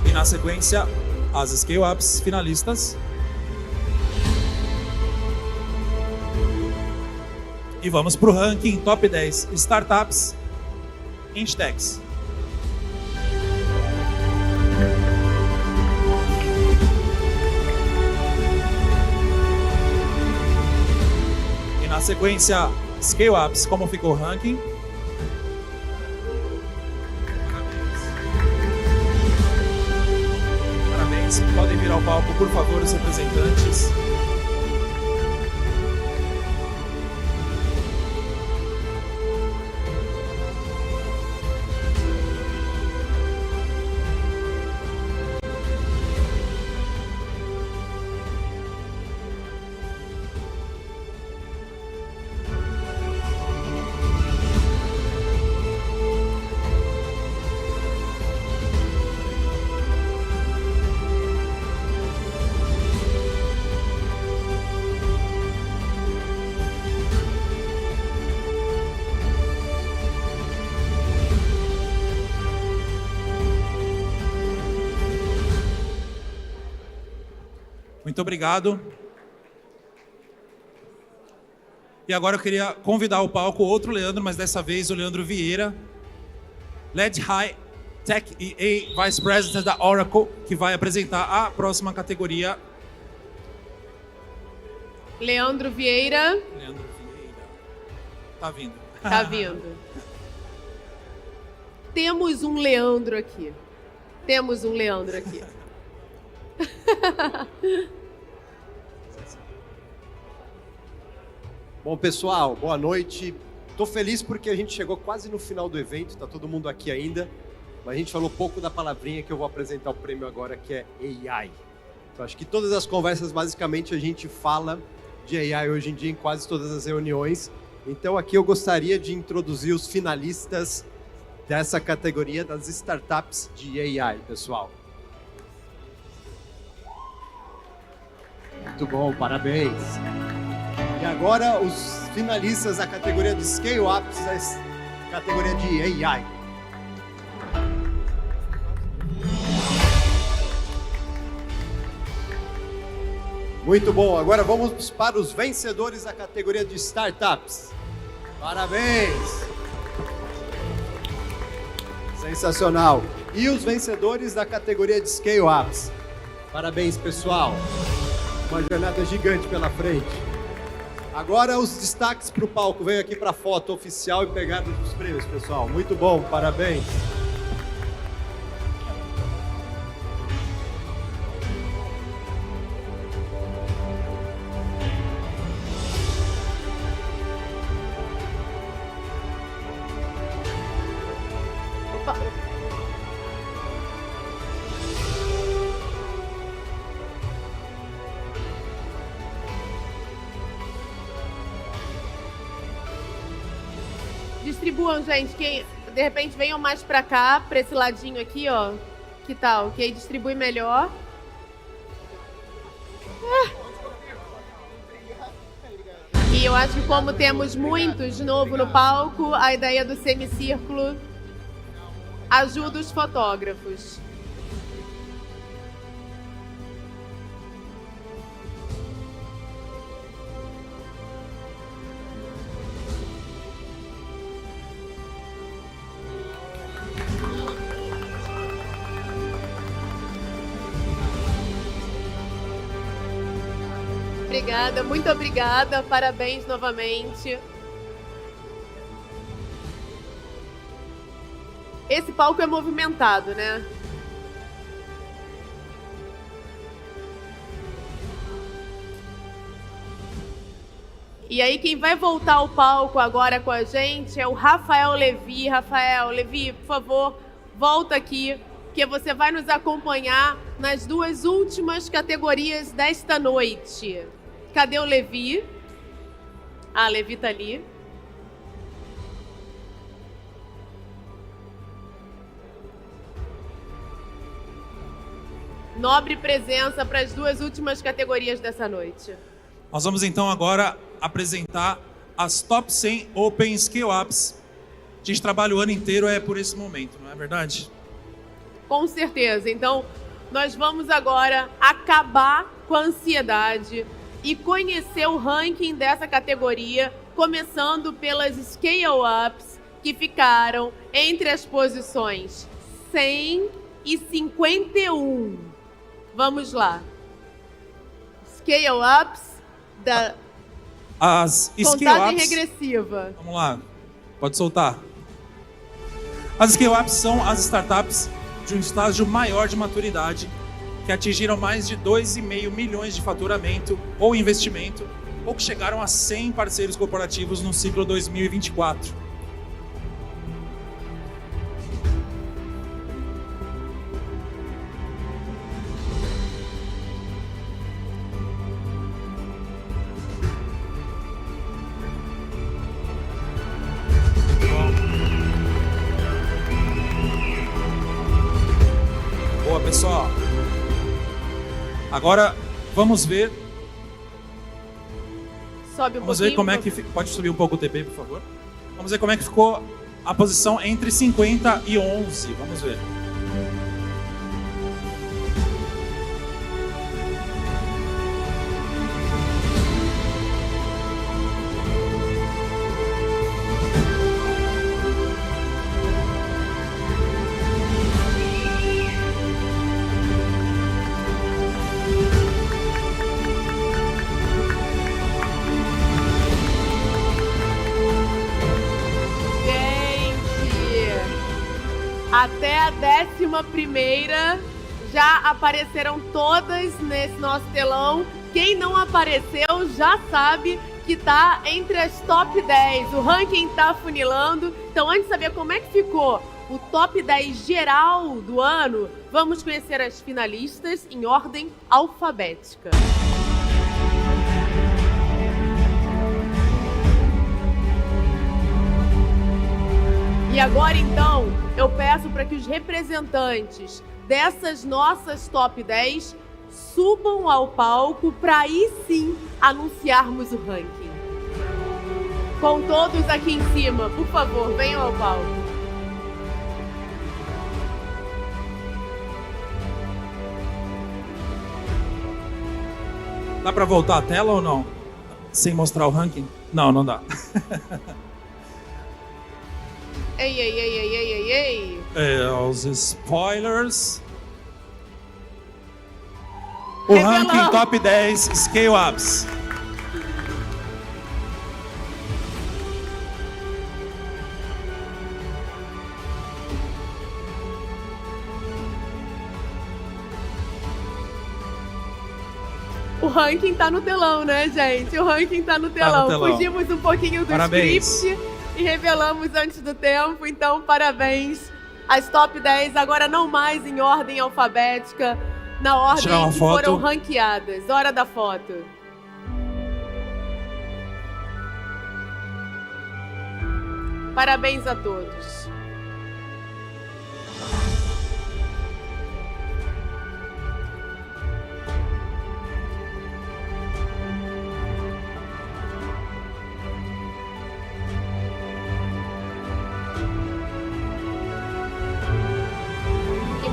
E na sequência, as scale-ups finalistas. E vamos para o ranking Top 10 Startups Inditex. E na sequência, Scale-Ups, como ficou o ranking? Parabéns. Podem vir ao palco, por favor, os representantes. Muito obrigado. E agora eu queria convidar ao palco outro Leandro, mas dessa vez o Leandro Vieira, Lead High Tech EA Vice President da Oracle, que vai apresentar a próxima categoria. Leandro Vieira. Leandro Vieira. Tá vindo. Tá vindo. Temos um Leandro aqui. Temos um Leandro aqui. Bom, pessoal, boa noite. Estou feliz porque a gente chegou quase no final do evento, tá todo mundo aqui ainda, mas a gente falou pouco da palavrinha que eu vou apresentar o prêmio agora, que é AI. Então, acho que todas as conversas, basicamente, a gente fala de AI hoje em dia em quase todas as reuniões. Então, aqui eu gostaria de introduzir os finalistas dessa categoria das startups de AI, pessoal. Muito bom, parabéns. E agora os finalistas da categoria de Scale-Ups, da categoria de AI. Muito bom, agora vamos para os vencedores da categoria de Startups. Parabéns! Sensacional. E os vencedores da categoria de Scale-Ups. Parabéns, pessoal. Uma jornada gigante pela frente. Agora os destaques para o palco. Venham aqui para a foto oficial e pegada dos prêmios, pessoal. Muito bom, parabéns. Distribuam, gente, quem de repente venham mais pra cá, pra esse ladinho aqui, ó. Que tal? Que aí distribui melhor. E eu acho que como temos muitos de novo no palco, a ideia do semicírculo ajuda os fotógrafos. Obrigada, muito obrigada, parabéns novamente. Esse palco é movimentado, né? E aí quem vai voltar ao palco agora com a gente é o Rafael Levi. Rafael Levi, por favor, volta aqui, porque você vai nos acompanhar nas duas últimas categorias desta noite. Cadê o Levi? Ah, Levi tá ali. Nobre presença para as duas últimas categorias dessa noite. Nós vamos então agora apresentar as Top 100 Open Scale Ups. A gente trabalha o ano inteiro por esse momento, não é verdade? Com certeza. Então, nós vamos agora acabar com a ansiedade e conhecer o ranking dessa categoria, começando pelas Scale Ups, que ficaram entre as posições 100 e 51. Vamos lá. Scale Ups da As Scale contagem Ups... regressiva. Vamos lá, pode soltar. As Scale Ups são as startups de um estágio maior de maturidade que atingiram mais de 2,5 milhões de faturamento ou investimento ou que chegaram a 100 parceiros corporativos no ciclo 2024. Boa, pessoal. Agora vamos ver. Sobe um Vamos ver como é que pode subir um pouco o TP, por favor. Vamos ver como é que ficou a posição entre 50 e 11. Vamos ver. Até a 11ª já apareceram todas nesse nosso telão. Quem não apareceu já sabe que tá entre as top 10. O ranking tá funilando. Então, antes de saber como é que ficou o top 10 geral do ano, vamos conhecer as finalistas em ordem alfabética. E agora, então, eu peço para que os representantes dessas nossas top 10 subam ao palco para aí sim anunciarmos o ranking. Com todos aqui em cima, por favor, venham ao palco. Dá para voltar a tela ou não? Sem mostrar o ranking? Não, não dá. Ei, ei, ei, ei, ei, ei, ei. Os spoilers. O ranking top 10 Scale Ups. O ranking tá no telão, né, gente? O ranking tá no telão. Fugimos um pouquinho do script e revelamos antes do tempo, então parabéns. As top 10 agora não mais em ordem alfabética, na ordem que foram ranqueadas. Hora da foto. Parabéns a todos.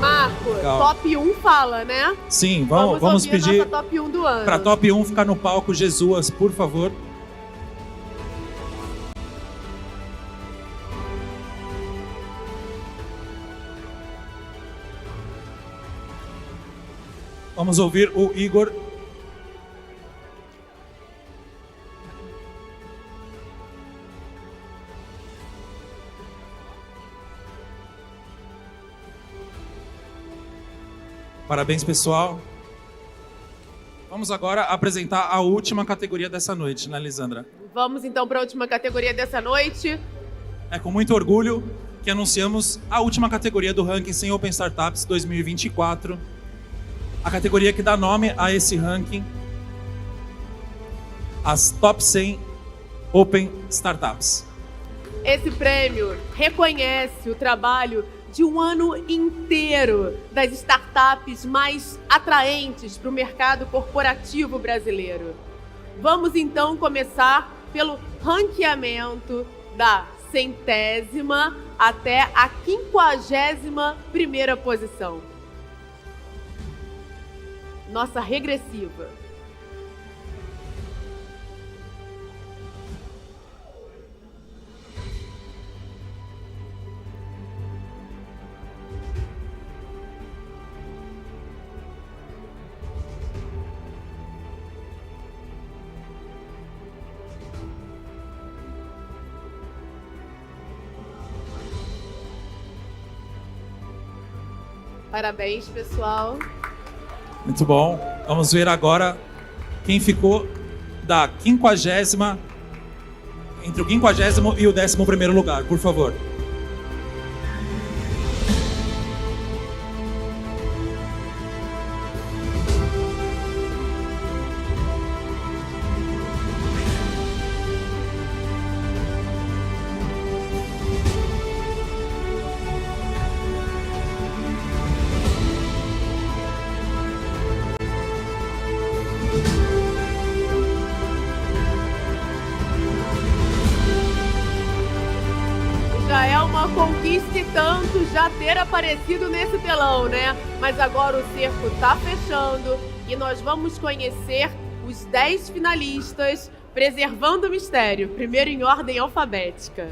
Marco, top 1 fala, né? Sim, vamos pedir nossa top 1 do ano. Para top 1 ficar no palco, Jesus, por favor. Vamos ouvir o Igor. Parabéns, pessoal. Vamos agora apresentar a última categoria dessa noite, né, Lisandra? Vamos então para a última categoria dessa noite. É com muito orgulho que anunciamos a última categoria do ranking 100 Open Startups 2024. A categoria que dá nome a esse ranking, as Top 100 Open Startups. Esse prêmio reconhece o trabalho de um ano inteiro das startups mais atraentes para o mercado corporativo brasileiro. Vamos então começar pelo ranqueamento da 100ª até a 51ª posição. Nossa regressiva. Parabéns, pessoal. Muito bom. Vamos ver agora quem ficou da 50ª, entre o 50º e o 11º lugar, por favor. Já é uma conquista e tanto já ter aparecido nesse telão, né? Mas agora o cerco tá fechando e nós vamos conhecer os 10 finalistas, preservando o mistério, primeiro em ordem alfabética.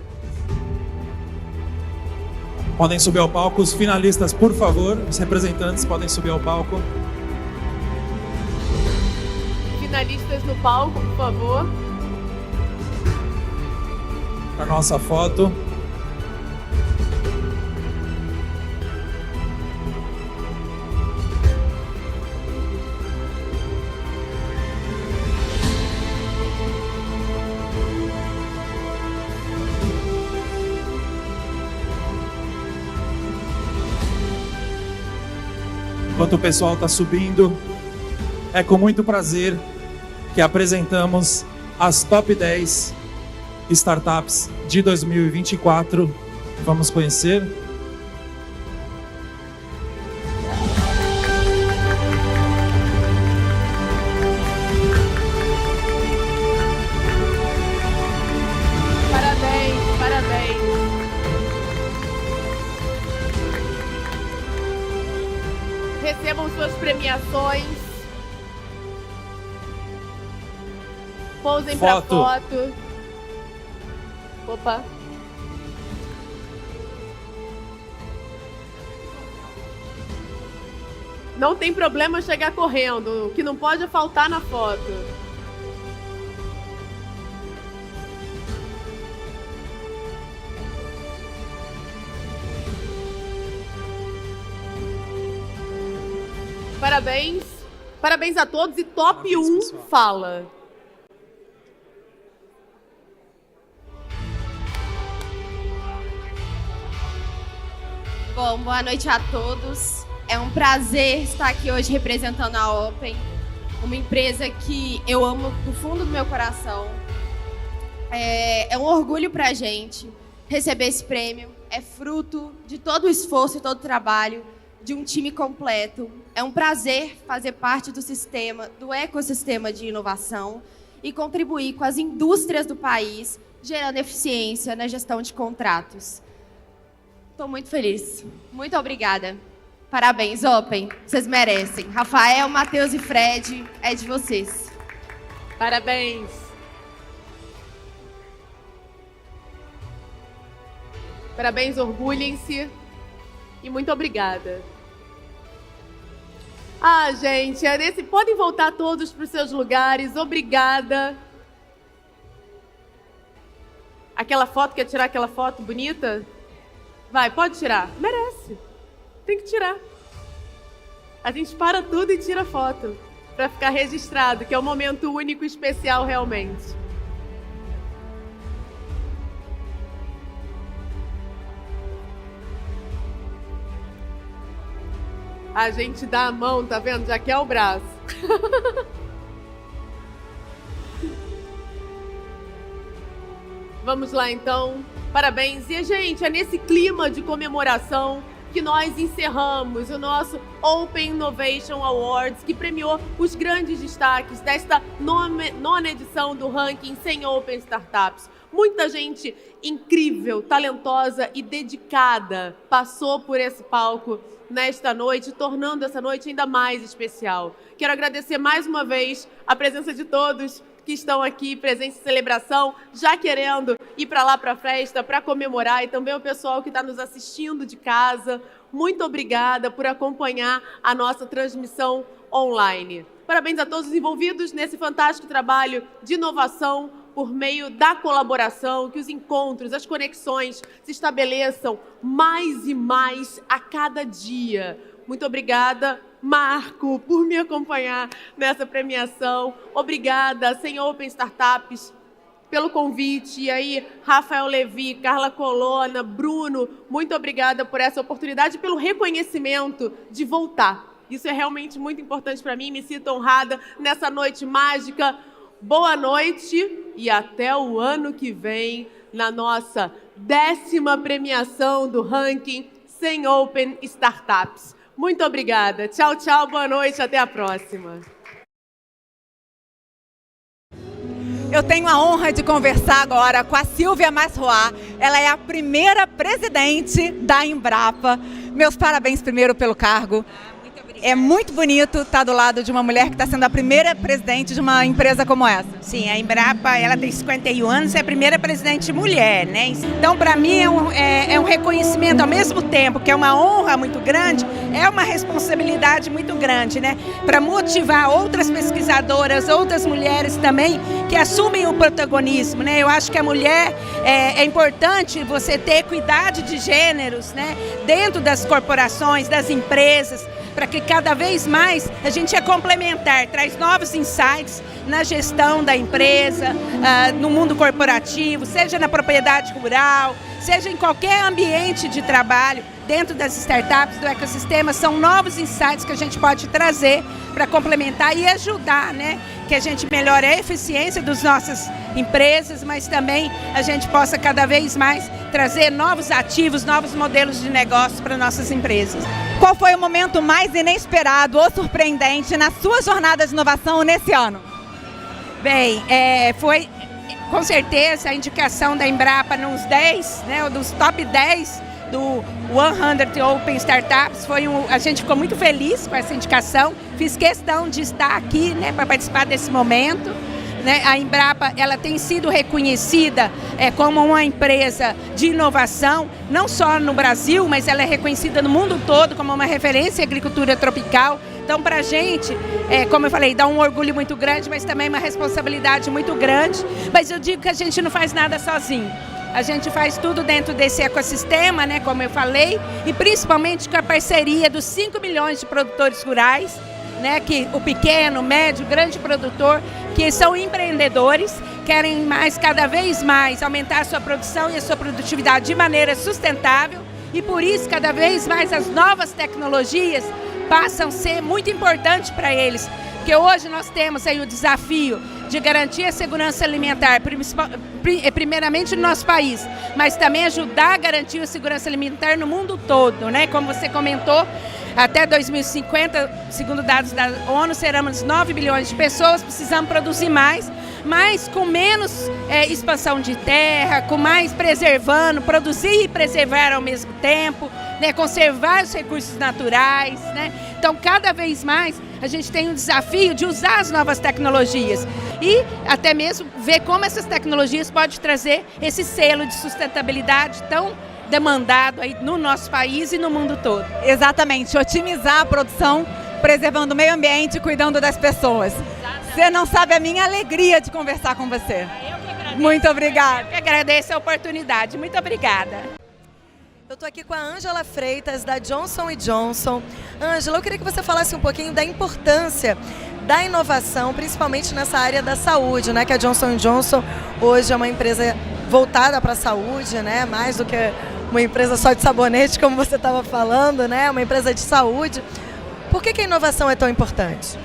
Podem subir ao palco os finalistas, por favor. Os representantes podem subir ao palco. Finalistas no palco, por favor. Para nossa foto. Enquanto o pessoal está subindo, é com muito prazer que apresentamos as Top 10 Startups de 2024. Vamos conhecer. Parabéns, parabéns. Recebam suas premiações. Pousem para foto. Opa. Não tem problema chegar correndo. O que não pode é faltar na foto. Parabéns. Parabéns a todos e top 1 fala. Bom, boa noite a todos. É um prazer estar aqui hoje representando a Open, uma empresa que eu amo do fundo do meu coração. É um orgulho pra gente receber esse prêmio. É fruto de todo o esforço e todo o trabalho de um time completo. É um prazer fazer parte do sistema, do ecossistema de inovação e contribuir com as indústrias do país, gerando eficiência na gestão de contratos. Estou muito feliz. Muito obrigada. Parabéns, Open. Vocês merecem. Rafael, Matheus e Fred, é de vocês. Parabéns. Parabéns, orgulhem-se. E muito obrigada. Ah, gente, podem voltar todos para os seus lugares. Obrigada. Aquela foto, quer tirar aquela foto bonita? Vai, pode tirar. Merece. Tem que tirar. A gente para tudo e tira foto. Para ficar registrado, que é um momento único e especial realmente. A gente dá a mão, tá vendo? Já quer o braço. Vamos lá, então. Parabéns. E, gente, é nesse clima de comemoração que nós encerramos o nosso Open Innovation Awards, que premiou os grandes destaques desta nona edição do ranking 100 Open Startups. Muita gente incrível, talentosa e dedicada passou por esse palco nesta noite, tornando essa noite ainda mais especial. Quero agradecer mais uma vez a presença de todos que estão aqui presentes em celebração, já querendo ir para lá para a festa, para comemorar, e também o pessoal que está nos assistindo de casa. Muito obrigada por acompanhar a nossa transmissão online. Parabéns a todos os envolvidos nesse fantástico trabalho de inovação por meio da colaboração, que os encontros, as conexões se estabeleçam mais e mais a cada dia. Muito obrigada, Marco, por me acompanhar nessa premiação. Obrigada, 100 Open Startups, pelo convite. E aí, Rafael Levi, Carla Colonna, Bruno, muito obrigada por essa oportunidade e pelo reconhecimento de voltar. Isso é realmente muito importante para mim, me sinto honrada nessa noite mágica. Boa noite e até o ano que vem na nossa 10ª premiação do ranking 100 Open Startups. Muito obrigada. Tchau, tchau, boa noite, até a próxima. Eu tenho a honra de conversar agora com a Silvia Masroá. Ela é a primeira presidente da Embrapa. Meus parabéns primeiro pelo cargo. É muito bonito estar do lado de uma mulher que está sendo a primeira presidente de uma empresa como essa. Sim, a Embrapa, ela tem 51 anos, é a primeira presidente mulher, né? Então, para mim, é um reconhecimento, ao mesmo tempo que é uma honra muito grande, é uma responsabilidade muito grande, né? Para motivar outras pesquisadoras, outras mulheres também, que assumem o protagonismo, né? Eu acho que a mulher, é importante você ter equidade de gêneros, né? Dentro das corporações, das empresas, para que cada vez mais a gente é complementar, traz novos insights na gestão da empresa, no mundo corporativo, seja na propriedade rural, seja em qualquer ambiente de trabalho, dentro das startups, do ecossistema, são novos insights que a gente pode trazer para complementar e ajudar, né? Que a gente melhore a eficiência das nossas empresas, mas também a gente possa cada vez mais trazer novos ativos, novos modelos de negócio para nossas empresas. Qual foi o momento mais inesperado ou surpreendente na sua jornada de inovação nesse ano? Bem, foi com certeza a indicação da Embrapa nos 10, né, dos top 10 do 100 Open Startups. A gente ficou muito feliz com essa indicação, fiz questão de estar aqui, né, para participar desse momento. Né? A Embrapa, ela tem sido reconhecida como uma empresa de inovação, não só no Brasil, mas ela é reconhecida no mundo todo como uma referência em agricultura tropical. Então, para a gente, como eu falei, dá um orgulho muito grande, mas também uma responsabilidade muito grande. Mas eu digo que a gente não faz nada sozinho. A gente faz tudo dentro desse ecossistema, né, como eu falei, e principalmente com a parceria dos 5 milhões de produtores rurais, né, que o pequeno, médio, grande produtor, que são empreendedores, querem cada vez mais aumentar a sua produção e a sua produtividade de maneira sustentável, e por isso cada vez mais as novas tecnologias passam a ser muito importantes para eles, porque hoje nós temos aí o desafio de garantir a segurança alimentar, primeiramente no nosso país, mas também ajudar a garantir a segurança alimentar no mundo todo, né? Como você comentou, até 2050, segundo dados da ONU, seremos 9 bilhões de pessoas, precisamos produzir mais, mas com menos expansão de terra, com mais preservando, produzir e preservar ao mesmo tempo, né? Conservar os recursos naturais, né? Então, cada vez mais, a gente tem um desafio de usar as novas tecnologias e até mesmo ver como essas tecnologias podem trazer esse selo de sustentabilidade tão demandado aí no nosso país e no mundo todo. Exatamente, otimizar a produção, preservando o meio ambiente e cuidando das pessoas. Exatamente. Você não sabe a minha alegria de conversar com você. Eu que agradeço. Muito obrigada. Eu que agradeço a oportunidade. Muito obrigada. Eu estou aqui com a Ângela Freitas, da Johnson & Johnson. Ângela, eu queria que você falasse um pouquinho da importância da inovação, principalmente nessa área da saúde, né? Que a Johnson & Johnson hoje é uma empresa voltada para a saúde, né? Mais do que uma empresa só de sabonete, como você estava falando, né? Uma empresa de saúde. Por que a inovação é tão importante?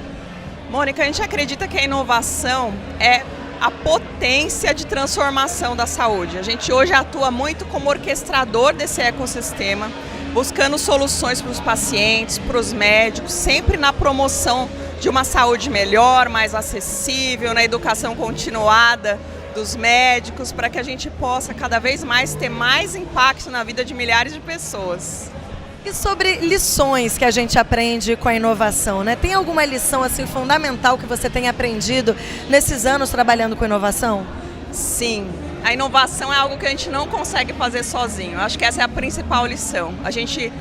Mônica, a gente acredita que a inovação é a potência de transformação da saúde. A gente hoje atua muito como orquestrador desse ecossistema, buscando soluções para os pacientes, para os médicos, sempre na promoção de uma saúde melhor, mais acessível, na educação continuada dos médicos, para que a gente possa cada vez mais ter mais impacto na vida de milhares de pessoas. E sobre lições que a gente aprende com a inovação, né? Tem alguma lição assim fundamental que você tenha aprendido nesses anos trabalhando com inovação? Sim, a inovação é algo que a gente não consegue fazer sozinho. Eu acho que essa é a principal lição. A gente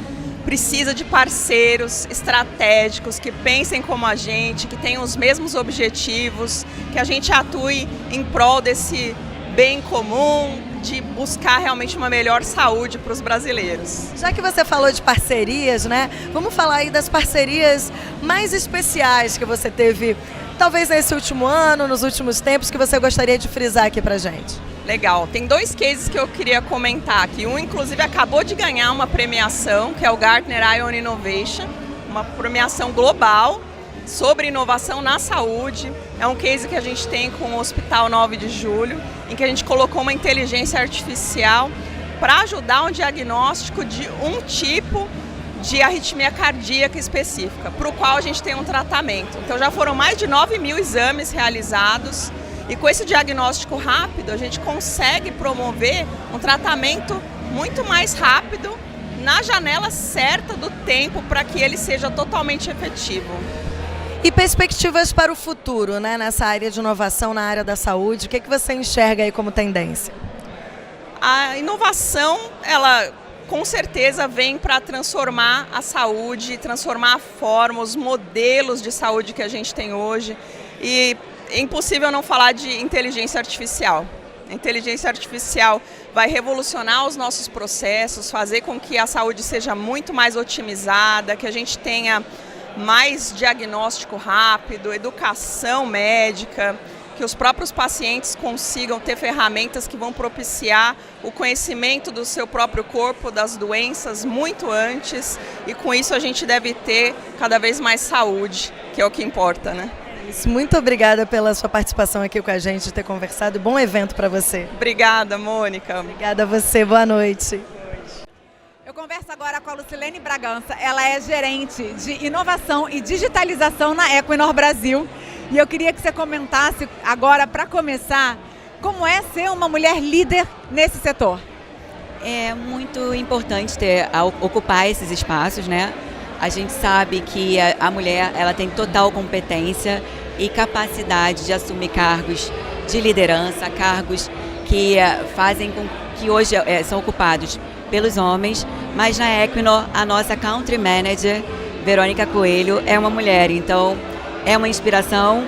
precisa de parceiros estratégicos que pensem como a gente, que tenham os mesmos objetivos, que a gente atue em prol desse bem comum, de buscar realmente uma melhor saúde para os brasileiros. Já que você falou de parcerias, né? Vamos falar aí das parcerias mais especiais que você teve, talvez nesse último ano, nos últimos tempos, que você gostaria de frisar aqui pra gente. Legal, tem 2 cases que eu queria comentar aqui. Um, inclusive, acabou de ganhar uma premiação, que é o Gartner Ion Innovation, uma premiação global sobre inovação na saúde. É um case que a gente tem com o Hospital 9 de Julho, em que a gente colocou uma inteligência artificial para ajudar um diagnóstico de um tipo de arritmia cardíaca específica, para o qual a gente tem um tratamento. Então já foram mais de 9.000 exames realizados e com esse diagnóstico rápido a gente consegue promover um tratamento muito mais rápido na janela certa do tempo para que ele seja totalmente efetivo. E perspectivas para o futuro, né, nessa área de inovação, na área da saúde, o que você enxerga aí como tendência? A inovação, ela com certeza vem para transformar a saúde, transformar a forma, os modelos de saúde que a gente tem hoje. E é impossível não falar de inteligência artificial. A inteligência artificial vai revolucionar os nossos processos, fazer com que a saúde seja muito mais otimizada, que a gente tenha mais diagnóstico rápido, educação médica, que os próprios pacientes consigam ter ferramentas que vão propiciar o conhecimento do seu próprio corpo, das doenças muito antes, e com isso a gente deve ter cada vez mais saúde, que é o que importa, né? Muito obrigada pela sua participação aqui com a gente, ter conversado. Bom evento para você. Obrigada, Mônica. Obrigada a você. Boa noite. Eu converso agora com a Lucilene Bragança. Ela é gerente de inovação e digitalização na Equinor Brasil. E eu queria que você comentasse agora, para começar, como é ser uma mulher líder nesse setor. É muito importante ocupar esses espaços, né? A gente sabe que a mulher ela tem total competência e capacidade de assumir cargos de liderança, cargos que fazem com que hoje são ocupados pelos homens, mas na Equinor a nossa Country Manager, Verônica Coelho, é uma mulher, então é uma inspiração,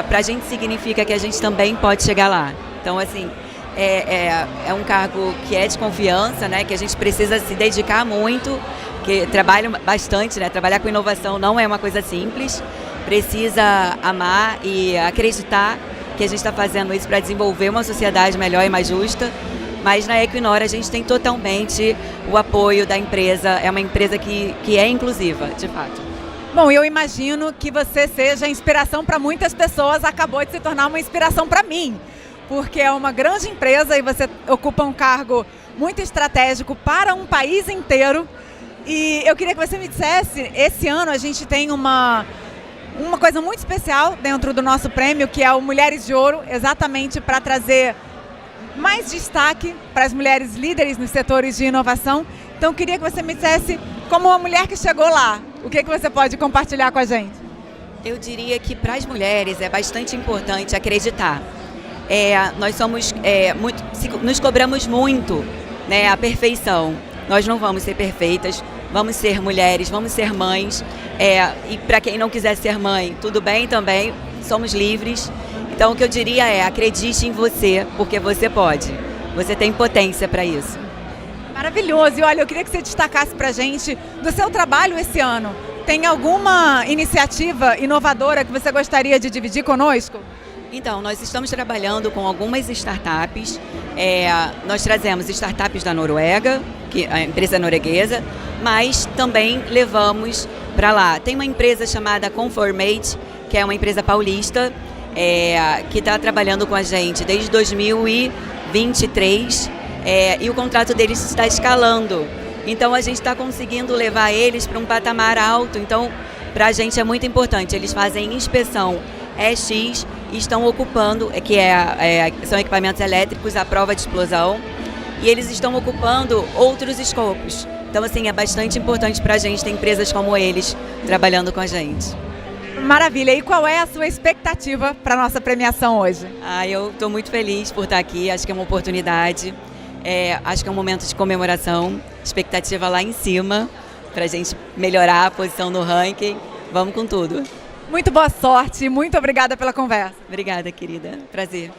para a gente significa que a gente também pode chegar lá. Então, assim, é um cargo que é de confiança, né, que a gente precisa se dedicar muito, que trabalha bastante, né, trabalhar com inovação não é uma coisa simples, precisa amar e acreditar que a gente está fazendo isso para desenvolver uma sociedade melhor e mais justa. Mas na Equinor a gente tem totalmente o apoio da empresa, é uma empresa que é inclusiva, de fato. Bom, eu imagino que você seja inspiração para muitas pessoas, acabou de se tornar uma inspiração para mim, porque é uma grande empresa e você ocupa um cargo muito estratégico para um país inteiro. E eu queria que você me dissesse, esse ano a gente tem uma coisa muito especial dentro do nosso prêmio, que é o Mulheres de Ouro, exatamente para trazer mais destaque para as mulheres líderes nos setores de inovação. Então, eu queria que você me dissesse, como uma mulher que chegou lá, o que você pode compartilhar com a gente? Eu diria que para as mulheres é bastante importante acreditar. Nós somos nos cobramos muito, né, a perfeição. Nós não vamos ser perfeitas, vamos ser mulheres, vamos ser mães. E para quem não quiser ser mãe, tudo bem também, somos livres. Então, o que eu diria é, acredite em você, porque você pode. Você tem potência para isso. Maravilhoso. E olha, eu queria que você destacasse para a gente do seu trabalho esse ano. Tem alguma iniciativa inovadora que você gostaria de dividir conosco? Então, nós estamos trabalhando com algumas startups. Nós trazemos startups da Noruega, que a empresa norueguesa, mas também levamos para lá. Tem uma empresa chamada Conformate, que é uma empresa paulista, que está trabalhando com a gente desde 2023, e o contrato deles está escalando. Então a gente está conseguindo levar eles para um patamar alto. Então, para a gente é muito importante. Eles fazem inspeção EX e estão ocupando, são equipamentos elétricos à prova de explosão, e eles estão ocupando outros escopos. Então, assim, é bastante importante para a gente ter empresas como eles trabalhando com a gente. Maravilha. E qual é a sua expectativa para a nossa premiação hoje? Eu estou muito feliz por estar aqui. Acho que é uma oportunidade. Acho que é um momento de comemoração. Expectativa lá em cima para a gente melhorar a posição no ranking. Vamos com tudo. Muito boa sorte. Muito obrigada pela conversa. Obrigada, querida. Prazer.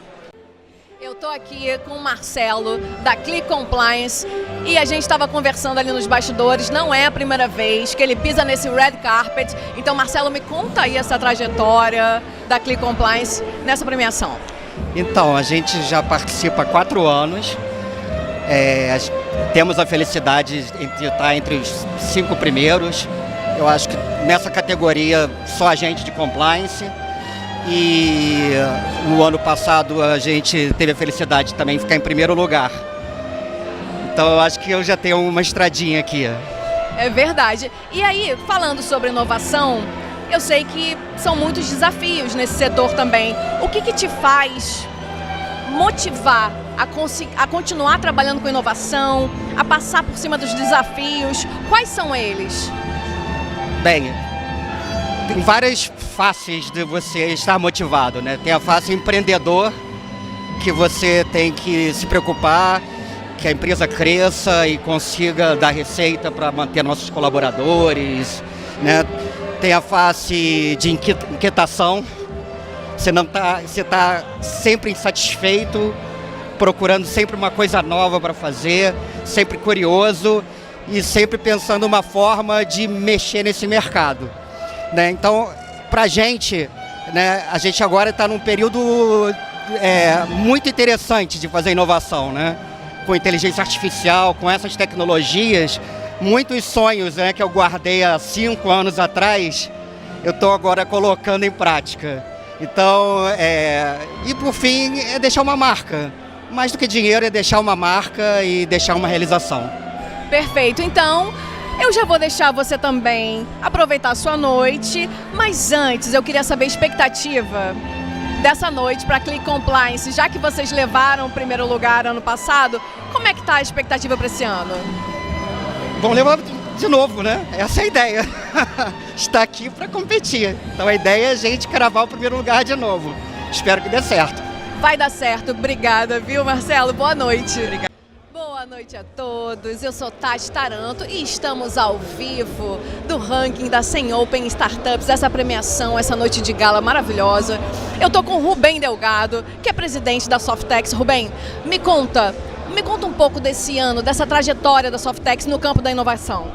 Eu estou aqui com o Marcelo, da Click Compliance, e a gente estava conversando ali nos bastidores. Não é a primeira vez que ele pisa nesse red carpet. Então, Marcelo, me conta aí essa trajetória da Click Compliance nessa premiação. Então, a gente já participa há 4 anos. Temos a felicidade de estar entre os 5 primeiros. Eu acho que nessa categoria só a gente de compliance. E no ano passado a gente teve a felicidade de também ficar em primeiro lugar. Então eu acho que eu já tenho uma estradinha aqui. É verdade. E aí, falando sobre inovação, eu sei que são muitos desafios nesse setor também. O que te faz motivar a continuar trabalhando com inovação, a passar por cima dos desafios? Quais são eles? Bem, tem várias faces de você estar motivado, né? Tem a face empreendedor, que você tem que se preocupar que a empresa cresça e consiga dar receita para manter nossos colaboradores, né? Tem a face de inquietação, você está sempre insatisfeito, procurando sempre uma coisa nova para fazer, sempre curioso e sempre pensando uma forma de mexer nesse mercado, né? Então, para a gente, né, a gente agora está num período muito interessante de fazer inovação, né? Com inteligência artificial, com essas tecnologias, muitos sonhos, né, que eu guardei há 5 anos atrás, eu estou agora colocando em prática. Então, e por fim, é deixar uma marca. Mais do que dinheiro, é deixar uma marca e deixar uma realização. Perfeito. Então, eu já vou deixar você também aproveitar a sua noite, mas antes eu queria saber a expectativa dessa noite para a Click Compliance, já que vocês levaram o primeiro lugar ano passado, como é que está a expectativa para esse ano? Vamos levar de novo, né? Essa é a ideia. Está aqui para competir. Então a ideia é a gente cravar o primeiro lugar de novo. Espero que dê certo. Vai dar certo. Obrigada, viu, Marcelo? Boa noite. Obrigado. Boa noite a todos, eu sou Tati Taranto e estamos ao vivo do ranking da 100 Open Startups, essa premiação, essa noite de gala maravilhosa. Eu tô com o Rubem Delgado, que é presidente da Softex. Rubem, me conta um pouco desse ano, dessa trajetória da Softex no campo da inovação.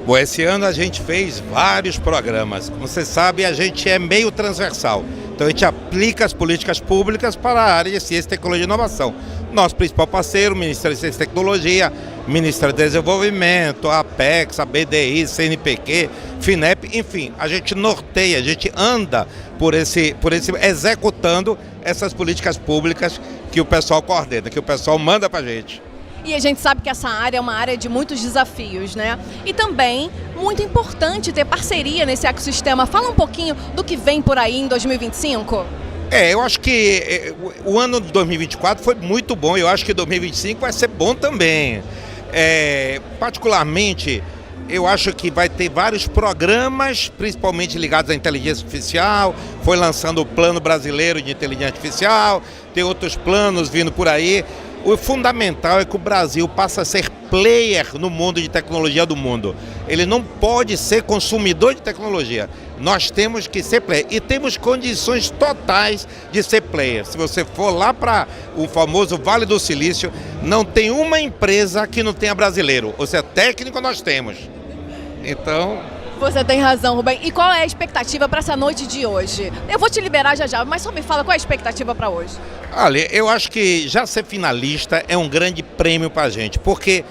Bom, esse ano a gente fez vários programas. Como você sabe, a gente é meio transversal. Então a gente aplica as políticas públicas para a área de ciência, tecnologia e inovação. Nosso principal parceiro, o Ministério de Ciência e Tecnologia, Ministério do Desenvolvimento, a Apex, a BDI, CNPq, FINEP, enfim, a gente norteia, a gente anda por esse executando essas políticas públicas que o pessoal coordena, que o pessoal manda para a gente. E a gente sabe que essa área é uma área de muitos desafios, né? E também muito importante ter parceria nesse ecossistema. Fala um pouquinho do que vem por aí em 2025. Eu acho que o ano de 2024 foi muito bom, eu acho que 2025 vai ser bom também. Particularmente, eu acho que vai ter vários programas, principalmente ligados à inteligência artificial, foi lançando o Plano Brasileiro de Inteligência Artificial, tem outros planos vindo por aí. O fundamental é que o Brasil passe a ser player no mundo de tecnologia do mundo. Ele não pode ser consumidor de tecnologia. Nós temos que ser player e temos condições totais de ser player. Se você for lá para o famoso Vale do Silício, não tem uma empresa que não tenha brasileiro. Ou seja, técnico nós temos. Então... Você tem razão, Rubem. E qual é a expectativa para essa noite de hoje? Eu vou te liberar já, mas só me fala qual é a expectativa para hoje. Olha, eu acho que já ser finalista é um grande prêmio para a gente, porque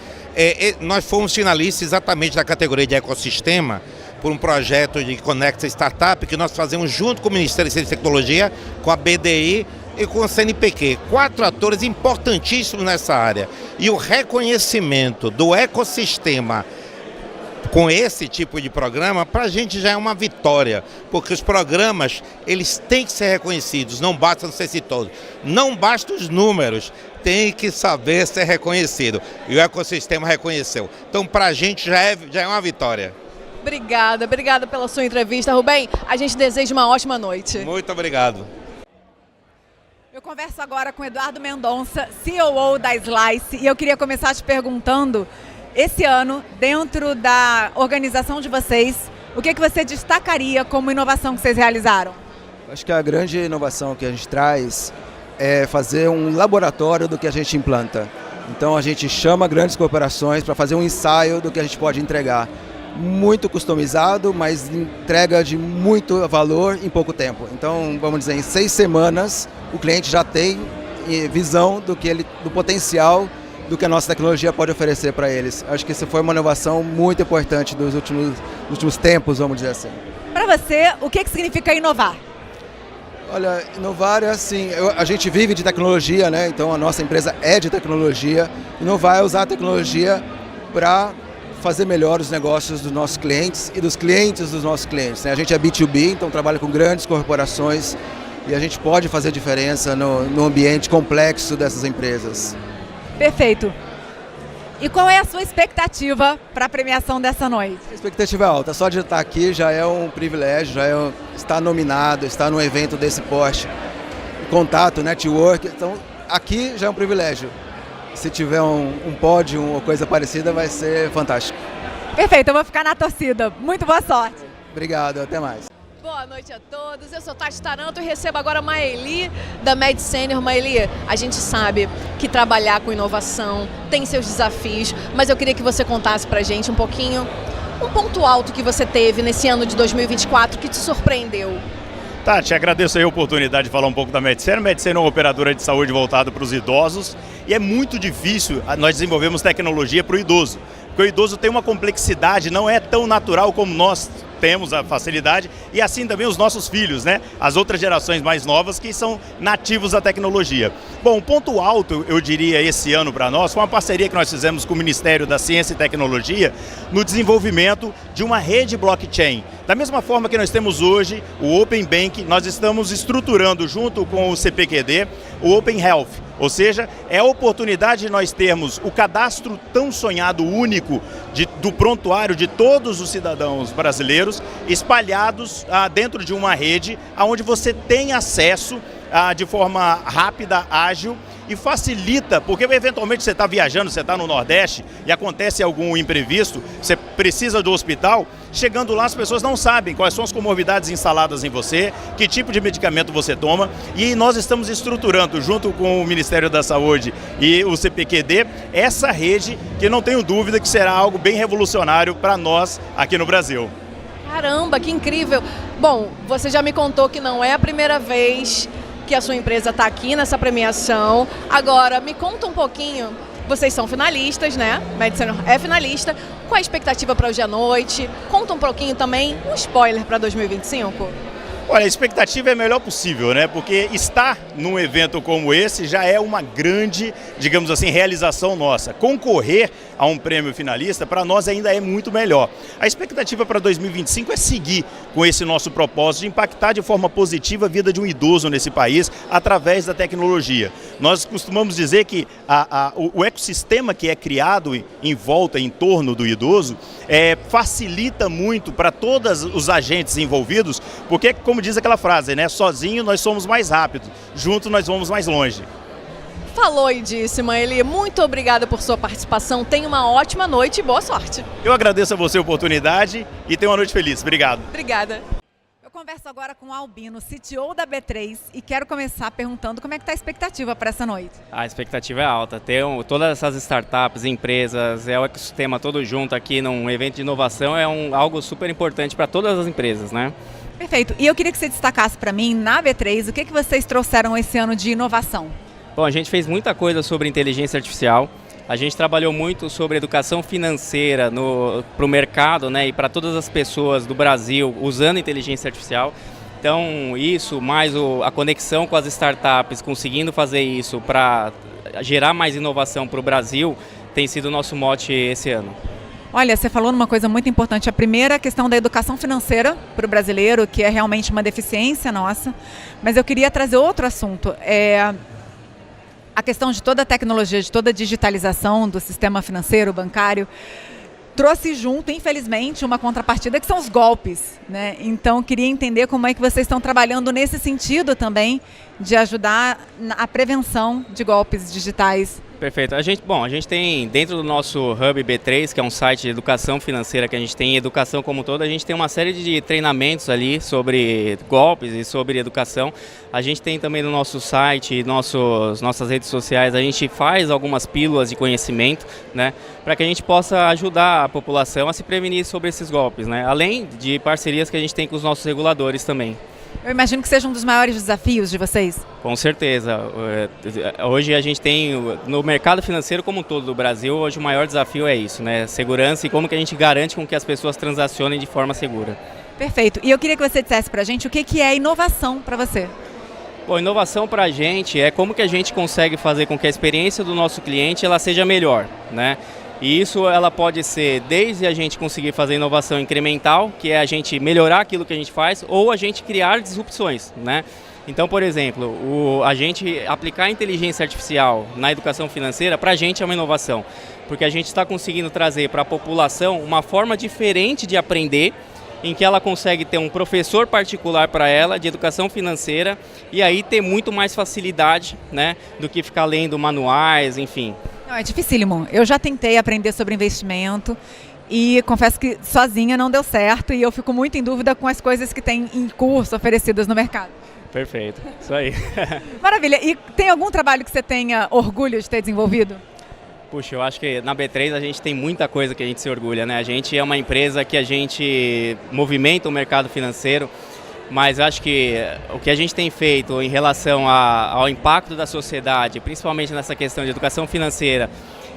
Nós fomos finalistas exatamente da categoria de ecossistema por um projeto de Conecta Startup que nós fazemos junto com o Ministério da Ciência e Tecnologia, com a BDI e com o CNPq. 4 atores importantíssimos nessa área. E o reconhecimento do ecossistema com esse tipo de programa, para a gente já é uma vitória, porque os programas, eles têm que ser reconhecidos, não basta ser exitoso, não basta os números, tem que saber ser reconhecido, e o ecossistema reconheceu. Então, para a gente já é uma vitória. Obrigada pela sua entrevista, Rubem. A gente deseja uma ótima noite. Muito obrigado. Eu converso agora com Eduardo Mendonça, COO da Slice, e eu queria começar te perguntando, esse ano, dentro da organização de vocês, o que você destacaria como inovação que vocês realizaram? Acho que a grande inovação que a gente traz é fazer um laboratório do que a gente implanta. Então a gente chama grandes corporações para fazer um ensaio do que a gente pode entregar. Muito customizado, mas entrega de muito valor em pouco tempo. Então, vamos dizer, em 6 semanas, o cliente já tem visão do potencial do que a nossa tecnologia pode oferecer para eles. Acho que isso foi uma inovação muito importante dos últimos tempos, vamos dizer assim. Para você, o que significa inovar? Olha, inovar é assim, a gente vive de tecnologia, né? Então a nossa empresa é de tecnologia. Inovar é usar a tecnologia para fazer melhor os negócios dos nossos clientes e dos clientes dos nossos clientes, né? A gente é B2B, então trabalha com grandes corporações e a gente pode fazer diferença no ambiente complexo dessas empresas. Perfeito. E qual é a sua expectativa para a premiação dessa noite? A expectativa é alta. Só de estar aqui já é um privilégio, estar nominado, estar num evento desse porte. Contato, network. Então, aqui já é um privilégio. Se tiver um pódio ou coisa parecida, vai ser fantástico. Perfeito, eu vou ficar na torcida. Muito boa sorte. Obrigado, até mais. Boa noite a todos, eu sou Tati Taranto e recebo agora a Maeli da Med Senior. Maeli, a gente sabe que trabalhar com inovação tem seus desafios, mas eu queria que você contasse pra gente um pouquinho, um ponto alto que você teve nesse ano de 2024 que te surpreendeu. Tati, agradeço aí a oportunidade de falar um pouco da Med Senior. Med Senior é uma operadora de saúde voltada para os idosos e é muito difícil nós desenvolvermos tecnologia para o idoso, porque o idoso tem uma complexidade, não é tão natural como nós temos a facilidade, e assim também os nossos filhos, né? As outras gerações mais novas que são nativos da tecnologia. Bom, o ponto alto, eu diria, esse ano para nós, foi uma parceria que nós fizemos com o Ministério da Ciência e Tecnologia no desenvolvimento de uma rede blockchain. Da mesma forma que nós temos hoje o Open Bank, nós estamos estruturando junto com o CPQD o Open Health. Ou seja, é a oportunidade de nós termos o cadastro tão sonhado único do prontuário de todos os cidadãos brasileiros espalhados dentro de uma rede onde você tem acesso de forma rápida, ágil e facilita, porque eventualmente você está viajando, você está no Nordeste e acontece algum imprevisto, você precisa do hospital, chegando lá as pessoas não sabem quais são as comorbidades instaladas em você, que tipo de medicamento você toma, e nós estamos estruturando junto com o Ministério da Saúde e o CPQD essa rede que não tenho dúvida que será algo bem revolucionário para nós aqui no Brasil. Caramba, que incrível! Bom, você já me contou que não é a primeira vez que a sua empresa está aqui nessa premiação. Agora, me conta um pouquinho, vocês são finalistas, né? Med Senior é finalista. Qual a expectativa para hoje à noite? Conta um pouquinho também, um spoiler para 2025. Olha, a expectativa é a melhor possível, né? Porque estar num evento como esse já é uma grande, digamos assim, realização nossa. Concorrer a um prêmio finalista, para nós ainda é muito melhor. A expectativa para 2025 é seguir com esse nosso propósito de impactar de forma positiva a vida de um idoso nesse país através da tecnologia. Nós costumamos dizer que o ecossistema que é criado em volta, em torno do idoso, facilita muito para todos os agentes envolvidos, porque, como diz aquela frase, né? Sozinho nós somos mais rápidos, juntos nós vamos mais longe. Falou e disse, Maeli. Muito obrigada por sua participação. Tenha uma ótima noite e boa sorte. Eu agradeço a você a oportunidade e tenha uma noite feliz. Obrigado. Obrigada. Eu converso agora com o Albino, CTO da B3, e quero começar perguntando como é que está a expectativa para essa noite. A expectativa é alta. Ter todas essas startups, empresas, o ecossistema todo junto aqui num evento de inovação é algo super importante para todas as empresas, né? Perfeito. E eu queria que você destacasse para mim, na B3, o que vocês trouxeram esse ano de inovação? Bom, a gente fez muita coisa sobre inteligência artificial. A gente trabalhou muito sobre educação financeira para o mercado, né, e para todas as pessoas do Brasil usando inteligência artificial. Então isso, mais a conexão com as startups, conseguindo fazer isso para gerar mais inovação para o Brasil, tem sido o nosso mote esse ano. Olha, você falou numa coisa muito importante. A primeira, a questão da educação financeira para o brasileiro, que é realmente uma deficiência nossa. Mas eu queria trazer outro assunto. A questão de toda a tecnologia, de toda a digitalização do sistema financeiro, bancário, trouxe junto, infelizmente, uma contrapartida que são os golpes, né? Então, queria entender como é que vocês estão trabalhando nesse sentido também, de ajudar na prevenção de golpes digitais. Perfeito. A gente tem dentro do nosso Hub B3, que é um site de educação financeira que a gente tem, educação como toda, a gente tem uma série de treinamentos ali sobre golpes e sobre educação. A gente tem também no nosso site, nossas redes sociais, a gente faz algumas pílulas de conhecimento, né, para que a gente possa ajudar a população a se prevenir sobre esses golpes, né, além de parcerias que a gente tem com os nossos reguladores também. Eu imagino que seja um dos maiores desafios de vocês. Com certeza. Hoje a gente tem, no mercado financeiro como um todo do Brasil, hoje o maior desafio é isso, né? Segurança e como que a gente garante com que as pessoas transacionem de forma segura. Perfeito. E eu queria que você dissesse pra gente o que é inovação para você. Bom, inovação para a gente é como que a gente consegue fazer com que a experiência do nosso cliente ela seja melhor, né? E isso ela pode ser desde a gente conseguir fazer inovação incremental, que é a gente melhorar aquilo que a gente faz, ou a gente criar disrupções, né? Então, por exemplo, a gente aplicar a inteligência artificial na educação financeira, para a gente é uma inovação, porque a gente está conseguindo trazer para a população uma forma diferente de aprender, em que ela consegue ter um professor particular para ela de educação financeira e aí ter muito mais facilidade, né, do que ficar lendo manuais, enfim. Não, é dificílimo. Eu já tentei aprender sobre investimento e confesso que sozinha não deu certo e eu fico muito em dúvida com as coisas que tem em curso oferecidas no mercado. Perfeito, isso aí. Maravilha. E tem algum trabalho que você tenha orgulho de ter desenvolvido? Puxa, eu acho que na B3 a gente tem muita coisa que a gente se orgulha, né? A gente é uma empresa que a gente movimenta o mercado financeiro, mas acho que o que a gente tem feito em relação ao impacto da sociedade, principalmente nessa questão de educação financeira,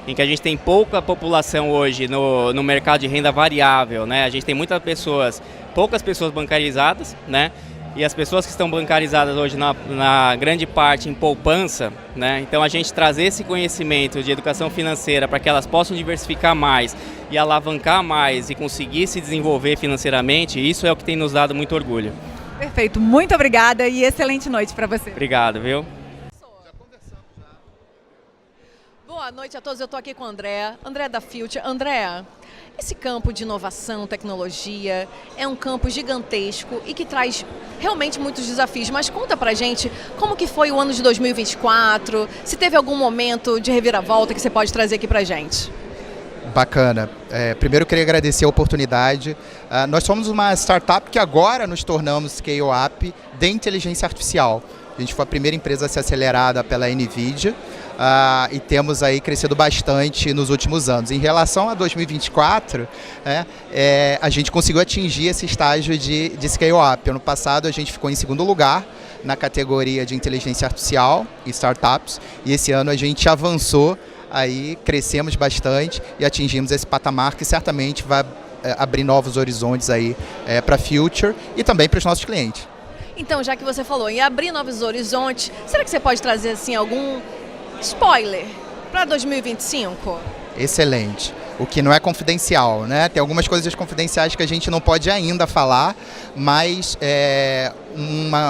em que a gente tem pouca população hoje no mercado de renda variável, né? A gente tem poucas pessoas bancarizadas, né? E as pessoas que estão bancarizadas hoje na grande parte em poupança, né? Então a gente trazer esse conhecimento de educação financeira para que elas possam diversificar mais e alavancar mais e conseguir se desenvolver financeiramente, isso é o que tem nos dado muito orgulho. Perfeito, muito obrigada e excelente noite para você. Obrigado, viu? Boa noite a todos, eu estou aqui com o André da Future. André, esse campo de inovação, tecnologia, é um campo gigantesco e que traz realmente muitos desafios, mas conta pra gente como que foi o ano de 2024, se teve algum momento de reviravolta que você pode trazer aqui pra gente. Bacana. Primeiro eu queria agradecer a oportunidade. Nós somos uma startup que agora nos tornamos scale-up de inteligência artificial. A gente foi a primeira empresa a ser acelerada pela NVIDIA. E temos aí crescido bastante nos últimos anos. Em relação a 2024, a gente conseguiu atingir esse estágio de scale-up. Ano passado a gente ficou em segundo lugar na categoria de inteligência artificial e startups, e esse ano a gente avançou, aí crescemos bastante e atingimos esse patamar que certamente vai abrir novos horizontes aí para a Future e também para os nossos clientes. Então, já que você falou em abrir novos horizontes, será que você pode trazer assim algum spoiler para 2025? Excelente. O que não é confidencial, né? Tem algumas coisas confidenciais que a gente não pode ainda falar, mas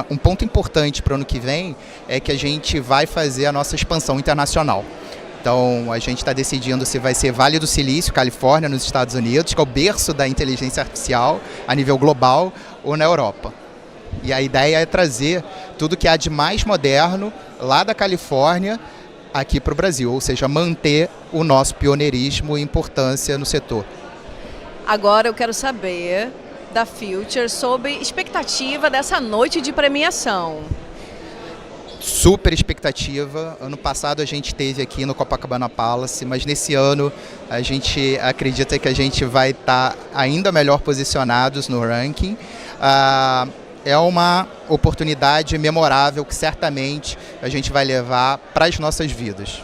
um ponto importante para o ano que vem é que a gente vai fazer a nossa expansão internacional. Então, a gente está decidindo se vai ser Vale do Silício, Califórnia, nos Estados Unidos, que é o berço da inteligência artificial a nível global, ou na Europa. E a ideia é trazer tudo que há de mais moderno lá da Califórnia aqui para o Brasil, ou seja, manter o nosso pioneirismo e importância no setor. Agora eu quero saber da Future sobre expectativa dessa noite de premiação. Super expectativa. Ano passado a gente esteve aqui no Copacabana Palace, mas nesse ano a gente acredita que a gente vai estar ainda melhor posicionados no ranking. É uma oportunidade memorável que certamente a gente vai levar para as nossas vidas.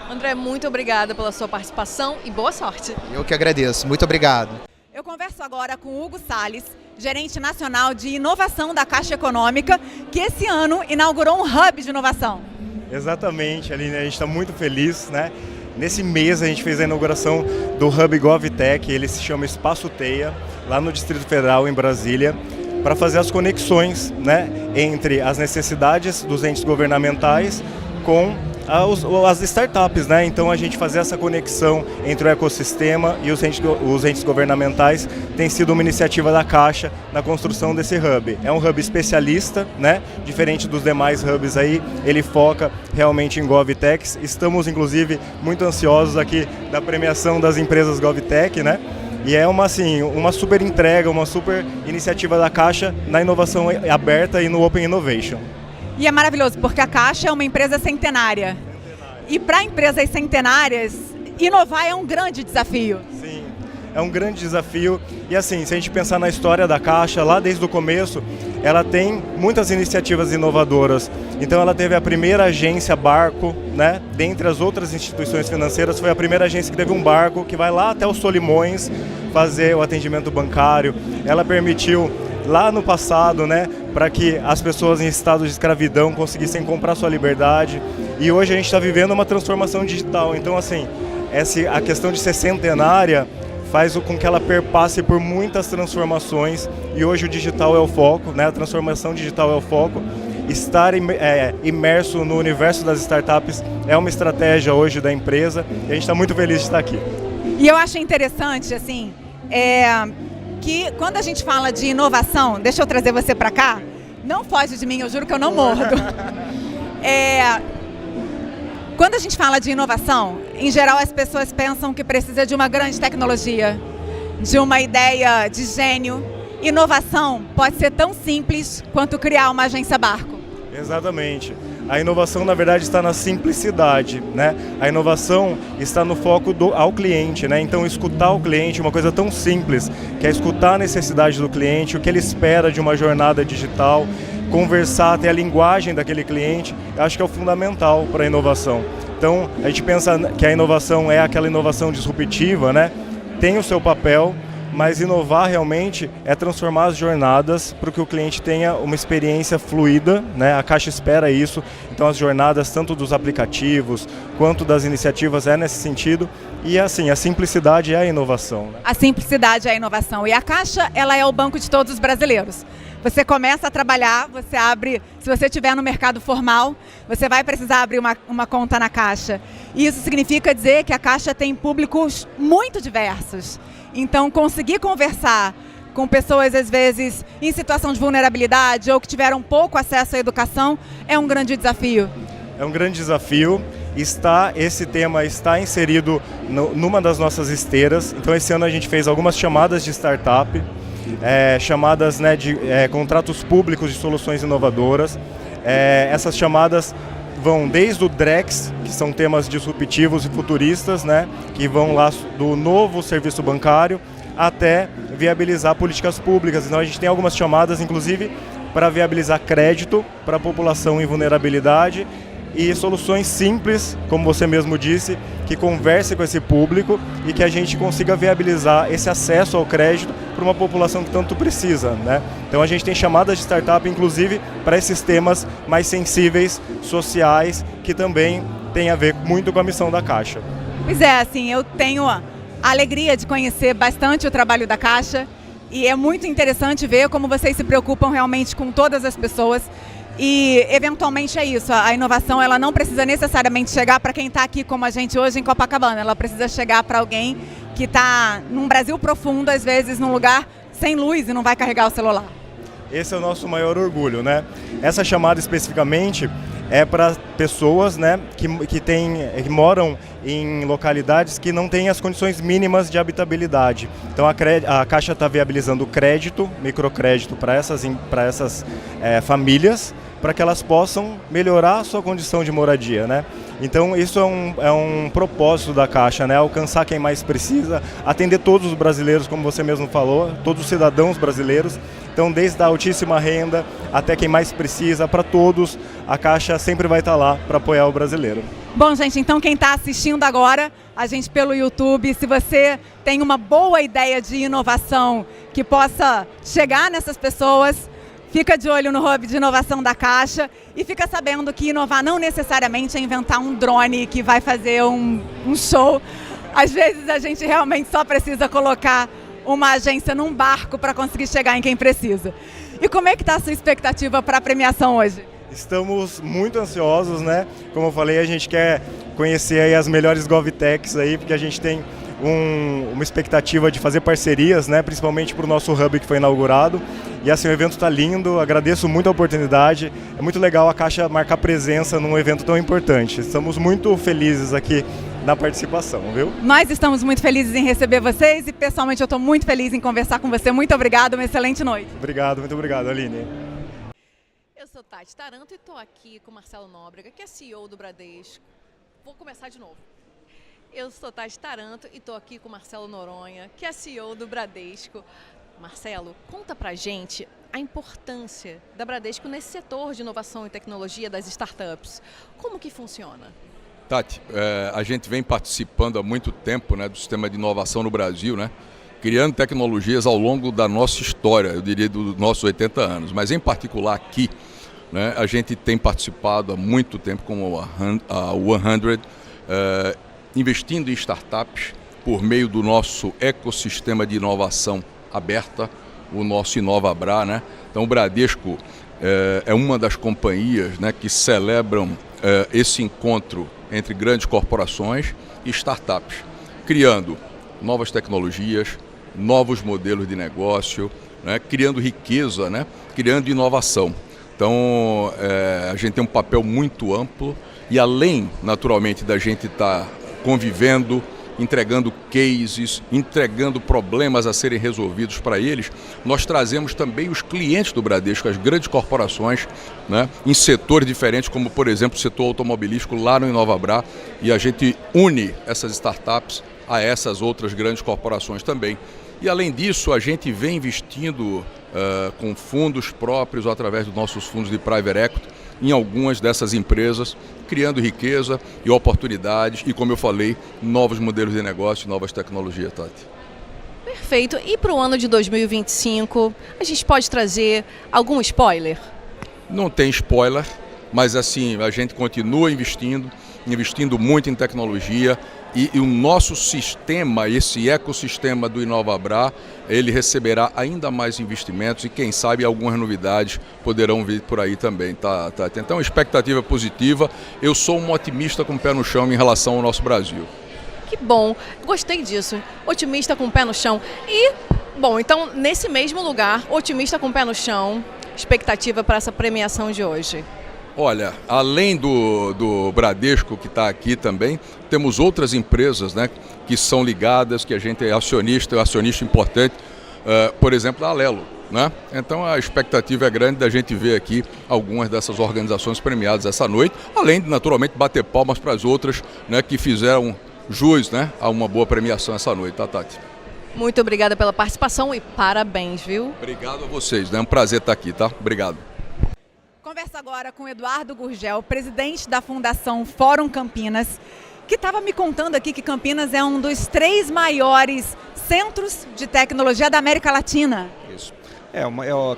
André, muito obrigada pela sua participação e boa sorte. Eu que agradeço. Muito obrigado. Eu converso agora com o Hugo Salles, gerente nacional de inovação da Caixa Econômica, que esse ano inaugurou um hub de inovação. Exatamente, Aline, a gente está muito feliz, né? Nesse mês a gente fez a inauguração do Hub GovTech, ele se chama Espaço Teia, lá no Distrito Federal, em Brasília, para fazer as conexões, né, entre as necessidades dos entes governamentais com as startups, né? Então a gente fazer essa conexão entre o ecossistema e os entes governamentais tem sido uma iniciativa da Caixa na construção desse hub. É um hub especialista, né? Diferente dos demais hubs aí, ele foca realmente em GovTechs. Estamos inclusive muito ansiosos aqui da premiação das empresas GovTech, né? E é uma super entrega, uma super iniciativa da Caixa na inovação aberta e no Open Innovation. E é maravilhoso, porque a Caixa é uma empresa centenária. E para empresas centenárias, inovar é um grande desafio. Sim, é um grande desafio. E assim, se a gente pensar na história da Caixa, lá desde o começo, ela tem muitas iniciativas inovadoras. Então ela teve a primeira agência barco, né? Dentre as outras instituições financeiras, foi a primeira agência que teve um barco que vai lá até os Solimões fazer o atendimento bancário. Ela permitiu lá no passado, né, para que as pessoas em estado de escravidão conseguissem comprar sua liberdade. E hoje a gente está vivendo uma transformação digital. Então, assim, a questão de ser centenária faz com que ela perpasse por muitas transformações. E hoje o digital é o foco, né? A transformação digital é o foco. Estar imerso no universo das startups é uma estratégia hoje da empresa. E a gente está muito feliz de estar aqui. E eu acho interessante, assim, que quando a gente fala de inovação, deixa eu trazer você para cá, não foge de mim, eu juro que eu não mordo. Quando a gente fala de inovação, em geral as pessoas pensam que precisa de uma grande tecnologia, de uma ideia de gênio. Inovação pode ser tão simples quanto criar uma agência barco. Exatamente. A inovação, na verdade, está na simplicidade, né? A inovação está no foco ao cliente, né? Então, escutar o cliente é uma coisa tão simples, que é escutar a necessidade do cliente, o que ele espera de uma jornada digital, conversar, ter a linguagem daquele cliente, eu acho que é o fundamental para a inovação. Então, a gente pensa que a inovação é aquela inovação disruptiva, né? Tem o seu papel, mas inovar realmente é transformar as jornadas para que o cliente tenha uma experiência fluida, né? A Caixa espera isso, então as jornadas tanto dos aplicativos quanto das iniciativas é nesse sentido. E assim, a simplicidade é a inovação, né? A simplicidade é a inovação. E a Caixa, ela é o banco de todos os brasileiros. Você começa a trabalhar, você abre, se você estiver no mercado formal, você vai precisar abrir uma conta na Caixa. E isso significa dizer que a Caixa tem públicos muito diversos. Então, conseguir conversar com pessoas, às vezes, em situação de vulnerabilidade ou que tiveram pouco acesso à educação, é um grande desafio. É um grande desafio. Esse tema está inserido numa das nossas esteiras. Então, esse ano a gente fez algumas chamadas de startup, chamadas, né, de contratos públicos de soluções inovadoras. Essas chamadas vão desde o DREX, que são temas disruptivos e futuristas, né, que vão lá do novo serviço bancário, até viabilizar políticas públicas. Então a gente tem algumas chamadas, inclusive, para viabilizar crédito para a população em vulnerabilidade e soluções simples, como você mesmo disse, que converse com esse público e que a gente consiga viabilizar esse acesso ao crédito para uma população que tanto precisa, né? Então a gente tem chamadas de startup, inclusive, para esses temas mais sensíveis, sociais, que também tem a ver muito com a missão da Caixa. Pois é, assim, eu tenho a alegria de conhecer bastante o trabalho da Caixa e é muito interessante ver como vocês se preocupam realmente com todas as pessoas. E, eventualmente, é isso. A inovação ela não precisa necessariamente chegar para quem está aqui como a gente hoje em Copacabana. Ela precisa chegar para alguém que está num Brasil profundo, às vezes, num lugar sem luz e não vai carregar o celular. Esse é o nosso maior orgulho, né? Essa chamada especificamente é para pessoas, né, que moram em localidades que não têm as condições mínimas de habitabilidade. Então a Caixa está viabilizando crédito, microcrédito para essas famílias, para que elas possam melhorar a sua condição de moradia, né? Então isso é um propósito da Caixa, né? Alcançar quem mais precisa, atender todos os brasileiros, como você mesmo falou, todos os cidadãos brasileiros. Então desde a altíssima renda até quem mais precisa, para todos, a Caixa sempre vai estar lá para apoiar o brasileiro. Bom, gente, então quem está assistindo agora, a gente pelo YouTube, se você tem uma boa ideia de inovação que possa chegar nessas pessoas, fica de olho no Hub de Inovação da Caixa e fica sabendo que inovar não necessariamente é inventar um drone que vai fazer um show. Às vezes a gente realmente só precisa colocar uma agência num barco para conseguir chegar em quem precisa. E como é que está a sua expectativa para a premiação hoje? Estamos muito ansiosos, né? Como eu falei, a gente quer conhecer aí as melhores GovTechs aí, porque a gente tem uma expectativa de fazer parcerias, né? Principalmente para o nosso Hub que foi inaugurado. E assim, o evento está lindo, agradeço muito a oportunidade. É muito legal a Caixa marcar presença num evento tão importante. Estamos muito felizes aqui na participação, viu? Nós estamos muito felizes em receber vocês e pessoalmente eu estou muito feliz em conversar com você. Muito obrigada, uma excelente noite. Obrigado, muito obrigado, Aline. Eu sou Tati Taranto e estou aqui com o Marcelo Nóbrega, que é CEO do Bradesco. Vou começar de novo. Eu sou Tati Taranto e estou aqui com o Marcelo Noronha, que é CEO do Bradesco. Marcelo, conta pra gente a importância da Bradesco nesse setor de inovação e tecnologia das startups. Como que funciona? Tati, a gente vem participando há muito tempo, né, do sistema de inovação no Brasil, né, criando tecnologias ao longo da nossa história, eu diria dos nossos 80 anos, mas em particular aqui, né, a gente tem participado há muito tempo como a 100, investindo em startups por meio do nosso ecossistema de inovação aberta, o nosso InovaBrá, né? Então o Bradesco é uma das companhias, né, que celebram esse encontro entre grandes corporações e startups, criando novas tecnologias, novos modelos de negócio, né, criando riqueza, né, criando inovação. Então a gente tem um papel muito amplo e além, naturalmente, da gente estar convivendo, entregando cases, entregando problemas a serem resolvidos para eles, nós trazemos também os clientes do Bradesco, as grandes corporações, né, em setores diferentes, como por exemplo o setor automobilístico lá no InovaBrá, e a gente une essas startups a essas outras grandes corporações também. E além disso, a gente vem investindo com fundos próprios, ou através dos nossos fundos de Private Equity, em algumas dessas empresas, criando riqueza e oportunidades e, como eu falei, novos modelos de negócio e novas tecnologias, Tati. Perfeito. E para o ano de 2025, a gente pode trazer algum spoiler? Não tem spoiler, mas assim, a gente continua investindo muito em tecnologia e o nosso sistema, esse ecossistema do InovaBrá, ele receberá ainda mais investimentos e quem sabe algumas novidades poderão vir por aí também, tá? Então, expectativa positiva, eu sou um otimista com o pé no chão em relação ao nosso Brasil. Que bom, gostei disso, otimista com o pé no chão. E, bom, então nesse mesmo lugar, otimista com o pé no chão, expectativa para essa premiação de hoje? Olha, além do Bradesco que está aqui também, temos outras empresas, né, que são ligadas, que a gente é acionista importante, por exemplo, a Alelo, né? Então a expectativa é grande da gente ver aqui algumas dessas organizações premiadas essa noite, além de naturalmente bater palmas para as outras, né, que fizeram jus, né, a uma boa premiação essa noite, tá, Tati? Muito obrigada pela participação e parabéns, viu? Obrigado a vocês, né? É um prazer estar aqui, tá? Obrigado. Conversa agora com Eduardo Gurgel, presidente da Fundação Fórum Campinas, que estava me contando aqui que Campinas é um dos 3 maiores centros de tecnologia da América Latina. Isso.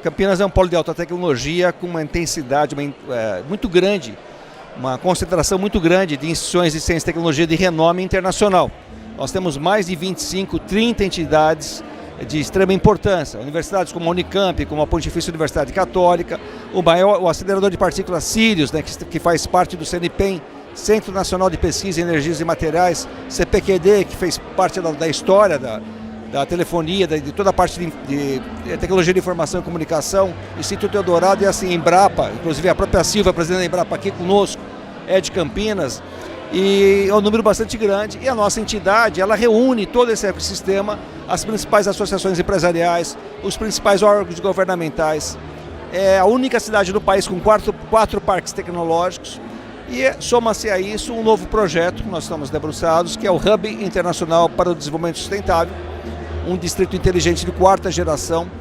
Campinas é um polo de alta tecnologia com uma intensidade muito grande, uma concentração muito grande de instituições de ciência e tecnologia de renome internacional. Nós temos mais de 25, 30 entidades de extrema importância, universidades como a Unicamp, como a Pontifícia Universidade Católica, o acelerador de partículas Sirius, né, que faz parte do CNPEM, Centro Nacional de Pesquisa em Energias e Materiais, CPQD, que fez parte da história da telefonia, de toda a parte de tecnologia de informação e comunicação, Instituto Eldorado e assim, Embrapa, inclusive a própria Silva, presidente da Embrapa aqui conosco, é de Campinas, e é um número bastante grande, e a nossa entidade, ela reúne todo esse ecossistema, as principais associações empresariais, os principais órgãos governamentais. É a única cidade do país com 4 parques tecnológicos, e soma-se a isso um novo projeto que nós estamos debruçados, que é o Hub Internacional para o Desenvolvimento Sustentável, um distrito inteligente de 4ª geração,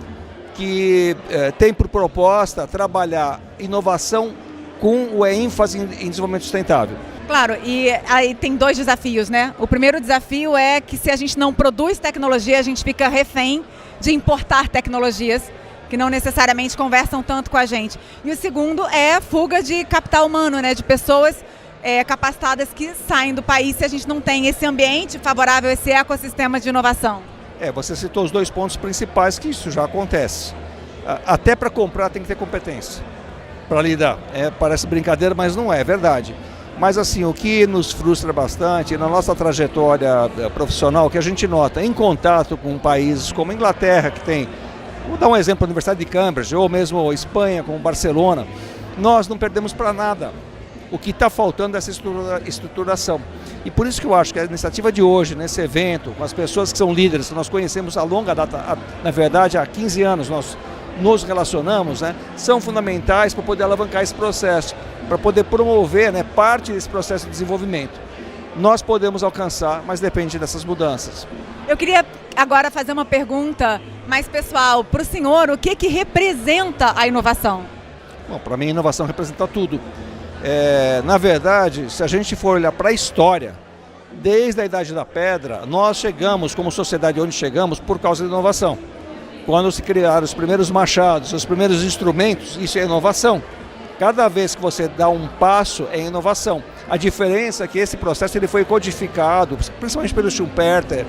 que tem por proposta trabalhar inovação com ênfase em desenvolvimento sustentável. Claro, e aí tem 2 desafios, né? O primeiro desafio é que se a gente não produz tecnologia, a gente fica refém de importar tecnologias que não necessariamente conversam tanto com a gente. E o segundo é a fuga de capital humano, né? De pessoas capacitadas que saem do país se a gente não tem esse ambiente favorável, esse ecossistema de inovação. Você citou os 2 pontos principais que isso já acontece. Até para comprar tem que ter competência para lidar. Parece brincadeira, mas não é verdade. Mas assim, o que nos frustra bastante na nossa trajetória profissional, que a gente nota em contato com países como a Inglaterra, que tem, vou dar um exemplo, a Universidade de Cambridge, ou mesmo Espanha, como Barcelona, nós não perdemos para nada. O que está faltando é essa estruturação. E por isso que eu acho que a iniciativa de hoje, nesse evento, com as pessoas que são líderes, que nós conhecemos a longa data, na verdade há 15 anos nós nos relacionamos, né, são fundamentais para poder alavancar esse processo, para poder promover, né, parte desse processo de desenvolvimento. Nós podemos alcançar, mas depende dessas mudanças. Eu queria agora fazer uma pergunta mais pessoal para o senhor. O que representa a inovação? Bom, para mim a inovação representa tudo. Na verdade, se a gente for olhar para a história, desde a Idade da Pedra, nós chegamos como sociedade onde chegamos por causa da inovação. Quando se criaram os primeiros machados, os primeiros instrumentos, isso é inovação. Cada vez que você dá um passo é inovação. A diferença é que esse processo ele foi codificado, principalmente pelo Schumpeter,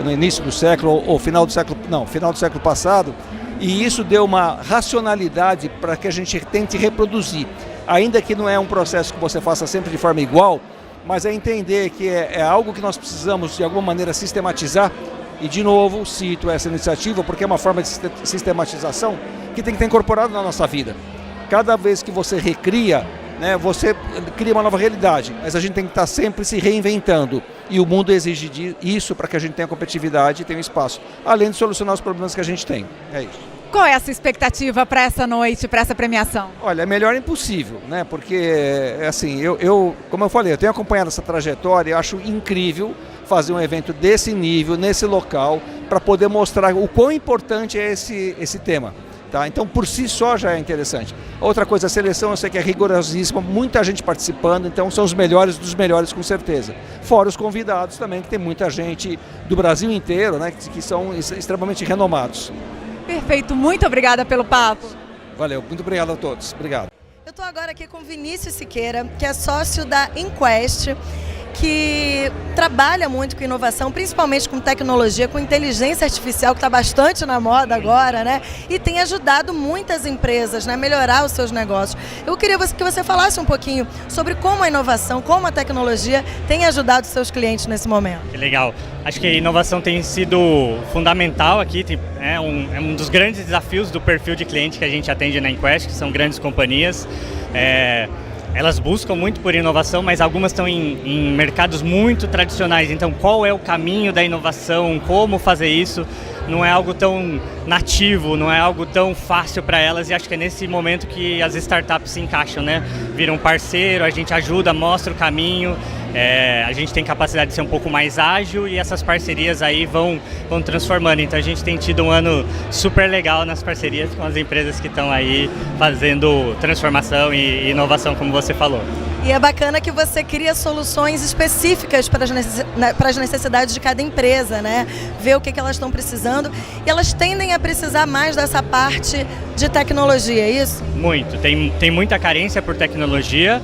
no início do século, ou final do século passado, e isso deu uma racionalidade para que a gente tente reproduzir. Ainda que não é um processo que você faça sempre de forma igual, mas é entender que é algo que nós precisamos de alguma maneira sistematizar. E de novo cito essa iniciativa porque é uma forma de sistematização que tem que estar incorporada na nossa vida. Cada vez que você recria, né, você cria uma nova realidade, mas a gente tem que estar sempre se reinventando. E o mundo exige isso para que a gente tenha competitividade e tenha espaço, além de solucionar os problemas que a gente tem. É isso. Qual é a sua expectativa para essa noite, para essa premiação? Olha, é melhor impossível, né? Porque, assim, como eu falei, eu tenho acompanhado essa trajetória e acho incrível fazer um evento desse nível, nesse local, para poder mostrar o quão importante é esse tema. Tá? Então, por si só já é interessante. Outra coisa, a seleção eu sei que é rigorosíssima, muita gente participando, então são os melhores dos melhores com certeza. Fora os convidados também, que tem muita gente do Brasil inteiro, né, que são extremamente renomados. Perfeito, muito obrigada pelo papo. Valeu, muito obrigado a todos. Obrigado. Eu estou agora aqui com Vinícius Siqueira, que é sócio da Inquest, que trabalha muito com inovação, principalmente com tecnologia, com inteligência artificial, que está bastante na moda agora, né? E tem ajudado muitas empresas, né, a melhorar os seus negócios. Eu queria que você falasse um pouquinho sobre como a inovação, como a tecnologia tem ajudado os seus clientes nesse momento. Que legal. Acho que a inovação tem sido fundamental aqui, é um dos grandes desafios do perfil de cliente que a gente atende na Inquest, que são grandes companhias. Elas buscam muito por inovação, mas algumas estão em mercados muito tradicionais. Então, qual é o caminho da inovação? Como fazer isso? Não é algo tão nativo, não é algo tão fácil para elas. E acho que é nesse momento que as startups se encaixam, né? Viram parceiro, a gente ajuda, mostra o caminho. A gente tem capacidade de ser um pouco mais ágil e essas parcerias aí vão transformando. Então a gente tem tido um ano super legal nas parcerias com as empresas que estão aí fazendo transformação e inovação, como você falou. E é bacana que você cria soluções específicas para as necessidades de cada empresa, né? Ver o que elas estão precisando. E elas tendem a precisar mais dessa parte de tecnologia, é isso? Muito. Tem muita carência por tecnologia.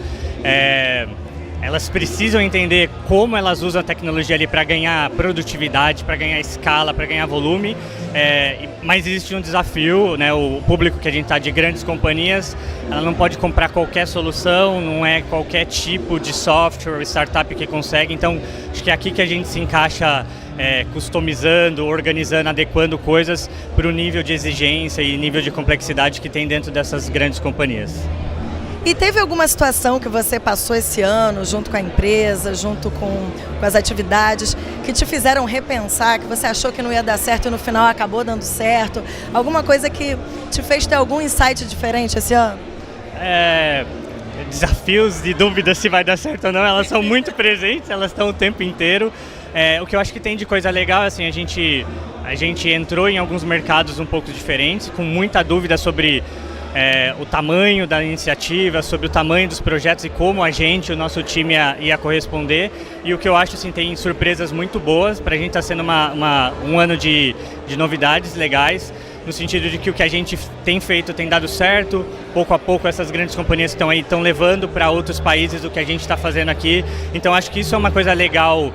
Elas precisam entender como elas usam a tecnologia ali para ganhar produtividade, para ganhar escala, para ganhar volume, mas existe um desafio, né? O público que a gente está de grandes companhias, ela não pode comprar qualquer solução, não é qualquer tipo de software ou startup que consegue, então acho que é aqui que a gente se encaixa customizando, organizando, adequando coisas para o nível de exigência e nível de complexidade que tem dentro dessas grandes companhias. E teve alguma situação que você passou esse ano, junto com a empresa, junto com as atividades, que te fizeram repensar, que você achou que não ia dar certo e no final acabou dando certo? Alguma coisa que te fez ter algum insight diferente esse ano? Desafios e dúvidas se vai dar certo ou não, elas são muito presentes, elas estão o tempo inteiro. O que eu acho que tem de coisa legal, assim, a gente entrou em alguns mercados um pouco diferentes, com muita dúvida sobre o tamanho da iniciativa, sobre o tamanho dos projetos e como o nosso time ia corresponder. E o que eu acho, assim, tem surpresas muito boas. Para a gente está sendo um ano de novidades legais, no sentido de que o que a gente tem feito tem dado certo. Pouco a pouco essas grandes companhias que estão levando para outros países o que a gente está fazendo aqui. Então acho que isso é uma coisa legal,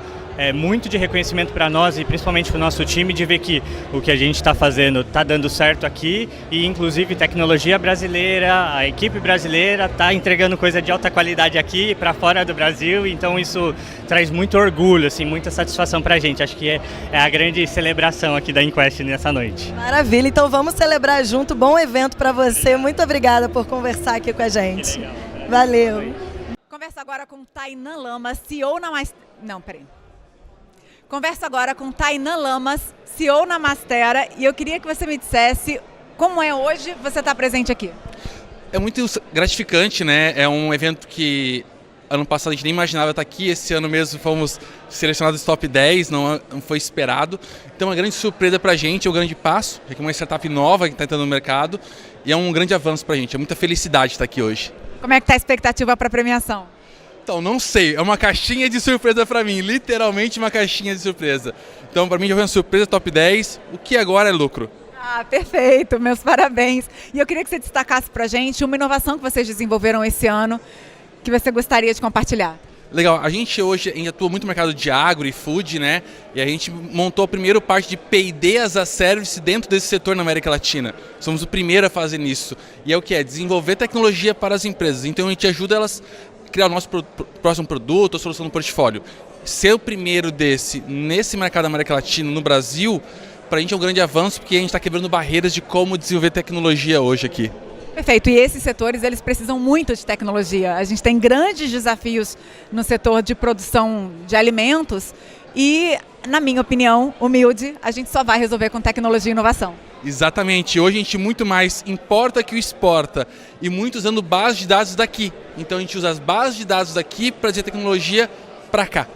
muito de reconhecimento para nós e principalmente para o nosso time, de ver que o que a gente está fazendo está dando certo aqui, e inclusive tecnologia brasileira, a equipe brasileira está entregando coisa de alta qualidade aqui para fora do Brasil. Então isso traz muito orgulho, assim, muita satisfação para a gente. Acho que é a grande celebração aqui da Inquest nessa noite. Maravilha, então vamos celebrar junto. Bom evento para você. Muito obrigada por conversar aqui com a gente. Legal, valeu. Conversa agora com Tainan Lamas, CEO na Converso agora com Tainan Lamas, CEO na Mastera, e eu queria que você me dissesse como é hoje você estar presente aqui. É muito gratificante, né? É um evento que ano passado a gente nem imaginava estar aqui, esse ano mesmo fomos selecionados top 10, não foi esperado. Então é uma grande surpresa pra gente, é um grande passo, é uma startup nova que está entrando no mercado, e é um grande avanço pra gente, é muita felicidade estar aqui hoje. Como é que está a expectativa para a premiação? Então, não sei, é uma caixinha de surpresa para mim, literalmente uma caixinha de surpresa. Então, para mim já foi uma surpresa top 10, o que agora é lucro. Ah, perfeito, meus parabéns. E eu queria que você destacasse para a gente uma inovação que vocês desenvolveram esse ano, que você gostaria de compartilhar. Legal, a gente hoje ainda atua muito no mercado de agro e food, né? E a gente montou a primeira parte de P&D as a Service dentro desse setor na América Latina. Somos o primeiro a fazer isso. E é o que é? Desenvolver tecnologia para as empresas. Então a gente ajuda elas criar o nosso próximo produto, a solução do portfólio. Ser o primeiro nesse mercado da América Latina, no Brasil, para a gente é um grande avanço, porque a gente está quebrando barreiras de como desenvolver tecnologia hoje aqui. Perfeito, e esses setores eles precisam muito de tecnologia. A gente tem grandes desafios no setor de produção de alimentos e, na minha opinião, humilde, a gente só vai resolver com tecnologia e inovação. Exatamente, hoje a gente muito mais importa que o exporta, e muito usando bases de dados daqui. Então a gente usa as bases de dados daqui para trazer tecnologia para cá,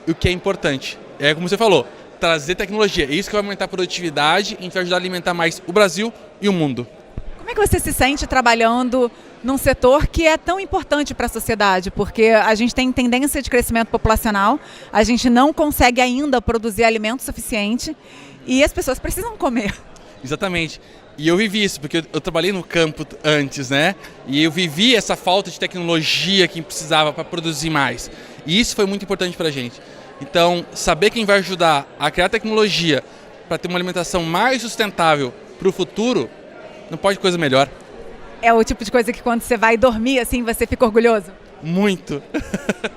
o que é importante. É como você falou, trazer tecnologia, é isso que vai aumentar a produtividade, a gente vai ajudar a alimentar mais o Brasil e o mundo. Como é que você se sente trabalhando num setor que é tão importante para a sociedade? Porque a gente tem tendência de crescimento populacional, a gente não consegue ainda produzir alimento suficiente e as pessoas precisam comer. Exatamente. E eu vivi isso, porque eu trabalhei no campo antes, né? E eu vivi essa falta de tecnologia que precisava para produzir mais. E isso foi muito importante para a gente. Então, saber quem vai ajudar a criar tecnologia para ter uma alimentação mais sustentável para o futuro, não pode coisa melhor. É o tipo de coisa que quando você vai dormir, assim, você fica orgulhoso? Muito.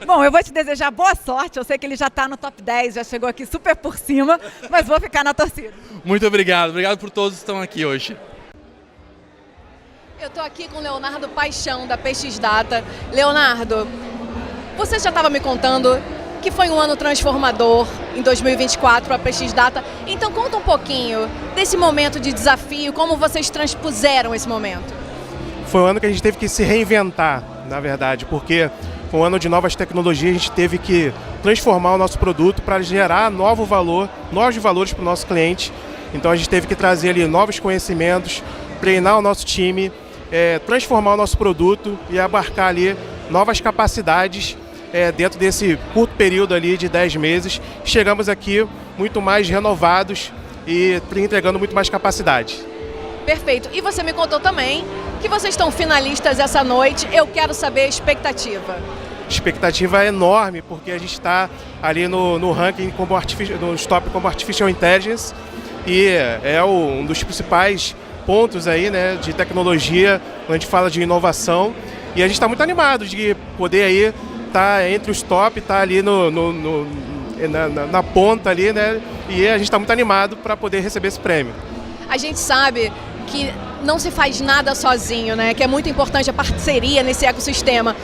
Bom, eu vou te desejar boa sorte. Eu sei que ele já está no top 10, já chegou aqui super por cima, mas vou ficar na torcida. Muito obrigado. Obrigado por todos que estão aqui hoje. Eu estou aqui com o Leonardo Paixão, da PX Data. Leonardo, você já estava me contando que foi um ano transformador em 2024 para a PX Data. Então conta um pouquinho desse momento de desafio, como vocês transpuseram esse momento. Foi um ano que a gente teve que se reinventar, na verdade, porque foi um ano de novas tecnologias, a gente teve que transformar o nosso produto para gerar novos valores para o nosso cliente. Então a gente teve que trazer ali novos conhecimentos, treinar o nosso time, transformar o nosso produto e abarcar ali novas capacidades dentro desse curto período ali de 10 meses. Chegamos aqui muito mais renovados e entregando muito mais capacidade. Perfeito. E você me contou também que vocês estão finalistas essa noite. Eu quero saber a expectativa. Expectativa é enorme, porque a gente está ali no ranking nos top como Artificial Intelligence e é um dos principais pontos aí, né, de tecnologia, quando a gente fala de inovação. E a gente está muito animado de poder aí estar entre os top, estar ali na ponta ali, né? E a gente está muito animado para poder receber esse prêmio. A gente sabe que não se faz nada sozinho, né? Que é muito importante a parceria nesse ecossistema.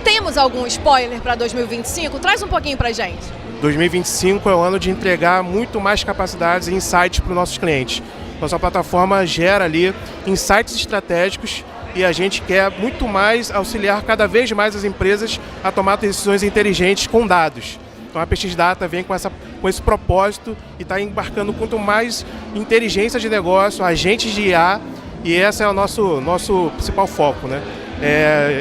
Temos algum spoiler para 2025? Traz um pouquinho para a gente. 2025 é o ano de entregar muito mais capacidades e insights para os nossos clientes. Nossa plataforma gera ali insights estratégicos e a gente quer muito mais auxiliar cada vez mais as empresas a tomar decisões inteligentes com dados. Então a PX Data vem com esse propósito e está embarcando quanto mais inteligência de negócio, agentes de IA e esse é o nosso principal foco, né?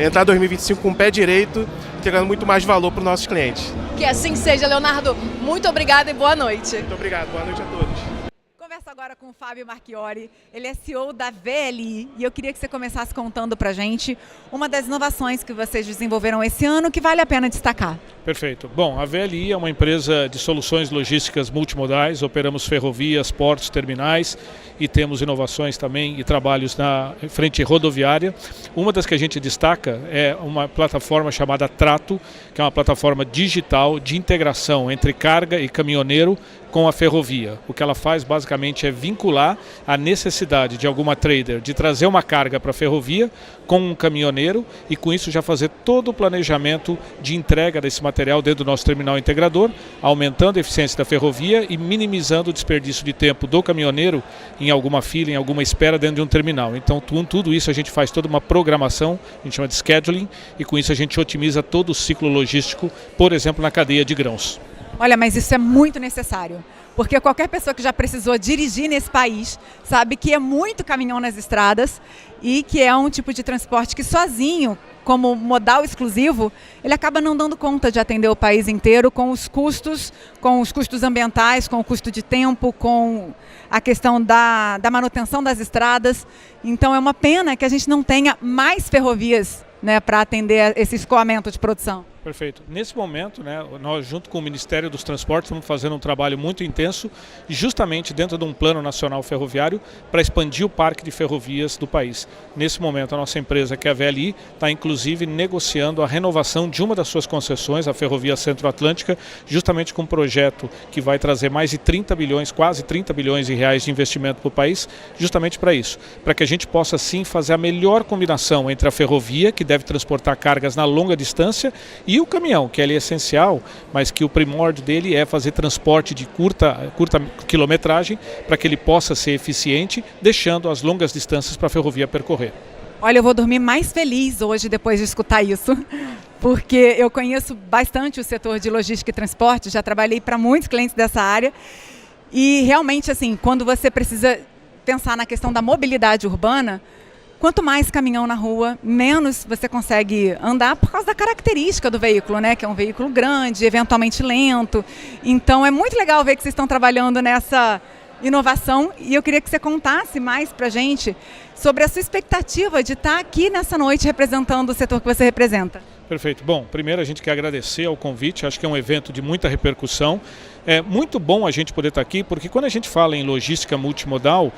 Entrar em 2025 com o pé direito, entregando muito mais valor para os nossos clientes. Que assim seja, Leonardo. Muito obrigada e boa noite. Muito obrigado, boa noite a todos. Converso agora com o Fábio Marchiori, ele é CEO da VLI e eu queria que você começasse contando pra gente uma das inovações que vocês desenvolveram esse ano que vale a pena destacar. Perfeito. Bom, a VLI é uma empresa de soluções logísticas multimodais, operamos ferrovias, portos, terminais e temos inovações também e trabalhos na frente rodoviária. Uma das que a gente destaca é uma plataforma chamada Trato, que é uma plataforma digital de integração entre carga e caminhoneiro com a ferrovia. O que ela faz basicamente é vincular a necessidade de alguma trader de trazer uma carga para a ferrovia com um caminhoneiro e com isso já fazer todo o planejamento de entrega desse material dentro do nosso terminal integrador, aumentando a eficiência da ferrovia e minimizando o desperdício de tempo do caminhoneiro em alguma fila, em alguma espera dentro de um terminal. Então, com tudo isso a gente faz toda uma programação, a gente chama de scheduling, e com isso a gente otimiza todo o ciclo logístico, por exemplo, na cadeia de grãos. Olha, mas isso é muito necessário, porque qualquer pessoa que já precisou dirigir nesse país sabe que é muito caminhão nas estradas e que é um tipo de transporte que sozinho, como modal exclusivo, ele acaba não dando conta de atender o país inteiro com os custos ambientais, com o custo de tempo, com a questão da manutenção das estradas. Então é uma pena que a gente não tenha mais ferrovias, né, para atender esse escoamento de produção. Perfeito. Nesse momento, né, nós junto com o Ministério dos Transportes estamos fazendo um trabalho muito intenso, justamente dentro de um plano nacional ferroviário para expandir o parque de ferrovias do país. Nesse momento, a nossa empresa, que é a VLI, está inclusive negociando a renovação de uma das suas concessões, a Ferrovia Centro-Atlântica, justamente com um projeto que vai trazer mais de 30 bilhões, quase 30 bilhões de reais de investimento para o país, justamente para isso, para que a gente possa sim fazer a melhor combinação entre a ferrovia, que deve transportar cargas na longa distância, e o caminhão, que ele é essencial, mas que o primórdio dele é fazer transporte de curta quilometragem para que ele possa ser eficiente, deixando as longas distâncias para a ferrovia percorrer. Olha, eu vou dormir mais feliz hoje depois de escutar isso, porque eu conheço bastante o setor de logística e transporte, já trabalhei para muitos clientes dessa área e realmente, assim, quando você precisa pensar na questão da mobilidade urbana, quanto mais caminhão na rua, menos você consegue andar por causa da característica do veículo, né? Que é um veículo grande, eventualmente lento. Então é muito legal ver que vocês estão trabalhando nessa inovação e eu queria que você contasse mais para a gente sobre a sua expectativa de estar aqui nessa noite representando o setor que você representa. Perfeito. Bom, primeiro a gente quer agradecer ao convite, acho que é um evento de muita repercussão. É muito bom a gente poder estar aqui, porque quando a gente fala em logística multimodal,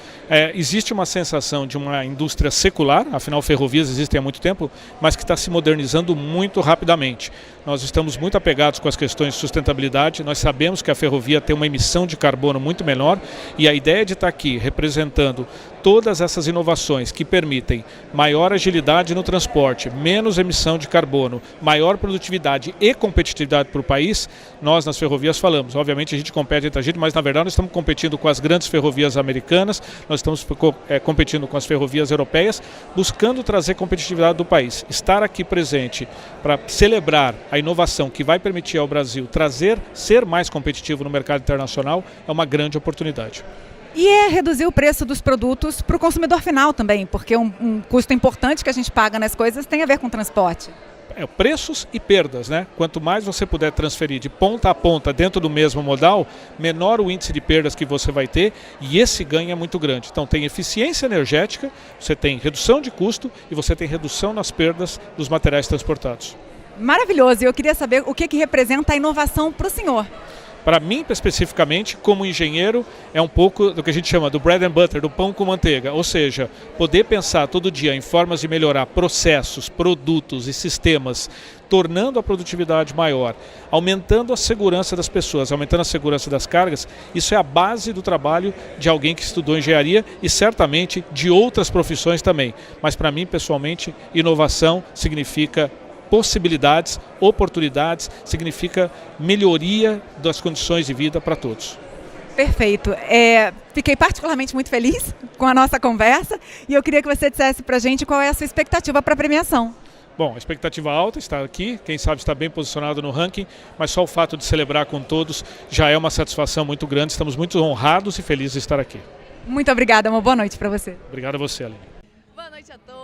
existe uma sensação de uma indústria secular, afinal ferrovias existem há muito tempo, mas que está se modernizando muito rapidamente. Nós estamos muito apegados com as questões de sustentabilidade, nós sabemos que a ferrovia tem uma emissão de carbono muito menor e a ideia de estar aqui representando todas essas inovações que permitem maior agilidade no transporte, menos emissão de carbono, maior produtividade e competitividade para o país, nós nas ferrovias falamos. Obviamente a gente compete entre a gente, mas na verdade nós estamos competindo com as grandes ferrovias americanas, nós estamos competindo com as ferrovias europeias, buscando trazer competitividade do país. Estar aqui presente para celebrar a inovação que vai permitir ao Brasil ser mais competitivo no mercado internacional é uma grande oportunidade. E é reduzir o preço dos produtos para o consumidor final também, porque um custo importante que a gente paga nas coisas tem a ver com transporte. Preços e perdas, né? Quanto mais você puder transferir de ponta a ponta dentro do mesmo modal, menor o índice de perdas que você vai ter e esse ganho é muito grande. Então tem eficiência energética, você tem redução de custo e você tem redução nas perdas dos materiais transportados. Maravilhoso, e eu queria saber o que representa a inovação para o senhor. Para mim, especificamente, como engenheiro, é um pouco do que a gente chama do bread and butter, do pão com manteiga. Ou seja, poder pensar todo dia em formas de melhorar processos, produtos e sistemas, tornando a produtividade maior, aumentando a segurança das pessoas, aumentando a segurança das cargas, isso é a base do trabalho de alguém que estudou engenharia e certamente de outras profissões também. Mas para mim, pessoalmente, inovação significa possibilidades, oportunidades, significa melhoria das condições de vida para todos. Perfeito. Fiquei particularmente muito feliz com a nossa conversa e eu queria que você dissesse para a gente qual é a sua expectativa para a premiação. Bom, a expectativa alta está aqui, quem sabe está bem posicionado no ranking, mas só o fato de celebrar com todos já é uma satisfação muito grande, estamos muito honrados e felizes de estar aqui. Muito obrigada, uma boa noite para você. Obrigado a você, Aline.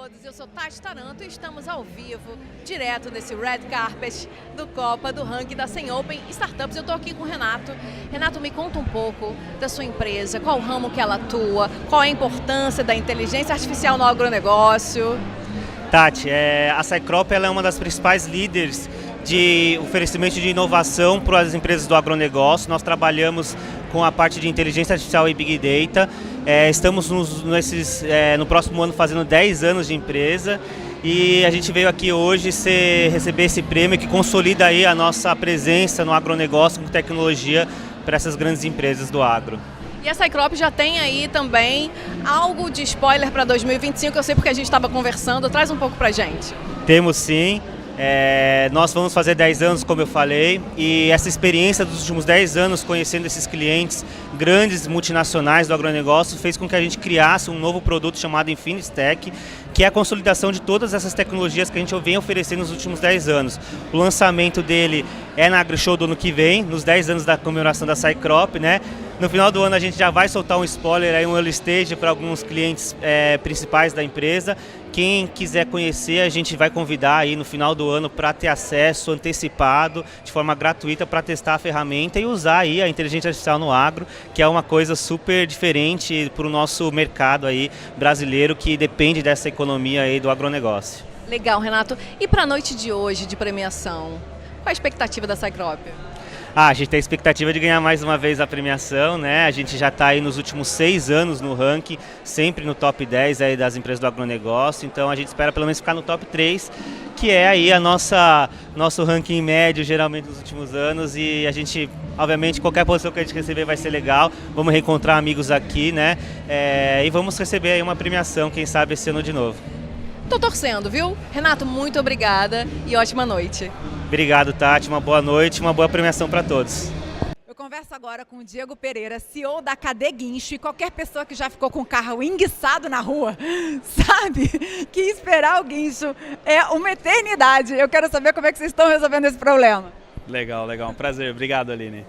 todos, eu sou Tati Taranto e estamos ao vivo, direto nesse red carpet do Copa, do ranking da 100 Open Startups. Eu estou aqui com o Renato. Renato, me conta um pouco da sua empresa, qual o ramo que ela atua, qual a importância da inteligência artificial no agronegócio. Tati, a Cycrop ela é uma das principais líderes de oferecimento de inovação para as empresas do agronegócio. Nós trabalhamos com a parte de inteligência artificial e Big Data. Estamos no próximo ano fazendo 10 anos de empresa e a gente veio aqui hoje receber esse prêmio que consolida aí a nossa presença no agronegócio com tecnologia para essas grandes empresas do agro. E a Cycrop já tem aí também algo de spoiler para 2025, eu sei porque a gente estava conversando. Traz um pouco para a gente. Temos sim. Nós vamos fazer 10 anos, como eu falei, e essa experiência dos últimos 10 anos conhecendo esses clientes grandes multinacionais do agronegócio fez com que a gente criasse um novo produto chamado Infinitech, que é a consolidação de todas essas tecnologias que a gente vem oferecendo nos últimos 10 anos. O lançamento dele é na AgriShow do ano que vem, nos 10 anos da comemoração da Cycrop, né? No final do ano a gente já vai soltar um spoiler, aí, um early stage para alguns clientes principais da empresa. Quem quiser conhecer, a gente vai convidar aí no final do ano para ter acesso antecipado, de forma gratuita, para testar a ferramenta e usar aí a inteligência artificial no agro, que é uma coisa super diferente para o nosso mercado aí brasileiro, que depende dessa economia aí do agronegócio. Legal, Renato. E para a noite de hoje de premiação, qual a expectativa da Cycrop? A gente tem a expectativa de ganhar mais uma vez a premiação, né? A gente já está aí nos últimos 6 anos no ranking, sempre no top 10 aí das empresas do agronegócio, então a gente espera pelo menos ficar no top 3, que é aí nosso ranking médio geralmente nos últimos anos, e a gente, obviamente, qualquer posição que a gente receber vai ser legal, vamos reencontrar amigos aqui, né? E vamos receber aí uma premiação, quem sabe esse ano de novo. Tô torcendo, viu? Renato, muito obrigada e ótima noite. Obrigado, Tati. Uma boa noite, uma boa premiação para todos. Eu converso agora com o Diego Pereira, CEO da KD Guincho, e qualquer pessoa que já ficou com o carro enguiçado na rua sabe que esperar o guincho é uma eternidade. Eu quero saber como é que vocês estão resolvendo esse problema. Legal, legal. Um prazer. Obrigado, Aline.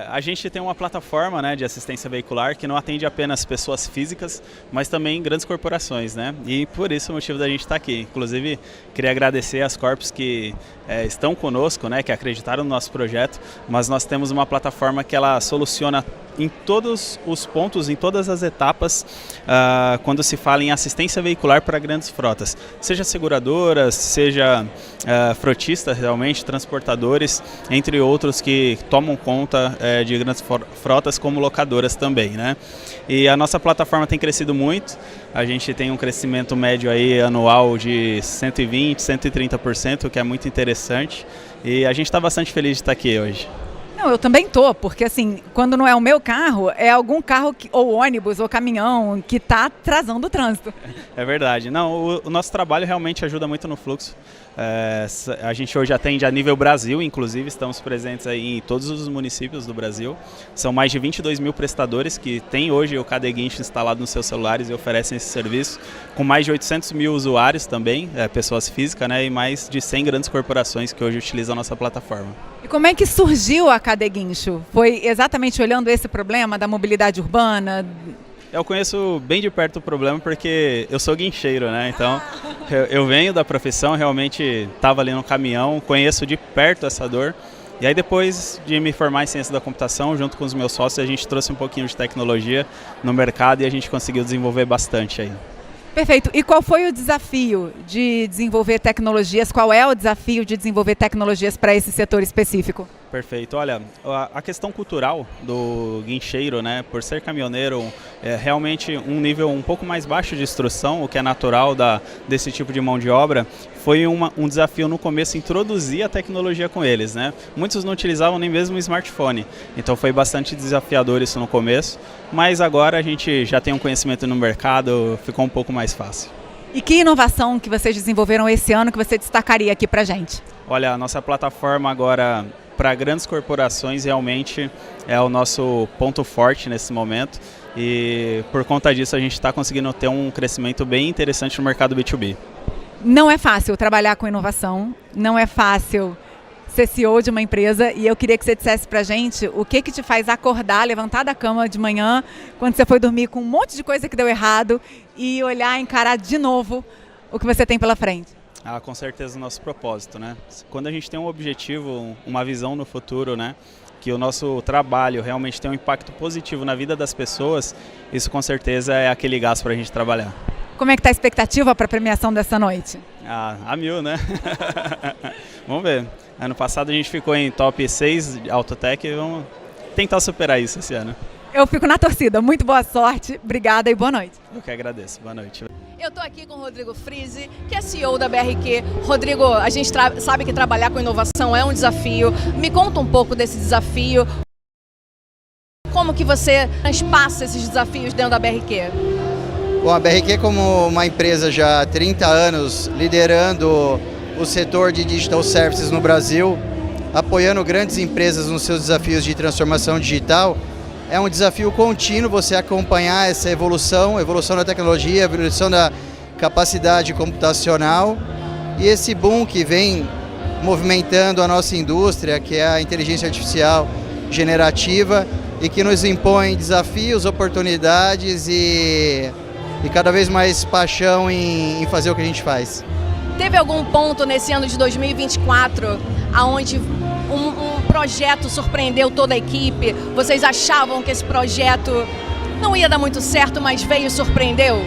A gente tem uma plataforma, né, de assistência veicular que não atende apenas pessoas físicas, mas também grandes corporações, né? E por isso o motivo da gente estar aqui. Inclusive, queria agradecer às corpos que estão conosco, né, que acreditaram no nosso projeto, mas nós temos uma plataforma que ela soluciona em todos os pontos, em todas as etapas, quando se fala em assistência veicular para grandes frotas, seja seguradoras, seja frotistas, realmente, transportadores, entre outros que tomam conta de grandes frotas, como locadoras também, né? E a nossa plataforma tem crescido muito, a gente tem um crescimento médio aí anual de 120%, 130%, que é muito interessante, e a gente está bastante feliz de estar aqui hoje. Não, eu também tô, porque assim, quando não é o meu carro, é algum carro, ou ônibus, ou caminhão, que está atrasando o trânsito. É verdade. Não, o nosso trabalho realmente ajuda muito no fluxo. A gente hoje atende a nível Brasil, inclusive estamos presentes aí em todos os municípios do Brasil. São mais de 22 mil prestadores que têm hoje o KD Guincho instalado nos seus celulares e oferecem esse serviço, com mais de 800 mil usuários também, pessoas físicas, né, e mais de 100 grandes corporações que hoje utilizam a nossa plataforma. E como é que surgiu a KD Guincho? Foi exatamente olhando esse problema da mobilidade urbana? Eu conheço bem de perto o problema porque eu sou guincheiro, né? Então eu venho da profissão, realmente estava ali no caminhão, conheço de perto essa dor. E aí depois de me formar em ciência da computação, junto com os meus sócios, a gente trouxe um pouquinho de tecnologia no mercado e a gente conseguiu desenvolver bastante aí. Perfeito. E qual foi o desafio de desenvolver tecnologias? Qual é o desafio de desenvolver tecnologias para esse setor específico? Perfeito. Olha, a questão cultural do guincheiro, né, por ser caminhoneiro, é realmente um nível um pouco mais baixo de instrução, o que é natural desse tipo de mão de obra, foi um desafio no começo introduzir a tecnologia com eles, né? Muitos não utilizavam nem mesmo o smartphone, então foi bastante desafiador isso no começo, mas agora a gente já tem um conhecimento no mercado, ficou um pouco mais fácil. E que inovação que vocês desenvolveram esse ano que você destacaria aqui pra gente? Olha, a nossa plataforma agora para grandes corporações realmente é o nosso ponto forte nesse momento e por conta disso a gente está conseguindo ter um crescimento bem interessante no mercado B2B. Não é fácil trabalhar com inovação, não é fácil ser CEO de uma empresa e eu queria que você dissesse pra gente o que te faz acordar, levantar da cama de manhã, quando você foi dormir com um monte de coisa que deu errado e olhar, encarar de novo o que você tem pela frente? Ah, com certeza o nosso propósito, né? Quando a gente tem um objetivo, uma visão no futuro, né? Que o nosso trabalho realmente tem um impacto positivo na vida das pessoas, isso com certeza é aquele gás para a gente trabalhar. Como é que está a expectativa para a premiação dessa noite? Ah, a mil, né? Vamos ver. Ano passado a gente ficou em top 6 de Autotech e vamos tentar superar isso esse ano. Eu fico na torcida. Muito boa sorte, obrigada e boa noite. Eu que agradeço. Boa noite. Eu estou aqui com o Rodrigo Friese, que é CEO da BRQ. Rodrigo, a gente sabe que trabalhar com inovação é um desafio. Me conta um pouco desse desafio. Como que você transpassa esses desafios dentro da BRQ? Bom, a BRQ, como uma empresa já há 30 anos liderando o setor de digital services no Brasil, apoiando grandes empresas nos seus desafios de transformação digital, é um desafio contínuo você acompanhar essa evolução da tecnologia, evolução da capacidade computacional e esse boom que vem movimentando a nossa indústria, que é a inteligência artificial generativa e que nos impõe desafios, oportunidades e cada vez mais paixão em fazer o que a gente faz. Teve algum ponto nesse ano de 2024 onde um projeto surpreendeu toda a equipe? Vocês achavam que esse projeto não ia dar muito certo, mas veio e surpreendeu?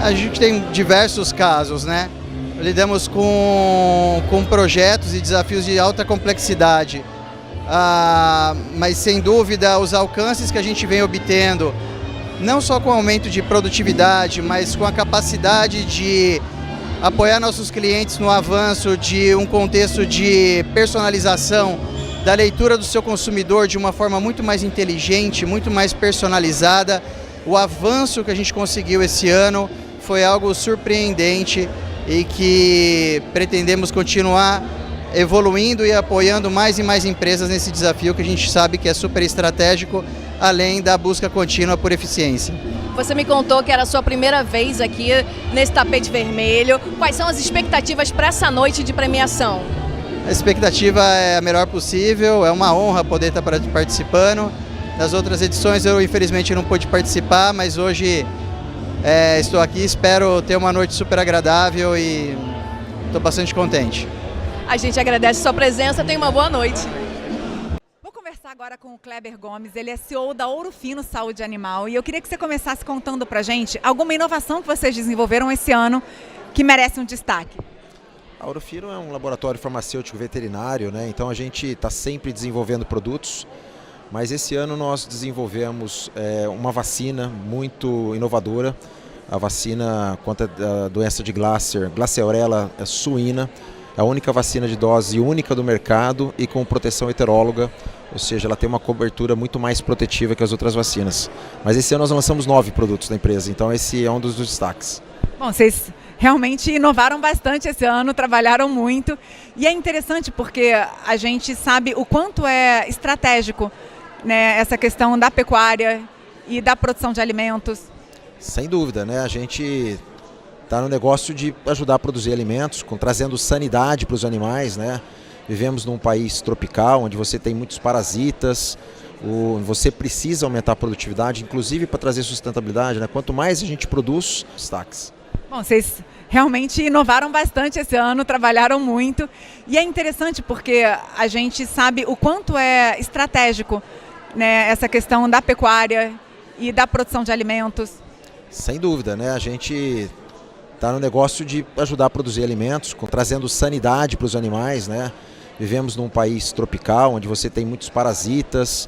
A gente tem diversos casos, né? Lidamos com projetos e desafios de alta complexidade, mas sem dúvida os alcances que a gente vem obtendo, não só com o aumento de produtividade, mas com a capacidade de apoiar nossos clientes no avanço de um contexto de personalização da leitura do seu consumidor de uma forma muito mais inteligente, muito mais personalizada. O avanço que a gente conseguiu esse ano foi algo surpreendente e que pretendemos continuar evoluindo e apoiando mais e mais empresas nesse desafio que a gente sabe que é super estratégico, além da busca contínua por eficiência. Você me contou que era a sua primeira vez aqui nesse tapete vermelho. Quais são as expectativas para essa noite de premiação? A expectativa é a melhor possível, é uma honra poder estar participando. Das outras edições eu infelizmente não pude participar, mas hoje estou aqui, espero ter uma noite super agradável e estou bastante contente. A gente agradece a sua presença, tenha uma boa noite. Vou conversar agora com o Kleber Gomes, ele é CEO da Ouro Fino Saúde Animal e eu queria que você começasse contando pra gente alguma inovação que vocês desenvolveram esse ano que merece um destaque. A Ouro Fino é um laboratório farmacêutico veterinário, né? Então a gente está sempre desenvolvendo produtos, mas esse ano nós desenvolvemos uma vacina muito inovadora, a vacina contra a doença de Glasseorella suína, a única vacina de dose única do mercado e com proteção heteróloga, ou seja, ela tem uma cobertura muito mais protetiva que as outras vacinas. Mas esse ano nós lançamos 9 produtos da empresa, então esse é um dos destaques. Bom, vocês realmente inovaram bastante esse ano, trabalharam muito e é interessante porque a gente sabe o quanto é estratégico, né, essa questão da pecuária e da produção de alimentos. Sem dúvida, né? A gente está no negócio de ajudar a produzir alimentos, trazendo sanidade para os animais, né? Vivemos num país tropical, onde você tem muitos parasitas, você precisa aumentar a produtividade, inclusive para trazer sustentabilidade, né? Quanto mais a gente produz, destaques. Bom, vocês realmente inovaram bastante esse ano, trabalharam muito e é interessante porque a gente sabe o quanto é estratégico, né, essa questão da pecuária e da produção de alimentos. Sem dúvida, né? A gente está no negócio de ajudar a produzir alimentos, trazendo sanidade para os animais, né? Vivemos num país tropical, onde você tem muitos parasitas,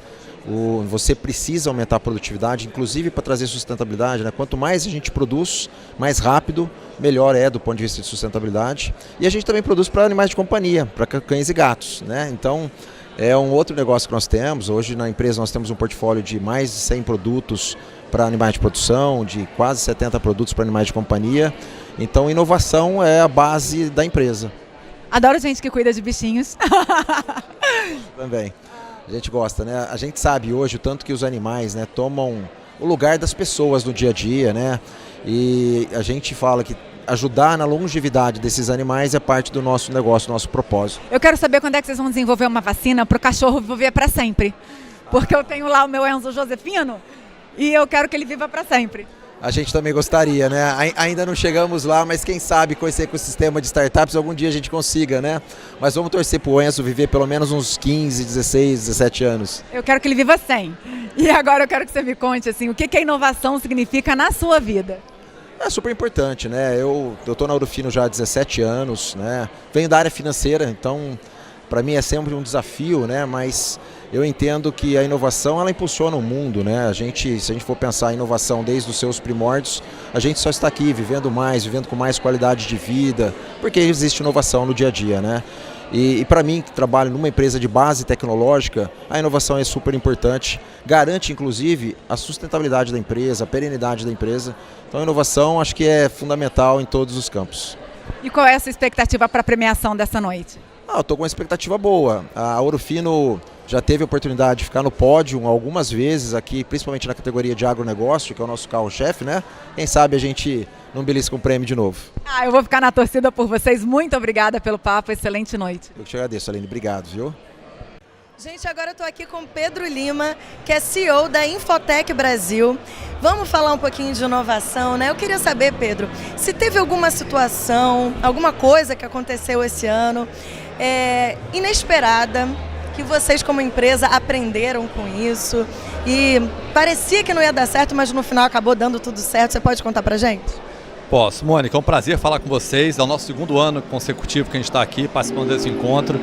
você precisa aumentar a produtividade, inclusive para trazer sustentabilidade, né? Quanto mais a gente produz, mais rápido, melhor é do ponto de vista de sustentabilidade. E a gente também produz para animais de companhia, para cães e gatos, né? Então, é um outro negócio que nós temos. Hoje na empresa nós temos um portfólio de mais de 100 produtos para animais de produção, de quase 70 produtos para animais de companhia. Então, inovação é a base da empresa. Adoro gente que cuida de bichinhos. Também. A gente gosta, né? A gente sabe hoje o tanto que os animais, né, tomam o lugar das pessoas no dia a dia, né? E a gente fala que ajudar na longevidade desses animais é parte do nosso negócio, do nosso propósito. Eu quero saber quando é que vocês vão desenvolver uma vacina para o cachorro viver para sempre. Porque eu tenho lá o meu Enzo Josefino e eu quero que ele viva para sempre. A gente também gostaria, né? Ainda não chegamos lá, mas quem sabe com esse ecossistema de startups algum dia a gente consiga, né? Mas vamos torcer pro Enzo viver pelo menos uns 15, 16, 17 anos. Eu quero que ele viva 100. E agora eu quero que você me conte assim, o que a inovação significa na sua vida. É super importante, né? Eu tô na Ouro Fino já há 17 anos, né? Venho da área financeira, então para mim é sempre um desafio, né? Mas eu entendo que a inovação ela impulsiona o mundo, né? Se a gente for pensar em inovação desde os seus primórdios, a gente só está aqui vivendo mais, vivendo com mais qualidade de vida, porque existe inovação no dia a dia, né? E para mim, que trabalho numa empresa de base tecnológica, a inovação é super importante, garante inclusive a sustentabilidade da empresa, a perenidade da empresa. Então a inovação acho que é fundamental em todos os campos. E qual é a sua expectativa para a premiação dessa noite? Eu estou com uma expectativa boa. A Ouro Fino já teve a oportunidade de ficar no pódio algumas vezes aqui, principalmente na categoria de agronegócio, que é o nosso carro-chefe, né? Quem sabe a gente não belisca um prêmio de novo. Eu vou ficar na torcida por vocês. Muito obrigada pelo papo, excelente noite. Eu te agradeço, Aline. Obrigado, viu? Gente, agora eu estou aqui com Pedro Lima, que é CEO da Infotech Brasil. Vamos falar um pouquinho de inovação, né? Eu queria saber, Pedro, se teve alguma situação, alguma coisa que aconteceu esse ano inesperada, que vocês como empresa aprenderam com isso e parecia que não ia dar certo, mas no final acabou dando tudo certo. Você pode contar pra gente? Posso. Mônica, é um prazer falar com vocês. É o nosso segundo ano consecutivo que a gente está aqui participando desse encontro.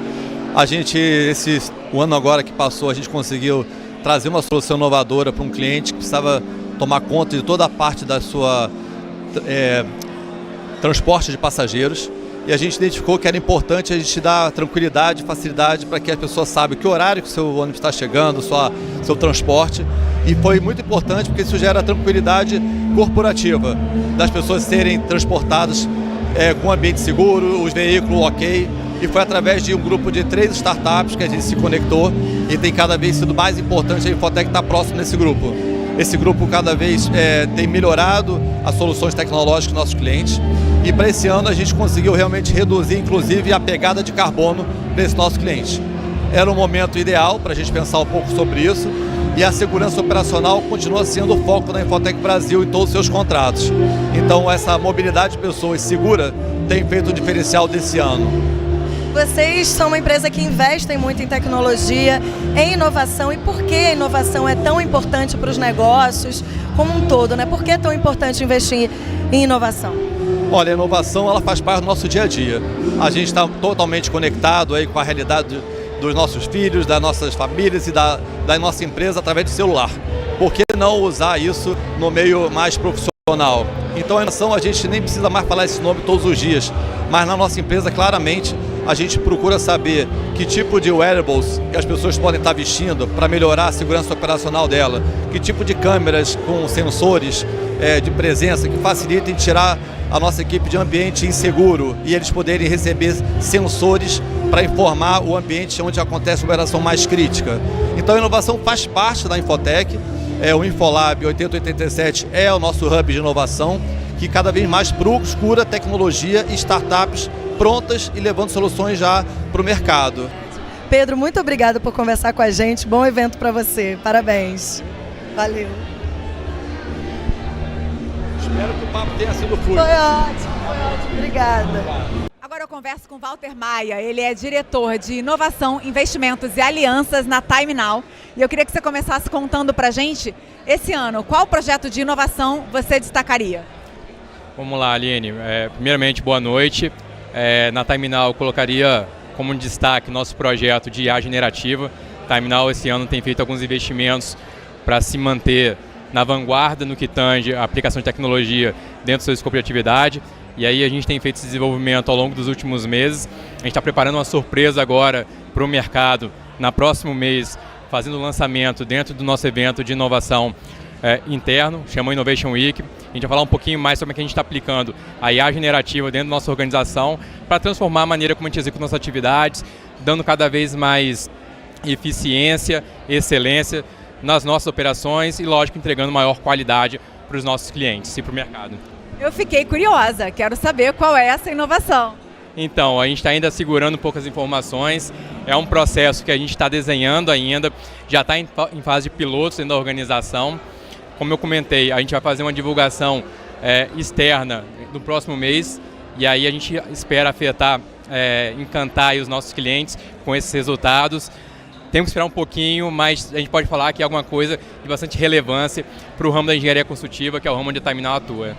O ano agora que passou, a gente conseguiu trazer uma solução inovadora para um cliente que precisava tomar conta de toda a parte da sua transporte de passageiros. E a gente identificou que era importante a gente dar tranquilidade e facilidade para que as pessoas saibam que horário que o seu ônibus está chegando, seu transporte. E foi muito importante porque isso gera tranquilidade corporativa, das pessoas serem transportadas com ambiente seguro, os veículos ok. E foi através de um grupo de 3 startups que a gente se conectou e tem cada vez sido mais importante a Infotech estar próximo desse grupo. Esse grupo cada vez tem melhorado as soluções tecnológicas dos nossos clientes e para esse ano a gente conseguiu realmente reduzir inclusive a pegada de carbono desse nosso cliente. Era um momento ideal para a gente pensar um pouco sobre isso e a segurança operacional continua sendo o foco da Infotech Brasil em todos os seus contratos. Então essa mobilidade de pessoas segura tem feito o diferencial desse ano. Vocês são uma empresa que investem muito em tecnologia, em inovação. E por que a inovação é tão importante para os negócios como um todo, né? Por que é tão importante investir em inovação? Olha, a inovação ela faz parte do nosso dia a dia. A gente está totalmente conectado aí com a realidade dos nossos filhos, das nossas famílias e da nossa empresa através do celular. Por que não usar isso no meio mais profissional? Então a inovação a gente nem precisa mais falar esse nome todos os dias, mas na nossa empresa claramente a gente procura saber que tipo de wearables que as pessoas podem estar vestindo para melhorar a segurança operacional dela, que tipo de câmeras com sensores de presença que facilitem tirar a nossa equipe de ambiente inseguro e eles poderem receber sensores para informar o ambiente onde acontece uma operação mais crítica. Então a inovação faz parte da Infotech, o Infolab 8087 é o nosso hub de inovação que cada vez mais procura tecnologia e startups prontas e levando soluções já para o mercado. Pedro, muito obrigada por conversar com a gente. Bom evento para você. Parabéns. Valeu. Espero que o papo tenha sido fluido. Foi ótimo. Obrigada. Agora eu converso com Walter Maia. Ele é diretor de inovação, investimentos e alianças na Time Now. E eu queria que você começasse contando para a gente, esse ano, qual projeto de inovação você destacaria? Vamos lá, Aline. Primeiramente, boa noite. Na Time Now eu colocaria como destaque nosso projeto de IA generativa. Time Now esse ano tem feito alguns investimentos para se manter na vanguarda no que tange a aplicação de tecnologia dentro do seu escopo de atividade. E aí a gente tem feito esse desenvolvimento ao longo dos últimos meses. A gente está preparando uma surpresa agora para o mercado no próximo mês, fazendo o lançamento dentro do nosso evento de inovação interno, chama Innovation Week. A gente vai falar um pouquinho mais sobre como a gente está aplicando a IA generativa dentro da nossa organização para transformar a maneira como a gente executa nossas atividades, dando cada vez mais eficiência, excelência nas nossas operações e, lógico, entregando maior qualidade para os nossos clientes e para o mercado. Eu fiquei curiosa, quero saber qual é essa inovação. Então, a gente está ainda segurando poucas informações, é um processo que a gente está desenhando ainda, já está em fase de pilotos dentro da organização, Como eu comentei, a gente vai fazer uma divulgação externa no próximo mês e aí a gente espera encantar aí os nossos clientes com esses resultados. Temos que esperar um pouquinho, mas a gente pode falar que é alguma coisa de bastante relevância para o ramo da engenharia construtiva, que é o ramo onde a Time Now atua.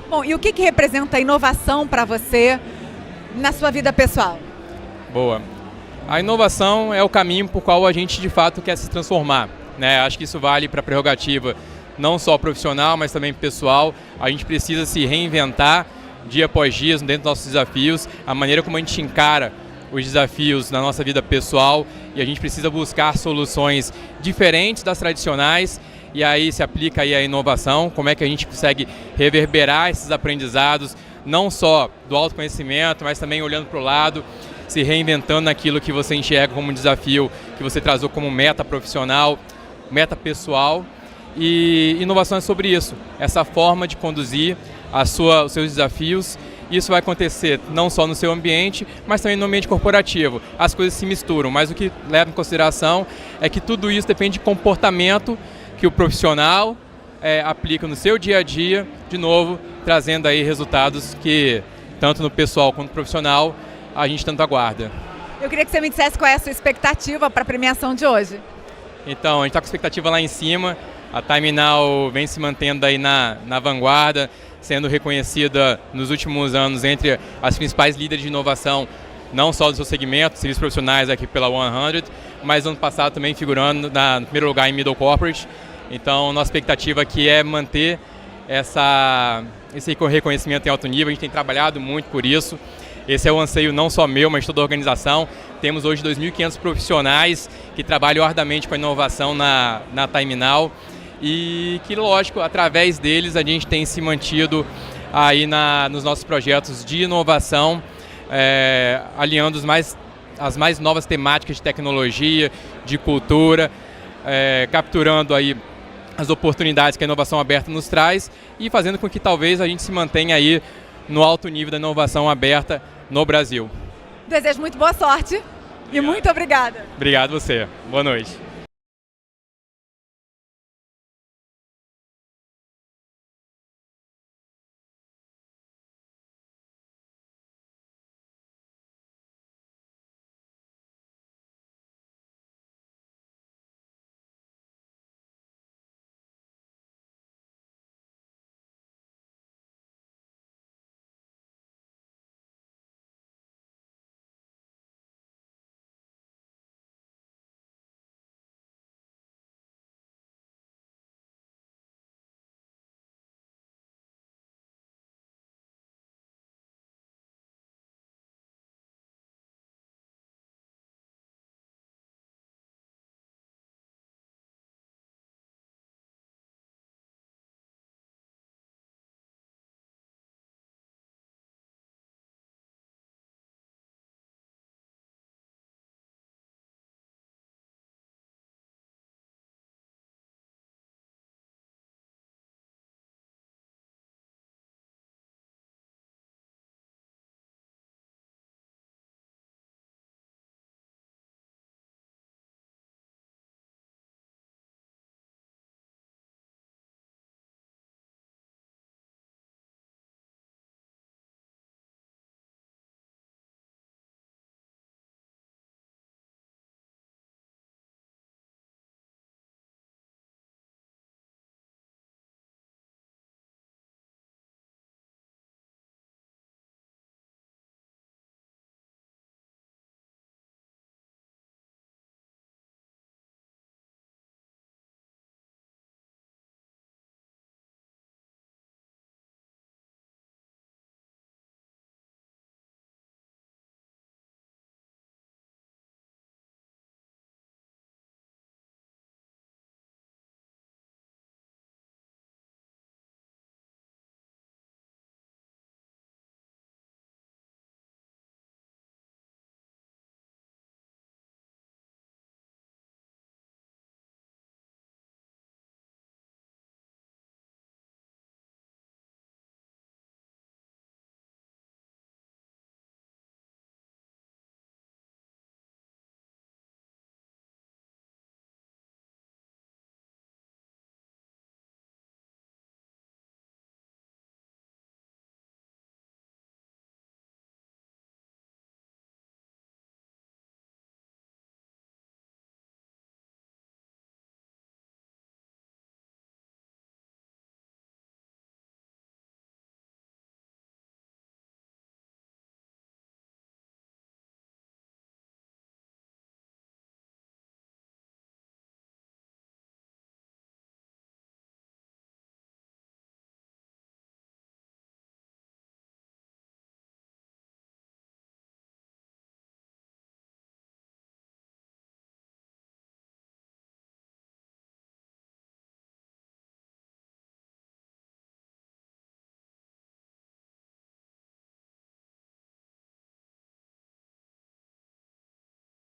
Bom, e o que representa a inovação para você na sua vida pessoal? Boa. A inovação é o caminho por qual a gente de fato quer se transformar, né? Acho que isso vale para a prerrogativa não só profissional, mas também pessoal. A gente precisa se reinventar dia após dia dentro dos nossos desafios, a maneira como a gente encara os desafios na nossa vida pessoal, e a gente precisa buscar soluções diferentes das tradicionais, e aí se aplica aí a inovação, como é que a gente consegue reverberar esses aprendizados, não só do autoconhecimento, mas também olhando para o lado, se reinventando naquilo que você enxerga como um desafio, que você trazou como meta profissional, meta pessoal. E inovação é sobre isso, essa forma de conduzir os seus desafios. Isso vai acontecer não só no seu ambiente, mas também no ambiente corporativo. As coisas se misturam, mas o que leva em consideração é que tudo isso depende de comportamento que o profissional aplica no seu dia a dia, de novo, trazendo aí resultados que, tanto no pessoal quanto no profissional, a gente tanto aguarda. Eu queria que você me dissesse qual é a sua expectativa para a premiação de hoje. Então, a gente está com expectativa lá em cima. A Time Now vem se mantendo aí na vanguarda, sendo reconhecida nos últimos anos entre as principais líderes de inovação, não só do seu segmento, serviços profissionais aqui pela 100, mas ano passado também figurando no primeiro lugar em Middle Corporate. Então, nossa expectativa aqui é manter esse reconhecimento em alto nível. A gente tem trabalhado muito por isso. Esse é o anseio não só meu, mas de toda a organização. Temos hoje 2.500 profissionais que trabalham arduamente com a inovação na Time Now. E que, lógico, através deles a gente tem se mantido aí nos nossos projetos de inovação, alinhando as mais novas temáticas de tecnologia, de cultura, capturando aí as oportunidades que a inovação aberta nos traz e fazendo com que talvez a gente se mantenha aí no alto nível da inovação aberta no Brasil. Desejo muito boa sorte e muito obrigada. Obrigado você. Boa noite.